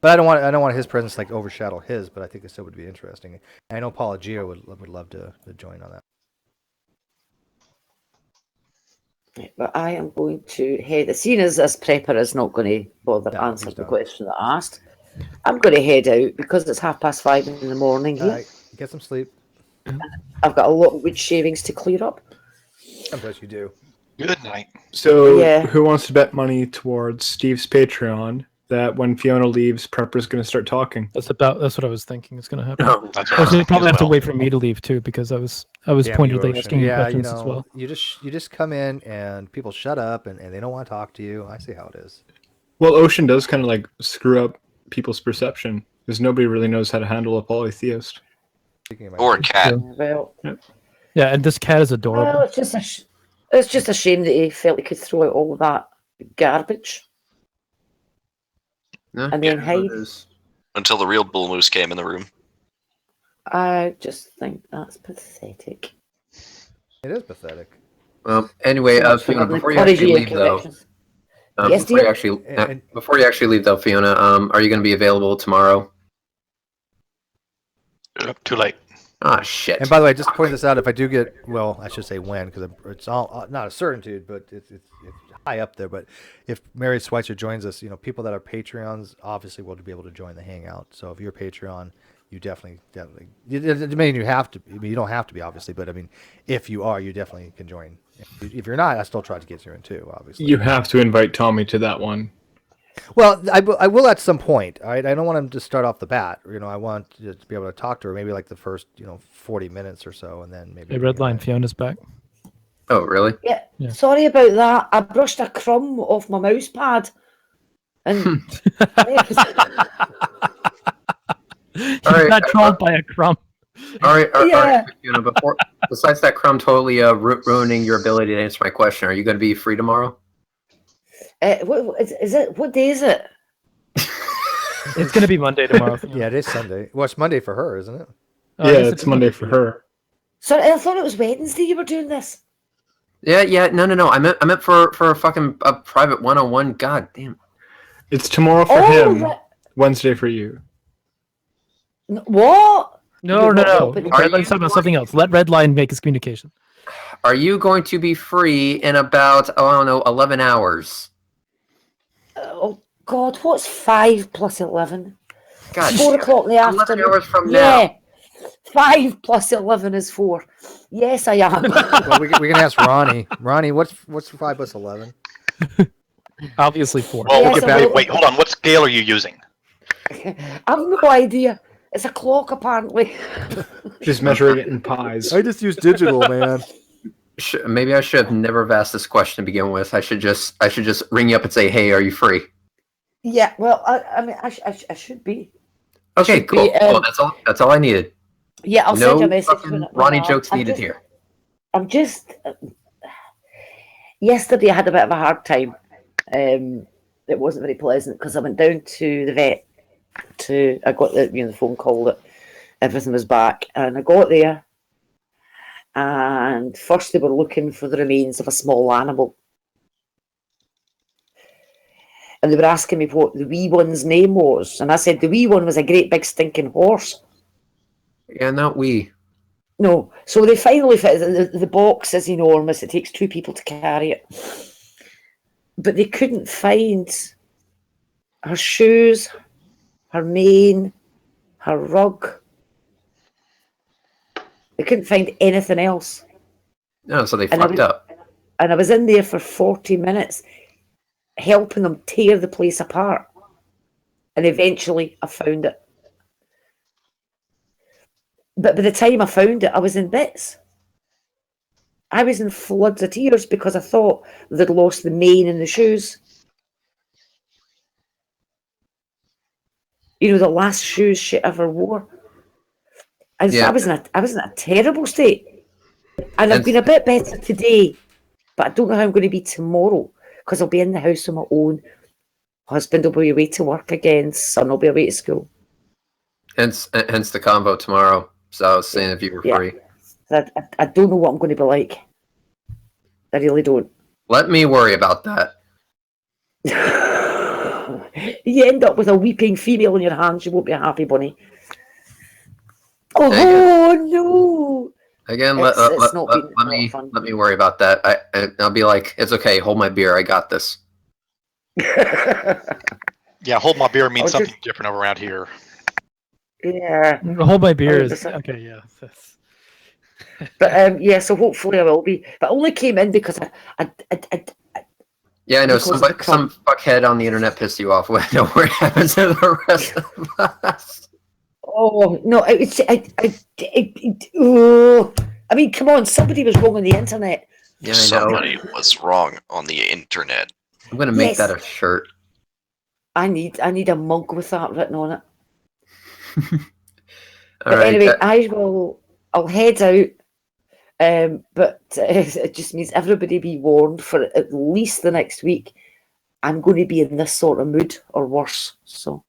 But I don't want his presence like overshadow his, but I think it still would be interesting. And I know Paula Gio would love to join on that. But I am going to head. Seeing as this prepper is not going to bother answer the question that I asked, I'm going to head out because it's 5:30 in the morning here. Get some sleep. I've got a lot of wood shavings to clear up. Sometimes you do. Good night. So, Yeah. who wants to bet money towards Steve's Patreon that when Fiona leaves, Prepper's going to start talking? That's what I was thinking is going to happen. Oh, that's Actually, you probably have to well. wait for me to leave too, because I was pointedly asking you questions as well. You just come in and people shut up and they don't want to talk to you. I see how it is. Well, Ocean does kind of like screw up people's perception because nobody really knows how to handle a polytheist. Or a cat. Well, Yeah, and this cat is adorable. well, it's just a shame that he felt he could throw out all of that garbage and then hide. Until the real bull moose came in the room. I just think that's pathetic. It is pathetic. Well, anyway, Fiona, before you actually leave, though, Yes, before you dear? actually leave, though, Fiona, are you going to be available tomorrow? Too late. Ah, shit. And by the way, just point this out, if I do get, well, I should say when, because it's all not a certainty, but it's high up there. But if Mary Schweitzer joins us, people that are Patreons obviously will be able to join the Hangout. So if you're a Patreon, you definitely. It may you have to. I mean, you don't have to be, obviously, but I mean, if you are, you definitely can join. If you're not, I still try to get you in too, obviously. You have to invite Tommy to that one. Well, I will at some point. All right, I don't want him to start off the bat. I want to be able to talk to her, maybe like the first 40 minutes or so, and then maybe. Hey, Redline, Fiona's back. Oh, really? Yeah. Yeah. Sorry about that. I brushed a crumb off my mouse pad. And You got trolled by a crumb. All right, Yeah. Fiona, besides that crumb totally ruining your ability to answer my question, are you going to be free tomorrow? what is it? What day is it? It's going to be Monday tomorrow. Yeah, it is Sunday. Well, it's Monday for her, isn't it? Yeah, it's Monday for her. Sorry, I thought it was Wednesday you were doing this. Yeah. No. I meant for a fucking private one-on-one. God damn. It's tomorrow for him, Wednesday for you. What? No. Are Redline's talking about something else. Let Redline make his communication. Are you going to be free in about, 11 hours? Oh, God, what's 5 plus 11? God, 4 o'clock in the 11 afternoon. hours from Yeah. now. 5 plus 11 is 4. Yes, I am. Well, we can ask Ronnie. Ronnie, what's 5 plus 11? Obviously 4. Well, Yes, wait, hold on. What scale are you using? I've no idea. It's a clock, apparently. Just measuring it in pies. I just use digital, man. Maybe I should have never have asked this question to begin with. I should just ring you up and say, "Hey, are you free?" Yeah, well, I mean, I should be. Okay, Should cool. be, Well, that's all I needed. Yeah, I'll send you a message. fucking Ronnie jokes I'm needed just- here. I'm just. Yesterday, I had a bit of a hard time. It wasn't very pleasant because I went down to the vet. I got the phone call that everything was back, and I got there, and first they were looking for the remains of a small animal, and they were asking me what the wee one's name was, and I said the wee one was a great big stinking horse. Yeah, not we. No, so they finally fit. The box is enormous. It takes 2 people to carry it, but they couldn't find her shoes, her mane, her rug. They couldn't find anything else. No, so they And I fucked was- up. And I was in there for 40 minutes helping them tear the place apart. and eventually I found it. But by the time I found it, I was in bits. I was in floods of tears because I thought they'd lost the mane and the shoes. You know, the last shoes she ever wore. And so Yeah. I was in a terrible state. And I've been a bit better today, but I don't know how I'm going to be tomorrow because I'll be in the house on my own. Husband will be away to work again. Son will be away to school. Hence the convo tomorrow. So I was saying if you were free. I don't know what I'm going to be like. I really don't. Let me worry about that. You end up with a weeping female in your hands. You won't be a happy bunny. Oh no! Again, It's not been let me worry about that. I'll be like, it's okay. Hold my beer. I got this. Yeah, hold my beer means something different around here. Yeah. Hold my beer is 100%. okay. Yeah. But yeah, so hopefully I will be. But I only came in because I Yeah, I know. because Some fuckhead on the internet pissed you off. What happens to the rest of us? Oh no! I mean, come on! Somebody was wrong on the internet. Yeah, I know. Somebody was wrong on the internet. I'm gonna make that a shirt. I need a mug with that written on it. All But right. anyway, I'll head out. But it just means everybody be warned for at least the next week. I'm going to be in this sort of mood or worse. So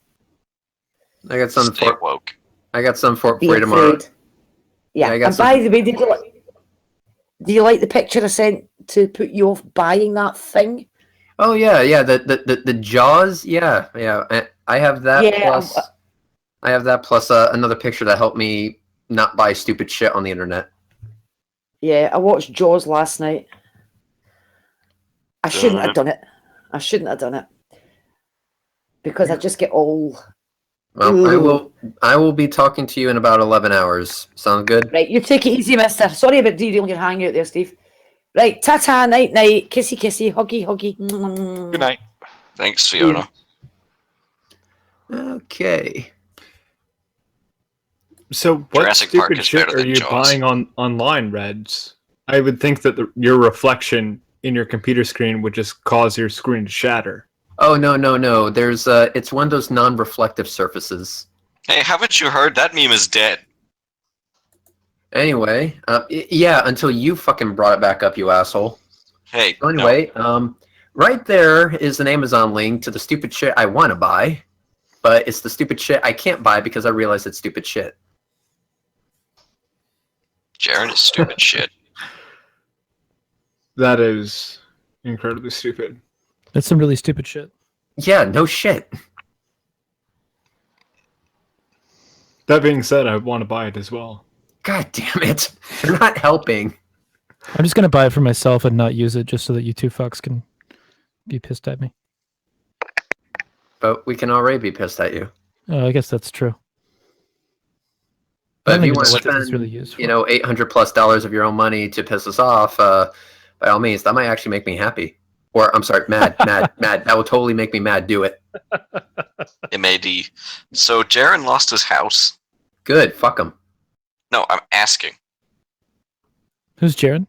I got some Stay woke. I got some for be you tomorrow. afraid. Yeah. I got And some. by the way, do you like the picture I sent to put you off buying that thing? Oh yeah. The Jaws. Yeah. I have that Yeah, plus. I have that plus another picture that helped me not buy stupid shit on the internet. Yeah, I watched Jaws last night. I shouldn't have done it. Because I just get all. Well, I will be talking to you in about 11 hours. Sound good? Right, you take it easy, mister. Sorry about derailing your hangout there, Steve. Right, ta-ta, night-night, kissy-kissy, huggy-huggy. Good night. Thanks, Fiona. Okay. So what Jurassic Park stupid is shit better are than you Jaws. buying online, Reds? I would think that your reflection in your computer screen would just cause your screen to shatter. Oh no. There's it's one of those non-reflective surfaces. Hey, haven't you heard? That meme is dead. Anyway, yeah, until you fucking brought it back up, you asshole. Hey. So anyway, right there is an Amazon link to the stupid shit I want to buy, but it's the stupid shit I can't buy because I realize it's stupid shit. Jaren is stupid shit. That is incredibly stupid. That's some really stupid shit. Yeah, no shit. That being said, I want to buy it as well. God damn it. You're not helping. I'm just gonna buy it for myself and not use it, just so that you two fucks can be pissed at me. But we can already be pissed at you. I guess that's true. I But don't if you even want know to what this spend, is really used for. $800+ of your own money to piss us off, by all means, that might actually make me happy. Or, I'm sorry, mad. That will totally make me mad. Do it. MAD. So Jaren lost his house. Good. Fuck him. No, I'm asking. Who's Jaren?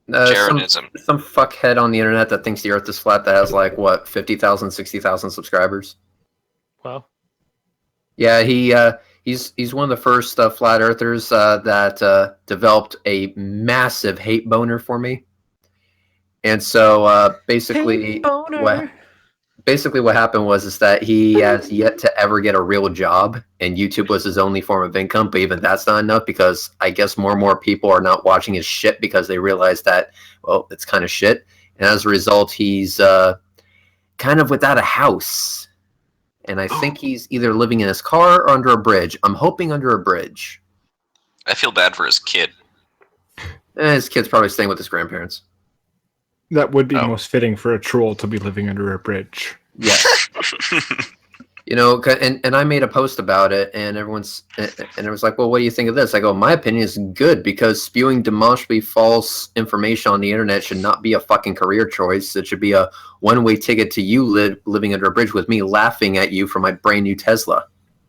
Jarenism. Some fuckhead on the internet that thinks the earth is flat that has, 50,000, 60,000 subscribers. Wow. Yeah, he's one of the first flat earthers that developed a massive hate boner for me. And so basically what happened was that he has yet to ever get a real job, and YouTube was his only form of income. But even that's not enough, because I guess more and more people are not watching his shit because they realize that, well, it's kind of shit. And as a result, he's kind of without a house. And I think he's either living in his car or under a bridge. I'm hoping under a bridge. I feel bad for his kid. His kid's probably staying with his grandparents. That would be most fitting for a troll to be living under a bridge. Yeah. You know, and I made a post about it, and it was like, well, what do you think of this? I go, my opinion is good, because spewing demonstrably false information on the internet should not be a fucking career choice. It should be a one-way ticket to you living under a bridge with me, laughing at you for my brand new Tesla.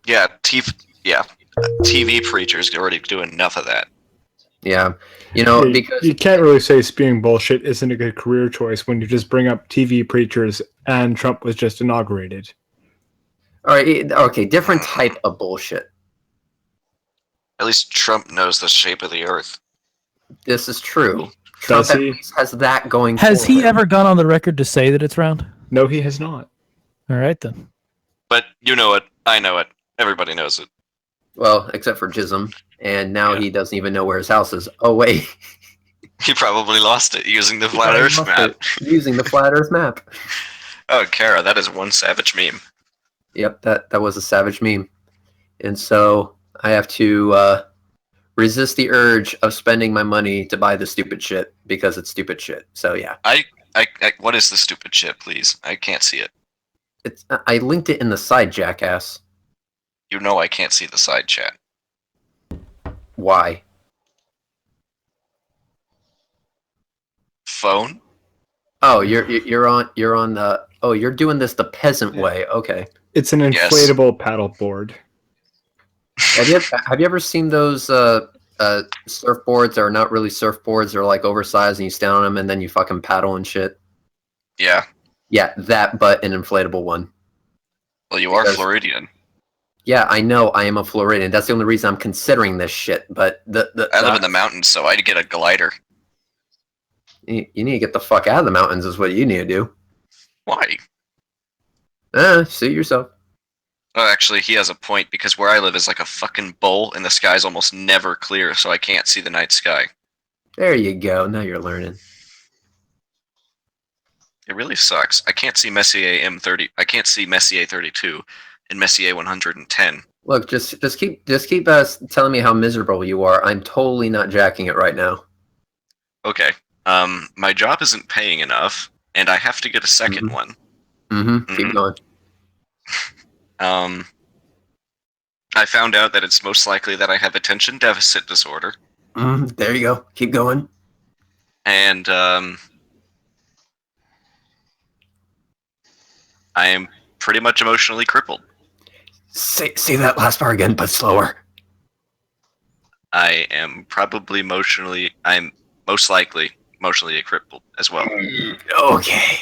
Yeah, TV preachers already do enough of that. Yeah, you know, Yeah, because you can't really say spewing bullshit isn't a good career choice when you just bring up TV preachers and Trump was just inaugurated. all right, okay, different type of bullshit. At least Trump knows the shape of the earth. This is true. Does Trump at he? least has that going. Has for he him. ever gone on the record to say that it's round? No, he has not. All right then. But you know it. I know it. Everybody knows it. Well, except for Jism, and now he doesn't even know where his house is. Oh wait, He probably lost it using the flat Earth map. using the flat Earth map. Oh, Kara, that is one savage meme. Yep, that was a savage meme, and so I have to resist the urge of spending my money to buy the stupid shit because it's stupid shit. So yeah, I what is the stupid shit, please? I can't see it. I linked it in the side, jackass. You know I can't see the side chat. Why? Phone? Oh, you're on the. Oh, you're doing this the peasant way. Okay. It's an inflatable paddleboard. Have you ever seen those surfboards that are not really surfboards? They're like oversized, and you stand on them, and then you fucking paddle and shit. Yeah. Yeah, that, but an inflatable one. Well, you are Floridian. Yeah, I know. I am a Floridian. That's the only reason I'm considering this shit. But I live in the mountains, so I'd get a glider. You need to get the fuck out of the mountains. Is what you need to do. Why? Suit yourself. Oh, actually, he has a point, because where I live is like a fucking bowl, and the sky's almost never clear, so I can't see the night sky. There you go. Now you're learning. It really sucks. I can't see Messier M30. I can't see Messier 32 and Messier 110. Look, just keep telling me how miserable you are. I'm totally not jacking it right now. Okay. My job isn't paying enough, and I have to get a second one. Keep going. I found out that it's most likely that I have attention deficit disorder. There you go. Keep going. And I am pretty much emotionally crippled. Say that last part again, but slower. I am probably I'm most likely emotionally crippled as well. Okay.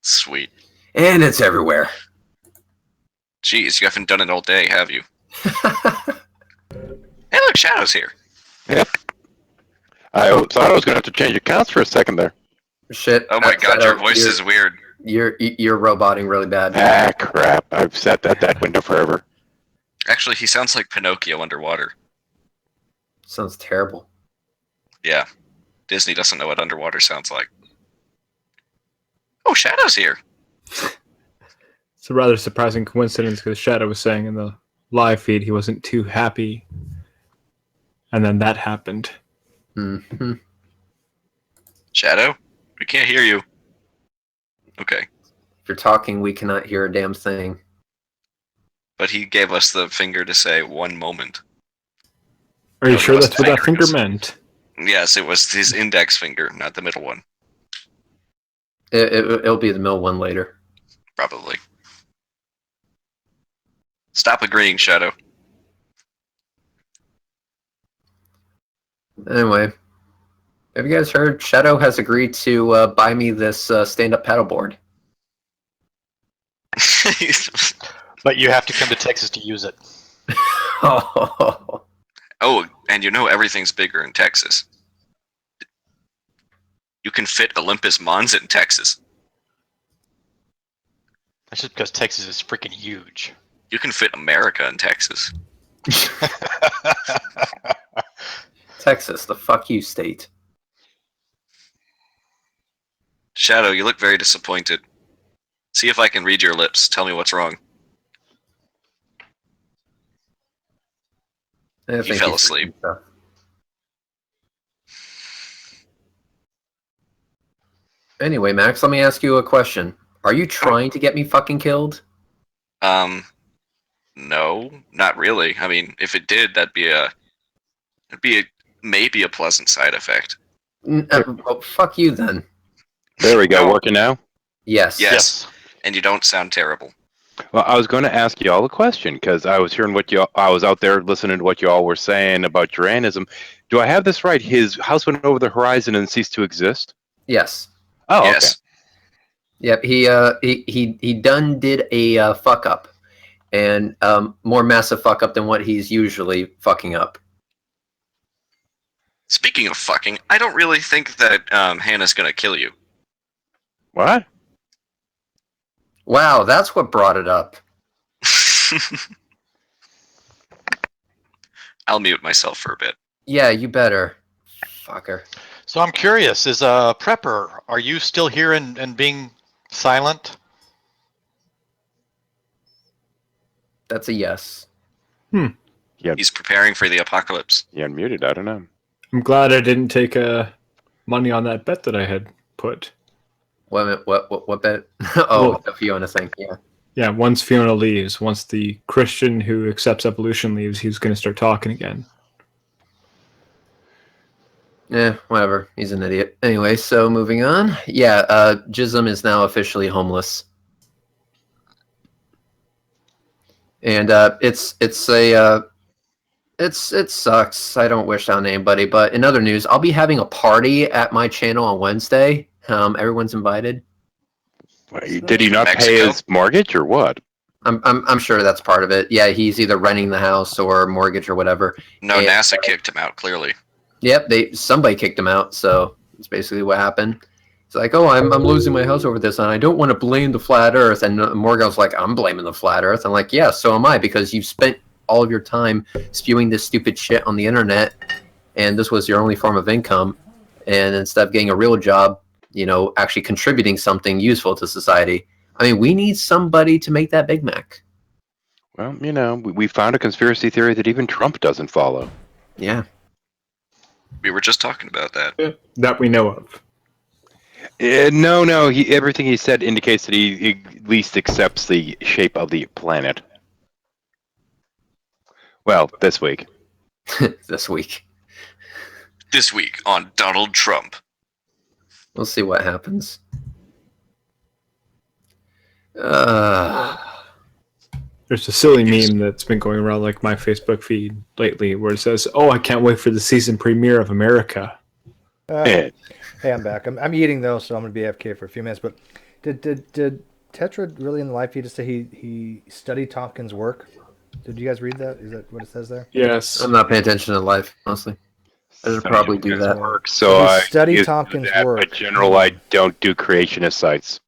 Sweet. And it's everywhere. Jeez, you haven't done it all day, have you? Hey, look, Shadow's here. Yep. I thought I was going to have to change accounts for a second there. Shit. Oh my god, your voice is weird. You're roboting really bad. Ah, crap. I've sat that window forever. Actually, he sounds like Pinocchio underwater. Sounds terrible. Yeah. Disney doesn't know what underwater sounds like. Oh, Shadow's here. It's a rather surprising coincidence because Shadow was saying in the live feed he wasn't too happy. And then that happened. Shadow? We can't hear you. Okay. If you're talking, we cannot hear a damn thing. But he gave us the finger to say one moment. Are you sure that's what that finger meant? Yes, it was his index finger, not the middle one. It'll be the middle one later. Probably. Stop agreeing, Shadow. Anyway, have you guys heard Shadow has agreed to buy me this stand-up paddleboard? But you have to come to Texas to use it. Oh, and you know everything's bigger in Texas. You can fit Olympus Mons in Texas. That's just because Texas is freaking huge. You can fit America in Texas. Texas, the fuck you state. Shadow, you look very disappointed. See if I can read your lips. Tell me what's wrong. You fell asleep. Anyway, Max, let me ask you a question. Are you trying to get me fucking killed? No, not really. I mean, if it did, maybe a pleasant side effect. Well, fuck you then. There we go. No. Working now? Yes. And you don't sound terrible. Well, I was going to ask you all a question because I was hearing I was out there listening to what you all were saying about Uranism. Do I have this right? His house went over the horizon and ceased to exist? Yes. Oh, Yes. Yep. He done did a fuck up, and more massive fuck up than what he's usually fucking up. Speaking of fucking, I don't really think that Hannah's gonna kill you. What? Wow, that's what brought it up. I'll mute myself for a bit. Yeah, you better. Fucker. So I'm curious, is Prepper, are you still here and being silent? That's a yes. Yeah. He's preparing for the apocalypse. You unmuted. I don't know. I'm glad I didn't take money on that bet that I had put. What bet? Oh, the Fiona thing. Yeah. Yeah, once Fiona leaves, once the Christian who accepts evolution leaves, he's going to start talking again. Yeah, whatever. He's an idiot. Anyway, so moving on. Yeah, Jism is now officially homeless. And it sucks. I don't wish that on anybody. But in other news, I'll be having a party at my channel on Wednesday. Everyone's invited. Did he not pay his mortgage or what? I'm sure that's part of it. Yeah, he's either renting the house or mortgage or whatever. No, And- NASA kicked him out, clearly. Yep, somebody kicked him out, so that's basically what happened. It's like, oh, I'm losing my house over this, and I don't want to blame the flat Earth. And Morgan's like, I'm blaming the flat Earth. I'm like, yeah, so am I, because you've spent all of your time spewing this stupid shit on the internet, and this was your only form of income. And instead of getting a real job, actually contributing something useful to society. I mean, we need somebody to make that Big Mac. Well, we found a conspiracy theory that even Trump doesn't follow. Yeah. We were just talking about that. That we know of. No. Everything he said indicates that he at least accepts the shape of the planet. Well, this week. This week. This week on Donald Trump. We'll see what happens. There's a silly meme that's been going around like my Facebook feed lately where it says, "Oh, I can't wait for the season premiere of America." Hey, I'm back. I'm eating though, so I'm gonna be AFK for a few minutes. But did Tetra really in the live feed just say he studied Tompkins' work? Did you guys read that? Is that what it says there? Yes. I'm not paying attention to live, honestly. I should probably do that. So He I studied Tompkins' work. In general, I don't do creationist sites.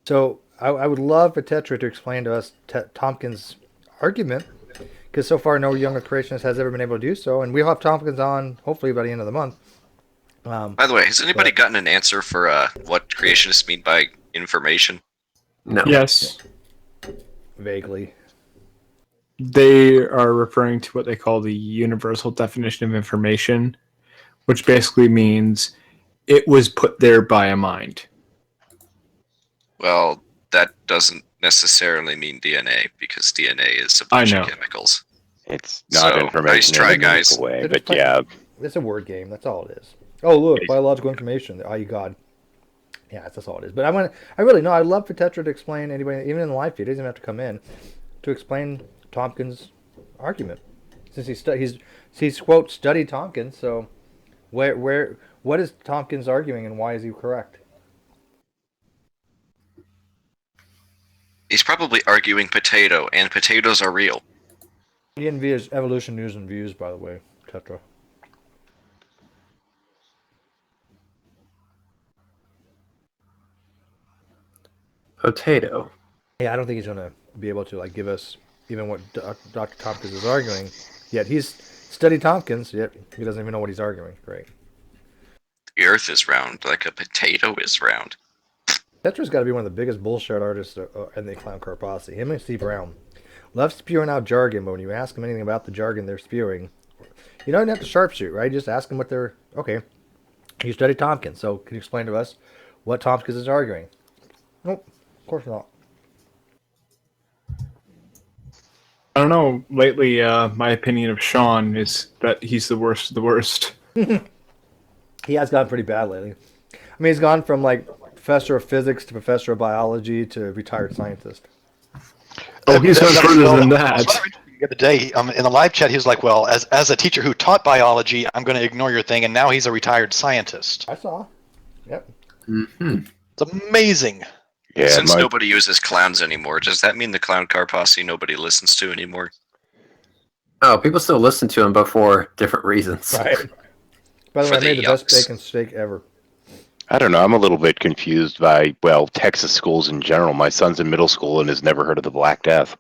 So I would love for Tetra to explain to us Tompkins' argument, because so far no younger creationist has ever been able to do so, and we'll have Tompkins on hopefully by the end of the month. By the way, has anybody gotten an answer for what creationists mean by information? No. Yes. Vaguely. They are referring to what they call the universal definition of information, which basically means it was put there by a mind. Well, that doesn't necessarily mean DNA, because DNA is a bunch of chemicals. It's not information Nice try, in a guys. meaningful way, but yeah. It's a word game. That's all it is. Oh, look, biological information. Oh, you God. Yeah, that's all it is. But I really know. I'd love for Tetra to explain, anybody, even in the live feed, he doesn't even have to come in, to explain Tompkins' argument. Since he's quote studied Tompkins, so what is Tompkins arguing and why is he correct? He's probably arguing potato, and potatoes are real. Ian V is Evolution News and Views, by the way, Tetra. Potato. Yeah, I don't think he's going to be able to give us even what Dr. Tompkins is arguing. Yet he's studied Tompkins, yet he doesn't even know what he's arguing. Great. The Earth is round, like a potato is round. Tetra's got to be one of the biggest bullshit artists in the Clown Car Posse. Him and Steve Brown love spewing out jargon, but when you ask them anything about the jargon they're spewing, you don't have to sharpshoot, right? Just ask them what they're... Okay, you studied Tompkins, so can you explain to us what Tompkins is arguing? Nope, of course not. I don't know. Lately, my opinion of Sean is that he's the worst of the worst. He has gotten pretty bad lately. I mean, he's gone from like professor of physics to professor of biology to retired scientist. Oh, he's gone further than that. The other day in the live chat, he was like, "Well, as a teacher who taught biology, I'm going to ignore your thing," and now he's a retired scientist. I saw. Yep. Mm-hmm. It's amazing. Yeah, Since nobody uses clowns anymore, does that mean the clown car posse nobody listens to anymore? Oh, people still listen to him, but for different reasons. Right. By the way, I made the best yucks. bacon steak ever. I don't know. I'm a little bit confused by, well, Texas schools in general. My son's in middle school and has never heard of the Black Death.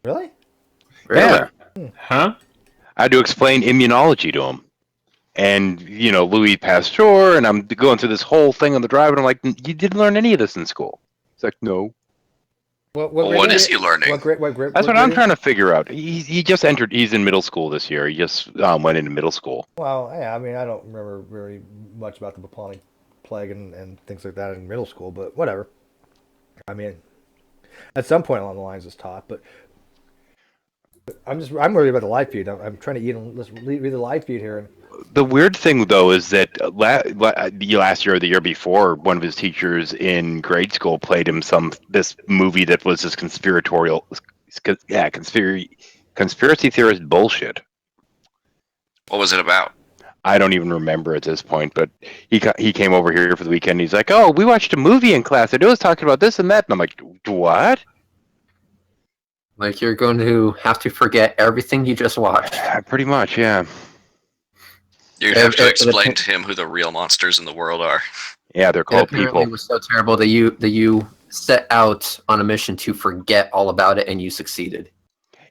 Really? Yeah. Huh? I had to explain immunology to him. And, you know, Louis Pasteur, and I'm going through this whole thing on the drive, and I'm like, you didn't learn any of this in school. It's like, no. What is he learning? What grade? That's what I'm trying to figure out. He just entered, he's in middle school this year. He just went into middle school. Well, yeah, I mean, I don't remember very much about the bubonic plague and things like that in middle school, but whatever. I mean, at some point along the lines it's taught, but I'm worried about the live feed. I'm trying to read the live feed here. The weird thing, though, is that last year or the year before, one of his teachers in grade school played him this movie that was this conspiracy theorist bullshit. What was it about? I don't even remember at this point, but he came over here for the weekend. And he's like, "Oh, we watched a movie in class. It was talking about this and that," and I'm like, "What?" Like you're going to have to forget everything you just watched. Pretty much, yeah. You'd have to explain to him who the real monsters in the world are. Yeah, they're called people. It was so terrible that you set out on a mission to forget all about it, and you succeeded.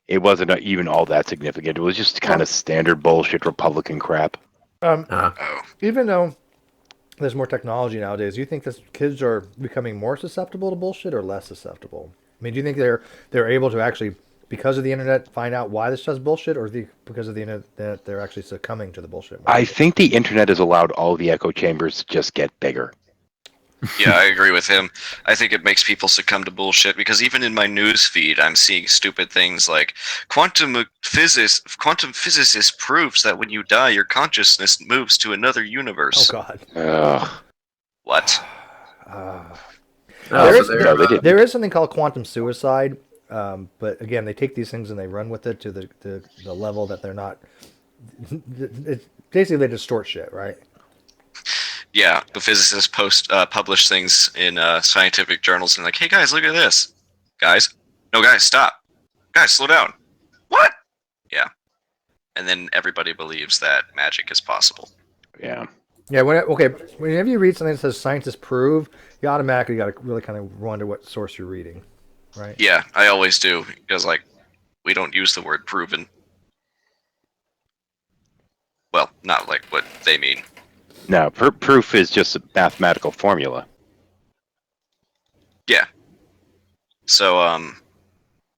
It wasn't even all that significant. It was just kind of standard bullshit Republican crap. Even though there's more technology nowadays, do you think that kids are becoming more susceptible to bullshit or less susceptible? I mean, do you think they're able to actually, because of the internet, find out why this is bullshit, or because of the internet they're actually succumbing to the bullshit? I think the internet has allowed all the echo chambers to just get bigger. Yeah, I agree with him. I think it makes people succumb to bullshit because even in my news feed, I'm seeing stupid things like quantum physicist proves that when you die, your consciousness moves to another universe. Oh God. What? There is something called quantum suicide, but again, they take these things and they run with it to the level that they're not. Basically, they distort shit, right? Yeah, the physicists publish things in scientific journals and like, hey guys, look at this. Guys, stop. Guys, slow down. What? Yeah. And then everybody believes that magic is possible. Yeah. Yeah. Whenever you read something that says scientists prove, you automatically got to really kind of wonder what source you're reading, right? Yeah, I always do because we don't use the word proven. Well, not like what they mean. No, proof is just a mathematical formula. Yeah. So,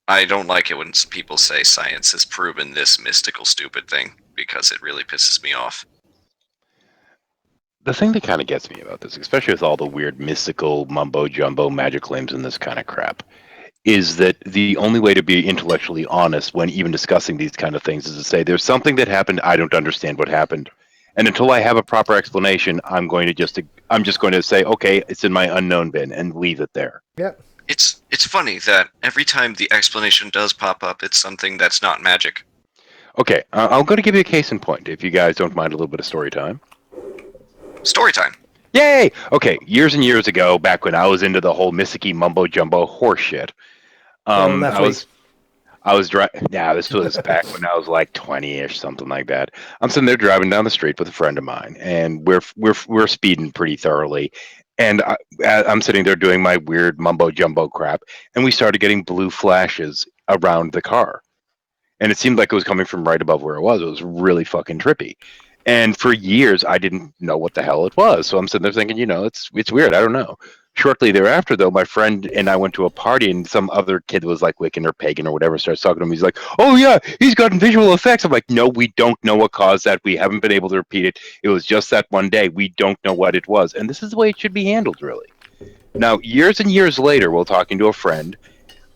I don't like it when people say science has proven this mystical stupid thing because it really pisses me off. The thing that kind of gets me about this, especially with all the weird mystical mumbo-jumbo magic claims and this kind of crap, is that the only way to be intellectually honest when even discussing these kind of things is to say, there's something that happened, I don't understand what happened. And until I have a proper explanation, I'm just going to say, okay, it's in my unknown bin and leave it there. Yeah. It's funny that every time the explanation does pop up, it's something that's not magic. Okay, I'm going to give you a case in point, if you guys don't mind a little bit of story time. Story time. Yay! Okay, years and years ago, back when I was into the whole mysticky mumbo jumbo horse shit, this was back when I was like 20-ish, something like that. I'm sitting there driving down the street with a friend of mine, and we're speeding pretty thoroughly. And I'm sitting there doing my weird mumbo jumbo crap, and we started getting blue flashes around the car, and it seemed like it was coming from right above where it was. It was really fucking trippy. And for years, I didn't know what the hell it was. So I'm sitting there thinking, it's weird. I don't know. Shortly thereafter, though, my friend and I went to a party, and some other kid was like Wiccan or pagan or whatever, starts talking to him. He's like, "Oh yeah, he's gotten visual effects." I'm like, "No, we don't know what caused that. We haven't been able to repeat it. It was just that one day. We don't know what it was." And this is the way it should be handled, really. Now, years and years later, while talking to a friend,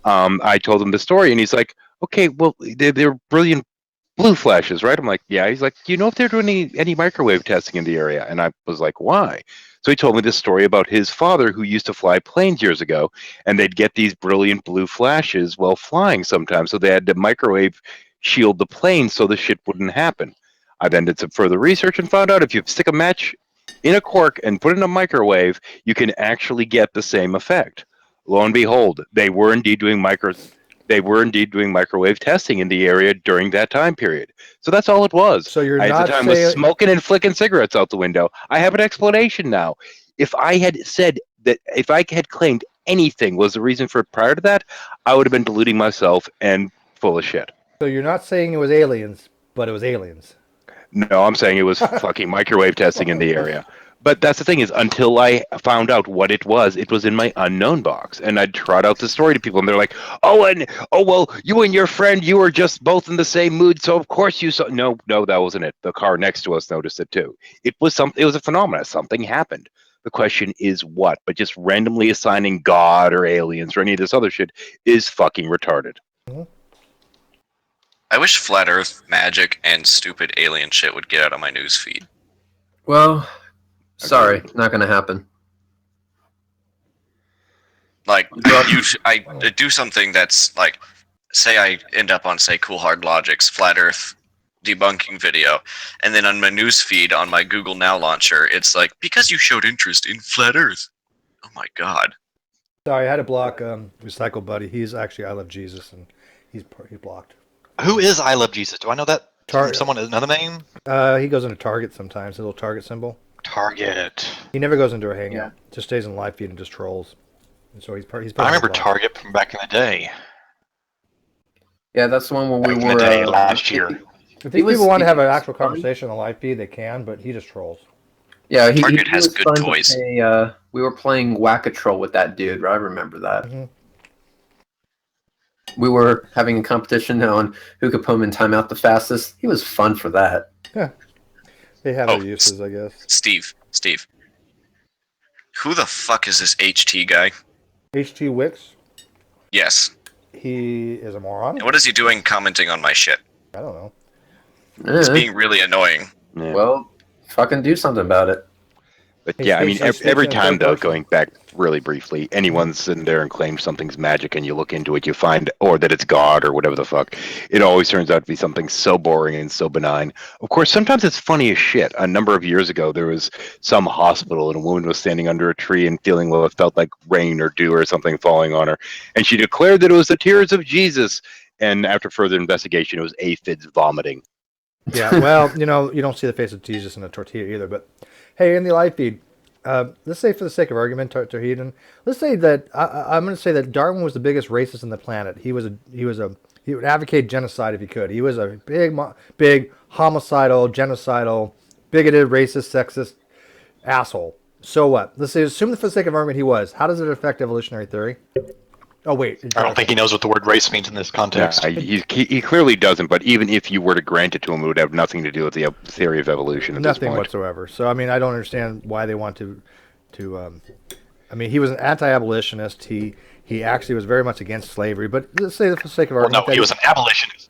I told him the story, and he's like, okay, well, they're brilliant blue flashes, right? I'm like, yeah. He's like, do you know if they're doing any microwave testing in the area? And I was like, why? So he told me this story about his father who used to fly planes years ago, and they'd get these brilliant blue flashes while flying sometimes. So they had to microwave shield the plane so the shit wouldn't happen. I then did some further research and found out if you stick a match in a cork and put it in a microwave, you can actually get the same effect. Lo and behold, they were indeed doing microwave testing in the area during that time period. So that's all it was. So you're I, at not the time, saying was smoking and flicking cigarettes out the window. I have an explanation now. If I had said that, if I had claimed anything was the reason for it prior to that, I would have been deluding myself and full of shit. So you're not saying it was aliens, but it was aliens. No, I'm saying it was fucking microwave testing in the area. But that's the thing is, until I found out what it was in my unknown box, and I'd trot out the story to people, and they're like, "Oh, well, you and your friend, you were just both in the same mood, so of course you saw." No, that wasn't it. The car next to us noticed it too. It was a phenomenon. Something happened. The question is what? But just randomly assigning God or aliens or any of this other shit is fucking retarded. I wish flat Earth magic and stupid alien shit would get out of my news feed. Well, sorry, not going to happen. Like, I do something that's like, say I end up on, say, Cool Hard Logic's flat Earth debunking video, and then on my news feed on my Google Now launcher, it's like, because you showed interest in flat Earth. Oh my god. Sorry, I had to block Recycle Buddy. He's actually I Love Jesus, and he's blocked. Who is I Love Jesus? Do I know that from someone, another name? He goes into Target sometimes, a little Target symbol. Target. He never goes into a Hangout. Just stays in live feed and just trolls. And so he's I remember Target from back in the day. Yeah, that's the one where we were last year. If people want to have an actual conversation on the live feed, they can, but he just trolls. Yeah, Target has was good fun to toys. play, we were playing Whack-A-Troll with that dude. I remember that. Mm-hmm. We were having a competition on who could put him in timeout the fastest. He was fun for that. Yeah. They have their uses, I guess. Steve. Who the fuck is this HT guy? HT Wicks? Yes. He is a moron. And what is he doing commenting on my shit? I don't know. It's being really annoying. Yeah. Well, fucking do something about it. But yeah, I mean, every time though, going back really briefly, anyone's sitting there and claims something's magic, and you look into it, you find, or that it's God or whatever the fuck, it always turns out to be something so boring and so benign. Of course, sometimes it's funny as shit. A number of years ago, there was some hospital, and a woman was standing under a tree and feeling what felt like rain or dew or something falling on her, and she declared that it was the tears of Jesus. And after further investigation, it was aphids vomiting. Yeah, well, you don't see the face of Jesus in a tortilla either, but hey, in the live feed, let's say for the sake of argument, Tahitian, let's say that I'm going to say that Darwin was the biggest racist on the planet. He would advocate genocide if he could. He was a big homicidal, genocidal, bigoted, racist, sexist asshole. So what? Let's say, assume that for the sake of argument he was. How does it affect evolutionary theory? Oh, wait. I don't think he knows what the word race means in this context. Yeah, he clearly doesn't, but even if you were to grant it to him, it would have nothing to do with the theory of evolution at Nothing this point. whatsoever. So, I mean, I don't understand why they want to I mean, he was an anti-abolitionist. He actually was very much against slavery, but let's say for the sake of argument... no, he was an abolitionist.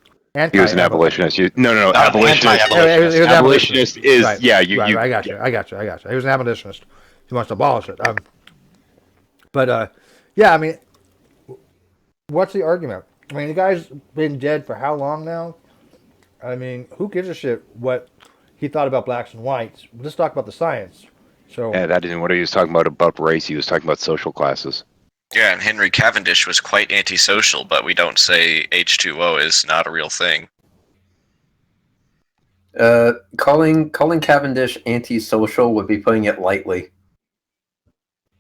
He was an abolitionist. No, abolitionist. He was Abolitionist is, right. yeah, Right, I got you. He was an abolitionist. He wants to abolish it. Yeah, I mean... What's the argument? I mean, the guy's been dead for how long now? I mean, who gives a shit what he thought about blacks and whites? Let's talk about the science. So yeah, that isn't what he was talking about race. He was talking about social classes. Yeah, and Henry Cavendish was quite antisocial, but we don't say H2O is not a real thing. Calling Cavendish antisocial would be putting it lightly.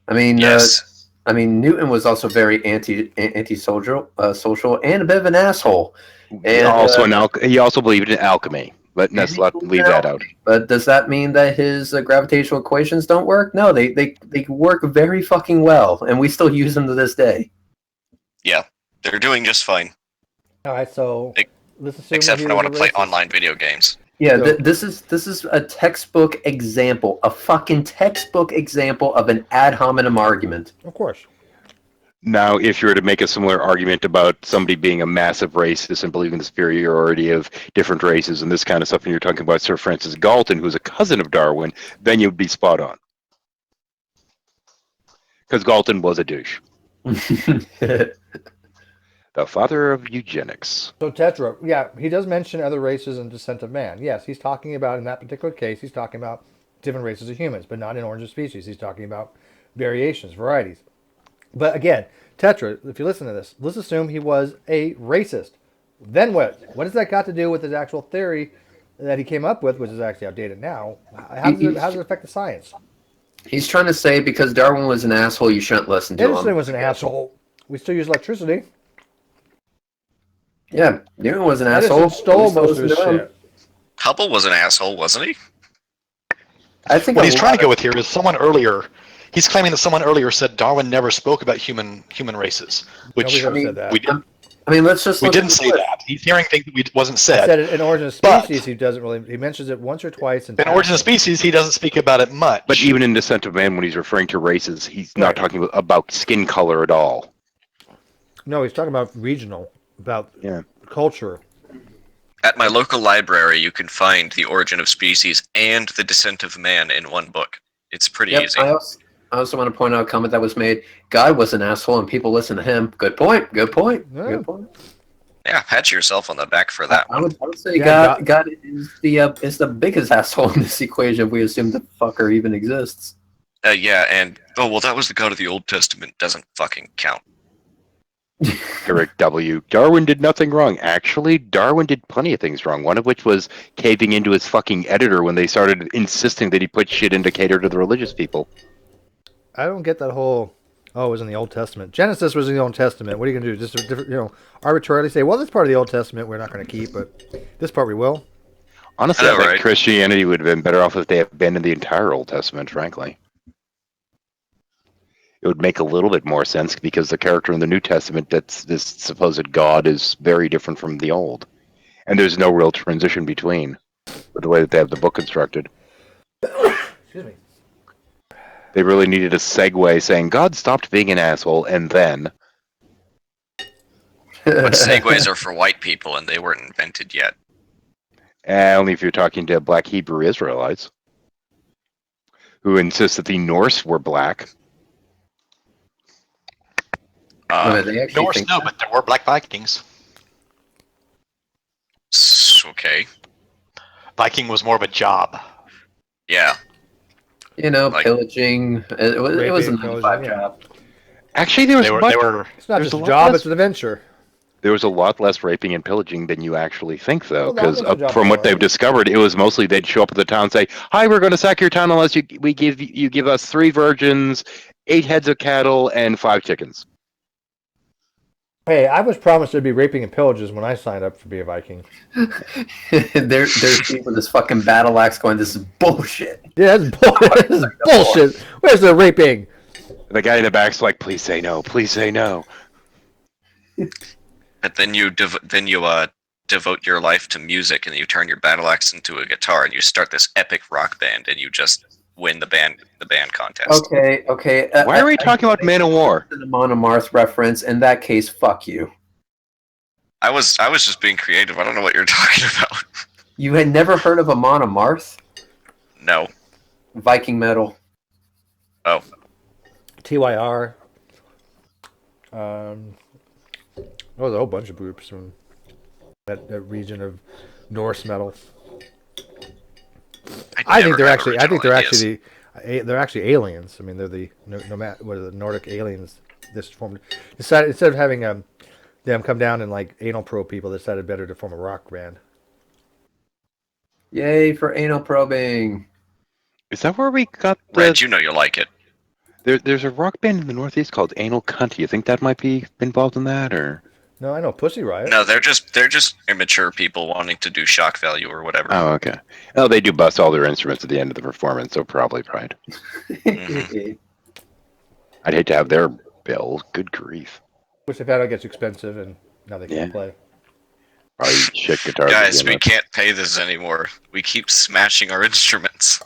I mean, yes. Newton was also very anti-social, social, and a bit of an asshole. And he also believed in alchemy. Let's leave that out. But does that mean that his gravitational equations don't work? No, they work very fucking well, and we still use them to this day. Yeah, they're doing just fine. All right, so let's assume except when I want to play online video games. Yeah, this is a textbook example, a fucking textbook example of an ad hominem argument. Of course. Now, if you were to make a similar argument about somebody being a massive racist and believing the superiority of different races and this kind of stuff, and you're talking about Sir Francis Galton, who's a cousin of Darwin, then you'd be spot on. Because Galton was a douche. The father of eugenics. So Tetra, yeah, he does mention other races in Descent of Man. Yes, he's talking about, in that particular case, he's talking about different races of humans, but not in Origin of Species. He's talking about variations, varieties. But again, Tetra, if you listen to this, let's assume he was a racist. Then what? What has that got to do with his actual theory that he came up with, which is actually outdated now? How does it affect the science? He's trying to say because Darwin was an asshole, you shouldn't listen to him. Edison was an asshole. We still use electricity. Yeah, Darwin was an asshole. Edison stole most of his shit. Hubble was an asshole, wasn't he? I think what he's trying to go with here is someone earlier. He's claiming that someone earlier said Darwin never spoke about human races, which Nobody ever said that. we did. I mean, let's just. We didn't say that. He's hearing things that wasn't said. He said it in Origin of Species. He doesn't really. He mentions it once or twice. In Origin of Species, he doesn't speak about it much. But even in Descent of Man, when he's referring to races, he's not talking about skin color at all. No, he's talking about regional, about culture. At my local library, you can find The Origin of Species and The Descent of Man in one book. It's pretty easy. I also want to point out a comment that was made. God was an asshole, and people listen to him. Good point. Good point. Yeah. Good point. Yeah, pat yourself on the back for that. I would say God is the biggest asshole in this equation if we assume the fucker even exists. Yeah, and that was the God of the Old Testament. Doesn't fucking count. Eric W. Darwin did nothing wrong. Actually, Darwin did plenty of things wrong. One of which was caving into his fucking editor when they started insisting that he put shit in to cater to the religious people. I don't get that whole. Oh, it was in the Old Testament. Genesis was in the Old Testament. What are you going to do? Just arbitrarily say, well, this part of the Old Testament we're not going to keep, but this part we will. Honestly, I think Christianity would have been better off if they abandoned the entire Old Testament, frankly. It would make a little bit more sense because the character in the New Testament, that's this supposed God, is very different from the Old. And there's no real transition between with the way that they have the book constructed. Excuse me. They really needed a segue saying, God stopped being an asshole, and then... But segues are for white people, and they weren't invented yet. Only if you're talking to black Hebrew Israelites, who insist that the Norse were black. Norse, no, but there were black Vikings. Okay. Viking was more of a job. Yeah. Pillaging. It was a 9-to-5 job. Actually, there was It's not just a job; it's an adventure. There was a lot less raping and pillaging than you actually think, though, Well, that because was a job from what for they've discovered, it was mostly they'd show up at the town and say, "Hi, we're going to sack your town unless you give us 3 virgins, 8 heads of cattle, and 5 chickens." Hey, I was promised there'd be raping and pillages when I signed up to be a Viking. There's people with this fucking battle axe going, this is bullshit. Yeah, this is bullshit. Where's the raping? The guy in the back's like, "Please say no, please say no." But then you devote your life to music, and you turn your battle axe into a guitar, and you start this epic rock band, and you just win the band contest. Okay. Why are we talking about Man of War? The Monomarth reference. In that case, fuck you. I was just being creative. I don't know what you're talking about. You had never heard of a Monomarth? No. Viking metal. Oh. TYR. There's a whole bunch of groups from that region of Norse metal. I think they're actually aliens. I mean, they're the Nordic aliens. This formed decided instead of having them come down and like anal probe people, they decided better to form a rock band. Yay for anal probing! Is that where we got? Red, you know you like it. There's a rock band in the Northeast called Anal Cunt. You think that might be involved in that, or? No, I know Pussy Riot. No, they're just immature people wanting to do shock value or whatever. Oh, okay. Oh, they do bust all their instruments at the end of the performance, so probably pride. I'd hate to have their bill. Good grief. Which they've had it gets expensive, and now they can't play. Probably shit guitars. Guys, we can't pay this anymore. We keep smashing our instruments.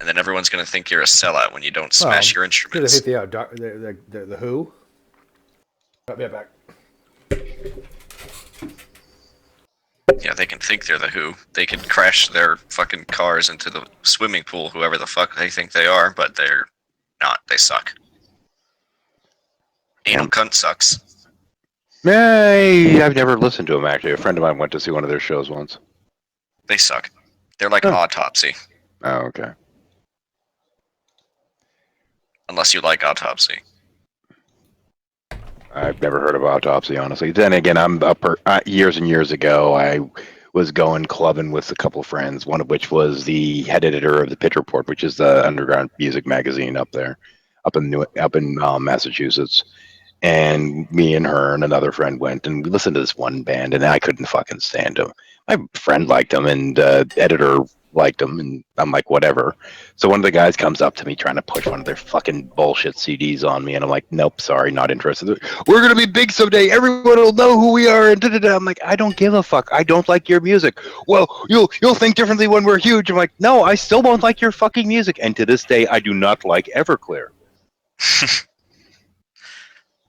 And then everyone's going to think you're a sellout when you don't smash your instruments. Hit the Who. I'll be right back. Yeah, they can think they're the Who. They can crash their fucking cars into the swimming pool, whoever the fuck they think they are, but they're not. They suck. Anal cunt sucks. Hey, I've never listened to them actually. A friend of mine went to see one of their shows once. They suck. They're like Autopsy. Oh, okay. Unless you like Autopsy. I've never heard of Autopsy, honestly. Then again, years and years ago, I was going clubbing with a couple of friends, one of which was the head editor of the Pitch Report, which is the underground music magazine up there, up in Massachusetts. And me and her and another friend went and we listened to this one band, and I couldn't fucking stand them. My friend liked them, and editor liked them, and I'm like, whatever. So one of the guys comes up to me trying to push one of their fucking bullshit CDs on me, and I'm like, nope, sorry, not interested. We're gonna be big someday. Everyone will know who we are. And da-da-da. I'm like, I don't give a fuck. I don't like your music. Well, you'll think differently when we're huge. I'm like, no, I still won't like your fucking music. And to this day, I do not like Everclear.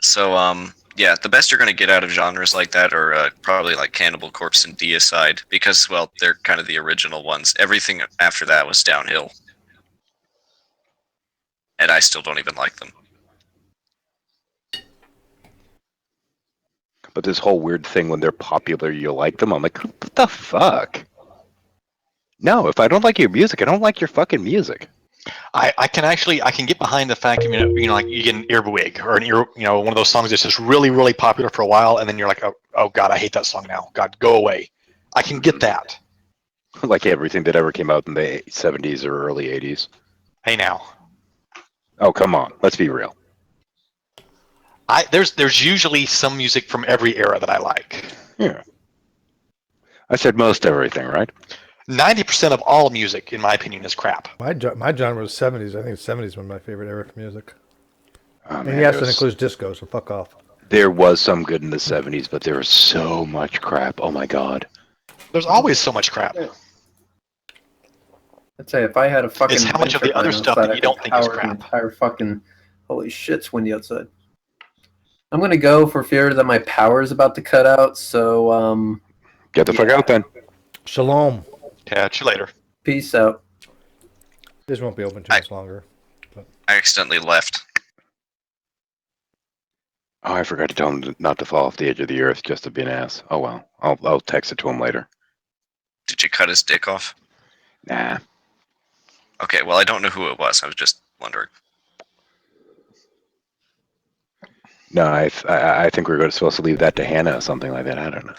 So, yeah, the best you're going to get out of genres like that are probably like Cannibal Corpse and Deicide, because, well, they're kind of the original ones. Everything after that was downhill. And I still don't even like them. But this whole weird thing when they're popular, you like them. I'm like, what the fuck? No, if I don't like your music, I don't like your fucking music. I can get behind the fact of, like you get an earwig or one of those songs that's just really, really popular for a while, and then you're like, oh God, I hate that song now. God, go away. I can get that. Like everything that ever came out in the 70s or early 80s. Hey now. Oh, come on. Let's be real. There's usually some music from every era that I like. Yeah. I said most everything, right? 90% of all music, in my opinion, is crap. My genre was 70s. I think 70s was my favorite era for music. Oh, and man, yes, it includes disco, so fuck off. There was some good in the 70s, but there was so much crap. Oh my God. There's always so much crap. I'd say if I had a fucking... It's how much of the other stuff that you don't think is crap. Entire fucking... Holy shit, it's windy outside. I'm going to go for fear that my power is about to cut out, so... Get the fuck out then. Shalom. Catch you later. Peace out. This won't be open too much longer. But... I accidentally left. Oh, I forgot to tell him not to fall off the edge of the earth just to be an ass. Oh well, I'll text it to him later. Did you cut his dick off? Nah. Okay, well, I don't know who it was. I was just wondering. No, I think we were supposed to leave that to Hannah or something like that. I don't know.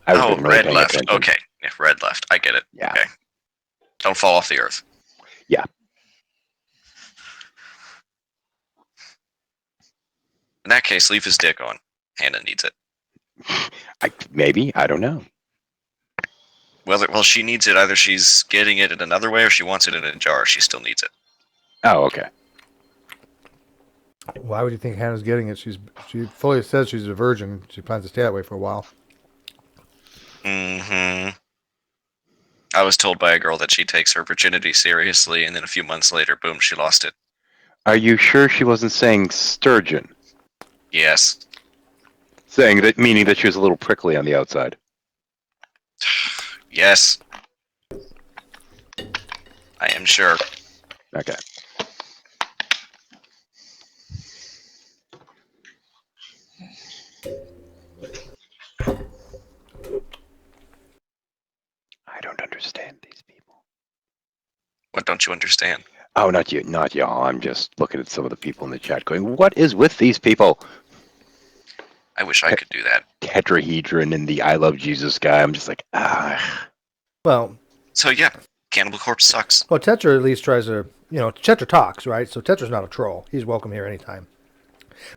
I Red left. Okay, yeah, Red left. I get it. Yeah. Okay. Don't fall off the earth. Yeah. In that case, leave his dick on. Hannah needs it. Maybe. I don't know. Well, she needs it. Either she's getting it in another way or she wants it in a jar. She still needs it. Oh, okay. Why would you think Hannah's getting it? She fully says she's a virgin. She plans to stay that way for a while. Mm-hmm. I was told by a girl that she takes her virginity seriously, and then a few months later, boom, she lost it. Are you sure she wasn't saying sturgeon? Yes. Saying that, meaning that she was a little prickly on the outside. Yes. I am sure. Okay. I don't understand these people. What don't you understand? Oh, not you, not y'all. I'm just looking at some of the people in the chat going, what is with these people? I wish I could do that. Tetrahedron and the I Love Jesus guy. I'm just like, ah. Well. So, yeah, Cannibal Corpse sucks. Well, Tetra at least tries to, Tetra talks, right? So Tetra's not a troll. He's welcome here anytime.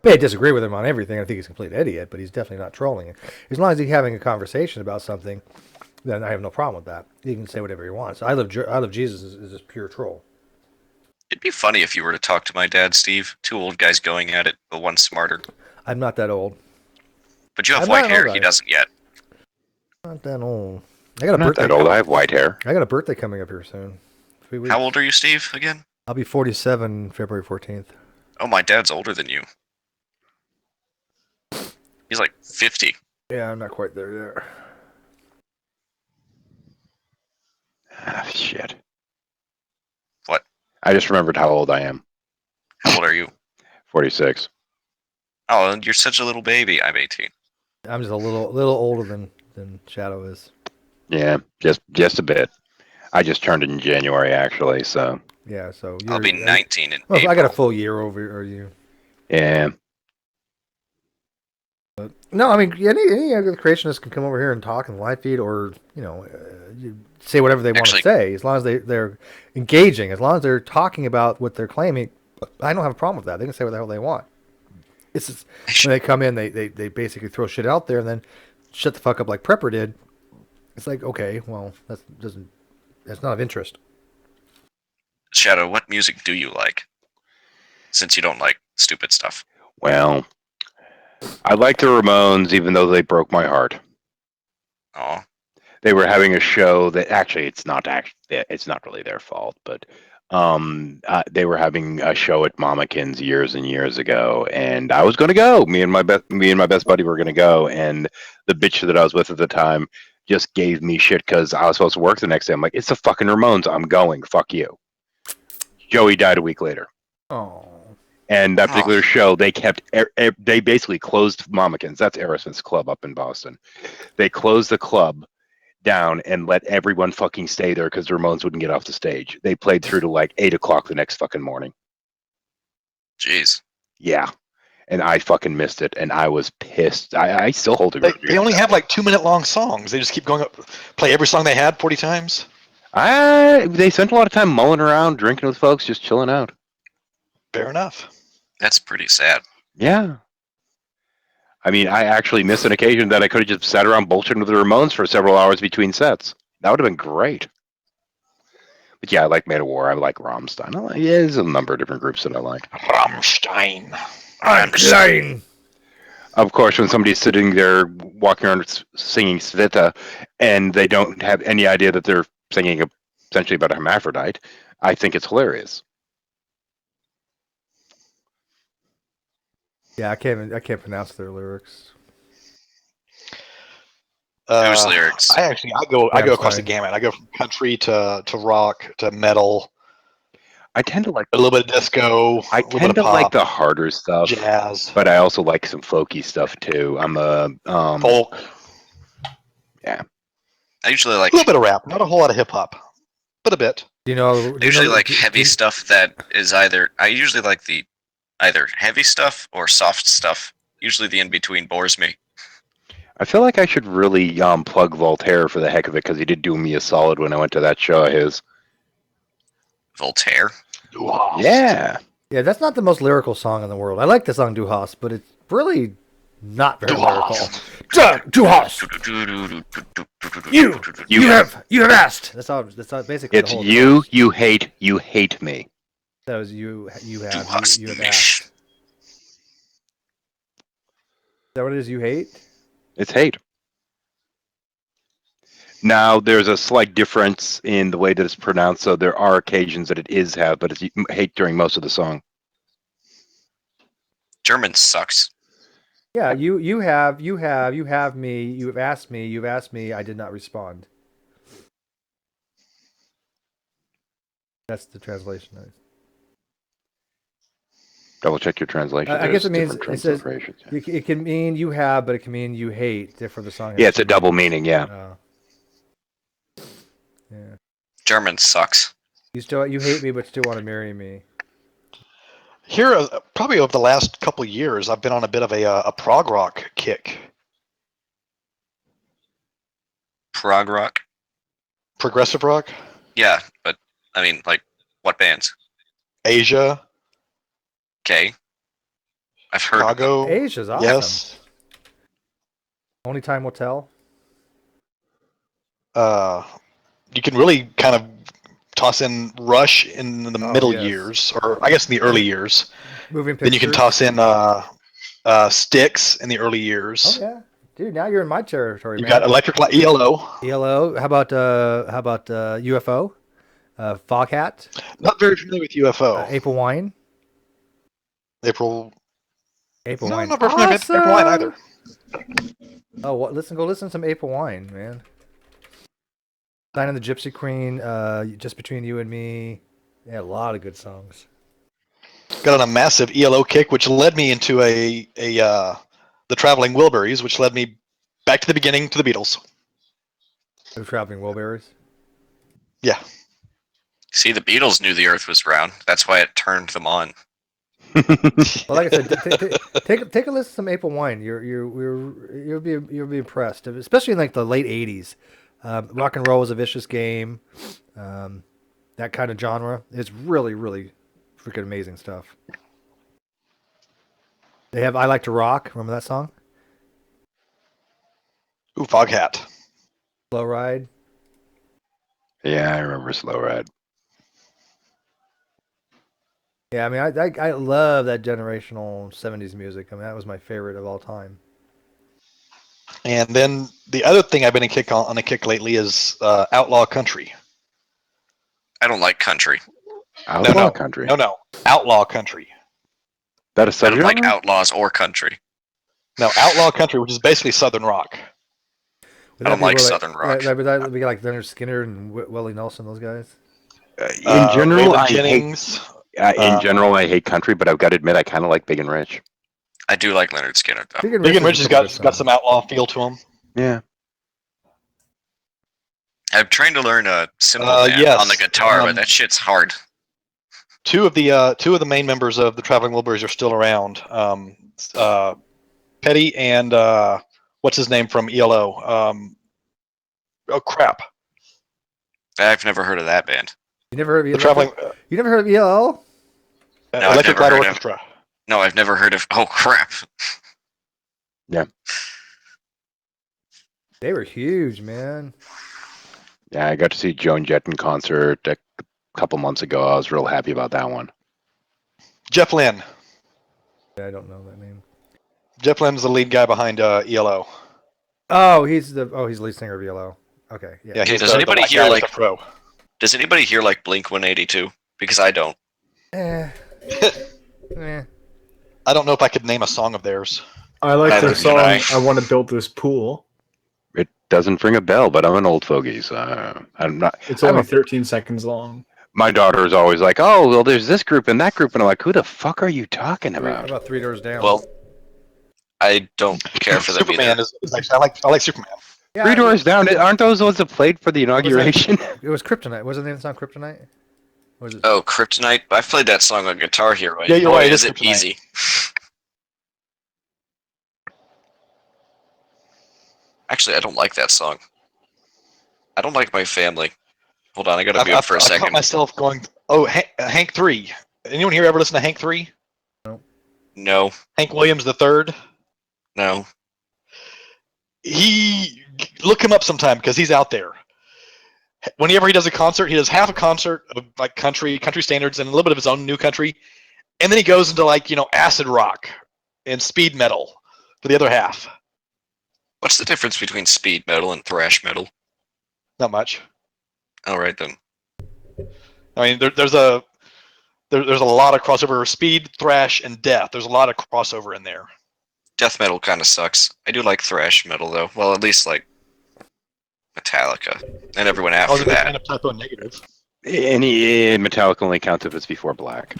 But I disagree with him on everything. I think he's a complete idiot, but he's definitely not trolling. As long as he's having a conversation about something, then I have no problem with that. He can say whatever he wants. I Love Jesus is just pure troll. It'd be funny if you were to talk to my dad, Steve. Two old guys going at it, but one smarter. I'm not that old. But you have white hair. He doesn't yet. Not that old. I got a Not birthday. that old. I have white hair. I got a birthday coming up here soon. 3 weeks. How old are you, Steve, again? I'll be 47 February 14th. Oh, my dad's older than you. He's like 50. Yeah, I'm not quite there yet. Ah, shit. What? I just remembered how old I am. How old are you? 46. Oh, you're such a little baby. I'm 18. I'm just a little older than Shadow is. Yeah, just a bit. I just turned in January, actually, so. Yeah, so I'll be 19 in well, April. I got a full year over you. Yeah. But, no, I mean, any of the creationists can come over here and talk in the live feed, or say whatever they want to say, as long as they're engaging, as long as they're talking about what they're claiming. I don't have a problem with that. They can say what the hell they want. It's just, when they come in, they basically throw shit out there and then shut the fuck up like Prepper did. It's like, okay, well, that's not of interest. Shadow, what music do you like? Since you don't like stupid stuff. Well, I like the Ramones, even though they broke my heart. Oh. They were having a show that it's not really their fault, but they were having a show at Mamakin's years and years ago, and I was going to go. Me and my best buddy were going to go, and the bitch that I was with at the time just gave me shit because I was supposed to work the next day. I'm like, it's the fucking Ramones. I'm going. Fuck you. Joey died a week later. Oh. And that particular show, they they basically closed Mamakin's. That's Aerosmith's club up in Boston. They closed the club down and let everyone fucking stay there because the Ramones wouldn't get off the stage. They played through to like 8 o'clock the next fucking morning. Jeez. Yeah. And I fucking missed it, and I was pissed. I still hold it. They only have like 2-minute long songs. They just keep going up, play every song they had 40 times. They spent a lot of time mulling around, drinking with folks, just chilling out. Fair enough. That's pretty sad. Yeah. I mean, I actually missed an occasion that I could have just sat around bullshitting with the Ramones for several hours between sets. That would have been great. But yeah, I like Made of War. I like Rammstein. There's a number of different groups that I like. Rammstein. Of course, when somebody's sitting there walking around singing Sveta, and they don't have any idea that they're singing essentially about a hermaphrodite, I think it's hilarious. Yeah, I can't pronounce their lyrics. Whose lyrics? I go across the gamut. I go from country to rock to metal. I tend to like a little bit of disco. I tend to like the harder stuff, jazz, but I also like some folky stuff too. I'm a folk. Yeah, I usually like a little bit of rap, not a whole lot of hip hop, but a bit. I usually like heavy stuff that is either. I usually like the either heavy stuff or soft stuff. Usually the in between bores me. I feel like I should really plug Voltaire for the heck of it because he did do me a solid when I went to that show of his. Voltaire? Yeah. Yeah, that's not the most lyrical song in the world. I like the song Du Hast, but it's really not very lyrical. Du Hast. You have asked. That's basically It's the whole you hate me. That was you have asked. Is that what it is? You hate? It's hate. Now, there's a slight difference in the way that it's pronounced, so there are occasions that it is have, but it's hate during most of the song. German sucks. Yeah, you have me, you've asked me, I did not respond. That's the translation. Double check your translation. I guess it means different it says translations. it can mean you have, but it can mean you hate. For the song. Yeah, it's a double meaning. Yeah. Yeah. German sucks. You hate me, but still want to marry me. Here, probably over the last couple of years, I've been on a bit of a prog rock kick. Prog rock? Progressive rock? Yeah, but I mean, like, what bands? Asia. Okay. I've heard Chicago. of them. Asia's awesome. Yes. Only time will tell. You can really kind of toss in Rush in the middle years, or I guess in the early years. Moving Then you can Pictures. toss in Styx in the early years. Oh yeah, dude. Now you're in my territory. You man. got Electric Light ELO. ELO. How about UFO? Foghat. Not very familiar with UFO. April Wine. April April No, Wine. not very familiar with April Wine either. Oh, what? Go listen to some April Wine, man. Sign of the Gypsy Queen. Just Between You and Me. Yeah, a lot of good songs. Got on a massive ELO kick, which led me into the Traveling Wilburys, which led me back to the beginning to the Beatles. The Traveling Wilburys. Yeah. See, the Beatles knew the Earth was round. That's why it turned them on. Well, like I said, take a listen to some April Wine. You'll be impressed, especially in like the late '80s. Rock and roll was a vicious game. That kind of genre. It's really, really freaking amazing stuff. They have "I Like to Rock." Remember that song? Ooh, Foghat. Slow Ride. Yeah, I remember Slow Ride. Yeah, I mean, I love that generational '70s music. I mean, that was my favorite of all time. And then the other thing I've been on a kick lately is outlaw country. I don't like country. Outlaw country. No, outlaw country. That a I don't subgenre? like outlaws or country. No, outlaw country, which is basically southern rock. I don't like southern rock. Would that be like Leonard Skinner and Willie Nelson, those guys? In general, Waylon I Jennings. hate. In general, I hate country, but I've got to admit, I kind of like Big and Rich. I do like Leonard Skinner though. Big and Rich has got some outlaw feel to him. Yeah. I'm trying to learn a cymbal on the guitar, but that shit's hard. Two of the main members of the Traveling Wilburys are still around. Petty and what's his name from ELO? Oh crap! I've never heard of that band. You never heard of The Traveling? You never heard of ELO? No, I've Electric never Light heard Orchestra. No, I've never heard of. Oh crap! Yeah. They were huge, man. Yeah, I got to see Joan Jett in concert a couple months ago. I was real happy about that one. Jeff Lynne. Yeah, I don't know that name. Jeff Lynne's the lead guy behind ELO. Oh, he's the lead singer of ELO. Okay, yeah. Yeah, Okay, he's does the anybody black here guy with like? the fro. Does anybody here like Blink 182? Because I don't. Eh. I don't know if I could name a song of theirs. I like Neither their can song. I. I want to build this pool. It doesn't ring a bell, but I'm an old fogey, so I'm not. It's only 13 seconds long. My daughter is always like, "Oh, well, there's this group and that group," and I'm like, "Who the fuck are you talking How about?" about Three Doors Down? Well, I don't care for them Superman either. is actually, I like Superman. Yeah, Three Doors Down. Aren't those ones that played for the What was that? inauguration? It was Kryptonite. Wasn't the song Kryptonite? Or was it? Oh, Kryptonite! I've played that song on Guitar Hero. Yeah, you're Boy, right, it is is it Kryptonite. easy. Actually, I don't like that song. I don't like My Family. Hold on, I gotta mute for a I caught second. myself going, oh, Hank 3. Anyone here ever listen to Hank 3? No, Hank Williams the third? no. Look him up sometime because he's out there. Whenever he does a concert, he does half a concert of like country standards and a little bit of his own new country, and then he goes into like acid rock and speed metal for the other half. What's the difference between speed metal and thrash metal? Not much. All right then. I mean, there's a lot of crossover. Speed, thrash, and death. There's a lot of crossover in there. Death metal kind of sucks. I do like thrash metal though. Well, at least like Metallica and everyone I was after a big that. fan of Typo Negative. Any Metallica only counts if it's before Black.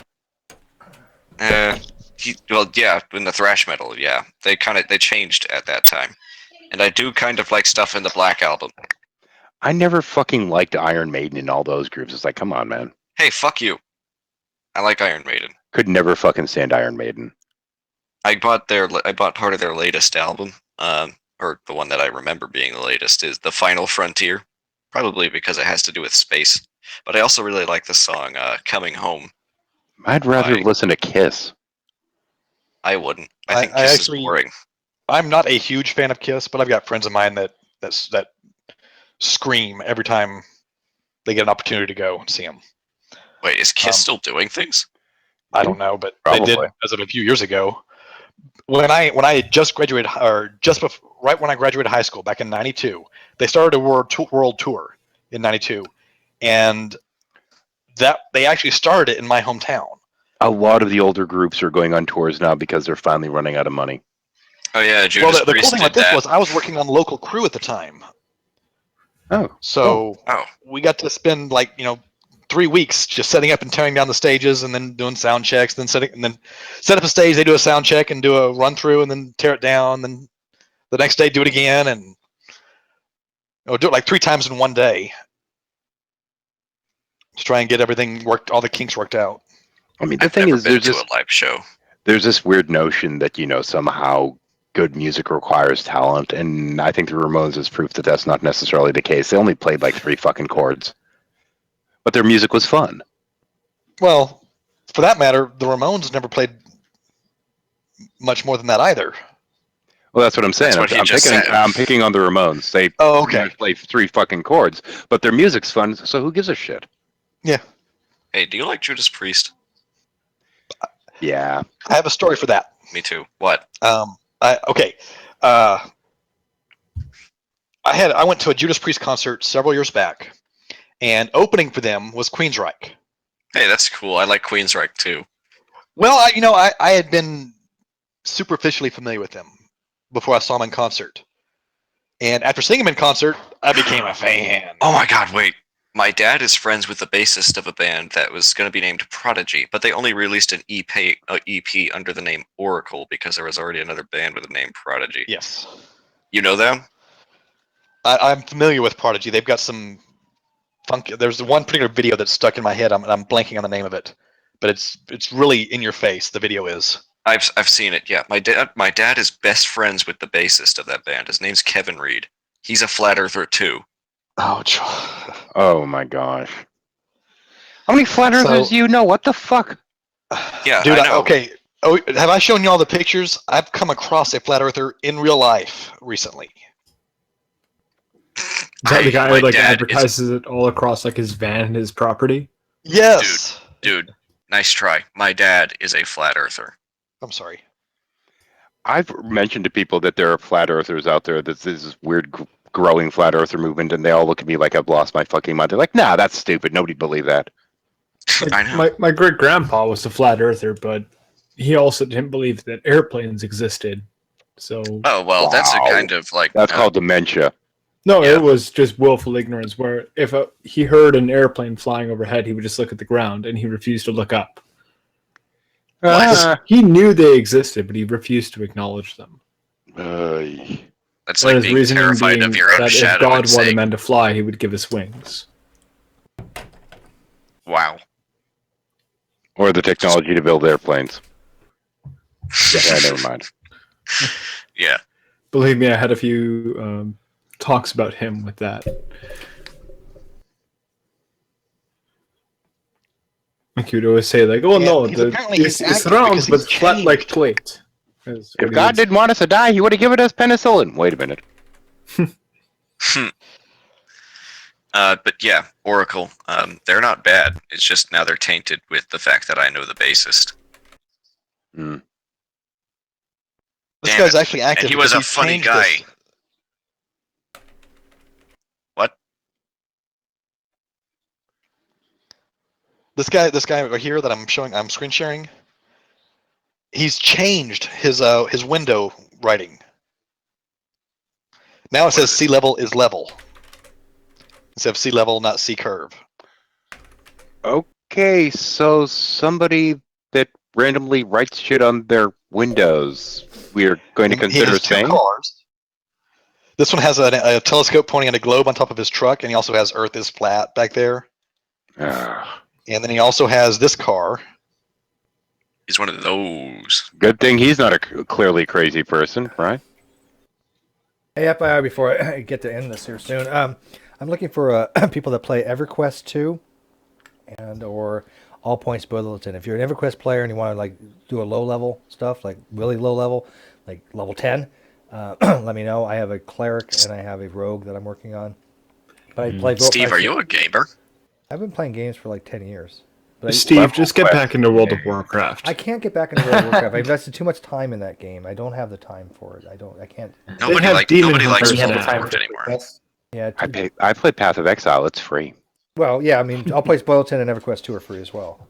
Well, yeah, in the thrash metal, yeah, they changed at that time, and I do kind of like stuff in the Black album. I never fucking liked Iron Maiden in all those groups. It's like, come on, man. Hey, fuck you. I like Iron Maiden. Could never fucking stand Iron Maiden. I bought part of their latest album, or the one that I remember being the latest is The Final Frontier, probably because it has to do with space. But I also really like the song Coming Home. I'd rather listen to Kiss. I wouldn't. I think Kiss is boring. I'm not a huge fan of Kiss, but I've got friends of mine that scream every time they get an opportunity to go and see them. Wait, is Kiss still doing things? I don't know, but Probably. they did as of a few years ago. When I had just graduated, or just before, right when I graduated high school back in '92, they started a world tour in '92, and that they actually started it in my hometown. A lot of the older groups are going on tours now because they're finally running out of money. Oh yeah, Well, Judas the cool Priest thing did about this that. was I was working on local crew at the time. Oh. So we got to spend 3 weeks just setting up and tearing down the stages, and then doing sound checks, and then set up a stage. They do a sound check and do a run through, and then tear it down. And then the next day do it again, and do it like 3 times in one day to try and get everything worked, all the kinks worked out. I mean, the I've thing never is, been there's to this a live show. There's this weird notion that somehow good music requires talent, and I think the Ramones is proof that that's not necessarily the case. They only played like 3 fucking chords, but their music was fun. Well, for that matter, the Ramones never played much more than that either. Well, that's what I'm saying. That's what he just said. I'm picking on the Ramones. They okay. Play 3 fucking chords, but their music's fun. So who gives a shit? Yeah. Hey, do you like Judas Priest? Yeah. I have a story for that. Me too. What? I went to a Judas Priest concert several years back, and opening for them was Queensryche. Hey, that's cool. I like Queensryche too. Well, I had been superficially familiar with them before I saw them in concert, and after seeing them in concert, I became a fan. Oh my God! Wait, my dad is friends with the bassist of a band that was going to be named Prodigy, but they only released an EP under the name Oracle because there was already another band with the name Prodigy. Yes. You know them? I'm familiar with Prodigy. They've got some funky. There's one particular video that's stuck in my head. I'm blanking on the name of it, but it's really in your face. The video is. I've seen it. Yeah, my dad is best friends with the bassist of that band. His name's Kevin Reed. He's a flat earther too. Oh my gosh! How many flat earthers do you know? What the fuck? Yeah, dude. I know. Okay. Oh, have I shown you all the pictures? I've come across a flat earther in real life recently. Is that the guy who advertises it all across his van and his property? Yes. Dude, nice try. My dad is a flat earther. I'm sorry. I've mentioned to people that there are flat earthers out there. That there's this weird growing flat earther movement, and they all look at me like I've lost my fucking mind. They're like, "Nah, that's stupid. Nobody believe that." I know. My great grandpa was a flat earther, but he also didn't believe that airplanes existed. So. Oh well, that's a kind of That's called dementia. No, it was just willful ignorance. Where if he heard an airplane flying overhead, he would just look at the ground, and he refused to look up. He knew they existed, but he refused to acknowledge them. That's like being terrified of your own that shadow. If God and wanted saying, men to fly, he would give us wings. Wow. Or the technology to build airplanes. Yeah, never mind. Yeah. Believe me, I had a few talks about him with that. Like you'd always say, like, "Oh no, it's round but flat like plate." If God didn't want us to die, He would have given us penicillin. Wait a minute. But yeah, Oracle. They're not bad. It's just now they're tainted with the fact that I know the bassist. Mm. This guy's actually active. And he was a funny guy. What? This guy right here that I'm screen sharing. He's changed his window writing. Now it says sea level is level instead of sea level, not sea curve. Okay, so somebody that randomly writes shit on their windows, we're going to consider has 2 saying. cars. This one has a telescope pointing at a globe on top of his truck, and he also has Earth is flat back there. And then he also has this car. He's one of those. Good thing he's not a clearly crazy person, right? Hey, FYI, before I get to end this here soon, I'm looking for people that play EverQuest 2 and or All Points Bulletin. If you're an EverQuest player and you want to do a low level stuff, like really low level, like level 10, let me know. I have a cleric and I have a rogue that I'm working on. But I play. Steve, are you a gamer? I've been playing games for 10 years. But Steve, just get back into World of Warcraft. I can't get back into World of Warcraft. I invested too much time in that game. I don't have the time for it. I can't. Nobody likes World of Warcraft anymore. Yeah, I play Path of Exile. It's free. Well, yeah, I mean, I'll play Spoilton and EverQuest 2 are free as well.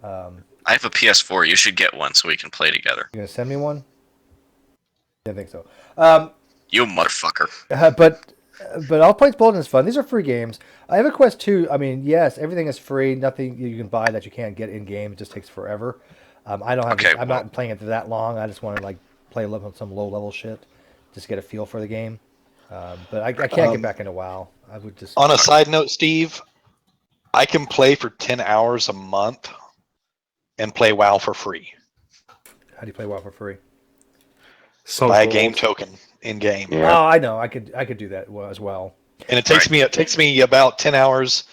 I have a PS4. You should get one so we can play together. You gonna send me one? I think so. You motherfucker. But I'll play Spoilton is fun. These are free games. EverQuest 2, I mean, yes, everything is free. Nothing you can buy that you can't get in game. It just takes forever. I don't have. I'm not playing it that long. I just want to like play some low level shit, just get a feel for the game. But I can't get back into WoW. I would just. On a side note, Steve, I can play for 10 hours a month and play WoW for free. How do you play WoW for free? Buy a game token in game. Yeah. Oh, I know. I could do that as well. And it takes me about 10 hours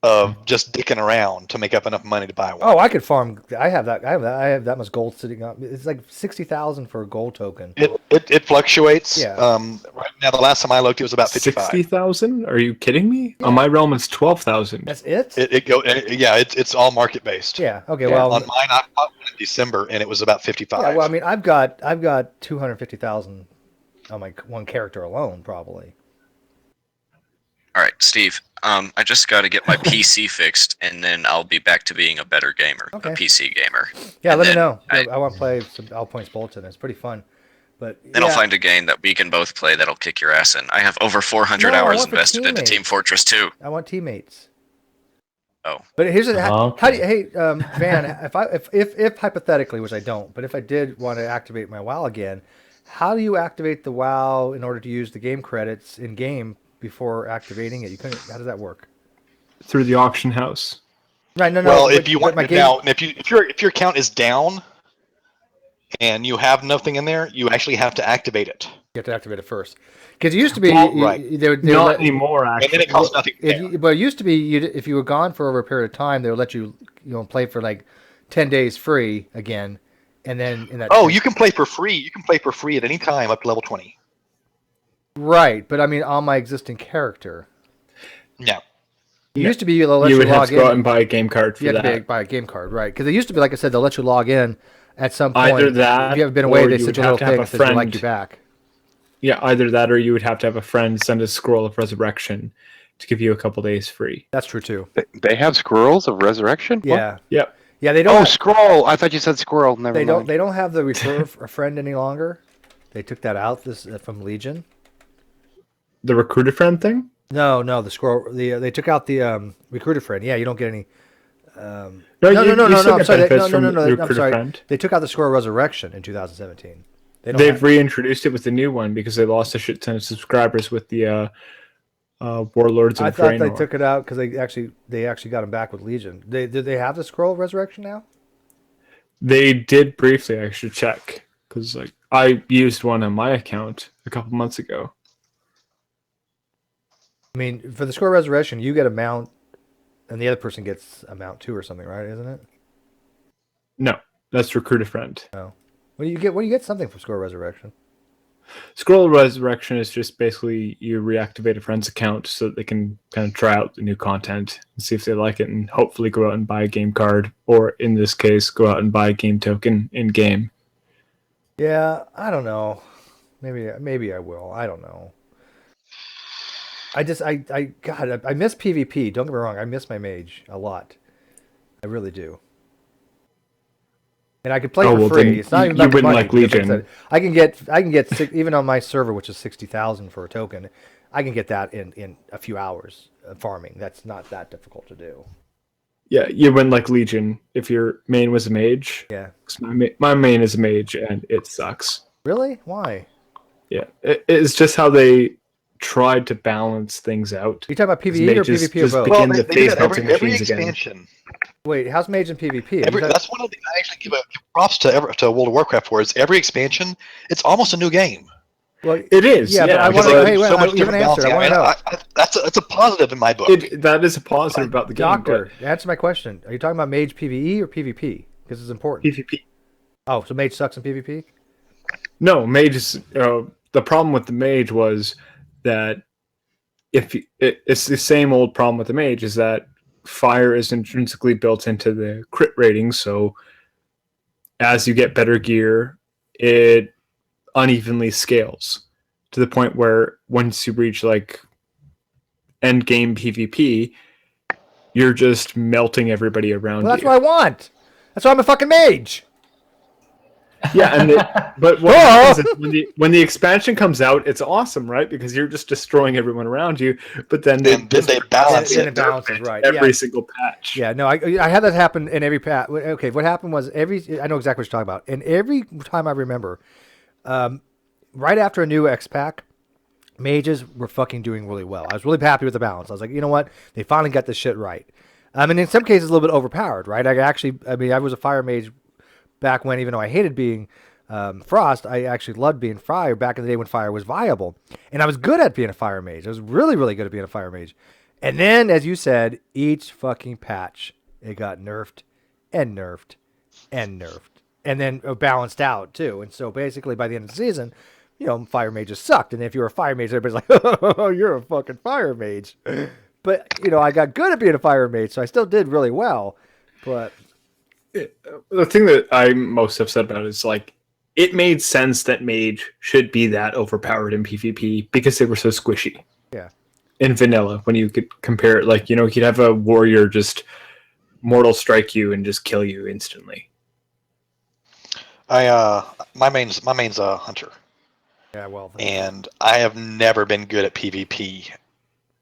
of just dicking around to make up enough money to buy one. Oh, I could farm. I have that much gold sitting up. It's like 60,000 for a gold token. It fluctuates. Yeah. Right now, the last time I looked, it was about 55. 60,000? Are you kidding me? Yeah. On my realm, it's 12,000. That's it. It's all market based. Yeah. Okay. Well, on mine, I bought one in December, and it was about 55. Yeah. Well, I mean, I've got 250,000 on my one character alone, probably. All right, Steve. I just got to get my PC fixed, and then I'll be back to being a better gamer, a PC gamer. Yeah, let me know. I want to play some Allpoints Bulletin. It's pretty fun. But then I'll find a game that we can both play that'll kick your ass in. I have over 400 hours invested into Team Fortress 2. I want teammates. Oh. But here's how do you, hey Van, if hypothetically, which I don't, but if I did want to activate my WoW again, how do you activate the WoW in order to use the game credits in game before activating it? You couldn't. How does that work? Through the auction house. Right. No. Well, if you want now, if your account is down and you have nothing in there, you actually have to activate it. You have to activate it first, because it used to be not anymore. Actually, and then it costs nothing. But it used to be if you were gone for over a period of time, they would let you play for like 10 days free again, and then in that. Oh, you can play for free. You can play for free at any time up to level 20. Right, but I mean on my existing character. No. It used to be they'll let you would log have to go out and buy a game card for you that. have to buy a game card, right? Because it used to be, like I said, they'll let you log in at some point. Either that, if you haven't been away, or they you send would you a have little to have thing a that says they like friend. you back. Yeah, either that, or you would have to have a friend send a scroll of resurrection to give you a couple days free. That's true too. They have scrolls of resurrection. Yeah. Yep. Yeah, they don't. Oh, scroll! I thought you said squirrel. Never They mind. don't. They don't have the refer a friend any longer. They took that out from Legion. The recruiter friend thing? No, the scroll. They took out the recruiter friend. Yeah, you don't get any. No, No. still I'm get sorry. benefits from No. the I'm recruiter sorry. friend. They took out the scroll resurrection in 2017. They've reintroduced it with the new one because they lost a shit ton of subscribers with the Warlords of I thought Draenor. they took it out because they actually got him back with Legion. Did they have the scroll resurrection now? They did briefly. I should check because I used one on my account a couple months ago. I mean, for the scroll resurrection, you get a mount, and the other person gets a mount too, or something, right? Isn't it? No, that's recruiter friend. No. What do you get? What do you get something from scroll resurrection? Scroll resurrection is just basically you reactivate a friend's account so that they can kind of try out the new content and see if they like it, and hopefully go out and buy a game card, or in this case, go out and buy a game token in game. Yeah, I don't know. Maybe I will. I don't know. I miss PvP. Don't get me wrong. I miss my mage a lot. I really do. And I could play for free. It's not even you about the wouldn't money, like Legion. I can get even on my server, which is 60,000 for a token. I can get that in a few hours of farming. That's not that difficult to do. Yeah, you wouldn't like Legion if your main was a mage. Yeah. 'Cause my main is a mage and it sucks. Really? Why? Yeah, it's just how they tried to balance things out. You talking about PvE or PvP or both? Begin Well, the they phase did melting every machines again. expansion. Wait, how's mage and PvP? That's one of the I actually give props to World of Warcraft for. Is every expansion, it's almost a new game. Well, it is. Yeah, but I want to. Hey, wait, you haven't answered. I want to know. That's a positive in my book. That is a positive about the game. Doctor, answer my question. Are you talking about mage PvE or PvP? Because it's important. PvP. Oh, so mage sucks in PvP? No, mage is the problem with the mage was that it's the same old problem with the mage is that fire is intrinsically built into the crit rating, so as you get better gear, it unevenly scales to the point where once you reach like end game PvP, you're just melting everybody around Well, that's you. what I want. That's why I'm a fucking mage. Yeah, but what happens is when the expansion comes out, it's awesome, right? Because you're just destroying everyone around you. But then they balance it. It balances right. Every single patch. Yeah, no, I had that happen in every patch. Okay, what happened was I know exactly what you're talking about. And every time I remember, right after a new X pack, mages were fucking doing really well. I was really happy with the balance. I was like, you know what? They finally got this shit right. And in some cases, a little bit overpowered, right? I was a fire mage back when, even though I hated being Frost, I actually loved being Fire back in the day when Fire was viable. And I was good at being a Fire Mage. I was really, really good at being a Fire Mage. And then, as you said, each fucking patch, it got nerfed and nerfed and nerfed. And then balanced out, too. And so basically, by the end of the season, Fire Mages sucked. And if you were a Fire Mage, everybody's like, oh, you're a fucking Fire Mage. But, I got good at being a Fire Mage, so I still did really well. But the thing that I'm most upset about is it made sense that mage should be that overpowered in PvP because they were so squishy. Yeah. In vanilla, when you could compare it, you'd have a warrior just mortal strike you and just kill you instantly. My main's a hunter. Yeah, well. And I have never been good at PvP.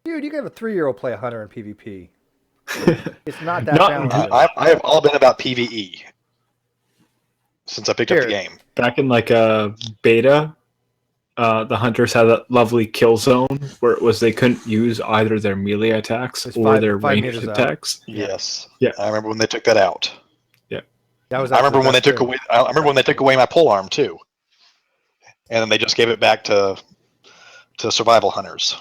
Dude, you can have a 3-year-old play a hunter in PvP. It's not that challenging. I have all been about PvE since I picked up the game. Back in a beta, the hunters had that lovely kill zone where it was they couldn't use either their melee attacks or their ranged attacks. Yes. Yeah. I remember when they took that out. Yeah. That was. I remember when they took away. I remember when they took away my pole arm too, and then they just gave it back to survival hunters.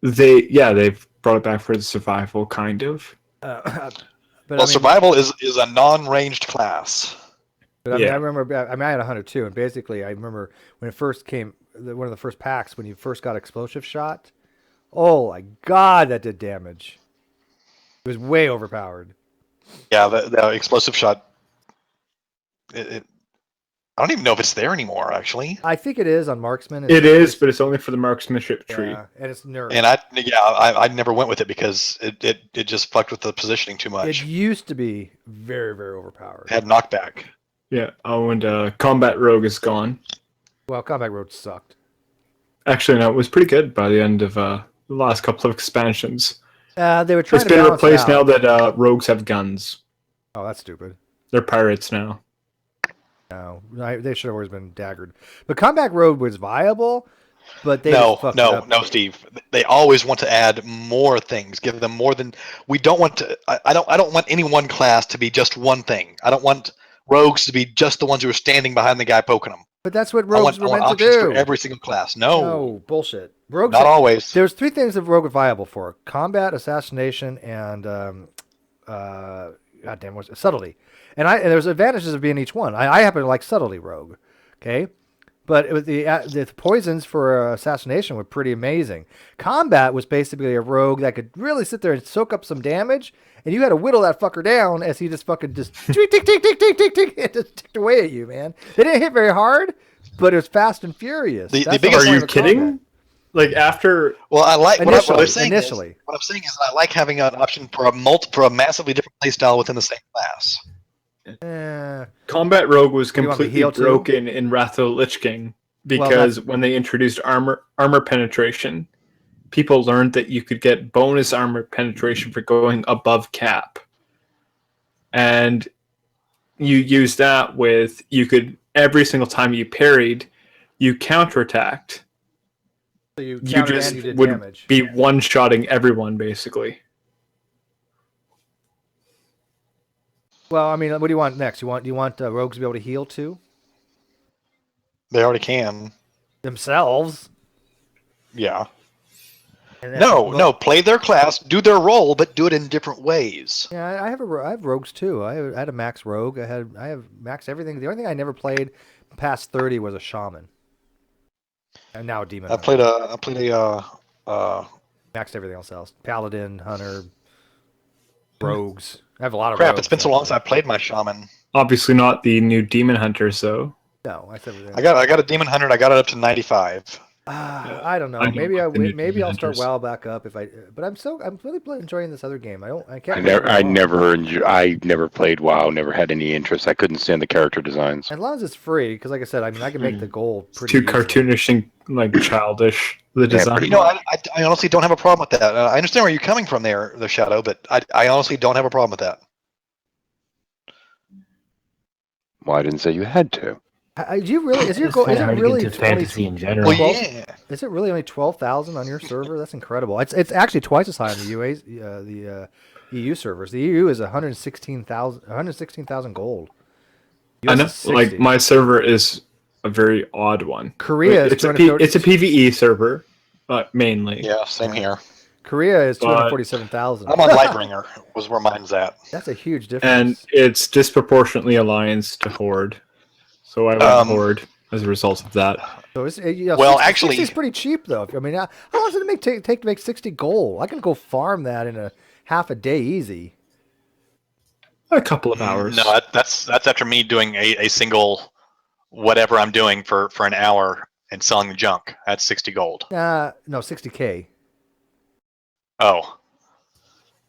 They've brought it back for the survival kind of. Survival is a non-ranged class. But I remember. I had a hunter too, and basically, I remember when it first came, one of the first packs when you first got explosive shot. Oh my god, that did damage. It was way overpowered. Yeah, the explosive shot. I don't even know if it's there anymore. Actually, I think it is on marksman. It is, but it's only for the marksmanship tree. Yeah, and it's nerfed. And I never went with it because it just fucked with the positioning too much. It used to be very, very overpowered. It had knockback. Yeah. Oh, and combat rogue is gone. Well, combat rogue sucked. Actually, no, it was pretty good by the end of the last couple of expansions. They were trying. It's been replaced now that rogues have guns. Oh, that's stupid. They're pirates now. No, they should have always been daggered. But Combat Road was viable, but they no, Steve. They always want to add more things. Give them more than we don't want to. I don't want any one class to be just one thing. I don't want rogues to be just the ones who are standing behind the guy poking them. But that's what rogues were meant to do. For every single class. No, bullshit. Rogues not always. There's 3 things that rogue was viable for: combat, assassination, and subtlety. And there's advantages of being each one. I happen to like subtlety rogue, okay, but with the poisons for assassination were pretty amazing. Combat was basically a rogue that could really sit there and soak up some damage, and you had to whittle that fucker down as he just fucking tick tick tick tick tick tick tick, it just ticked away at you, man. They didn't hit very hard, but it was fast and furious. The biggest. Are you kidding? After I like initially. What I'm saying is I like having an option for a massively different playstyle within the same class. Combat Rogue was completely broken in Wrath of the Lich King because when they introduced armor penetration, people learned that you could get bonus armor penetration for going above cap. And you use that every single time you parried, you counterattacked. So you just would damage. Be one-shotting everyone, basically. Well, I mean, what do you want next? Do you want rogues to be able to heal too? They already can themselves. Yeah. No. Play their class, do their role, but do it in different ways. Yeah, I have rogues too. I had a max rogue. I have max everything. The only thing I never played past 30 was a shaman. And now a demon. I played a maxed everything else. Paladin, hunter, rogues. I have a lot of crap. rogues. It's been so long since I played my shaman. Obviously not the new demon hunters, though. No, I said I got a demon hunter. And I got it up to 95. I don't know. I don't Maybe like the new maybe I'll start designers. WoW back up if I. But I'm really enjoying this other game. I can't. I never played WoW. Never had any interest. I couldn't stand the character designs. As long as it's free, because like I said, I mean, I can make the gold It's pretty too easily. cartoonish and like childish. The design. You know, I honestly don't have a problem with that. I understand where you're coming from there, the Shadow, but I honestly don't have a problem with that. Well, I didn't say you had to. Do you really? Is your goal? Is it really fantasy in general? Well, yeah. Is it really only 12,000 on your server? That's incredible. It's actually twice as high on the EU servers. The EU is 116,000 gold. I know, US is 60. like my server is a very odd one. Korea is it's a 230 it's a PVE server, mainly. Yeah, same here. Korea is But- 247,000. I'm on Lightbringer, was where mine's at. That's a huge difference. And it's disproportionately alliance to Horde. So I went Horde as a result of that. So it's, Well, 60, actually- 60 is pretty cheap though. I mean, how long does it take to make 60 gold? I can go farm that in a half a day easy. A couple of hours. No, that's after me doing a single whatever I'm doing for an hour and selling the junk. That's 60 gold. No, 60K. Oh.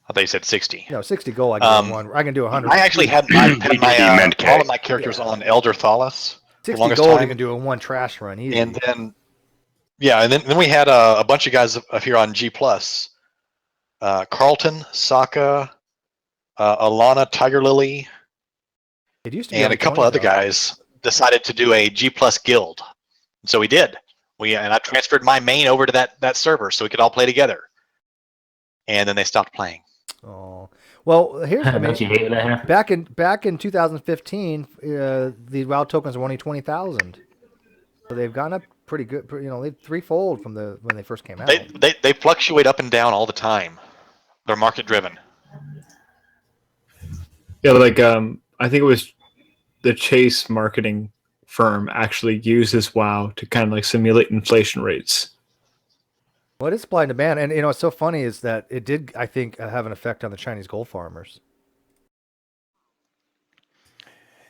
I thought you said 60. No, 60 gold. I can do one. I can do 100. I actually had my all of my characters on Elder Thalas. for the 60 longest gold. time. You can do in one trash run easy. And then, and then we had a bunch of guys up here on G+. Carlton, Sokka, Alana, Tiger Lily, It used to be and a couple other guys decided to do a G+ guild. So we did. And I transferred my main over to that server so we could all play together. And then they stopped playing. Oh, well, here's I mean, Don't you hate when that happens? back in 2015, the WoW tokens were only 20,000. So they've gone up pretty good. They threefold from when they first came out. They fluctuate up and down all the time. They're market driven. Yeah, like I think it was the Chase marketing firm actually uses WoW to kind of like simulate inflation rates. Well, it is supply and demand, and what's so funny is that it did, I think, have an effect on the Chinese gold farmers.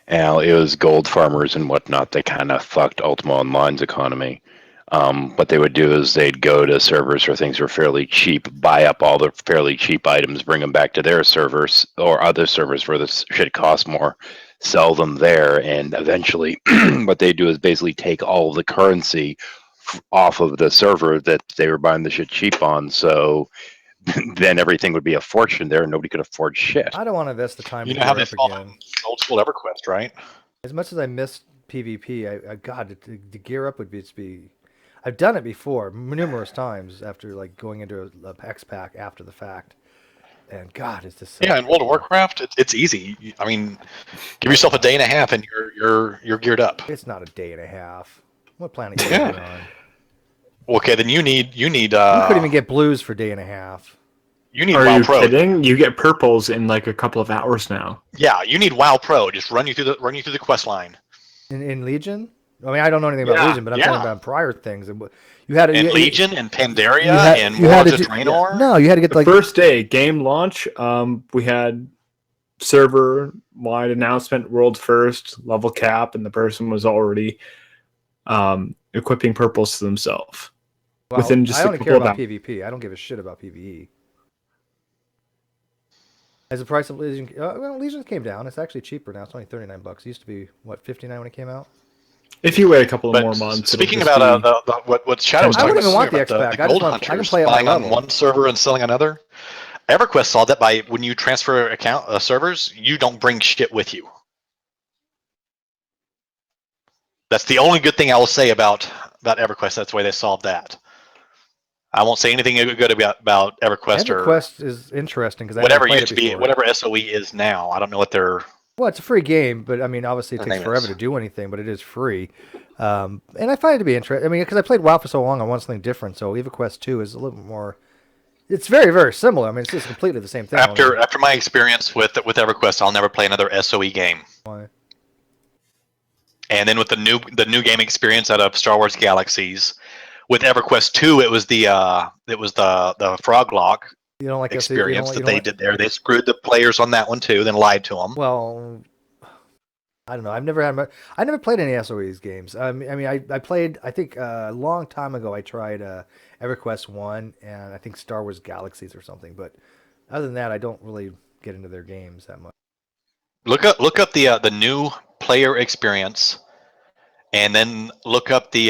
And it was gold farmers and whatnot. They kind of fucked Ultima Online's economy. What they would do is they'd go to servers where things were fairly cheap, buy up all the fairly cheap items, bring them back to their servers or other servers where this shit costs more, sell them there, and eventually what they do is basically take all of the currency off of the server that they were buying the shit cheap on. So then everything would be a fortune there and nobody could afford shit. I don't want to invest the time You to know how gear they up fall again. old school EverQuest, right? As much as I miss PvP, God, the gear up would be. I've done it before numerous times after like going into a X pack after the fact, and God, it's just so Yeah, in World of Warcraft, it's easy. I mean, give yourself a day and a half, and you're geared up. It's not a day and a half. What planet are you on? Okay, then you need. You couldn't even get blues for a day and a half. You need Are WoW you Pro. kidding? You get purples in like a couple of hours now. Yeah, you need WoW Pro. Just run you through the quest line. In Legion? I mean, I don't know anything about Legion, but I'm talking about prior things. You had And Legion and Pandaria and you had Worlds to of Draenor. No, you had to get The like first day, game launch, we had server wide announcement, world first, level cap, and the person was already equipping purples to themselves. Well, within just I a only couple care of about hours. PvP. I don't give a shit about PvE. As the price of Legion, Legion came down. It's actually cheaper now. It's only $39. It used to be what, $59 when it came out. If you wait a couple of But more months, speaking it'll about just be what Shadow was I talking wouldn't even want the about, X-Pack. I gold just want- I can hunters play on my buying on level. one server and selling another. EverQuest saw that by when you transfer servers, you don't bring shit with you. That's the only good thing I will say about EverQuest. That's the way they solved that. I won't say anything good about EverQuest or EverQuest is interesting because I whatever never played used it to be, before. whatever SOE is now. I don't know what they're. Well, it's a free game, but I mean, obviously it Their takes name forever is. to do anything, but it is free. And I find it to be interesting. I mean, because I played WoW for so long, I want something different. So EverQuest 2 is a little bit more. It's very, very similar. I mean, it's just completely the same thing. After my experience with EverQuest, I'll never play another SOE game. Why? And then with the new game experience out of Star Wars Galaxies, with EverQuest 2, it was the Frog Lock You don't like SOE? experience You that don't they like- did there. They screwed the players on that one too, then lied to them. Well, I don't know. I never played any SOE's games. I mean, I played. I think a long time ago I tried EverQuest 1 and I think Star Wars Galaxies or something. But other than that, I don't really get into their games that much. Look up the new player experience, and then look up the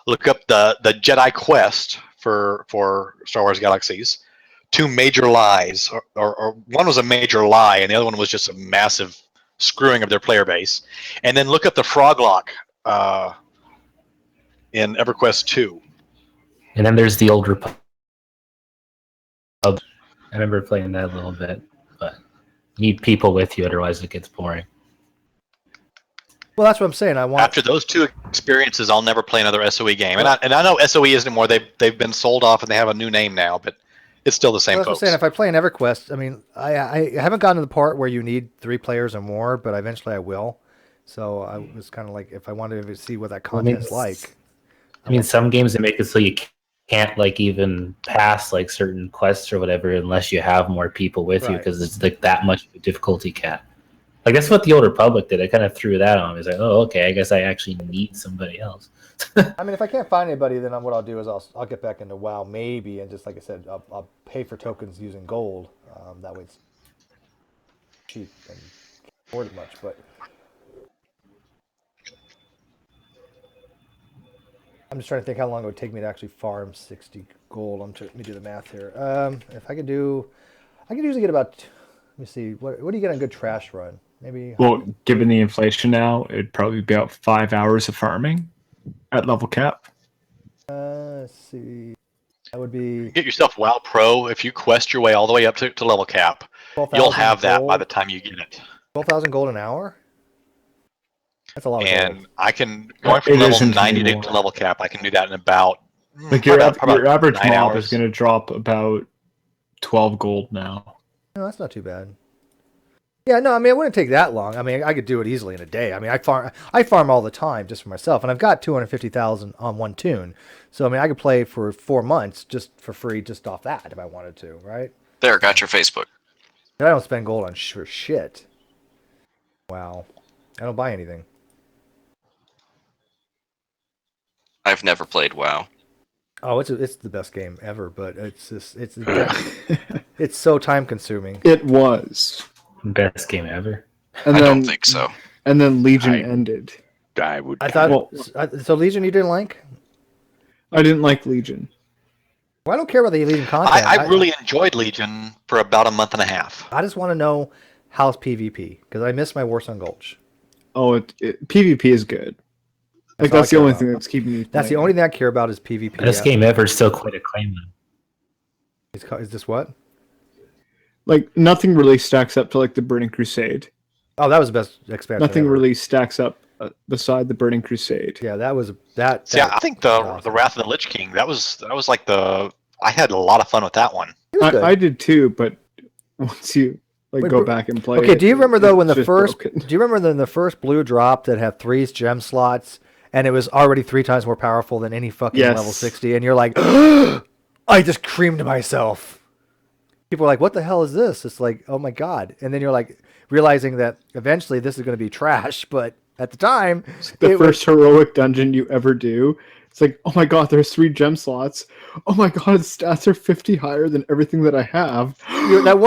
Jedi Quest for Star Wars Galaxies. Two major lies, or one was a major lie, and the other one was just a massive screwing of their player base. And then look up the Froglock in EverQuest 2. And then there's the Old Republic. I remember playing that a little bit, but you need people with you, otherwise it gets boring. Well, that's what I'm saying. After those two experiences, I'll never play another SOE game. And I know SOE isn't anymore. They've been sold off and they have a new name now, but it's still the same. Well, that's what I'm saying. If I play an EverQuest, I mean, I haven't gotten to the part where you need 3 players or more, but eventually I will. So I was kind of like, if I wanted to see what that content's like. I mean, some games they make it so you can't like even pass like certain quests or whatever unless you have more people with you, because it's like that much of a difficulty cap. Like that's what the Old Republic did. I kind of threw that on. It's like, oh, okay, I guess I actually need somebody else. I mean, if I can't find anybody, then what I'll do is I'll get back into WoW maybe, and just like I said, I'll pay for tokens using gold. That way it's cheap and can't afford it much. But I'm just trying to think how long it would take me to actually farm 60 gold. Let me do the math here. If I could usually get about. Let me see. What do you get on a good trash run? Maybe. Well, given the inflation now, it'd probably be about 5 hours of farming at level cap. Let's see. That would be. Get yourself WoW Pro. If you quest your way all the way up to level cap, you'll have that by the time you get it. 12,000 gold an hour. That's a lot of gold. And I can going from level 90 to level cap. I can do that in about like your average 9 mob hours. is going to drop about 12 gold now. No, that's not too bad. Yeah, no, I mean, it wouldn't take that long. I mean, I could do it easily in a day. I mean, I farm all the time just for myself, and I've got 250,000 on one tune. So, I mean, I could play for 4 months just for free, just off that if I wanted to, right? There, got your Facebook. And I don't spend gold on for shit. Wow, I don't buy anything. I've never played WoW. Oh, it's the best game ever, but it's it's so time consuming. It was best game ever. And I then, don't think so. And then Legion ended. I would. I thought so. Legion, you didn't like? I didn't like Legion. Well, I don't care about the Legion content. I really enjoyed Legion for about a month and a half. I just want to know how's PvP because I miss my Warsong Gulch. Oh, PvP is good. Like that's the only thing that's keeping me. That's the only thing I care about is PvP. Best game ever, still quite acclaimed. Is this what? Like nothing really stacks up to like the Burning Crusade. Oh, that was the best expansion. Nothing ever. really stacks up beside the Burning Crusade. Yeah, that was that. See, I think the Wrath of the Lich King that was like I had a lot of fun with that one. I did too, but once you go back and play. Okay, do you remember though when the first? Broken. Do you remember then the first blue drop that had 3 gem slots? And it was already 3 times more powerful than any fucking level 60. And you're like, I just creamed myself. People are like, what the hell is this? It's like, oh my God. And then you're like, realizing that eventually this is going to be trash. But at the time, the first heroic dungeon you ever do, it's like, oh my God, there's 3 gem slots. Oh my God, its stats are 50 higher than everything that I have. That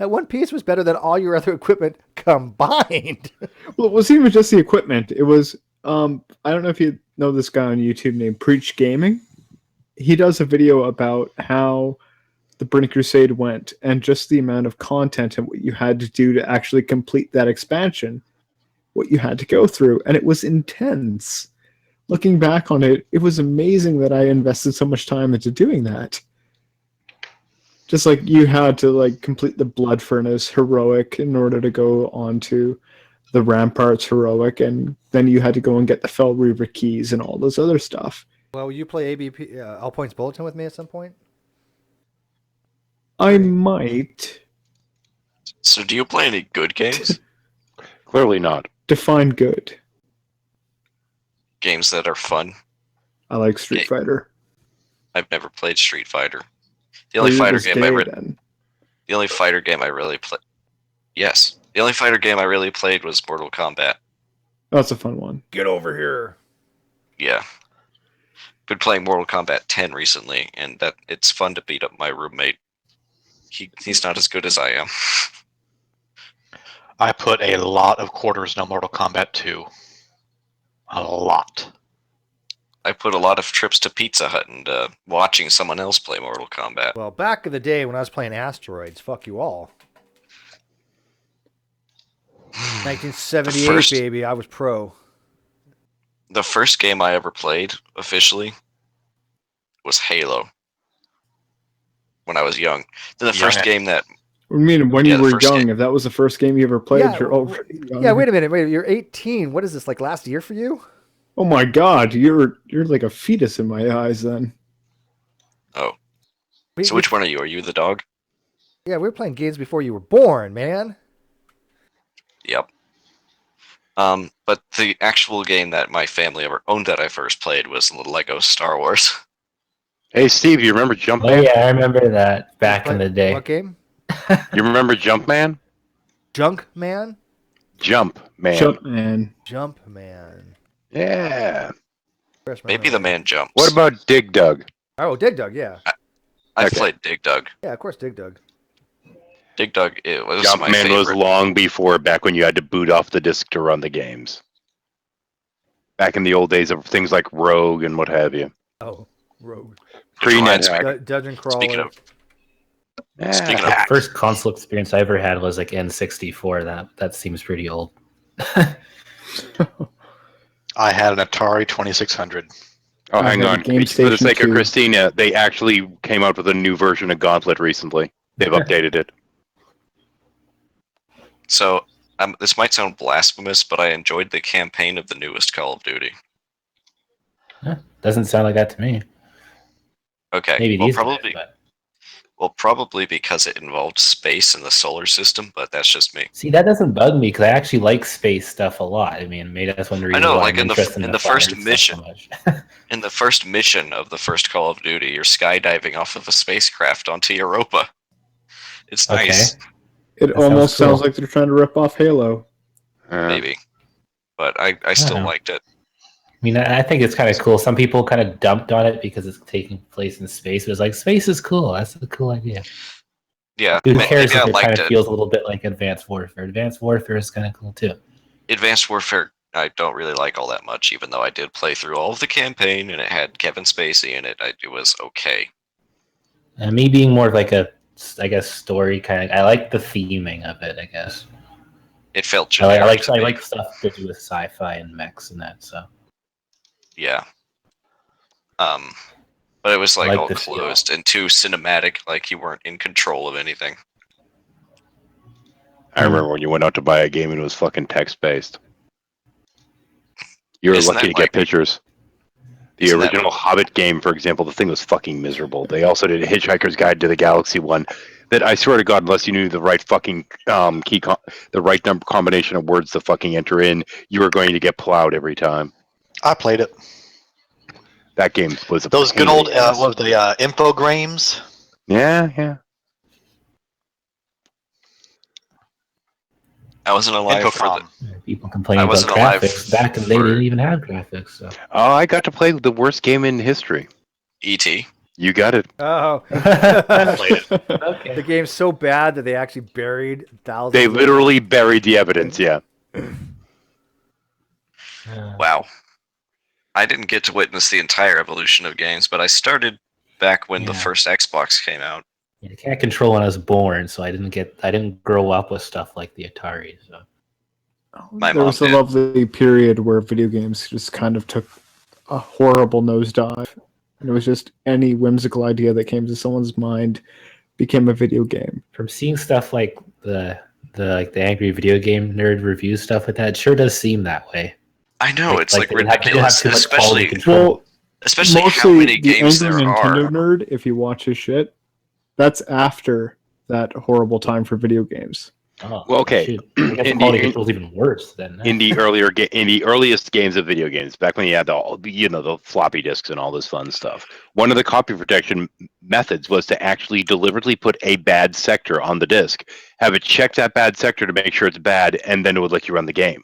one piece was better than all your other equipment combined. Well, it wasn't even just the equipment. It was, I don't know if you know this guy on YouTube named Preach Gaming. He does a video about how the Burning Crusade went and just the amount of content and what you had to do to actually complete that expansion, what you had to go through. And it was intense. Looking back on it, it was amazing that I invested so much time into doing that. Just like you had to like complete the Blood Furnace heroic in order to go on to the Ramparts heroic, and then you had to go and get the Fel Reaver keys and all this other stuff. Well, will you play ABP All Points Bulletin with me at some point? I might. So do you play any good games? Clearly not. Define good. Games that are fun. I like Street Fighter. I've never played Street Fighter. The only fighter game I really play. Yes. The only fighter game I really played was Mortal Kombat. That's a fun one. Get over here. Yeah. Been playing Mortal Kombat 10 recently, and that it's fun to beat up my roommate. He's not as good as I am. I put a lot of quarters into Mortal Kombat 2. A lot. I put a lot of trips to Pizza Hut and watching someone else play Mortal Kombat. Well, back in the day when I was playing Asteroids, fuck you all. 1978, baby, I was pro. The first game I ever played officially was Halo. When I was young. Then the first game that... I mean, when you were young, game. if that was the first game you ever played, you're already young. Yeah, wait a minute. You're 18. What is this, like last year for you? Oh my god, you're like a fetus in my eyes then. Oh. So which one are you? Are you the dog? Yeah, we were playing games before you were born, man. Yep. But the actual game that my family ever owned that I first played was the Lego Star Wars. Hey, Steve, you remember Jumpman? Oh yeah, I remember that back in the day. What game? You remember Jumpman? Junkman? Jumpman. Jumpman. Jumpman. Yeah. Maybe the man jumps. What about Dig Dug? Oh, Dig Dug, yeah. I played Dig Dug. Yeah, of course, Dig Dug. Dig Dug, it was my Jumpman favorite. was long before, back when you had to boot off the disc to run the games. Back in the old days of things like Rogue and what have you. Oh, Rogue. Pre-NetHack. Dungeon Crawler. Speaking of First console experience I ever had was like N64. That seems pretty old. I had an Atari 2600. Oh, hang on. Game For the sake Station of 2. Christina, they actually came out with a new version of Gauntlet recently. They've updated it. So, this might sound blasphemous, but I enjoyed the campaign of the newest Call of Duty. Doesn't sound like that to me. Okay, Maybe well, these probably, guys, probably because it involved space and the solar system, but that's just me. See, that doesn't bug me because I actually like space stuff a lot. I mean, maybe that's one of the I reasons know, why like I'm in interested the the first fire stuff mission, so much. in the first mission of the first Call of Duty, you're skydiving off of a spacecraft onto Europa. It's nice. It That almost sounds cool. sounds like they're trying to rip off Halo. Maybe, but I still know. liked it. I mean, I think it's kind of cool. Some people kind of dumped on it because it's taking place in space. But it's like, space is cool. That's a cool idea. Yeah, Who cares maybe I if it kind liked of it. feels a little bit like Advanced Warfare? Advanced Warfare is kind of cool too. Advanced Warfare, I don't really like all that much, even though I did play through all of the campaign and it had Kevin Spacey in it. It was okay. And me being more of like a, I guess, story kind of. I like the theming of it. I guess. It felt I generic. like to me. stuff to do with sci-fi and mechs and that. So. Yeah. But it was like like all the feel. closed and too cinematic, like you weren't in control of anything. I remember when you went out to buy a game and it was fucking text-based. You were Isn't lucky that to get like- pictures. The Isn't that original Hobbit game, for example, the thing was fucking miserable. They also did a Hitchhiker's Guide to the Galaxy one that I swear to God, unless you knew the right fucking the right number combination of words to fucking enter in, you were going to get plowed every time. I played it. That game was a Those pain good old in the ass. what were the infogrames. Yeah. I wasn't alive for the. Infocom. People complaining I about wasn't alive graphics. Back in the day, they didn't even have graphics. So. Oh, I got to play the worst game in history. E.T. You got it. Oh. Played it. Okay. The game's so bad that they actually buried thousands. They of- literally buried the evidence. Yeah. Wow. I didn't get to witness the entire evolution of games, but I started back when the first Xbox came out. I can't control when I was born, so I didn't grow up with stuff like the Atari. So. My There mom was a did. lovely period where video games just kind of took a horrible nosedive. And it was just any whimsical idea that came to someone's mind became a video game. From seeing stuff like the angry video game nerd review stuff like that, it sure does seem that way. I know, it's like they didn't have ridiculous, too much quality especially control. especially how mostly many the games angry there Nintendo are. nerd, if you watch his shit, that's after that horrible time for video games. Oh, Well, okay. shoot. I guess the quality control is even worse than that. In the earliest games of video games, back when you had the floppy disks and all this fun stuff, one of the copy protection methods was to actually deliberately put a bad sector on the disk, have it check that bad sector to make sure it's bad, and then it would let you run the game.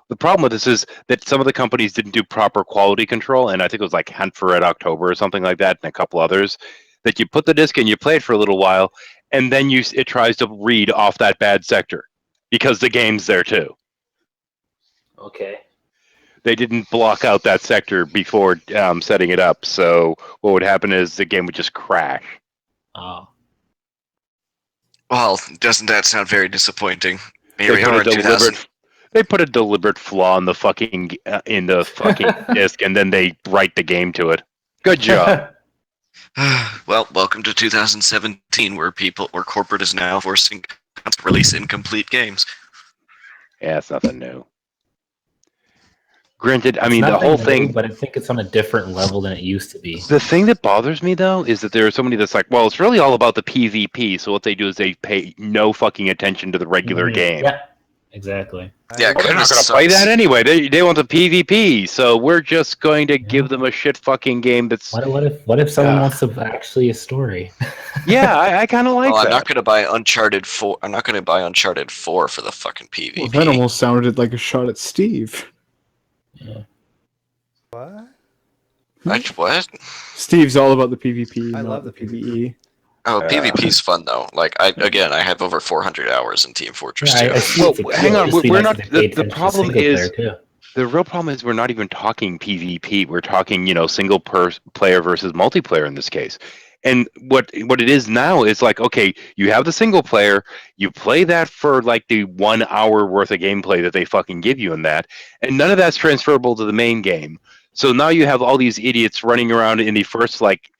The problem with this is that some of the companies didn't do proper quality control, and I think it was like Hunt for Red October or something like that, and a couple others, that you put the disk in, you play it for a little while, and then it tries to read off that bad sector because the game's there too. Okay. They didn't block out that sector before setting it up, so what would happen is the game would just crash. Oh. Well, doesn't that sound very disappointing? Here we are in 2000. They put a deliberate flaw in the fucking disk, and then they write the game to it. Good job. Well, welcome to 2017, where corporate is now forcing to release incomplete games. Yeah, it's nothing new. Granted, I It's mean, the nothing whole new, thing. but I think it's on a different level than it used to be. The thing that bothers me, though, is that there are somebody that's like, well, it's really all about the PvP, so what they do is they pay no fucking attention to the regular game. Yeah, exactly. Yeah, They're not going to play that anyway. They want the PvP, so we're just going to give them a shit fucking game that's... What if someone wants to actually a story? Yeah, I kind of like that. I'm not going to buy Uncharted 4. I'm not going to buy Uncharted 4 for the fucking PvP. Well, that almost sounded like a shot at Steve. What? What? Steve's all about the PvP. I not love the PvE. Oh, PvP's fun though. Like I have over 400 hours in Team Fortress 2. Well, hang on. We're not. The problem is the real problem is we're not even talking PvP. We're talking single player versus multiplayer in this case. And what it is now is like, okay, you have the single player, you play that for like the 1 hour worth of gameplay that they fucking give you in that, and none of that's transferable to the main game. So now you have all these idiots running around in the first like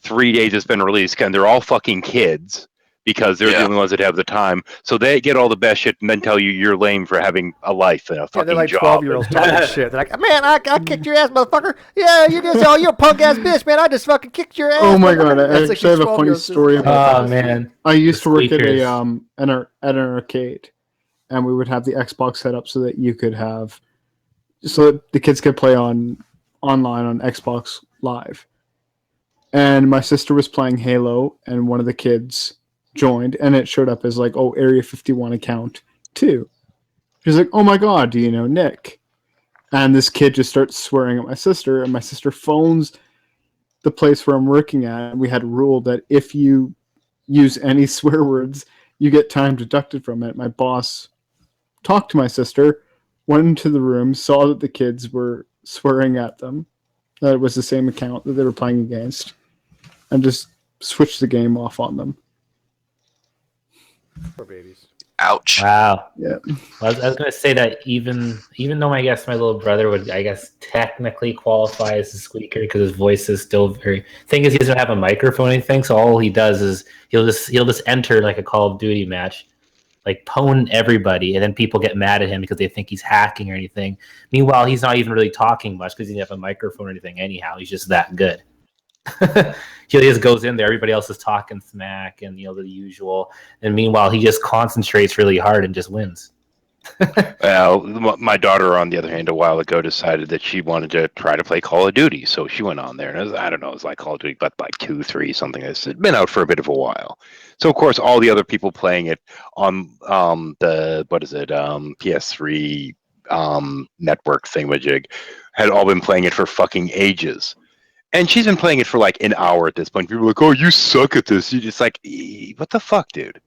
3 days it's been released, and they're all fucking kids because they're the only ones that have the time. So they get all the best shit and then tell you you're lame for having a life and a fucking they're like job. 12-year-olds talking shit. They're like, man, I kicked your ass, motherfucker. Yeah, you're a punk ass bitch, man. I just fucking kicked your ass. Oh my god! I That's actually have a funny 12-year-old story about that. man. I used to work at Squeakers. at an arcade, and we would have the Xbox set up so that you could have, so that the kids could play online on Xbox Live. And my sister was playing Halo, and one of the kids joined, and it showed up as like, oh, Area 51 account 2. She's like, oh my god, do you know Nick? And this kid just starts swearing at my sister, and my sister phones the place where I'm working at, and we had a rule that if you use any swear words, you get time deducted from it. My boss talked to my sister, went into the room, saw that the kids were swearing at them, that it was the same account that they were playing against, and just switched the game off on them. Poor babies. Ouch. Wow. Yeah. I was going to say that even though I guess my little brother would, I guess, technically qualify as a squeaker because his voice is still very... Thing is, he doesn't have a microphone or anything, so all he does is he'll just enter like a Call of Duty match, like pwn everybody, and then people get mad at him because they think he's hacking or anything. Meanwhile, he's not even really talking much because he doesn't have a microphone or anything anyhow. He's just that good. He just goes in there, everybody else is talking smack and the usual, and meanwhile he just concentrates really hard and just wins. Well, my daughter, on the other hand, a while ago decided that she wanted to try to play Call of Duty, so she went on there, and I don't know, it was like Call of Duty, but like 2, 3, something that's been out for a bit of a while. So of course, all the other people playing it on the PS3 network thingamajig had all been playing it for fucking ages. And she's been playing it for like an hour at this point. People are like, oh, you suck at this. You're just like, what the fuck, dude?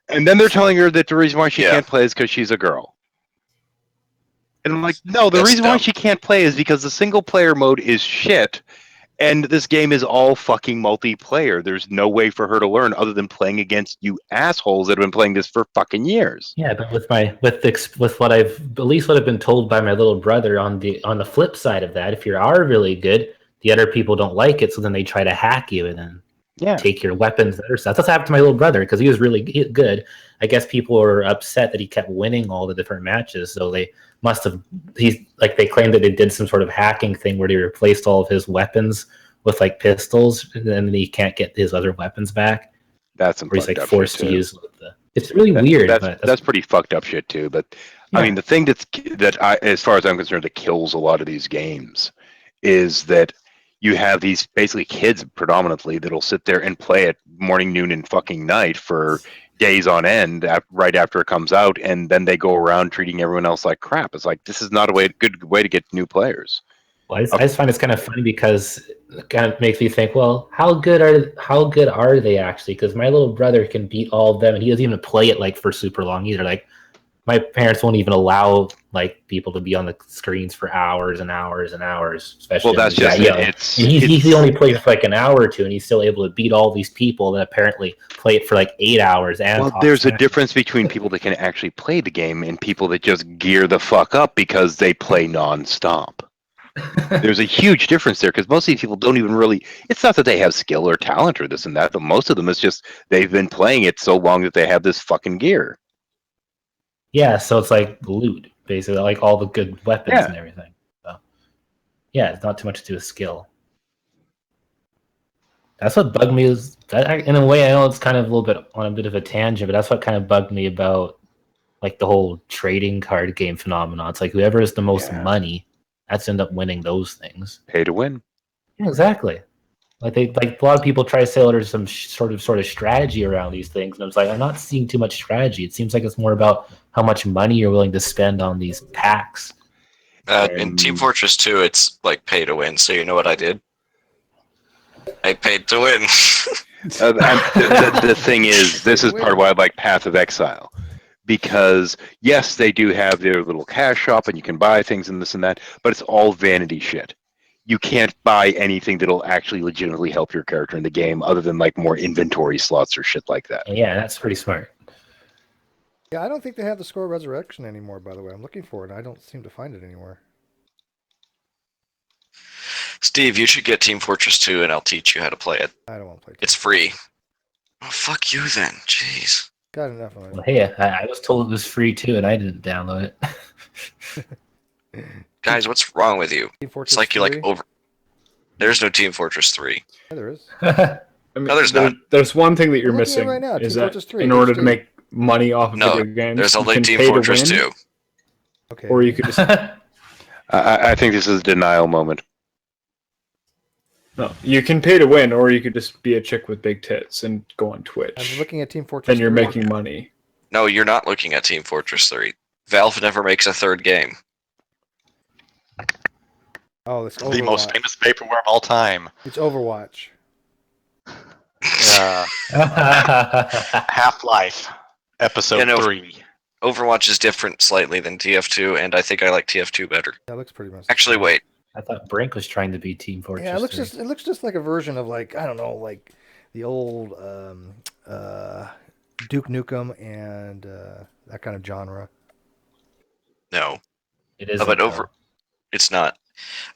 And then they're telling her that the reason why she can't play is because she's a girl. And I'm like, no, the reason why she can't play is because the single player mode is shit. And this game is all fucking multiplayer. There's no way for her to learn other than playing against you assholes that have been playing this for fucking years. Yeah, but with what I've been told by my little brother on the flip side of that, if you are really good, the other people don't like it, so then they try to hack you and then take your weapons. That's what happened to my little brother because he was really good. I guess people were upset that he kept winning all the different matches, so they must have. They claimed that they did some sort of hacking thing where they replaced all of his weapons with like pistols, and then he can't get his other weapons back. That's some. Where he's like forced to use It's really weird. That's pretty fucked up shit too. But I mean, the thing as far as I'm concerned, that kills a lot of these games is that you have these basically kids predominantly that'll sit there and play it morning, noon, and fucking night for days on end right after it comes out, and then they go around treating everyone else like crap. It's like, this is not a good way to get new players. Well, I just find it's kind of funny because it kind of makes me think, well, how good are they actually? Because my little brother can beat all of them, and he doesn't even play it like for super long either. Like, my parents won't even allow like people to be on the screens for hours and hours and hours. Especially, well, that's just it. He only plays for like an hour or two, and he's still able to beat all these people that apparently play it for like 8 hours. And well, there's a difference between people that can actually play the game and people that just gear the fuck up because they play nonstop. There's a huge difference there, because most of these people don't even really, it's not that they have skill or talent or this and that, but most of them is just they've been playing it so long that they have this fucking gear. Yeah, so it's like loot, basically, like all the good weapons and everything. So, yeah, it's not too much to do with skill. That's what bugged me is that, in a way, I know it's kind of a little bit on a bit of a tangent, but that's what kind of bugged me about like the whole trading card game phenomenon. It's like whoever has the most money, that's end up winning those things. Pay to win. Yeah, exactly. Like a lot of people try to say, "Oh, there's some sort of strategy around these things," and I was like, I'm not seeing too much strategy. It seems like it's more about how much money you're willing to spend on these packs. In Team Fortress 2, it's like pay to win. So you know what I did? I paid to win. The thing is, this is part of why I like Path of Exile. Because, yes, they do have their little cash shop and you can buy things and this and that, but it's all vanity shit. You can't buy anything that'll actually legitimately help your character in the game other than like more inventory slots or shit like that. Yeah, that's pretty smart. Yeah, I don't think they have the Score Resurrection anymore, by the way. I'm looking for it, and I don't seem to find it anywhere. Steve, you should get Team Fortress 2 and I'll teach you how to play it. I don't want to play it. It's free. Oh, fuck you then. Jeez. Got enough of it. Well, hey, I was told it was free too, and I didn't download it. Guys, what's wrong with you? Team Fortress It's like you like 3? over. There's no Team Fortress 3. Yeah, there is. I mean, No, there's not. There's one thing that you're I'm looking at it missing right now, is Team that Fortress 3, in order page to 2. make money off of No, video games, there's you only can Team pay to Fortress win, 2. Okay. or you could just I think this is a denial moment. no, you can pay to win, or you could just be a chick with big tits and go on I'm Twitch. looking at Team Fortress Then you're 3. making money. No, you're not looking at Team Fortress 3. Valve never makes a third game. Oh, it's The most Overwatch. famous vaporware of all time. It's Overwatch. Half-Life, episode 3. Overwatch is different slightly than TF2, and I think I like TF2 better. That looks pretty much. Actually, wait. I thought Brink was trying to be Team Fortress. Yeah, it looks 3. just like a version of like, I don't know, like the old Duke Nukem and that kind of genre. No. It is. But it's not.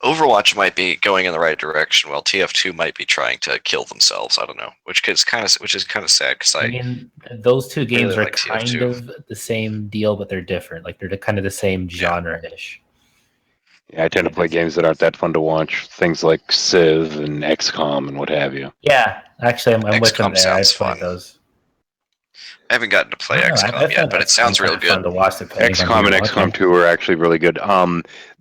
Overwatch might be going in the right direction, while TF2 might be trying to kill themselves. I don't know, which is kind of sad because I mean, those two games really are like kind TF2. of the same deal, but they're different. Like they're kind of the same genre-ish. Yeah, I tend to play games that aren't that fun to watch. Things like Civ and XCOM and what have you. Yeah, actually, I'm with them XCOM there. I've sounds played fun. those. I haven't gotten to play I don't know, XCOM I yet, found but it sounds real kind of fun good. to watch depending on who XCOM and you're XCOM watching. 2 are actually really good.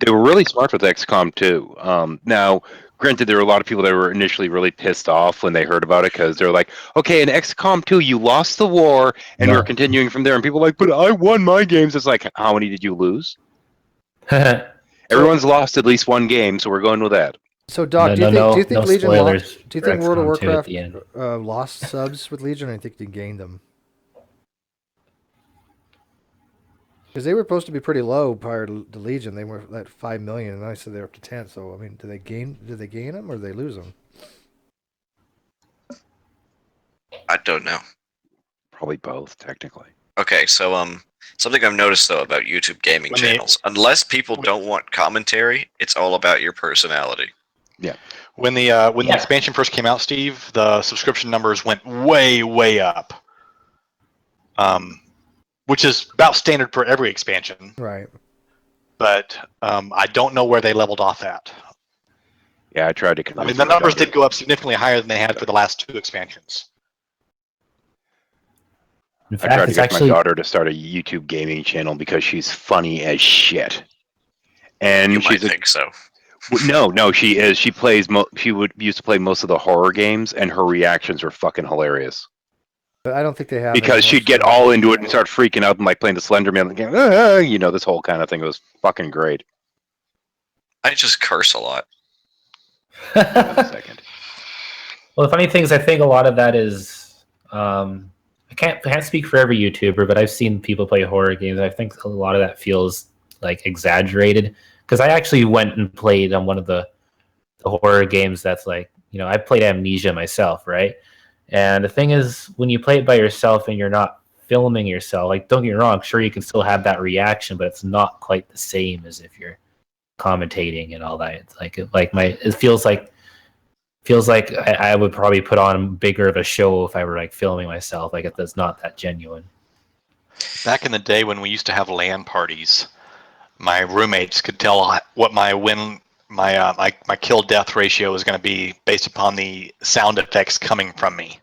They were really smart with XCOM 2. Now, granted, there were a lot of people that were initially really pissed off when they heard about it because they're like, okay, in XCOM 2, you lost the war, and we're continuing from there. And people are like, but I won my games. It's like, how many did you lose? Everyone's lost at least one game, so we're going with that. So, Doc, do you think no Legion spoilers lost? Do you for think World of XCOM 2 at Warcraft the end. lost subs with Legion, or do you think they gained them? Because they were supposed to be pretty low prior to Legion. They were at 5 million, and I said they're up to 10. So, I mean, did they gain them, or did they lose them? I don't know. Probably both, technically. Okay, so something I've noticed though about YouTube gaming channels, unless people don't want commentary, it's all about your personality. Yeah. When the expansion first came out, Steve, the subscription numbers went way up. Which is about standard for every expansion. Right. But I don't know where they leveled off at. Yeah, I tried to. I mean, the numbers did go up significantly higher than they had for the last 2 expansions. In I fact, tried to it's get actually my daughter to start a YouTube gaming channel because she's funny as shit. And You she's might think so. No, she is. She plays. She used to play most of the horror games, and her reactions are fucking hilarious. But I don't think they have Because anyone she'd get for- all into it and start freaking out and like playing the Slender Man game. You know, this whole kind of thing. It was fucking great. I just curse a lot. Second. Well, the funny thing is, I think a lot of that is I can't speak for every YouTuber, but I've seen people play horror games. I think a lot of that feels like exaggerated because I actually went and played on one of the horror games that's like, you know, I played Amnesia myself, right? And the thing is, when you play it by yourself and you're not filming yourself, like, don't get me wrong, sure you can still have that reaction, but it's not quite the same as if you're commentating and all that. It's it feels like I would probably put on bigger of a show if I were like filming myself. Like that's not that genuine. Back in the day when we used to have LAN parties, my roommates could tell what my kill death ratio was going to be based upon the sound effects coming from me.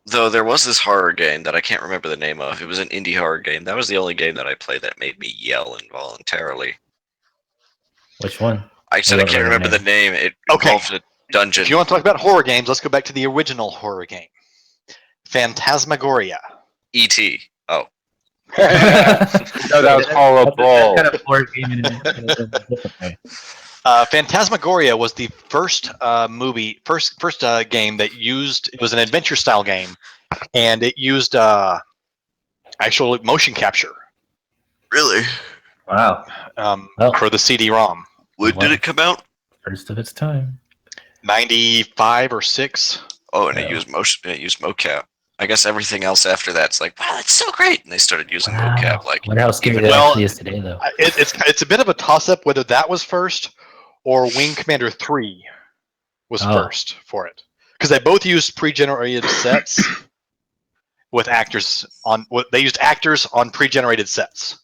Though there was this horror game that I can't remember the name of. It was an indie horror game. That was the only game that I played that made me yell involuntarily. Which one? I said I can't remember the name. It involved a dungeon. If you want to talk about horror games, let's go back to the original horror game, Phantasmagoria. E.T. Oh. No, that was horrible. Kind of horror game in a different way. Phantasmagoria was the first game that used. It was an adventure style game, and it used actual motion capture. Really? Wow. For the CD-ROM. When did it come out? First of its time. 95 or 6. Oh, and it used mocap. I guess everything else after that's like, wow, that's so great, and they started using mocap. Like, I wonder how scary that actually is today, though. It's a bit of a toss-up whether that was first or Wing Commander 3 was first for it, because they both used pre-generated sets with actors on. They used actors on pre-generated sets.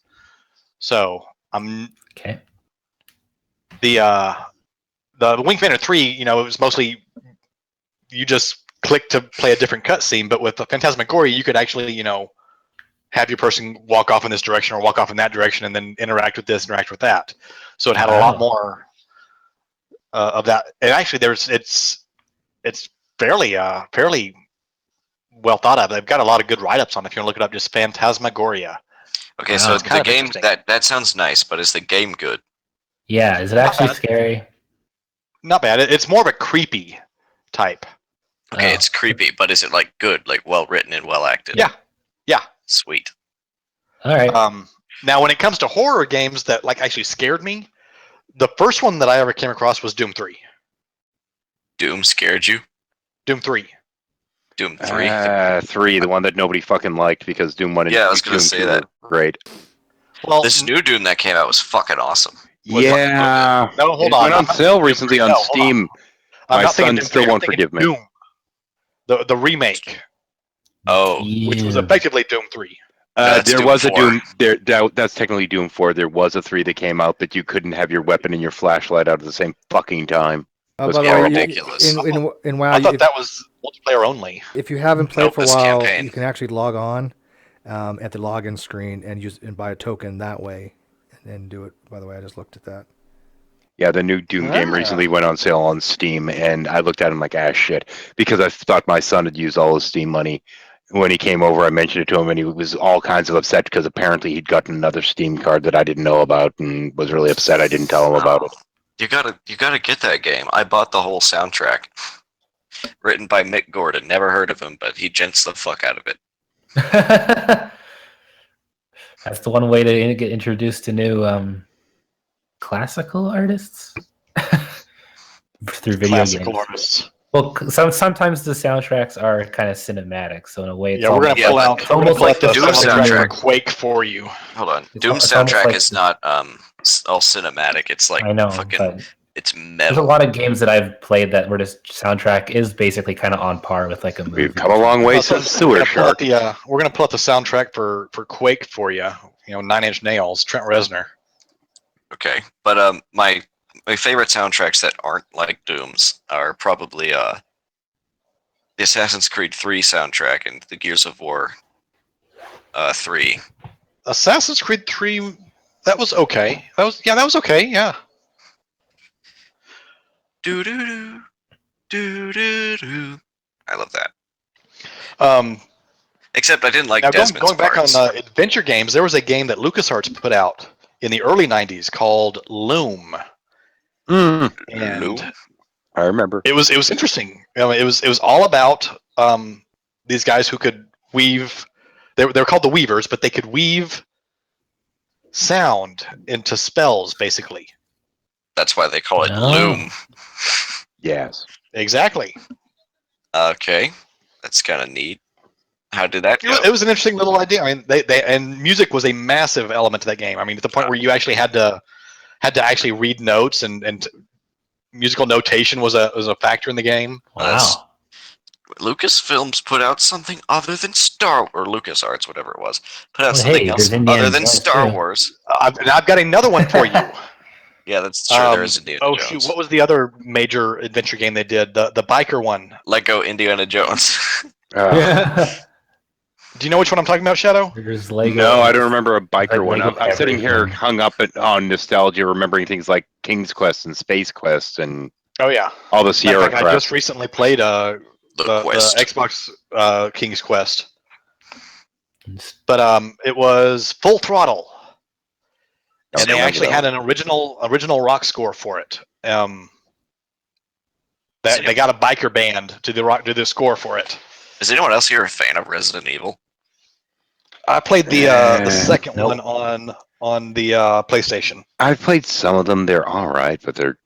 So okay. The Wing Commander 3, you know, it was mostly you just click to play a different cutscene, but with the Phantasmagoria, you could actually, you know, have your person walk off in this direction or walk off in that direction, and then interact with this, interact with that. So it had a lot more of that. And actually, it's fairly well thought of. They've got a lot of good write-ups on it. If you want to look it up, just Phantasmagoria. Okay, so the game that sounds nice, but is the game good? Yeah, is it actually scary? Not bad. It's more of a creepy type. Okay, it's creepy, but is it like good, like well written and well acted? Yeah. Sweet. All right. Now, when it comes to horror games that like actually scared me, the first one that I ever came across was Doom 3. Doom scared you? Doom 3. Doom 3? 3, the one that nobody fucking liked because Doom 1 and Yeah, I was Doom gonna say 2 that. were great. Well, this new Doom that came out was fucking awesome. Yeah. No, hold It on. went on sale recently on Steam. I'm My not thinking son Doom 3, still I'm won't thinking forgive me. Doom. The remake, Oh. which was effectively Doom 3. There Doom was 4. a Doom. That's technically Doom 4. There was a 3 that came out that you couldn't have your weapon and your flashlight out at the same fucking time. It was by the way, horrible. ridiculous. In WoW, I thought that was multiplayer only. if you haven't played for a it's while, campaign. you can actually log on at the login screen and buy a token that way, and do it. By the way, I just looked at that. Yeah, the new Doom game recently went on sale on Steam, and I looked at him like, shit, because I thought my son had used all his Steam money. When he came over, I mentioned it to him, and he was all kinds of upset because apparently he'd gotten another Steam card that I didn't know about, and was really upset I didn't tell him about it. You gotta get that game. I bought the whole soundtrack. Written by Mick Gordon. Never heard of him, but he gents the fuck out of it. That's the one way to get introduced to new classical artists through video Classical games. artists. Well, sometimes the soundtracks are kind of cinematic, so in a way, it's We're gonna pull out. It's We're gonna almost pull like out the the Doom soundtrack soundtrack. Quake for you. Hold on. It's Doom almost like soundtrack is not all cinematic. It's like I know, fucking. but It's there's a metal. lot of games that I've played that where this soundtrack is basically kind of on par with like a movie. We've come a long way since Sewer Shark. We're gonna pull up the soundtrack for Quake for you. You know, 9 Inch Nails, Trent Reznor. Okay, but my My favorite soundtracks that aren't like Doom's are probably the Assassin's Creed 3 soundtrack and the Gears of War 3. Assassin's Creed 3, that was okay. That was okay. Yeah. Do do do do do do. I love that. Except I didn't like Now Desmond's going back on parts. adventure games, there was a game that LucasArts put out in the early '90s called Loom. And Loom. I remember. It was interesting. It was all about these guys who could weave. They were called the Weavers, but they could weave sound into spells, basically. That's why they call it Loom. Yes. Exactly. Okay, that's kind of neat. How did that go? It was an interesting little idea. I mean, they and music was a massive element to that game. I mean, to the point where you actually had to actually read notes, and musical notation was a factor in the game. Wow. Lucasfilms put out something other than LucasArts, whatever it was, put out something else other than Star Wars. I've got another one for you. Yeah, that's true. There is Indiana Jones. Shoot, what was the other major adventure game they did? The biker one. Lego Indiana Jones. Do you know which one I'm talking about, Shadow? There's Lego. No, I don't remember a biker one. Lego I'm sitting here everything. hung up on nostalgia, remembering things like King's Quest and Space Quest and Oh yeah, all the Sierra In fact, I crap. just recently played the Xbox King's Quest, but it was Full Throttle, and they actually had an original rock score for it. They got a biker band to do the score for it. Is anyone else here a fan of Resident Evil? I played the second one on the PlayStation. I've played some of them. They're all right, but they're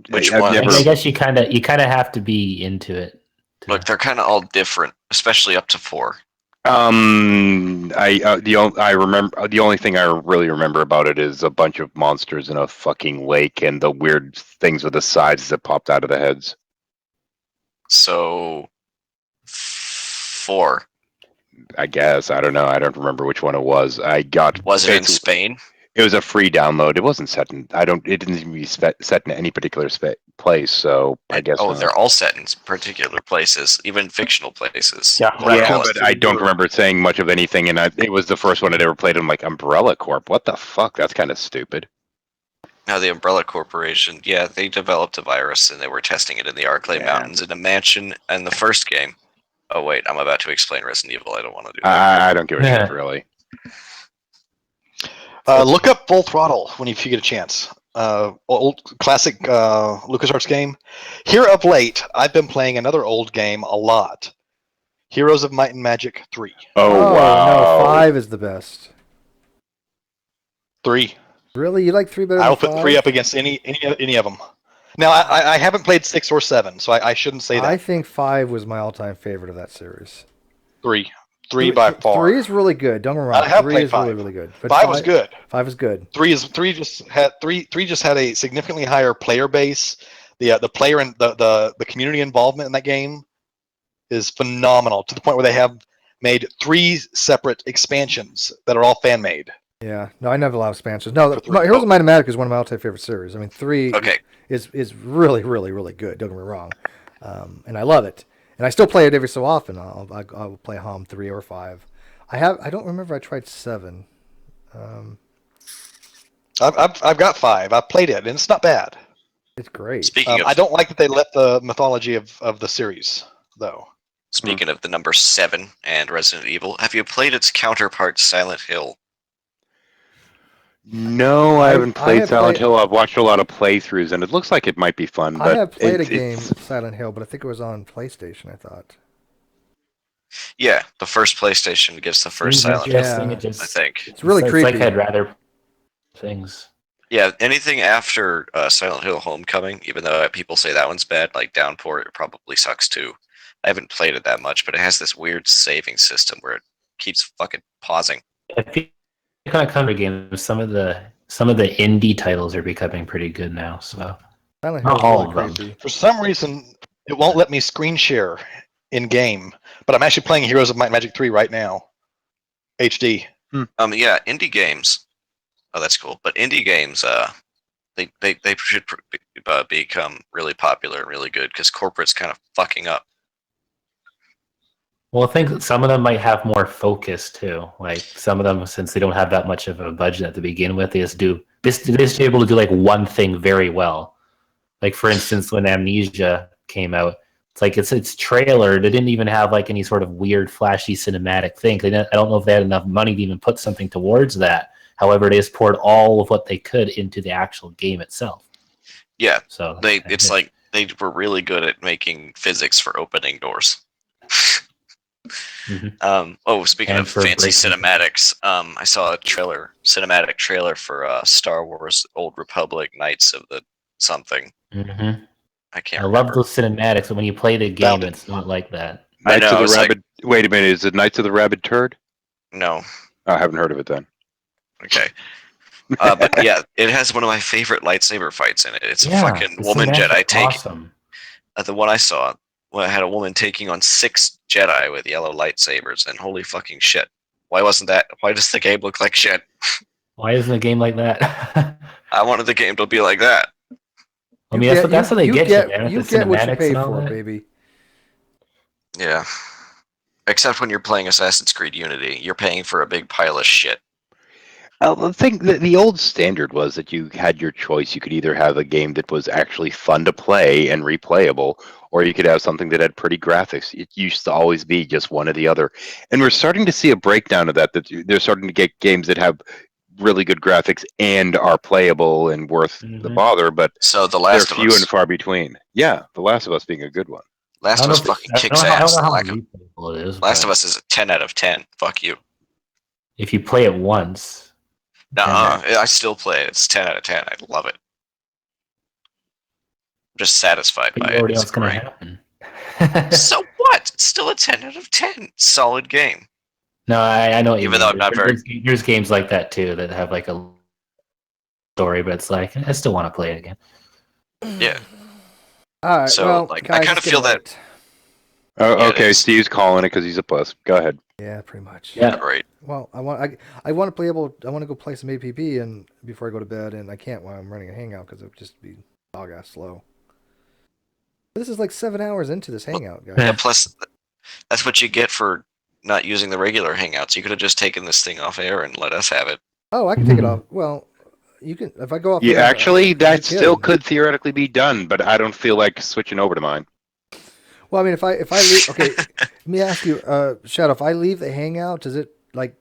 Which I've one? never- I guess you kind of have to be into it. Look, they're kind of all different, especially up to 4. I remember the only thing I really remember about it is a bunch of monsters in a fucking lake and the weird things with the sides that popped out of the heads. So 4. I guess I don't know. I don't remember which one it was. Was it in Spain? It was a free download. It wasn't set in. It didn't even be set in any particular place. So I guess. Oh, they're all set in particular places, even fictional places. Yeah, but I don't remember saying much of anything. And it was the first one I'd ever played. I'm like, Umbrella Corp. What the fuck? That's kind of stupid. Now the Umbrella Corporation, yeah, they developed a virus and they were testing it in the Arklay Mountains in a mansion in the first game. Oh wait, I'm about to explain Resident Evil. I don't want to do that. I don't give a shit, really. Look up Full Throttle if you get a chance. Old classic LucasArts game. Here of late, I've been playing another old game a lot. Heroes of Might and Magic 3. Oh wow! No, 5 is the best. 3. Really, you like 3 better? I'll than put 5? 3 up against any of them. Now I haven't played 6 or 7, so I shouldn't say that. I think 5 was my all-time favorite of that series. 3 by far. 3 is really good. Don't get me wrong. I have 3 played is 5. really, really good. But 5 was good. 5 is good. 3 just had a significantly higher player base. The player and the community involvement in that game is phenomenal, to the point where they have made 3 separate expansions that are all fan made. Yeah, no, I never allow expansions. No, Heroes of Might and Magic is one of my all-time favorite series. I mean, 3 is really, really, really good. Don't get me wrong, and I love it. And I still play it every so often. I'll play HOM 3 or 5. I don't remember. I tried 7. I've got 5. I've played it, and it's not bad. It's great. Speaking of, I don't like that they left the mythology of the series, though. Speaking of the number 7 and Resident Evil, have you played its counterpart, Silent Hill? No, I haven't played Silent Hill. I've watched a lot of playthroughs, and it looks like it might be fun. But I have played a game, Silent Hill, but I think it was on PlayStation, I thought. Yeah, the first PlayStation gives the first Silent Hill, I think. It's really creepy. It's like I'd rather things. Yeah, anything after Silent Hill Homecoming, even though people say that one's bad, like Downpour, it probably sucks too. I haven't played it that much, but it has this weird saving system where it keeps fucking pausing. Kind of country games. Some of the indie titles are becoming pretty good now. So Silent not all of them. For some reason, it won't let me screen share in game, but I'm actually playing Heroes of Might and Magic 3 right now, HD. Yeah, indie games. Oh, that's cool. But indie games, They should become really popular and really good because corporate's kind of fucking up. Well, I think that some of them might have more focus too. Like some of them, since they don't have that much of a budget to begin with, they just able to do like one thing very well. Like for instance, when Amnesia came out, it's like its trailer. They didn't even have like any sort of weird, flashy cinematic thing. I don't know if they had enough money to even put something towards that. However, they just poured all of what they could into the actual game itself. Yeah, so it's like they were really good at making physics for opening doors. Speaking of fancy cinematics, I saw a cinematic trailer for Star Wars: Old Republic, Knights of the something. Mm-hmm. I can't. I love those cinematics, but when you play the game, it's not like that. Knights of the Rabid. Wait a minute, is it Knights of the Rabid Turd? No, I haven't heard of it then. Okay. But yeah, it has one of my favorite lightsaber fights in it. It's a fucking woman Jedi taking. Awesome. The one I saw, I had a woman taking on 6 Jedi with yellow lightsabers, and holy fucking shit! Why does the game look like shit? Why isn't the game like that? I wanted the game to be like that. I mean, that's what they get you, man. You get what you pay for, baby. Yeah. Except when you're playing Assassin's Creed Unity, you're paying for a big pile of shit. The old standard was that you had your choice. You could either have a game that was actually fun to play and replayable, or you could have something that had pretty graphics. It used to always be just one or the other. And we're starting to see a breakdown of that they're starting to get games that have really good graphics and are playable and worth the bother, but so The Last of Us, they're few and far between. Yeah, The Last of Us being a good one. Last of Us fucking kicks ass. Last of Us is a 10 out of 10. Fuck you. If you play it once. I still play it. It's 10 out of 10. I love it. I'm just satisfied by it. It's great. So what? It's still a 10 out of 10. Solid game. No, I know. Even though I'm not very. There's games like that too that have like a story, but it's like I still want to play it again. Yeah. All right. So well, like, guys, I kind of feel that. Oh, okay, Steve's calling it because he's a puss. Go ahead. Yeah, pretty much. Yeah. Right. Well, I want to go play some APP and before I go to bed, and I can't while I'm running a Hangout because it would just be dog ass slow. This is like 7 hours into this Hangout, guys. Yeah, plus, that's what you get for not using the regular Hangouts. You could have just taken this thing off air and let us have it. Oh, I can take it off. Well, you can if I go off. Yeah, actually, that still could theoretically be done, but I don't feel like switching over to mine. Well, I mean, if I leave, okay, let me ask you, Shadow, if I leave the Hangout, does it like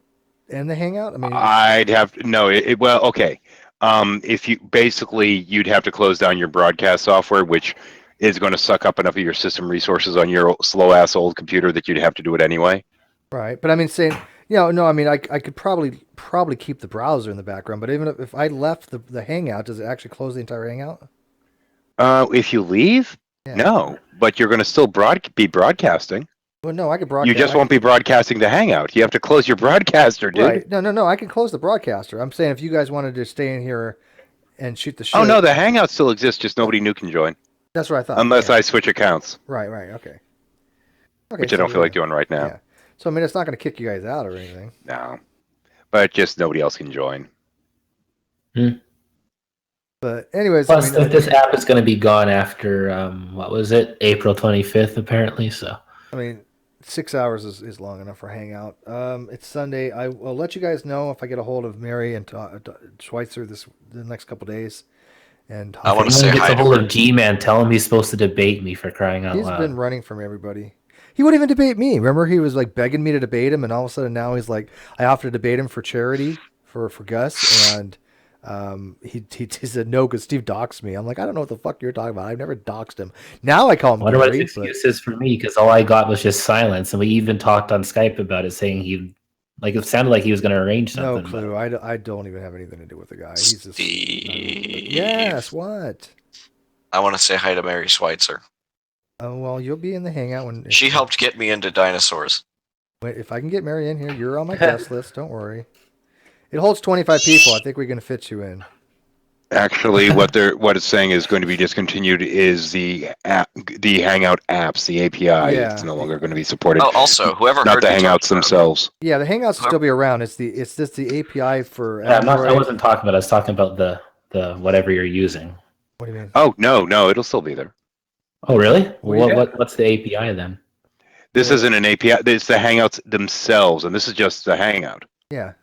end the Hangout? I mean, I'd have no. Well, okay. If you'd have to close down your broadcast software, which is going to suck up enough of your system resources on your slow ass old computer that you'd have to do it anyway. Right, but I mean, saying, no, I mean, I could probably keep the browser in the background, but even if I left the Hangout, does it actually close the entire Hangout? If you leave, no, but you're going to still be broadcasting. Well, no, I could broadcast. You just won't be broadcasting the Hangout. You have to close your broadcaster, dude. Right? No, I can close the broadcaster. I'm saying if you guys wanted to stay in here and shoot the shit. Oh no, the Hangout still exists. Just nobody new can join. That's what I thought. Unless I switch accounts. Right. Okay. Which I don't feel like doing right now. Yeah. So I mean, it's not going to kick you guys out or anything. No, but just nobody else can join. But anyways, plus this app is going to be gone after what was it, April 25th apparently. So I mean, 6 hours is long enough for Hangout. It's Sunday. I will let you guys know if I get a hold of Mary and Schweitzer the next couple days. And I want to say hi to hold of G-Man. Tell him he's supposed to debate me for crying out loud. He's been running from everybody. He wouldn't even debate me. Remember, he was like begging me to debate him, and all of a sudden now he's like, I offered to debate him for charity for Gus, and he said no because Steve doxed me. I'm like, I don't know what the fuck you're talking about. I've never doxed him. Now I call him. I wonder what his excuse is for me, because all I got was just silence, and we even talked on Skype about it, saying it sounded like he was going to arrange something. No clue. I don't even have anything to do with the guy. He's just. Yes. What? I want to say hi to Mary Schweitzer. Oh well, you'll be in the Hangout when she helped get me into dinosaurs. If I can get Mary in here, you're on my guest list. Don't worry. It holds 25 people. I think we can fit you in. Actually, what it's saying is going to be discontinued is the Hangout apps, the API. Yeah. It's no longer going to be supported. Oh, also, whoever not heard the me Hangouts themselves. Yeah, the Hangouts will still be around. It's just the API for. Yeah, I wasn't talking about. I was talking about the the whatever you're using. What do you mean? Oh no, it'll still be there. Oh, really? Well, What's the API then? This isn't an API. It's the Hangouts themselves, and this is just the Hangout. Yeah.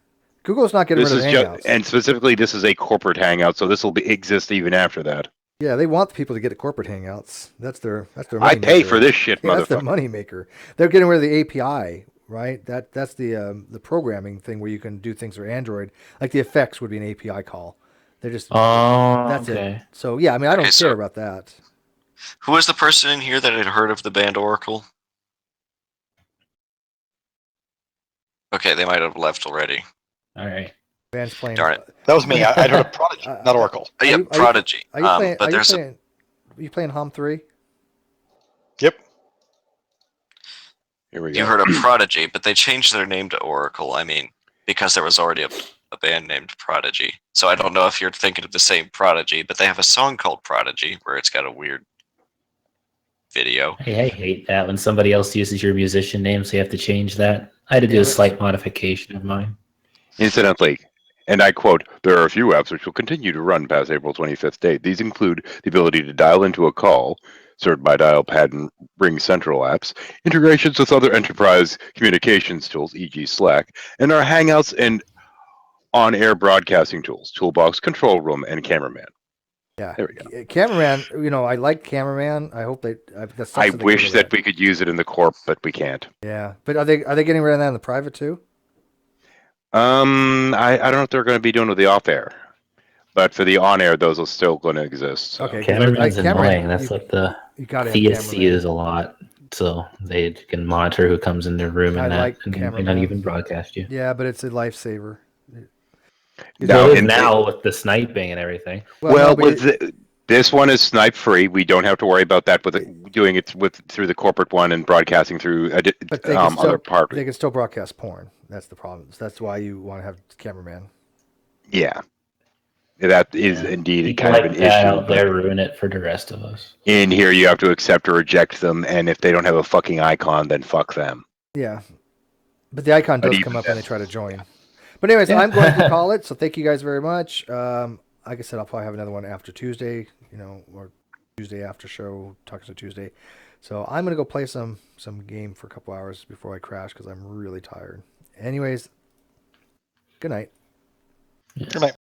Google's not getting This rid of is Hangouts. and specifically, this is a corporate Hangout, so this will exist even after that. Yeah, they want the people to get to corporate Hangouts. That's their money I pay maker. for this shit, Yeah, that's their motherfucker. money maker. They're getting rid of the API, right? That's the programming thing where you can do things for Android. Like the effects would be an API call. They're just that's okay. it. So yeah, I mean, I don't Okay, care so- about that. Who was the person in here that had heard of the band Oracle? Okay, they might have left already. All right. Band's playing. Darn it. That was me. I heard of Prodigy, not Oracle. Yeah, Prodigy. Are you playing? But Are there's you playing Hom 3? Yep. Here we you heard of Prodigy, but they changed their name to Oracle. I mean, because there was already a band named Prodigy. So I don't know if you're thinking of the same Prodigy, but they have a song called Prodigy where it's got a weird video. Hey, I hate that when somebody else uses your musician name, so you have to change that. I had to do a slight modification of mine. Incidentally, and I quote, there are a few apps which will continue to run past April 25th date. These include the ability to dial into a call, served by Dial Pad and Ring Central apps, integrations with other enterprise communications tools, e.g. Slack, and our Hangouts and on-air broadcasting tools, Toolbox, Control Room, and Cameraman. Yeah. There we go. Cameraman, I like Cameraman. I hope I wish that we could use it in the corp, but we can't. Yeah, but are they getting rid of that in the private too? I don't know if they're going to be doing with the off-air, but for the on-air, those are still going to exist. So. Okay, Cameraman's annoying. That's like the gotta have CSC Cameraman. is a lot, so they can monitor who comes in their room I and like and Cameraman. not even broadcast you. Yeah, but it's a lifesaver. Well, it is now with the sniping and everything. Well, this one is snipe free. We don't have to worry about that with doing it through the corporate one and broadcasting through But they can other still, part. they can still broadcast porn. That's the problem. That's why you want to have Cameraman. Yeah, that is indeed People kind like of an that issue. out there ruin it for the rest of us. In here, you have to accept or reject them, and if they don't have a fucking icon, then fuck them. Yeah, but the icon But does even come up when they try to join. But anyways, I'm going to call it. So thank you guys very much. Like I said, I'll probably have another one after Tuesday, or Tuesday after show, Talks to Tuesday. So I'm going to go play some game for a couple hours before I crash because I'm really tired. Anyways, good night. Good night.